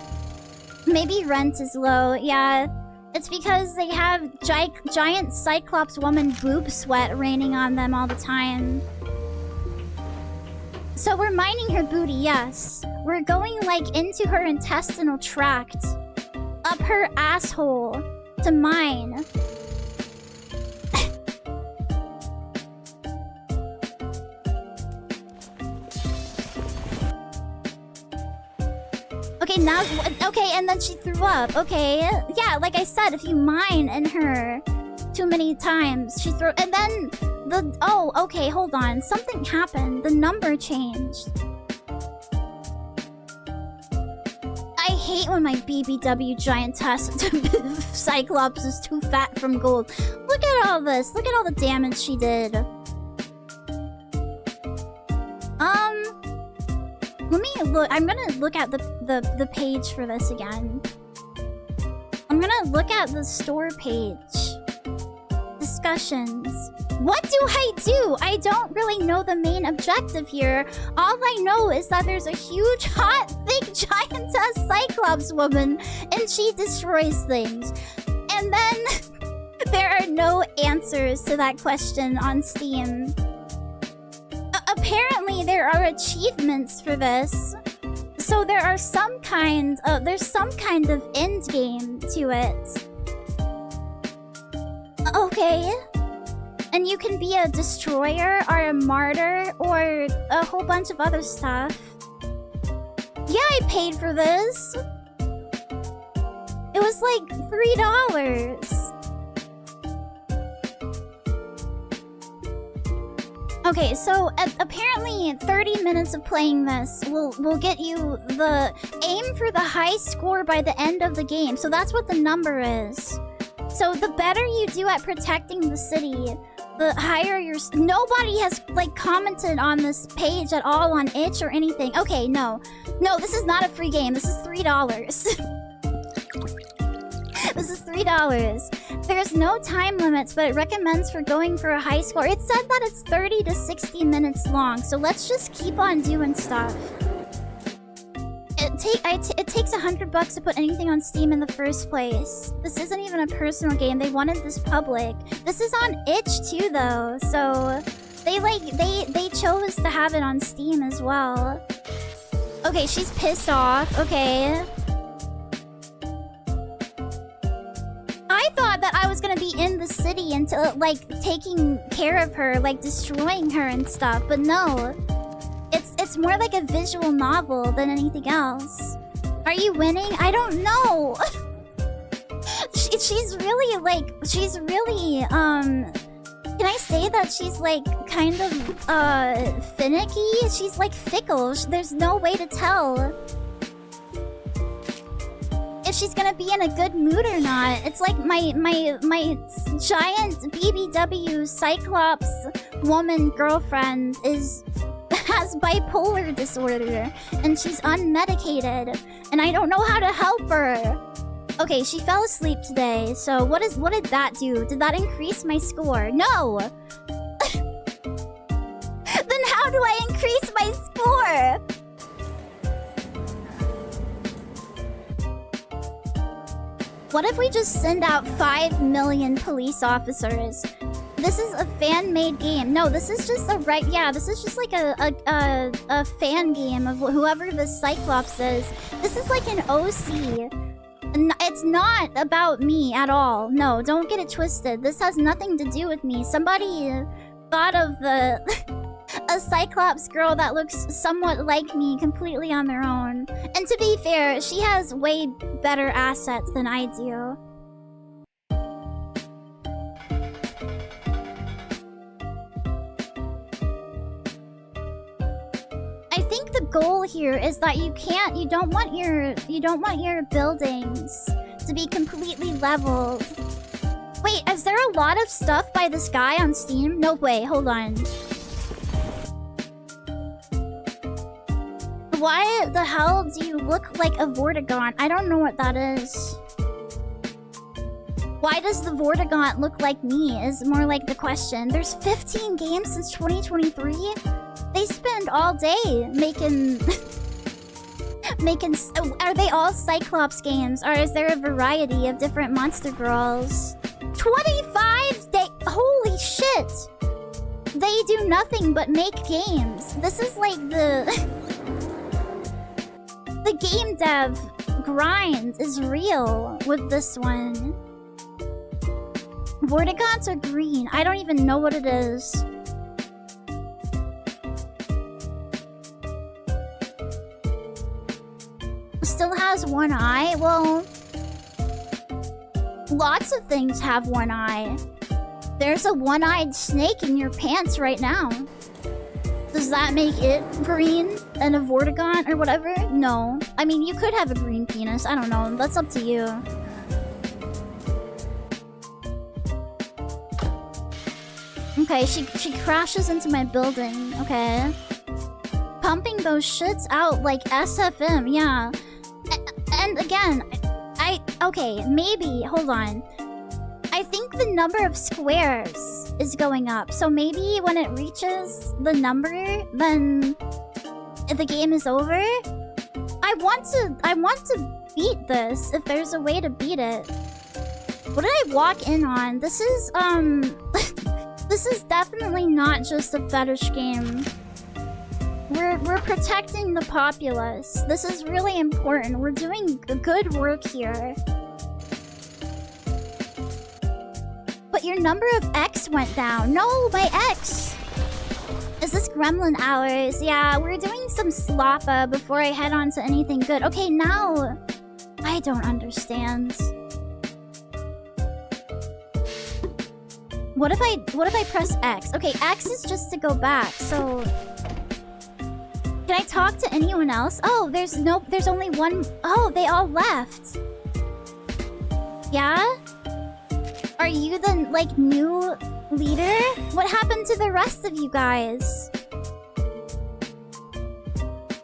Maybe rent is low, yeah. It's because they have giant Cyclops woman boob sweat raining on them all the time. So we're mining her booty, yes. We're going, like, into her intestinal tract. up her asshole to mine. Okay, now... Okay, and then she threw up. Okay. Yeah, like I said, if you mine in her too many times, she threw... And then the... Oh, okay, hold on. Something happened. The number changed. I hate when my BBW giantess Cyclops is too fat from gold. Look at all this. Look at all the damage she did. Let me look. I'm gonna look at the page for this again. I'm gonna look at the store page. Discussions. What do I do? I don't really know the main objective here. All I know is that there's a huge, hot, thick, giantess Cyclops woman, and she destroys things. And then there are no answers to that question on Steam. Apparently, there are achievements for this. So there are some kind of... There's some kind of end game to it. Okay. And you can be a destroyer or a martyr or a whole bunch of other stuff. Yeah, I paid for this. It was like $3. Okay, so apparently 30 minutes of playing this will get you the aim for the high score by the end of the game. So that's what the number is. So the better you do at protecting the city, the higher your... Nobody has, like, commented on this page at all on itch or anything. Okay, no. No, this is not a free game. This is $3. This is $3. There's no time limits, but it recommends for going for a high score. It said that it's 30 to 60 minutes long, so let's just keep on doing stuff. It takes $100 to put anything on Steam in the first place. This isn't even a personal game. They wanted this public. This is on itch too, though, so they chose to have it on Steam as well. Okay, she's pissed off. Okay. I thought that I was gonna be in the city until, like, taking care of her, like, destroying her and stuff, but no. It's more like a visual novel than anything else. Are you winning? I don't know. She's really, like, she's really, can I say that she's, like, kind of, finicky? She's, like, fickle. There's no way to tell if she's gonna be in a good mood or not. It's like my giant BBW Cyclops woman girlfriend has bipolar disorder and she's unmedicated and I don't know how to help her. Okay, she fell asleep today, so what did that do? Did that increase my score? No! Then how do I increase my score? What if we just send out 5 million police officers? This is a fan-made game. No, this is just this is just like a fan game of whoever the Cyclops is. This is like an OC. It's not about me at all. No, don't get it twisted. This has nothing to do with me. Somebody thought of a Cyclops girl that looks somewhat like me completely on their own. And to be fair, she has way better assets than I do. I think the goal here is that you don't want your buildings to be completely leveled. Wait, is there a lot of stuff by this guy on Steam? No way, hold on. Why the hell do you look like a Vortigaunt? I don't know what that is. Why does the Vortigaunt look like me is more like the question. There's 15 games since 2023? They spend all day making... Are they all Cyclops games? Or is there a variety of different monster girls? 25 days! Holy shit! They do nothing but make games. This is like the... the game dev grind is real with this one. Vortigons are green. I don't even know what it is. Still has one eye? Well, lots of things have one eye. There's a one-eyed snake in your pants right now. Does that make it green and a Vortigon or whatever? No. I mean, you could have a green penis. I don't know. That's up to you. Okay, she crashes into my building. Okay. Pumping those shits out like SFM. Yeah. And again, okay, maybe, hold on. I think the number of squares is going up. So maybe when it reaches the number, then the game is over. I want to beat this if there's a way to beat it. What did I walk in on? This is this is definitely not just a fetish game. We're protecting the populace. This is really important. We're doing good work here. But your number of X went down. No, my X! Is this Gremlin Hours? Yeah, we're doing some sloppa before I head on to anything good. Okay, now... I don't understand. What if I press X? Okay, X is just to go back, so... Can I talk to anyone else? Oh, there's only one... Oh, they all left. Yeah? Are you the, like, new leader? What happened to the rest of you guys?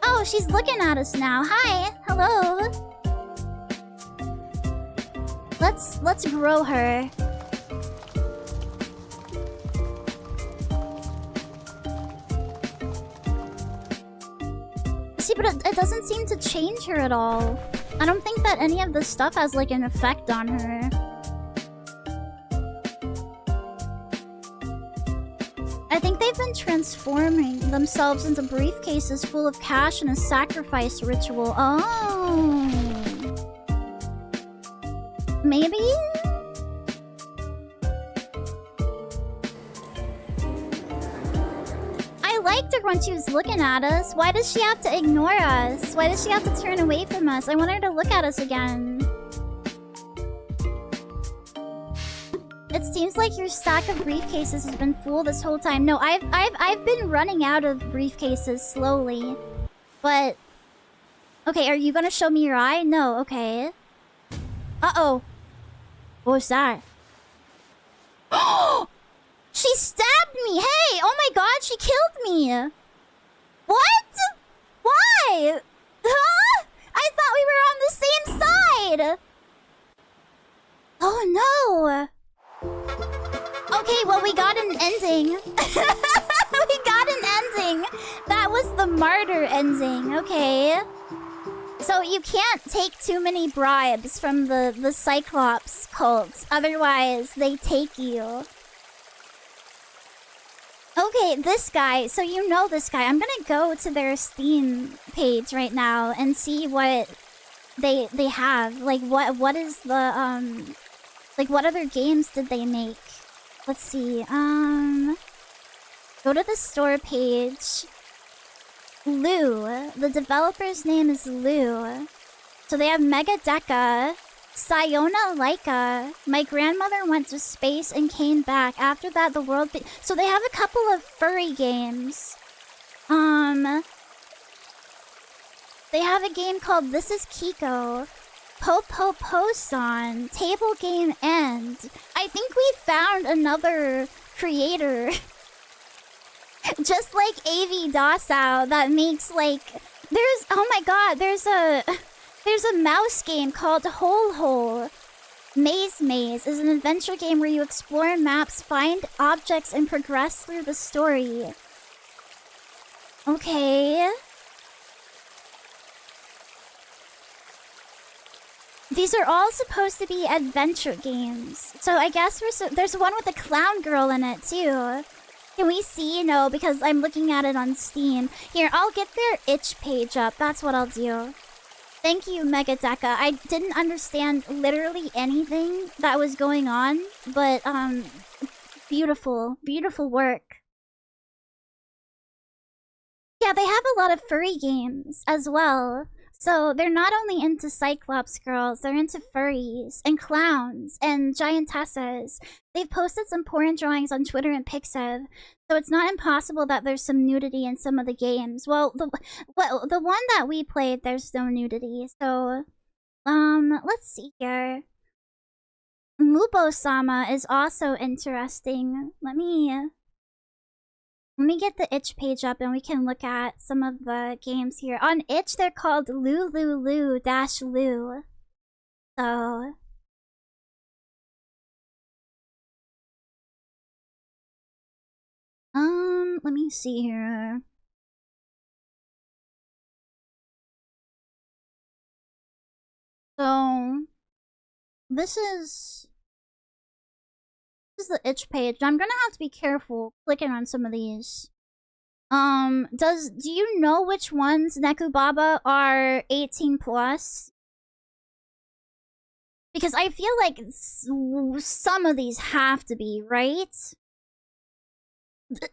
Oh, she's looking at us now. Hi. Hello. Let's grow her. See, but it doesn't seem to change her at all. I don't think that any of this stuff has, like, an effect on her. I think they've been transforming themselves into briefcases full of cash and a sacrifice ritual. Oh. Maybe? I liked her when she was looking at us. Why does she have to ignore us? Why does she have to turn away from us? I want her to look at us again. It seems like your stack of briefcases has been full this whole time. No, I've been running out of briefcases slowly. But... Okay, are you gonna show me your eye? No, okay. Uh-oh. What was that? Oh! She stabbed me! Hey! Oh my god, she killed me! What? Why? Huh? I thought we were on the same side! Oh no! Okay, well, we got an ending. We got an ending. That was the martyr ending, okay. So you can't take too many bribes from the Cyclops cult. Otherwise, they take you. Okay, this guy. So you know this guy. I'm gonna go to their Steam page right now and see what they have. Like, what is the, like, what other games did they make? Let's see, go to the store page. Lou. The developer's name is Lou. So they have Mega Deca, Sayona Laika, My Grandmother Went to Space and Came Back. After that, the world... So they have a couple of furry games. They have a game called This Is Kiko. Po-Po-Po-san, Table Game End. I think we found another creator. Just like AV Dosao that makes like... There's... Oh my god, there's a mouse game called Hole Hole. Maze Maze is an adventure game where you explore maps, find objects, and progress through the story. Okay... These are all supposed to be adventure games. So I guess there's one with a clown girl in it, too. Can we see? No, because I'm looking at it on Steam. Here, I'll get their itch page up. That's what I'll do. Thank you, Megadeka. I didn't understand literally anything that was going on, but beautiful, beautiful work. Yeah, they have a lot of furry games as well. So they're not only into Cyclops girls, they're into furries and clowns and giantesses. They've posted some porn drawings on Twitter and Pixiv, so it's not impossible that there's some nudity in some of the games. Well, the one that we played, there's no nudity. So, let's see here. Mubo-sama is also interesting. Let me get the itch page up and we can look at some of the games here. On itch, they're called Lulu-Lulu-Loo. So... let me see here. So... This is the itch page. I'm gonna have to be careful clicking on some of these. Do you know which ones, Nekubaba, are 18 plus? Because I feel like some of these have to be, right?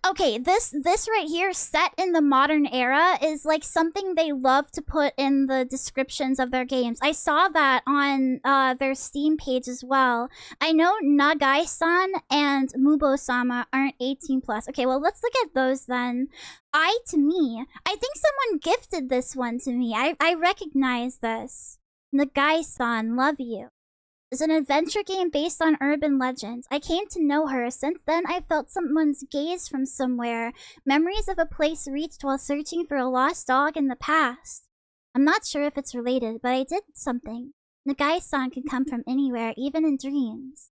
Okay, this right here, set in the modern era, is like something they love to put in the descriptions of their games. I saw that on their Steam page as well. I know Nagai-san and Mubo-sama aren't 18 plus. Okay, well, let's look at those then. I think someone gifted this one to me. I recognize this. Nagai-san, love you. Is an adventure game based on urban legends. I came to know her. Since then, I felt someone's gaze from somewhere. Memories of a place reached while searching for a lost dog in the past. I'm not sure if it's related, but I did something. Nagai-san can come from anywhere, even in dreams.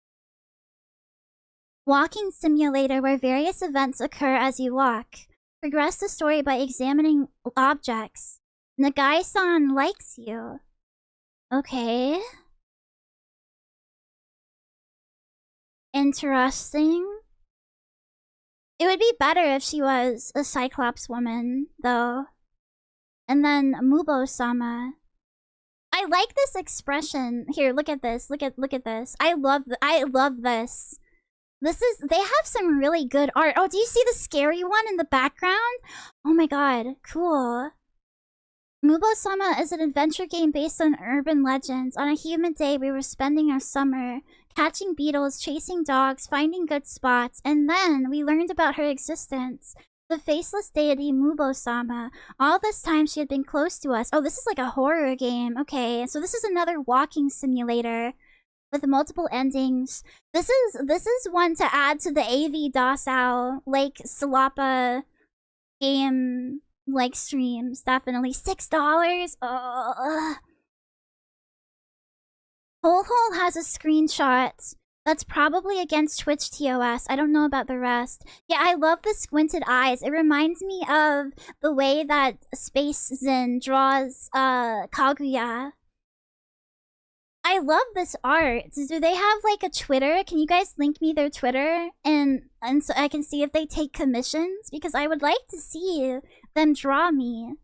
Walking simulator where various events occur as you walk. Progress the story by examining objects. Nagai-san likes you. Okay. Interesting. It would be better if she was a Cyclops woman, though. And then Mubo-sama. I like this expression. Here, look at this. Look at this. I love this. They have some really good art. Oh, do you see the scary one in the background? Oh my god, cool. Mubo-sama is an adventure game based on urban legends. On a humid day, we were spending our summer catching beetles, chasing dogs, finding good spots, and then we learned about her existence. The faceless deity Mubo-sama. All this time she had been close to us. Oh, this is like a horror game. Okay, so this is another walking simulator with multiple endings. This is one to add to the AV Docile, like sloppa game like streams. Definitely $6. Oh. Hole has a screenshot. That's probably against Twitch TOS. I don't know about the rest. Yeah, I love the squinted eyes. It reminds me of the way that Space Zen draws Kaguya. I love this art. Do they have like a Twitter? Can you guys link me their Twitter and so I can see if they take commissions? Because I would like to see them draw me.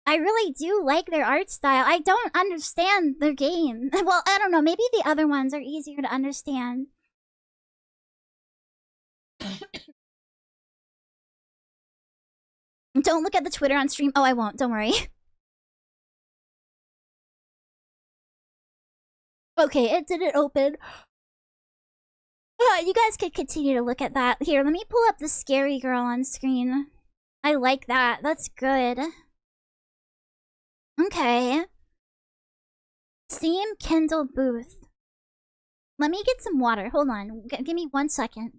I really do like their art style. I don't understand their game. Well, I don't know. Maybe the other ones are easier to understand. Don't look at the Twitter on stream. Oh, I won't. Don't worry. Okay, it didn't open. You guys could continue to look at that. Here, let me pull up the scary girl on screen. I like that. That's good. Okay. Steam Kindle booth. Let me get some water. Hold on. Give me 1 second.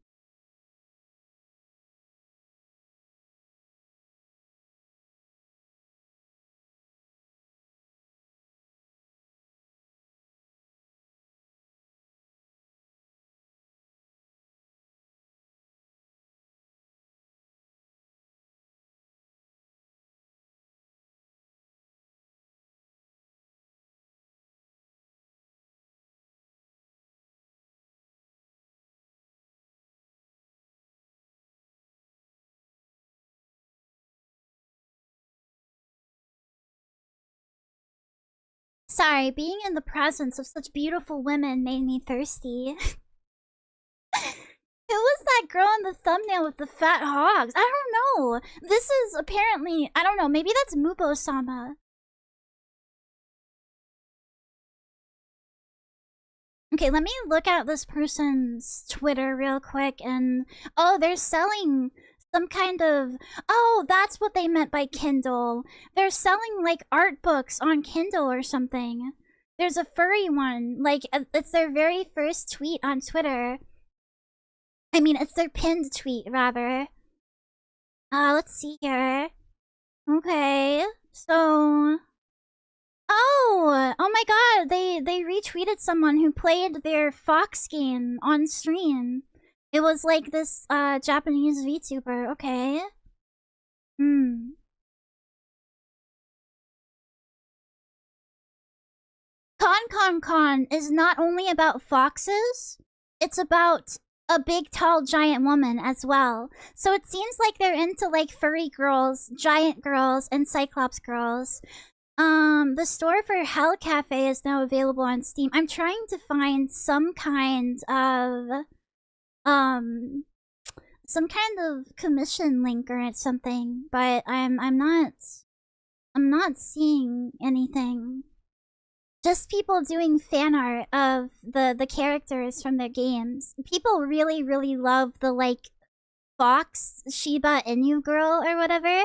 Sorry, being in the presence of such beautiful women made me thirsty. Who was that girl in the thumbnail with the fat hogs? I don't know. This is apparently, I don't know, maybe that's Mubo-sama. Okay, let me look at this person's Twitter real quick and... Oh, they're selling some kind of... Oh, that's what they meant by Kindle. They're selling, like, art books on Kindle or something. There's a furry one. Like, it's their very first tweet on Twitter. I mean, it's their pinned tweet, rather. Let's see here. Okay, so... Oh my god, they retweeted someone who played their Fox game on stream. It was like this, Japanese VTuber, okay. Con is not only about foxes, it's about a big, tall, giant woman as well. So it seems like they're into, like, furry girls, giant girls, and cyclops girls. The store for Hell Cafe is now available on Steam. I'm trying to find some kind of commission link or something, but I'm not seeing anything. Just people doing fan art of the characters from their games. People really, really love the, like, Fox Shiba Inu girl or whatever.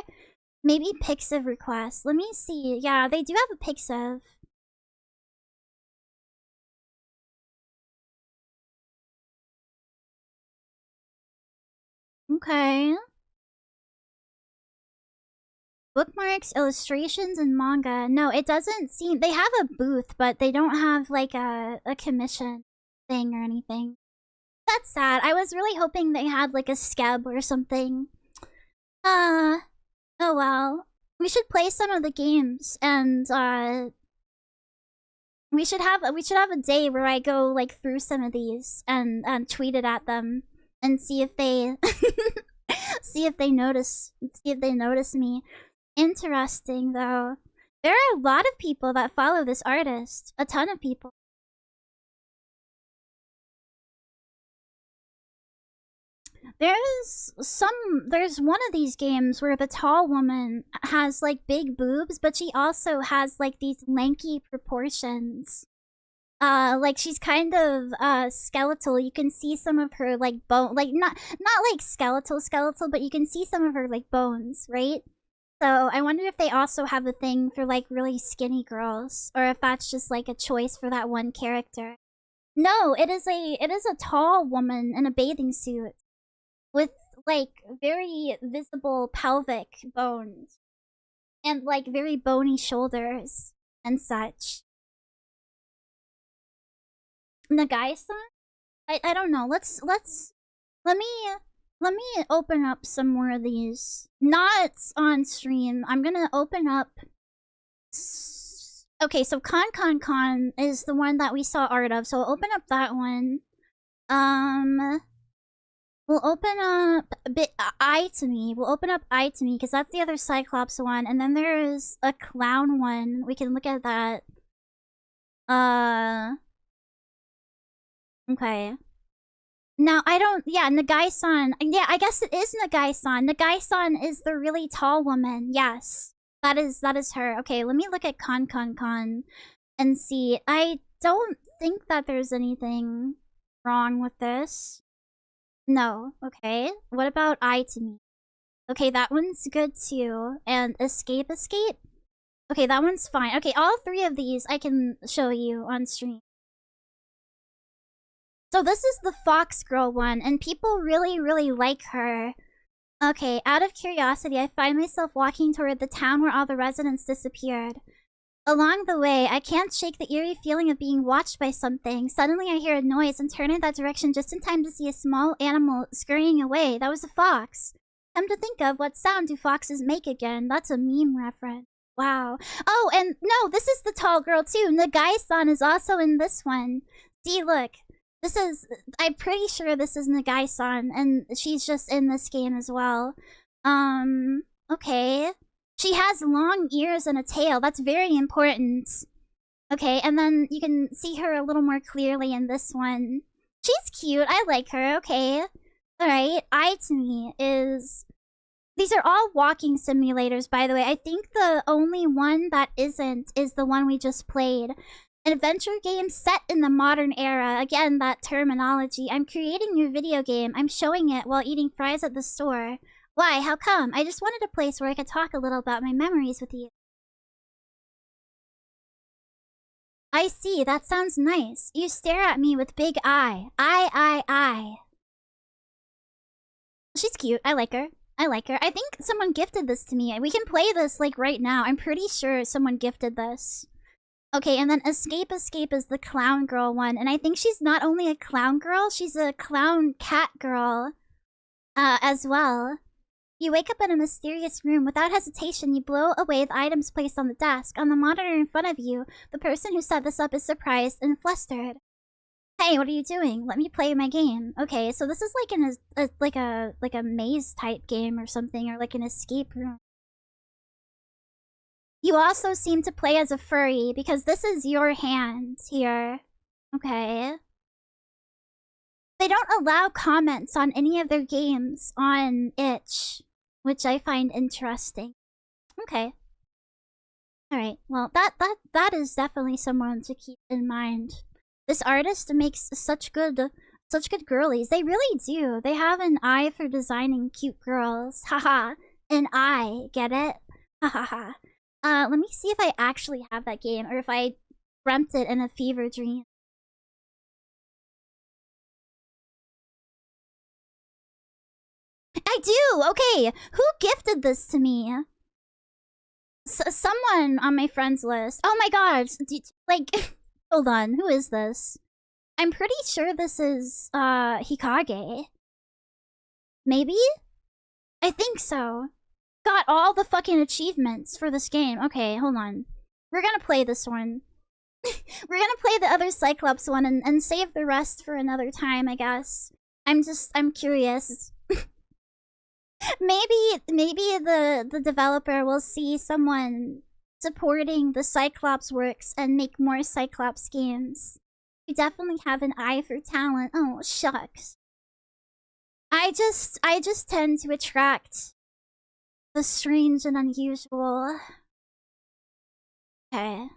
Maybe Pixiv request. Let me see. Yeah, they do have a Pixiv. Okay. Bookmarks, illustrations, and manga. No, it doesn't seem... They have a booth, but they don't have, like, a commission thing or anything. That's sad. I was really hoping they had, like, a skeb or something. Oh well. We should play some of the games, and, we should have a day where I go, like, through some of these and tweet it at them and see if they see if they notice me. Interesting, though. There are a lot of people that follow this artist. A ton of people. There's one of these games where the tall woman has, like, big boobs, but she also has, like, these lanky proportions. Like, she's kind of, skeletal. You can see some of her, like, bone, like, not like skeletal, but you can see some of her, like, bones, right? So, I wonder if they also have a thing for, like, really skinny girls, or if that's just, like, a choice for that one character. No, it is a tall woman in a bathing suit with, like, very visible pelvic bones and, like, very bony shoulders and such. Nagai-san? I don't know. Let me open up some more of these. Not on stream. I'm gonna open up... Okay, so Con is the one that we saw art of, so I'll open up that one. We'll open up Eye to Me. We'll open up Eye to Me, because that's the other Cyclops one. And then there's a clown one. We can look at that. Okay. Now, yeah, Nagai-san. Yeah, I guess it is Nagai-san. Nagai-san is the really tall woman. Yes. That is her. Okay, let me look at Con and see. I don't think that there's anything wrong with this. No. Okay. What about Eye to Me? Okay, that one's good too. And Escape? Okay, that one's fine. Okay, all three of these I can show you on stream. So this is the Fox Girl one, and people really, really like her. Okay, out of curiosity, I find myself walking toward the town where all the residents disappeared. Along the way, I can't shake the eerie feeling of being watched by something. Suddenly I hear a noise and turn in that direction just in time to see a small animal scurrying away. That was a fox. Come to think of, what sound do foxes make again? That's a meme reference. Wow. Oh, and no, this is the tall girl too. Nagai-san is also in this one. See, look. I'm pretty sure this is Nagai-san, and she's just in this game as well. Okay. She has long ears and a tail. That's very important. Okay, and then you can see her a little more clearly in this one. She's cute. I like her. Okay. Alright. I to me is... These are all walking simulators, by the way. I think the only one that isn't is the one we just played. An adventure game set in the modern era. Again, that terminology. I'm creating your video game. I'm showing it while eating fries at the store. Why? How come? I just wanted a place where I could talk a little about my memories with you. I see. That sounds nice. You stare at me with big eye. Eye. She's cute. I like her. I think someone gifted this to me. We can play this, like, right now. I'm pretty sure someone gifted this. Okay, and then Escape is the clown girl one. And I think she's not only a clown girl, she's a clown cat girl as well. You wake up in a mysterious room. Without hesitation, you blow away the items placed on the desk. On the monitor in front of you, the person who set this up is surprised and flustered. Hey, what are you doing? Let me play my game. Okay, so this is like a maze type game or something, or like an escape room. You also seem to play as a furry because this is your hand here. Okay. They don't allow comments on any of their games on itch, which I find interesting. Okay. Alright, well, that is definitely someone to keep in mind. This artist makes such good girlies. They really do. They have an eye for designing cute girls. Haha. An eye. Get it? Hahaha. Let me see if I actually have that game, or if I dreamt it in a fever dream. I do! Okay! Who gifted this to me? Someone on my friends list. Oh my god! Like... Hold on, who is this? I'm pretty sure this is, Hikage. Maybe? I think so. Got all the fucking achievements for this game. Okay, hold on. We're gonna play this one. We're gonna play the other Cyclops one and save the rest for another time, I guess. I'm curious. Maybe the developer will see someone supporting the Cyclops works and make more Cyclops games. You definitely have an eye for talent. Oh, shucks. I just tend to attract the strange and unusual. Okay.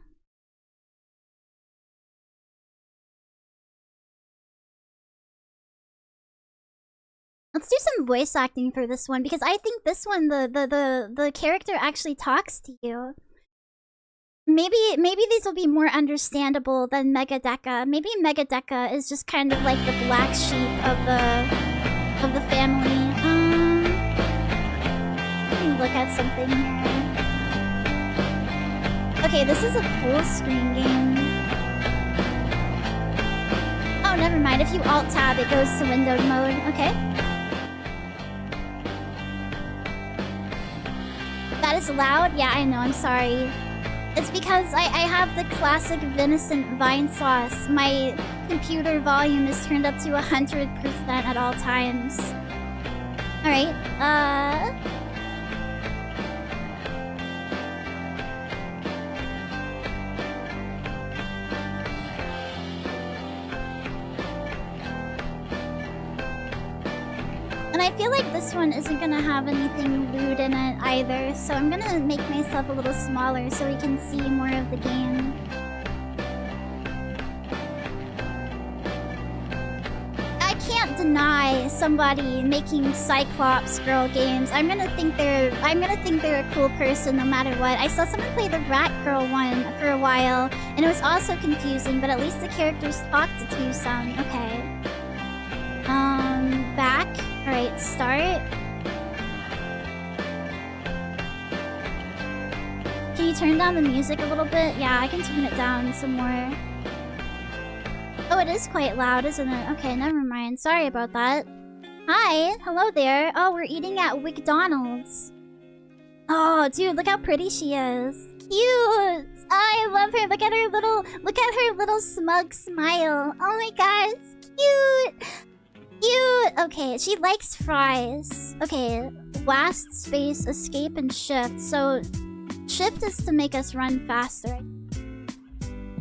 Let's do some voice acting for this one, because I think this one, the character actually talks to you. Maybe these will be more understandable than Megadeka. Maybe Megadeka is just kind of like the black sheep of the family. Let me look at something here. Okay, this is a full screen game. Oh, never mind. If you alt tab, it goes to windowed mode. Okay. That is loud? Yeah, I know. I'm sorry. It's because I have the classic Vincent Vine sauce. My computer volume is turned up to 100% at all times. Alright, and I feel like this one isn't gonna have anything lewd in it either, so I'm gonna make myself a little smaller so we can see more of the game. I can't deny somebody making Cyclops girl games. I'm gonna think they're a cool person no matter what. I saw someone play the Rat Girl one for a while, and it was also confusing, but at least the characters talked to some. Okay. Back. Alright, start. Can you turn down the music a little bit? Yeah, I can turn it down some more. Oh, it is quite loud, isn't it? Okay, never mind. Sorry about that. Hi! Hello there. Oh, we're eating at McDonald's. Oh, dude, look how pretty she is. Cute! I love her. Look at her little smug smile. Oh my god, it's cute! Cute! Okay, she likes fries. Okay, blast, space, escape, and shift. So, shift is to make us run faster.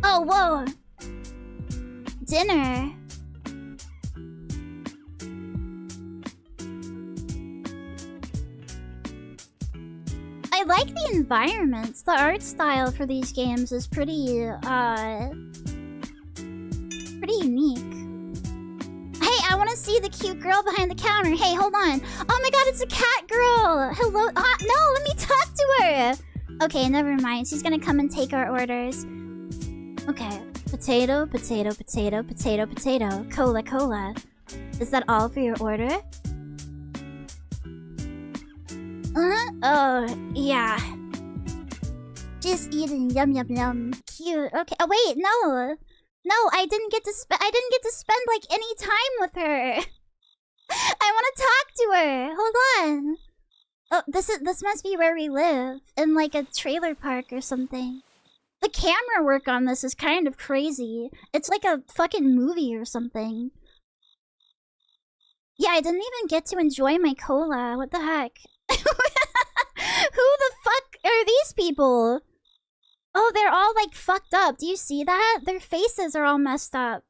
Oh, whoa. Dinner. I like the environments. The art style for these games is pretty unique. Hey, I want to see the cute girl behind the counter. Hey, hold on. Oh my god, it's a cat girl. Hello. No, let me talk to her. Okay, never mind. She's gonna come and take our orders. Okay. Potato, potato, potato, potato, potato. Cola, cola. Is that all for your order? Oh, yeah. Just eating. Yum, yum, yum. Cute. Okay. Oh, wait, no. No, I didn't get to spend like any time with her. I want to talk to her. Hold on. Oh, this must be where we live, in like a trailer park or something. The camera work on this is kind of crazy. It's like a fucking movie or something. Yeah, I didn't even get to enjoy my cola. What the heck? Who the fuck are these people? Oh, they're all like fucked up. Do you see that? Their faces are all messed up.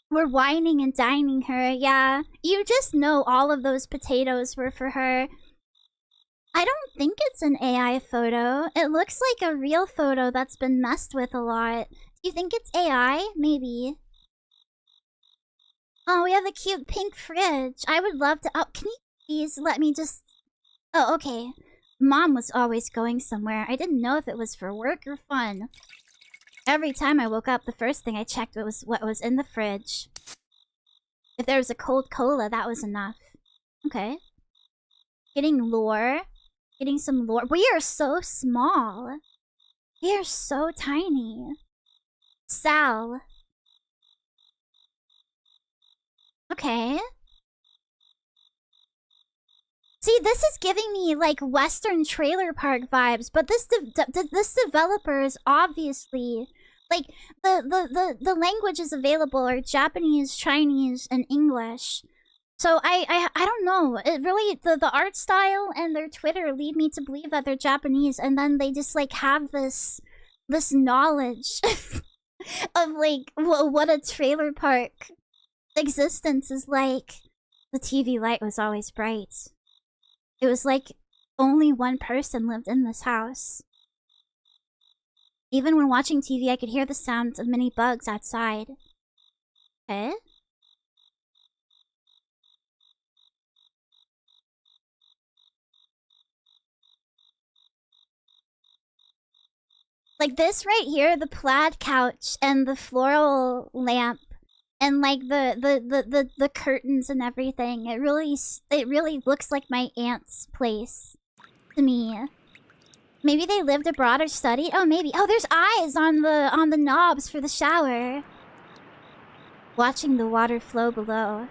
We're whining and dining her, yeah. You just know all of those potatoes were for her. I don't think it's an AI photo. It looks like a real photo that's been messed with a lot. Do you think it's AI? Maybe. Oh, we have a cute pink fridge. I would love to... Oh, can you please let me just... Oh, okay. Mom was always going somewhere. I didn't know if it was for work or fun. Every time I woke up, the first thing I checked was what was in the fridge. If there was a cold cola, that was enough. Okay. Getting lore. Getting some lore. We are so small. We are so tiny. Sal. Okay. See, this is giving me like Western trailer park vibes, but this developer is obviously like the languages available are Japanese, Chinese, and English. So I don't know. It really the art style and their Twitter lead me to believe that they're Japanese, and then they just like have this knowledge of like what a trailer park existence is like. The TV light was always bright. It was like only one person lived in this house. Even when watching TV, I could hear the sounds of many bugs outside. Okay. Like this right here, the plaid couch and the floral lamp and like the curtains and everything. It really looks like my aunt's place to me. Maybe they lived abroad or studied. Oh, maybe. Oh, there's eyes on the knobs for the shower. Watching the water flow below.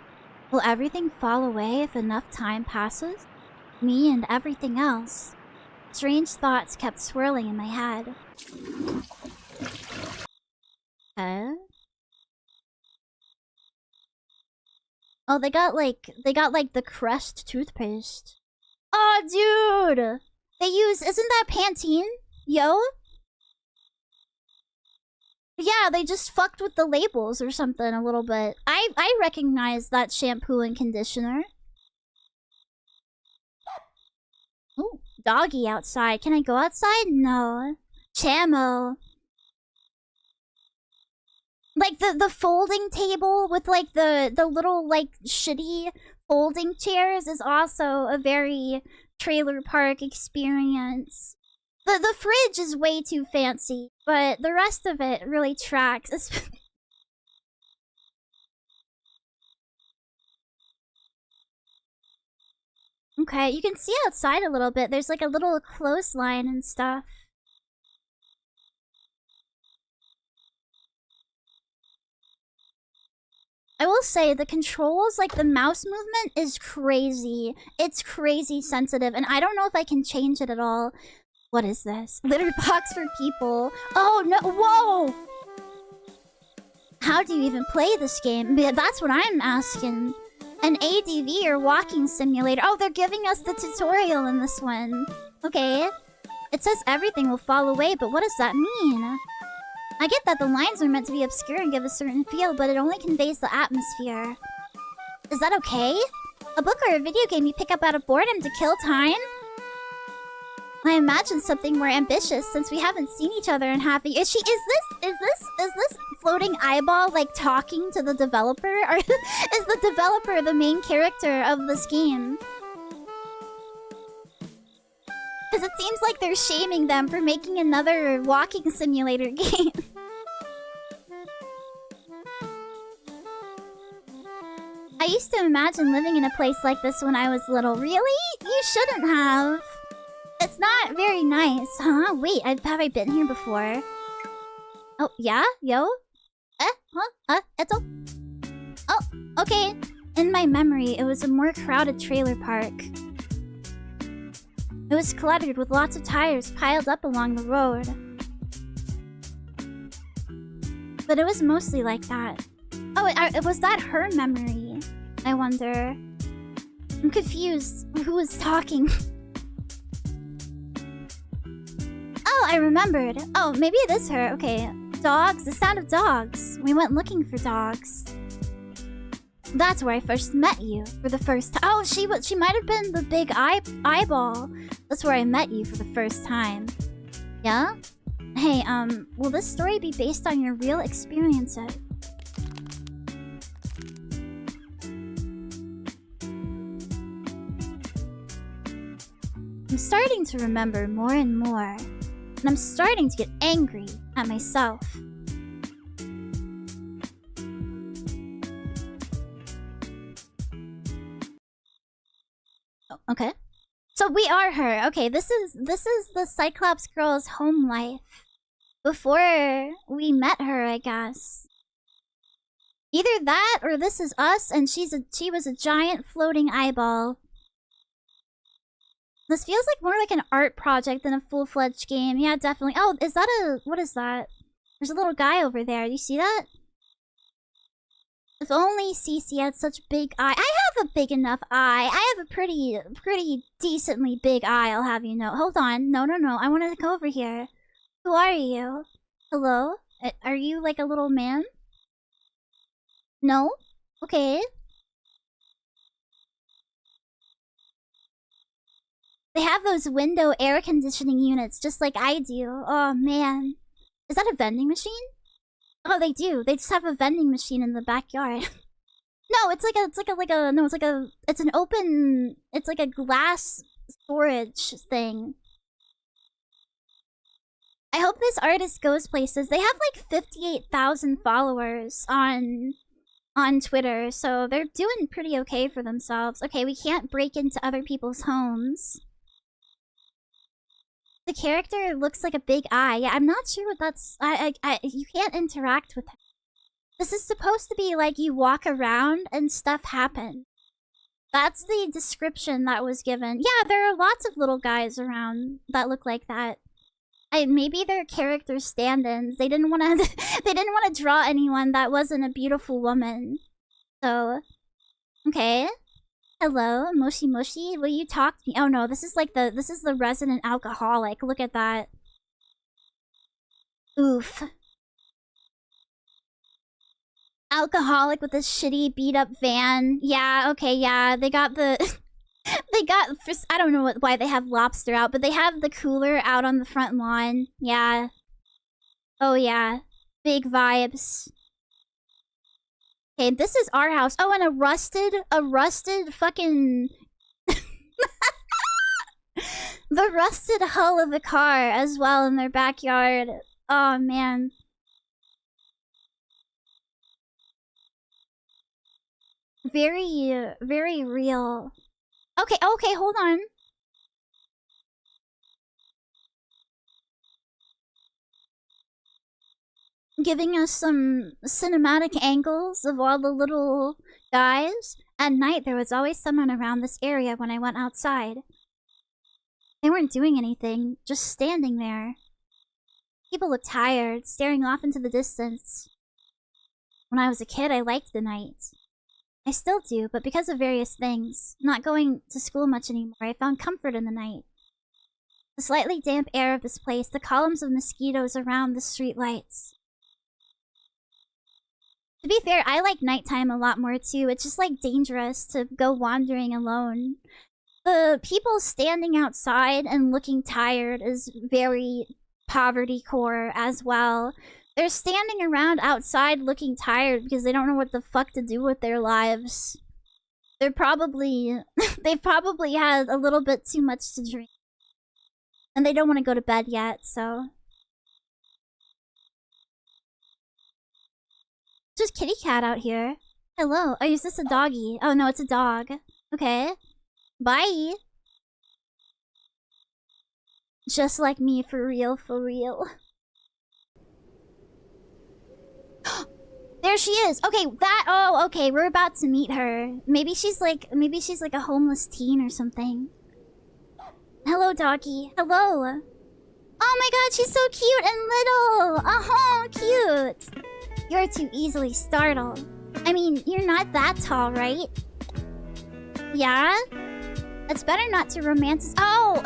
Will everything fall away if enough time passes? Me and everything else. Strange thoughts kept swirling in my head. Oh, they got like the Crest toothpaste. Oh, dude! They use, isn't that Pantene? Yo? Yeah, they just fucked with the labels or something a little bit. I recognize that shampoo and conditioner. Ooh, doggy outside. Can I go outside? No. Chamo. Like the folding table with like the little like shitty folding chairs is also a very trailer park experience. The fridge is way too fancy, but the rest of it really tracks. Okay, you can see outside a little bit. There's like a little clothesline and stuff. I will say the controls, like the mouse movement is crazy. It's crazy sensitive, and I don't know if I can change it at all. What is this? Litter box for people. Oh no, whoa! How do you even play this game? That's what I'm asking. An ADV or walking simulator. Oh, they're giving us the tutorial in this one. Okay. It says everything will fall away, but what does that mean? I get that the lines are meant to be obscure and give a certain feel, but it only conveys the atmosphere. Is that okay? A book or a video game you pick up out of boredom to kill time? I imagine something more ambitious since we haven't seen each other in half a year. Is this floating eyeball like talking to the developer? Or is the developer the main character of this game? Because it seems like they're shaming them for making another walking simulator game. I used to imagine living in a place like this when I was little. Really? You shouldn't have. It's not very nice, huh? Wait, have I been here before? Oh, yeah? Yo? Huh? Eto? Oh, okay. In my memory, it was a more crowded trailer park. It was cluttered with lots of tires piled up along the road. But it was mostly like that. Oh, was that her memory? I wonder. I'm confused. Who was talking? Oh, I remembered. Oh, maybe it is her. Okay. Dogs. The sound of dogs. We went looking for dogs. That's where I first met you for the first time. Oh, she might have been the big eyeball. That's where I met you for the first time. Yeah? Hey, will this story be based on your real experiences? I'm starting to remember more and more. And I'm starting to get angry at myself. Oh, okay. So we are her. Okay, this is the Cyclops girl's home life. Before we met her, I guess. Either that or this is us and she was a giant floating eyeball. This feels like more like an art project than a full-fledged game. Yeah, definitely. Oh, is that what is that? There's a little guy over there. Do you see that? If only Cece had such big eye. I have a big enough eye. I have a pretty decently big eye, I'll have you know. Hold on. No. I want to go over here. Who are you? Hello? Are you like a little man? No? Okay. They have those window air conditioning units just like I do. Oh man. Is that a vending machine? Oh, they do. They just have a vending machine in the backyard. No, it's like a glass storage thing. I hope this artist goes places. They have like 58,000 followers on Twitter, so they're doing pretty okay for themselves. Okay, we can't break into other people's homes. The character looks like a big eye. Yeah, I'm not sure what that's... you can't interact with him. This is supposed to be like you walk around and stuff happens. That's the description that was given. Yeah, there are lots of little guys around that look like that. Maybe they're character stand-ins. They didn't want to draw anyone that wasn't a beautiful woman. So, okay. Hello, Moshi Moshi. Will you talk to me? Oh no, this is the resident alcoholic. Look at that. Oof. Alcoholic with this shitty beat up van. Yeah, okay, yeah. They got the I don't know why they have lobster out, but they have the cooler out on the front lawn. Yeah. Oh yeah. Big vibes. Okay, this is our house. Oh, and a rusted fucking... the rusted hull of a car as well in their backyard. Oh, man. Very, very real. Okay, hold on. Giving us some cinematic angles of all the little guys. At night, there was always someone around this area when I went outside. They weren't doing anything, just standing there. People looked tired, staring off into the distance. When I was a kid, I liked the night. I still do, but because of various things, not going to school much anymore, I found comfort in the night. The slightly damp air of this place, the columns of mosquitoes around the street lights. To be fair, I like nighttime a lot more too. It's just like dangerous to go wandering alone. The people standing outside and looking tired is very poverty core as well. They're standing around outside looking tired because they don't know what the fuck to do with their lives. They've probably had a little bit too much to drink. And they don't want to go to bed yet, so. Just kitty cat out here. Hello. Oh, is this a doggy? Oh no, it's a dog. Okay. Bye. Just like me, for real, for real. There she is. Okay, okay, we're about to meet her. Maybe she's like a homeless teen or something. Hello, doggy. Hello. Oh my god, she's so cute and little. Oh, cute. You're too easily startled. I mean, you're not that tall, right? Yeah? It's better not to romanticize. Oh!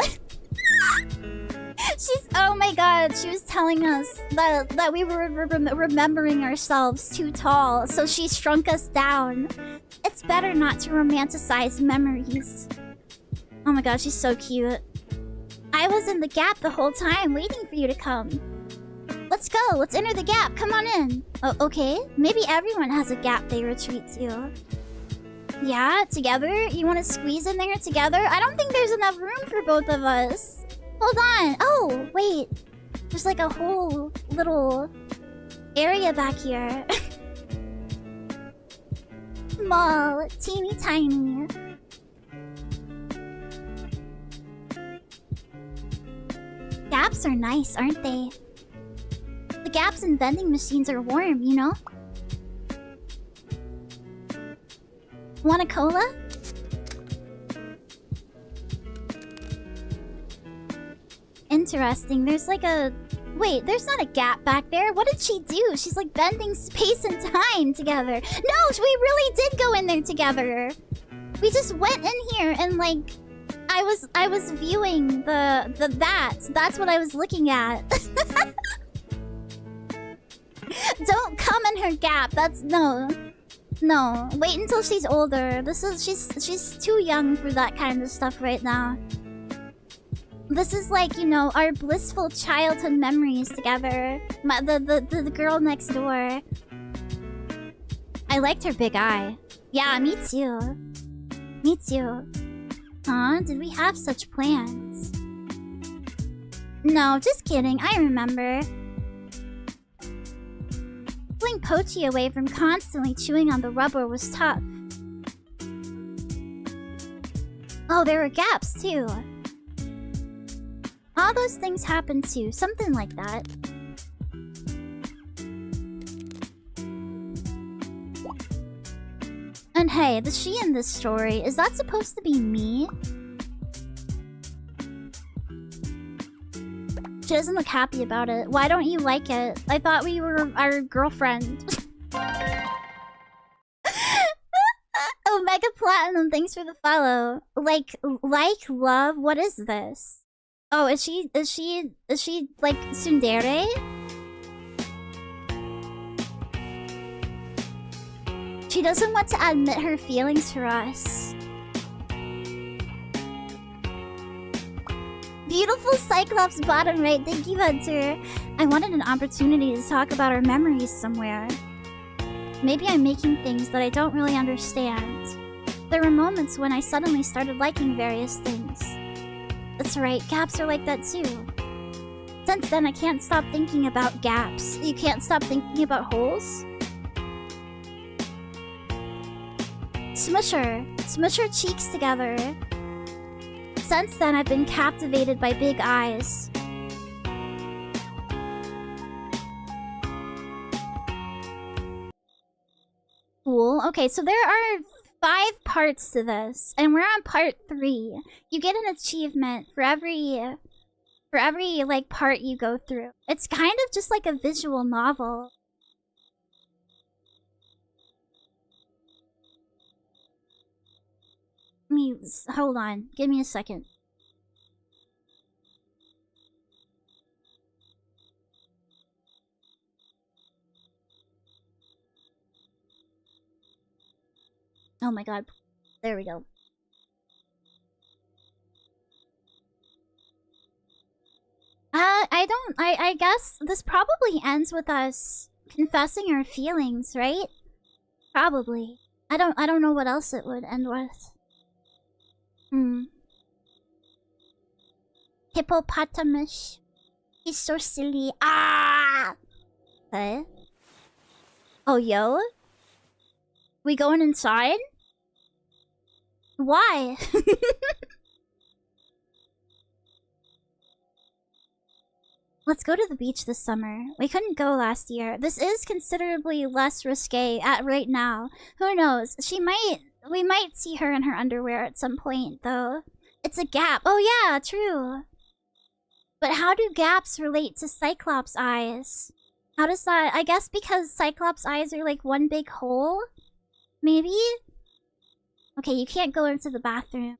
Oh my god, she was telling us that we were remembering ourselves too tall, so she shrunk us down. It's better not to romanticize memories. Oh my god, she's so cute. I was in the gap the whole time, waiting for you to come. Let's go, let's enter the gap, come on in. Oh, okay, maybe everyone has a gap they retreat to. Yeah, together? You want to squeeze in there together? I don't think there's enough room for both of us. Hold on. Oh, wait. There's like a whole little area back here. Small, teeny tiny. Gaps are nice, aren't they? The gaps in vending machines are warm, you know? Want a cola? Interesting. There's like a... Wait, there's not a gap back there. What did she do? She's like bending space and time together. No, we really did go in there together. We just went in here and like... I was viewing that's what I was looking at. Don't come in her gap. That's... No. No. Wait until she's older. She's too young for that kind of stuff right now. This is like, you know, our blissful childhood memories together. The girl next door. I liked her big eye. Yeah, me too. Me too. Huh? Did we have such plans? No, just kidding. I remember. Pulling Pochi away from constantly chewing on the rubber was tough. Oh, there were gaps too. All those things happen too. Something like that. And hey, the she in this story, is that supposed to be me? She doesn't look happy about it. Why don't you like it? I thought we were our girlfriend. Omega Platinum, thanks for the follow. Like, love? What is this? Oh, is she like tsundere? She doesn't want to admit her feelings for us. Beautiful Cyclops bottom right, thank you, Hunter. I wanted an opportunity to talk about our memories somewhere. Maybe I'm making things that I don't really understand. There were moments when I suddenly started liking various things. That's right, gaps are like that too. Since then, I can't stop thinking about gaps. You can't stop thinking about holes? Smush her cheeks together. Since then, I've been captivated by big eyes. Cool. Okay, so there are 5 parts to this, and we're on part 3. You get an achievement for every like part you go through. It's kind of just like a visual novel. Hold on. Give me a second. Oh my god. There we go. I guess this probably ends with us confessing our feelings, right? Probably. I don't know what else it would end with. Hippopotamus. He's so silly. Ah! Okay. Oh, yo? We going inside? Why? Let's go to the beach this summer. We couldn't go last year. This is considerably less risque at right now. Who knows? We might see her in her underwear at some point, though. It's a gap. Oh yeah, true. But how do gaps relate to Cyclops eyes? How does that... I guess because Cyclops eyes are like one big hole? Maybe? Okay, you can't go into the bathroom.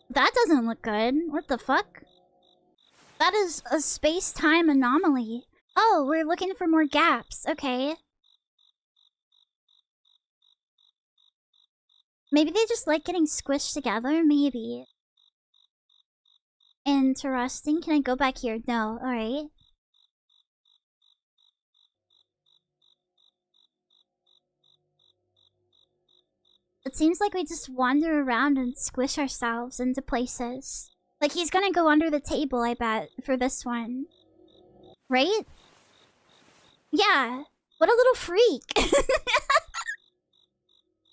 That doesn't look good. What the fuck? That is a space-time anomaly. Oh, we're looking for more gaps. Okay. Maybe they just like getting squished together? Maybe. Interesting. Can I go back here? No. Alright. It seems like we just wander around and squish ourselves into places. Like he's gonna go under the table, I bet, for this one. Right? Yeah. What a little freak.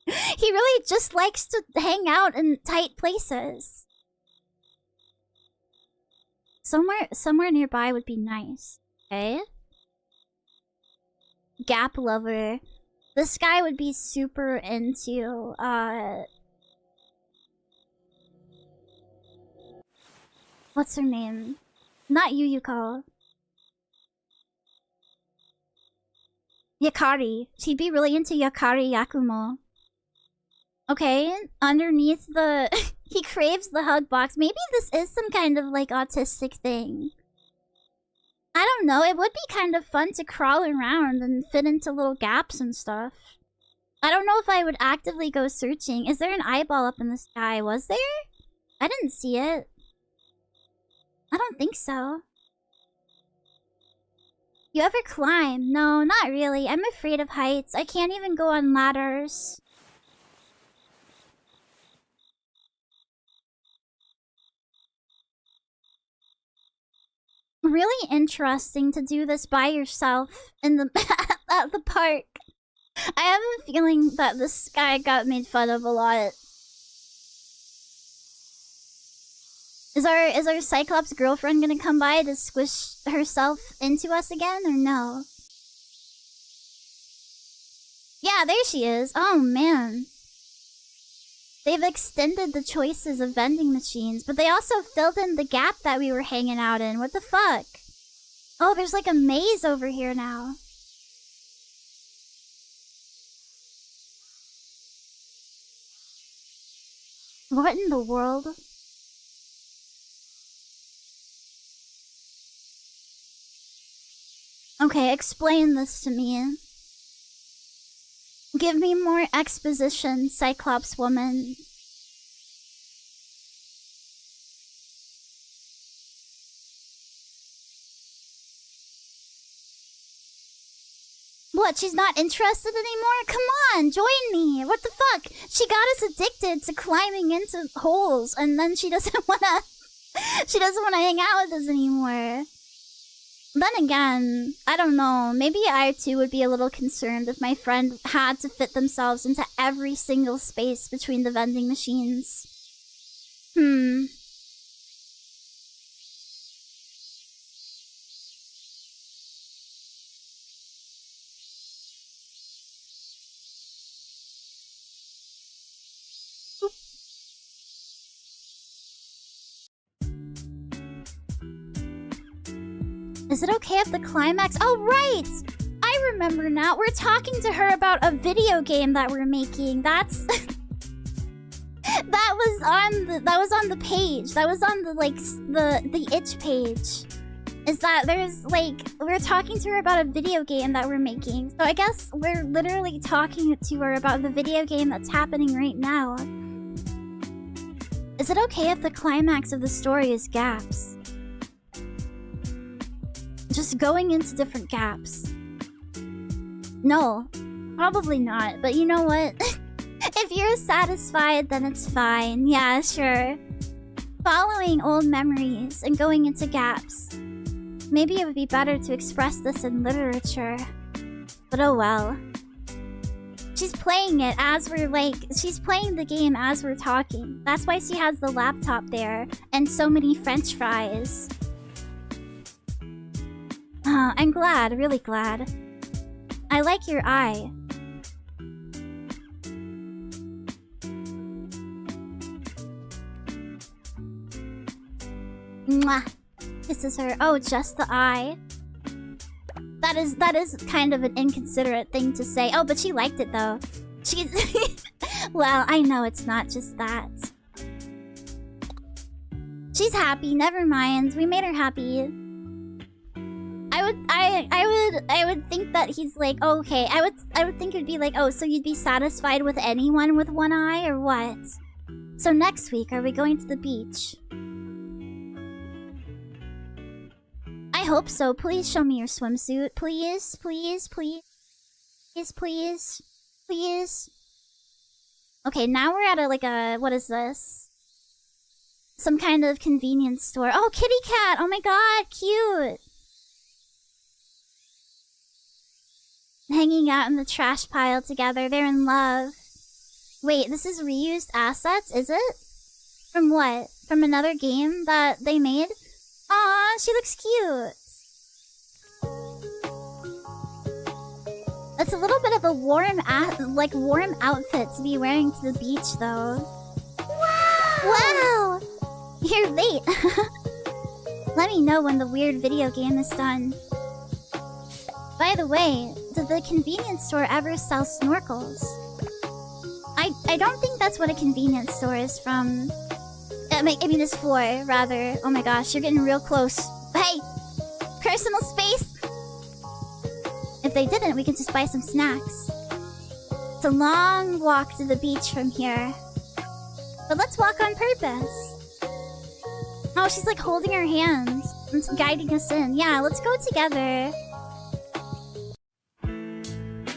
He really just likes to hang out in tight places. Somewhere nearby would be nice. Okay? Gap lover. This guy would be super into, what's her name? Not Yuyuko. Yakari. She'd be really into Yakari Yakumo. Okay, underneath the... he craves the hug box. Maybe this is some kind of, like, autistic thing. I don't know, it would be kind of fun to crawl around and fit into little gaps and stuff. I don't know if I would actively go searching. Is there an eyeball up in the sky? Was there? I didn't see it. I don't think so. You ever climb? No, not really. I'm afraid of heights. I can't even go on ladders. Really interesting to do this by yourself in the at the park. I have a feeling that this guy got made fun of a lot. Is our Cyclops girlfriend gonna come by to squish herself into us again, or no? Yeah, there she is. Oh man. They've extended the choices of vending machines, but they also filled in the gap that we were hanging out in. What the fuck? Oh, there's like a maze over here now. What in the world? Okay, explain this to me. Give me more exposition, Cyclops woman. What, she's not interested anymore? Come on, join me. What the fuck? She got us addicted to climbing into holes, and then she doesn't wanna... she doesn't wanna hang out with us anymore. Then again, I don't know, maybe I too would be a little concerned if my friend had to fit themselves into every single space between the vending machines. Is it okay if the climax... Oh, right! I I remember now. We're talking to her about a video game that we're making. That's that was on the page. That was on the like the itch page. Is that there's like we're talking to her about a video game that we're making. So I guess we're literally talking to her about the video game that's happening right now. Is it okay if the climax of the story is gaps? Just going into different gaps. No, probably not. But you know what? If you're satisfied, then it's fine. Yeah, sure. Following old memories and going into gaps. Maybe it would be better to express this in literature. But oh well. She's playing it as we're like... She's playing the game as we're talking. That's why she has the laptop there. And so many french fries. I'm glad, really glad. I like your eye. Mwah. Kisses her. Oh, just the eye. That is kind of an inconsiderate thing to say. Oh, but she liked it though. She's well, I know it's not just that. She's happy, never mind. We made her happy. I would think that he's like, oh, okay. I would think it'd be like, oh, so you'd be satisfied with anyone with one eye or what? So next week, are we going to the beach? I hope so. Please show me your swimsuit. Please, please, please. Please, please. Please. Okay, now we're at like a... What is this? Some kind of convenience store. Oh, kitty cat! Oh my god, cute! Hanging out in the trash pile together. They're in love. Wait, this is reused assets, is it? From what? From another game that they made? Aw, she looks cute. It's a little bit of a warm outfit to be wearing to the beach, though. Wow! You're late. Let me know when the weird video game is done. By the way, did the convenience store ever sell snorkels? I don't think that's what a convenience store is from. I mean, it's for, rather. Oh my gosh, you're getting real close. Hey! Personal space! If they didn't, we could just buy some snacks. It's a long walk to the beach from here. But let's walk on purpose. Oh, she's like holding our hands and guiding us in. Yeah, let's go together.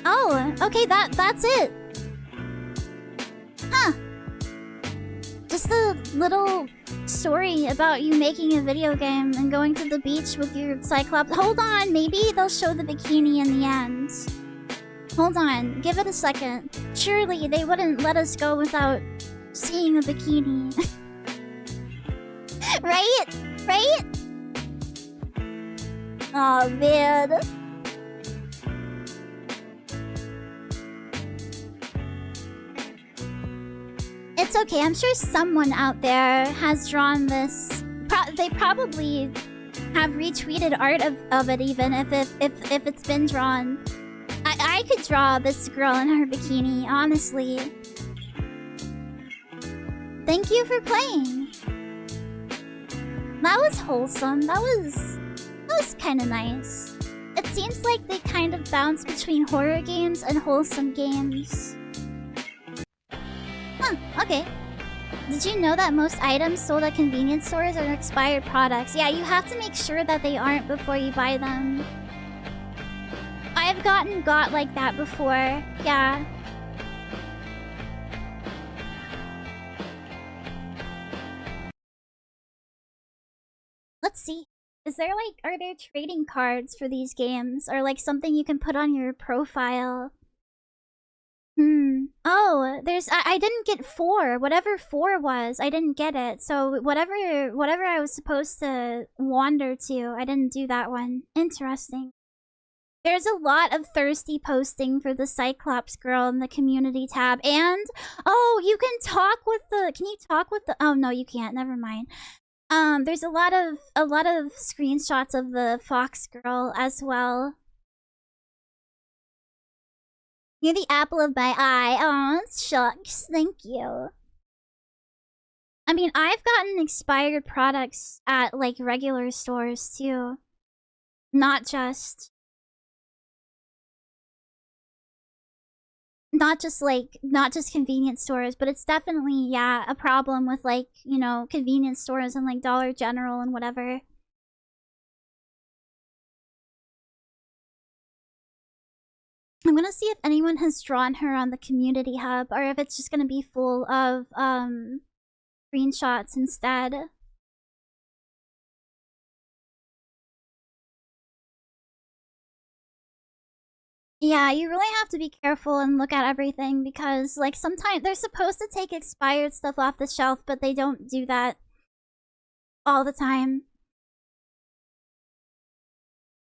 Oh, okay, that's it. Huh. Just a little story about you making a video game and going to the beach with your Cyclops. Hold on, maybe they'll show the bikini in the end. Hold on, give it a second. Surely they wouldn't let us go without seeing a bikini. Right? Right? Oh man. It's okay, I'm sure someone out there has drawn this. They probably have retweeted art of it even if it's been drawn. I could draw this girl in her bikini, honestly. Thank you for playing. That was wholesome. That was kind of nice. It seems like they kind of bounce between horror games and wholesome games. Huh, okay. Did you know that most items sold at convenience stores are expired products? Yeah, you have to make sure that they aren't before you buy them. I've got like that before. Yeah. Let's see. Are there trading cards for these games? Or like something you can put on your profile? Oh, I didn't get 4. Whatever 4 was, I didn't get it. So whatever I was supposed to wander to, I didn't do that one. Interesting. There's a lot of thirsty posting for the Cyclops girl in the community tab. And oh, you can talk with the oh no, you can't. Never mind. There's a lot of screenshots of the Fox girl as well. You're the apple of my eye. Aw, shucks. Thank you. I mean, I've gotten expired products at, like, regular stores, too. Not just, not just convenience stores, but it's definitely, yeah, a problem with, like, you know, convenience stores and, like, Dollar General and whatever. I'm gonna see if anyone has drawn her on the community hub, or if it's just gonna be full of, screenshots instead. Yeah, you really have to be careful and look at everything because, like, sometimes they're supposed to take expired stuff off the shelf, but they don't do that all the time.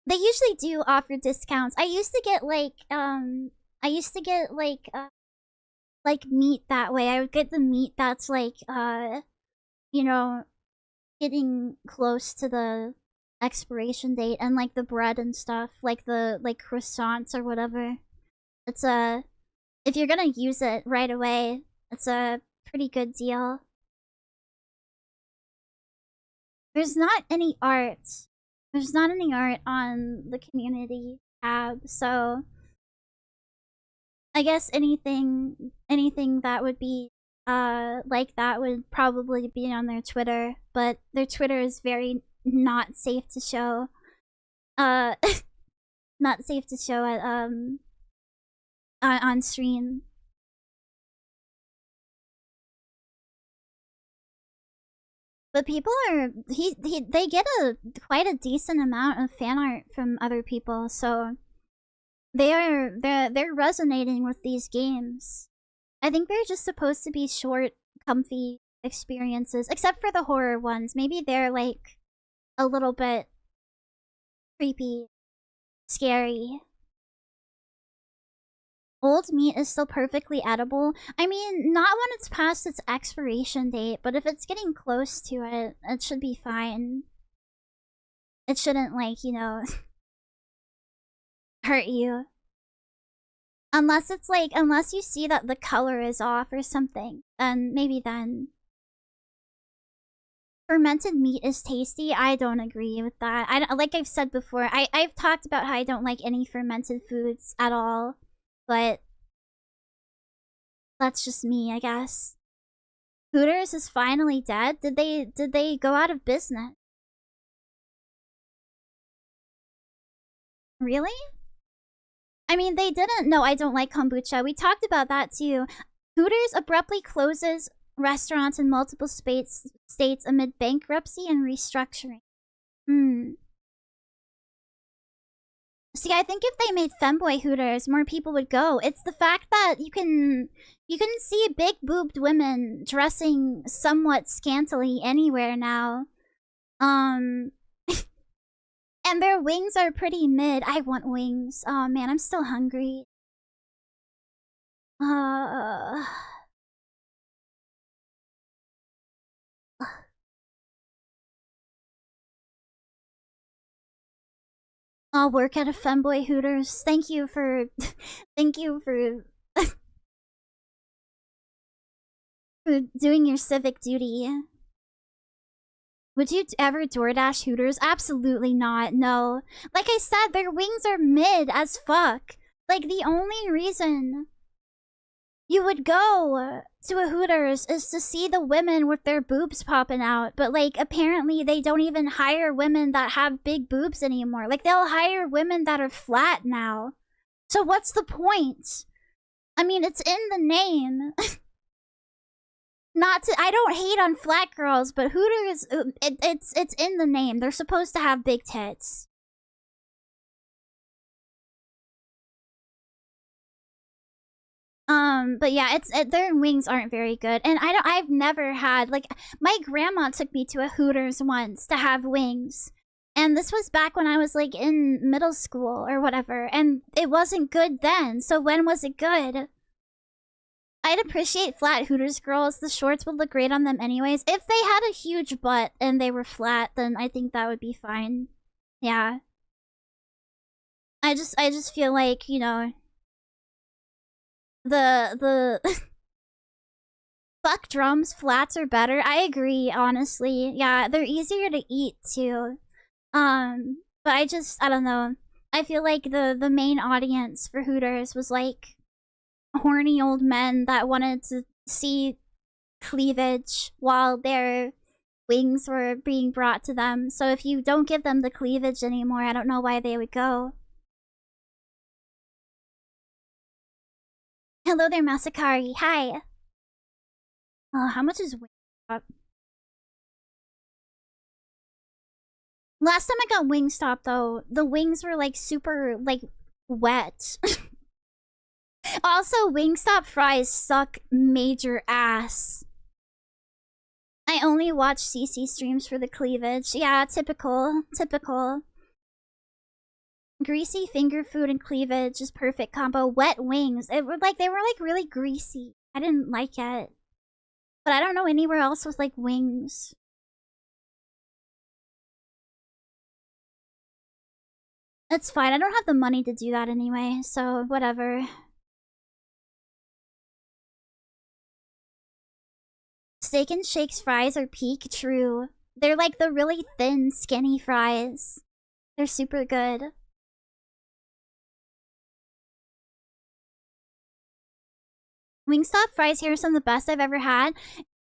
They usually do offer discounts. I used to get, like, meat that way. I would get the meat that's, like, you know, getting close to the expiration date, and, like, the bread and stuff, like the, like, croissants or whatever. It's if you're gonna use it right away, it's a pretty good deal. There's not any art. There's not any art on the community tab, so I guess anything that would be like that would probably be on their Twitter, but their Twitter is very not safe to show. Not safe to show at on stream. But people are they get quite a decent amount of fan art from other people, so they're resonating with these games. I think they're just supposed to be short, comfy experiences, except for the horror ones. Maybe they're like a little bit creepy, scary. Old meat is still perfectly edible. I mean, not when it's past its expiration date, but if it's getting close to it, it should be fine. It shouldn't, like, you know, hurt you. Unless it's like, unless you see that the color is off or something, then maybe then. Fermented meat is tasty. I don't agree with that. Like I've said before, I've talked about how I don't like any fermented foods at all, but that's just me, I guess. Hooters is finally dead. Did they go out of business? Really? I mean, they didn't. No, I don't like kombucha. We talked about that too. Hooters abruptly closes restaurants in multiple states amid bankruptcy and restructuring. See, I think if they made femboy Hooters, more people would go. It's the fact that you can see big boobed women dressing somewhat scantily anywhere now. And their wings are pretty mid. I want wings. Oh man, I'm still hungry. I'll work at a femboy Hooters. Thank you for for doing your civic duty. Would you ever DoorDash Hooters? Absolutely not, no. Like I said, their wings are mid as fuck. Like, the only reason you would go to a Hooters is to see the women with their boobs popping out. But, like, apparently they don't even hire women that have big boobs anymore. Like, they'll hire women that are flat now. So what's the point? I mean, it's in the name. I don't hate on flat girls, but Hooters, it's in the name. They're supposed to have big tits. But yeah, their wings aren't very good, and I've never had, like, my grandma took me to a Hooters once to have wings, and this was back when I was, like, in middle school or whatever, and it wasn't good then. So when was it good? I'd appreciate flat Hooters girls. The shorts would look great on them anyways. If they had a huge butt and they were flat, then I think that would be fine. Yeah. I just feel like, you know, The fuck drums, flats are better. I agree, honestly. Yeah, they're easier to eat too. But I don't know. I feel like the main audience for Hooters was like horny old men that wanted to see cleavage while their wings were being brought to them. So if you don't give them the cleavage anymore, I don't know why they would go. Hello there, Masakari. Hi. How much is Wingstop? Last time I got Wingstop, though, the wings were like super like wet. Also, Wingstop fries suck major ass. I only watch CC streams for the cleavage. Yeah, typical. Typical. Greasy finger food and cleavage is perfect combo. Wet wings. They were like really greasy. I didn't like it. But I don't know anywhere else with like wings. It's fine. I don't have the money to do that anyway, so whatever. Steak and Shake's fries are peak true. They're like the really thin, skinny fries. They're super good. Wingstop fries here are some of the best I've ever had.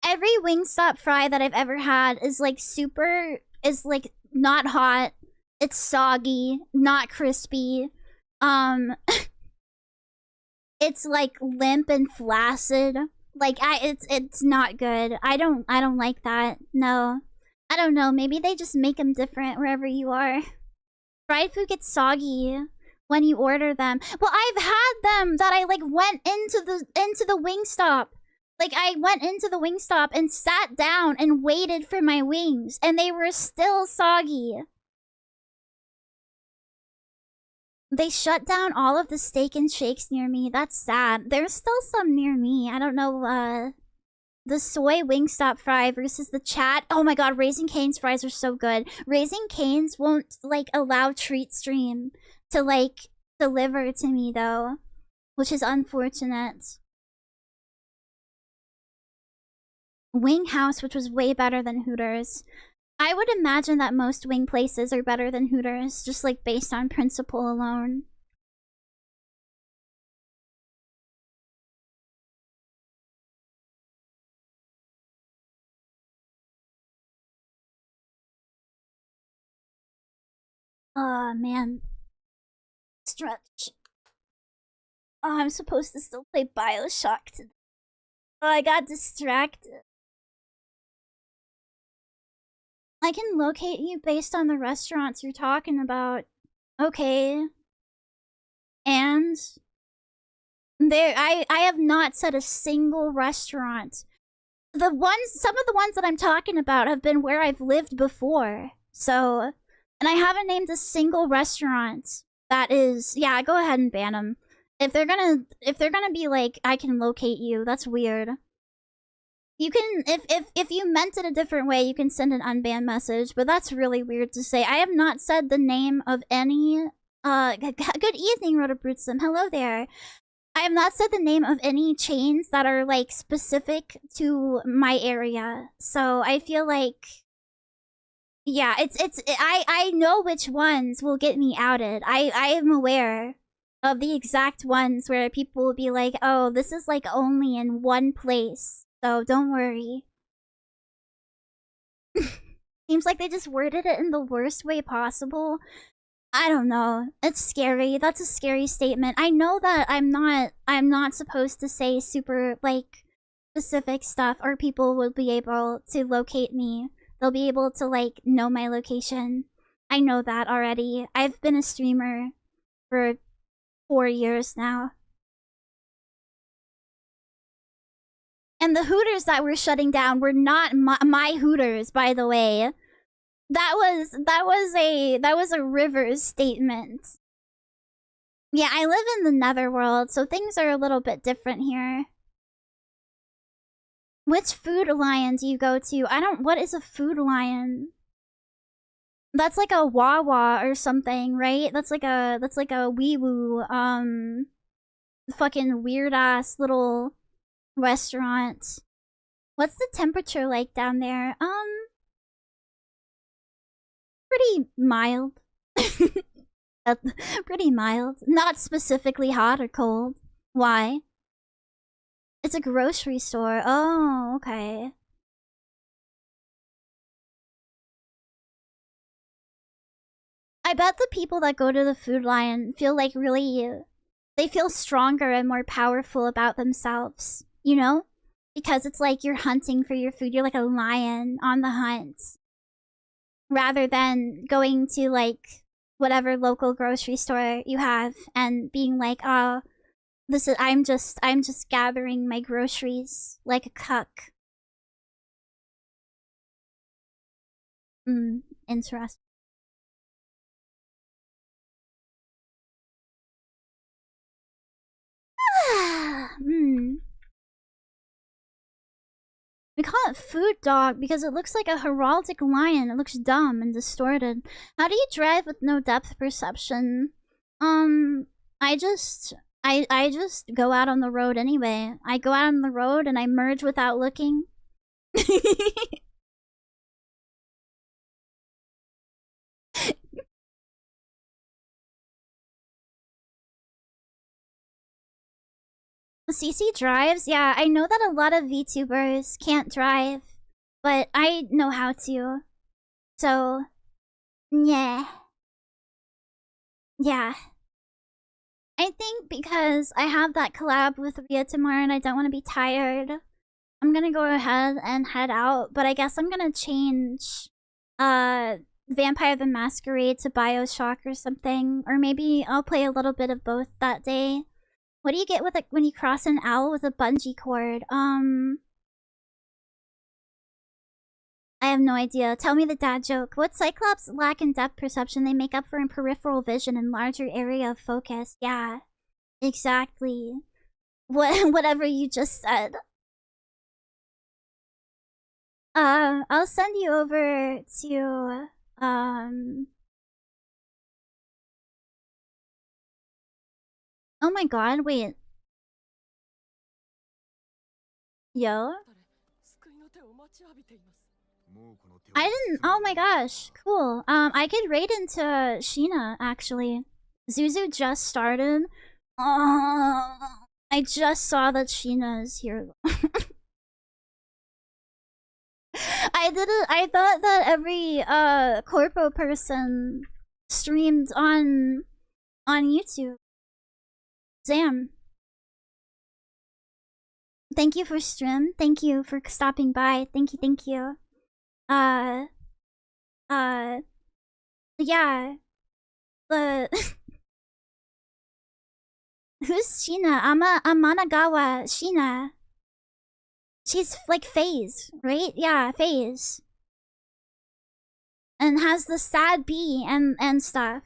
Every Wingstop fry that I've ever had is like like not hot. It's soggy, not crispy. It's like limp and flaccid. Like it's not good. I don't like that. No. I don't know. Maybe they just make them different wherever you are. Fried food gets soggy when you order them. Well, I've had them that I like went into the Wingstop. Like I went into the Wingstop and sat down and waited for my wings and they were still soggy. They shut down all of the Steak and Shakes near me. That's sad. There's still some near me. I don't know, the soy Wingstop fry versus the chat. Oh my god, Raising Cane's fries are so good. Raising Cane's won't, like, allow Treat Stream to, like, deliver to me, though. Which is unfortunate. Wing House, which was way better than Hooters. I would imagine that most wing places are better than Hooters, just like based on principle alone. Oh man. Stretch. Oh, I'm supposed to still play Bioshock today. Oh, I got distracted. I can locate you based on the restaurants you're talking about. Okay. And I have not said a single restaurant. Some of the ones that I'm talking about have been where I've lived before. So, and I haven't named a single restaurant that is, yeah, go ahead and ban them. If they're gonna be like, I can locate you, that's weird. You can, if you meant it a different way, you can send an unbanned message, but that's really weird to say. I have not said the name of any, good evening, Rotobrutsum. Hello there. I have not said the name of any chains that are, like, specific to my area. So I feel like, yeah, I know which ones will get me outed. I am aware of the exact ones where people will be like, oh, this is, like, only in one place. So don't worry. Seems like they just worded it in the worst way possible. I don't know. It's scary. That's a scary statement. I know that I'm not supposed to say super, like, specific stuff or people will be able to locate me. They'll be able to, like, know my location. I know that already. I've been a streamer for 4 years now. And the Hooters that we're shutting down were not my Hooters, by the way. That was a Rivers statement. Yeah, I live in the netherworld, so things are a little bit different here. Which food lion do you go to? What is a food lion? That's like a Wawa or something, right? That's like a wee woo, fucking weird ass little restaurant. What's the temperature like down there? Pretty mild. Pretty mild. Not specifically hot or cold. Why? It's a grocery store. Oh, okay. I bet the people that go to the Food Lion feel like really... They feel stronger and more powerful about themselves. You know? Because it's like you're hunting for your food. You're like a lion on the hunt. Rather than going to like whatever local grocery store you have and being like, oh, I'm just gathering my groceries like a cuck. Interesting. We call it food dog because it looks like a heraldic lion. It looks dumb and distorted. How do you drive with no depth perception? I just go out on the road anyway. I go out on the road and I merge without looking. CC drives? Yeah, I know that a lot of VTubers can't drive, but I know how to. So, yeah. Yeah. I think because I have that collab with Ria tomorrow and I don't want to be tired, I'm gonna go ahead and head out, but I guess I'm gonna change Vampire the Masquerade to Bioshock or something, or maybe I'll play a little bit of both that day. What do you get with it when you cross an owl with a bungee cord? I have no idea. Tell me the dad joke. What Cyclops lack in depth perception they make up for in peripheral vision and larger area of focus. Yeah, exactly. Whatever you just said. I'll send you over to oh my god, wait. Yo? I didn't. Oh my gosh, cool. I could raid into Sheena actually. Zuzu just started. I just saw that Sheena is here. I thought that every corpo person streamed on YouTube. Zam. Thank you for stream. Thank you for stopping by. Thank you, thank you. Yeah. Who's Sheena? Amanagawa Sheena. She's like FaZe, right? Yeah, FaZe. And has the sad bee and stuff.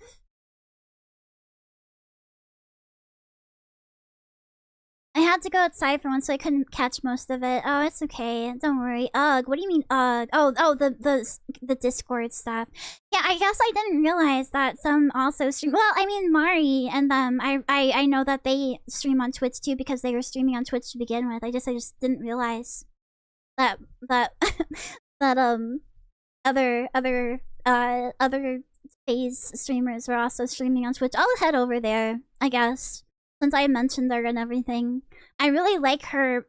I had to go outside for once, so I couldn't catch most of it. Oh, it's okay. Don't worry. Ugh. What do you mean, ugh? Oh, the Discord stuff. Yeah, I guess I didn't realize that some also stream. Well, I mean, Mari and them. I know that they stream on Twitch too because they were streaming on Twitch to begin with. I just didn't realize that other FaZe streamers were also streaming on Twitch. I'll head over there, I guess. Since I mentioned her and everything, I really like her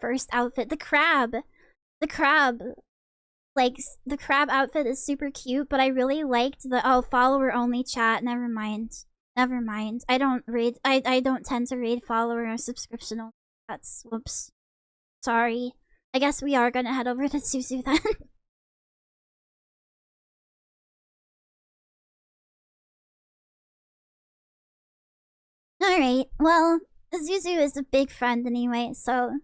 first outfit, the crab. Like the crab outfit is super cute, but I really liked the follower only chat. Never mind. I don't raid. I don't tend to raid follower or subscription only chats. Whoops. Sorry. I guess we are gonna head over to Suzu then. Alright, well, Zuzu is a big friend anyway, so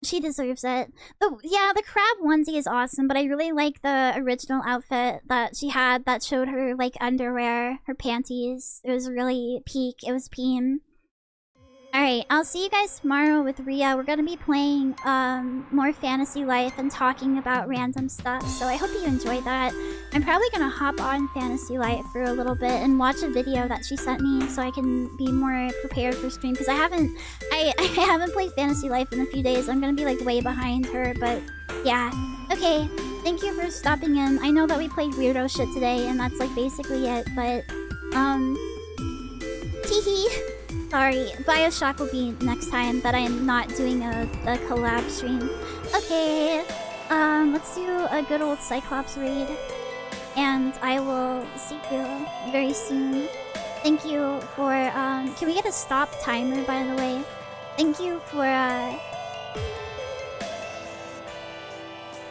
she deserves it. Yeah, the crab onesie is awesome, but I really like the original outfit that she had that showed her, like, underwear, her panties. It was really peak. It was Peem. Alright, I'll see you guys tomorrow with Ria. We're gonna be playing more Fantasy Life and talking about random stuff, so I hope you enjoyed that. I'm probably gonna hop on Fantasy Life for a little bit and watch a video that she sent me so I can be more prepared for stream, because I haven't played Fantasy Life in a few days. I'm gonna be like way behind her, but yeah. Okay, thank you for stopping in. I know that we played weirdo shit today and that's like basically it, but teehee. Sorry, Bioshock will be next time that I am not doing a collab stream. Okay, let's do a good old Cyclops raid. And I will see you very soon. Thank you for, can we get a stop timer, by the way? Thank you for,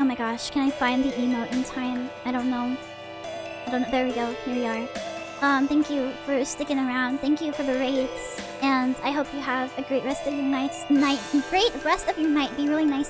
oh my gosh, can I find the emote in time? I don't know. There we go, here we are. Thank you for sticking around. Thank you for the raids. And I hope you have a great rest of your night. Great rest of your night. Be really nice.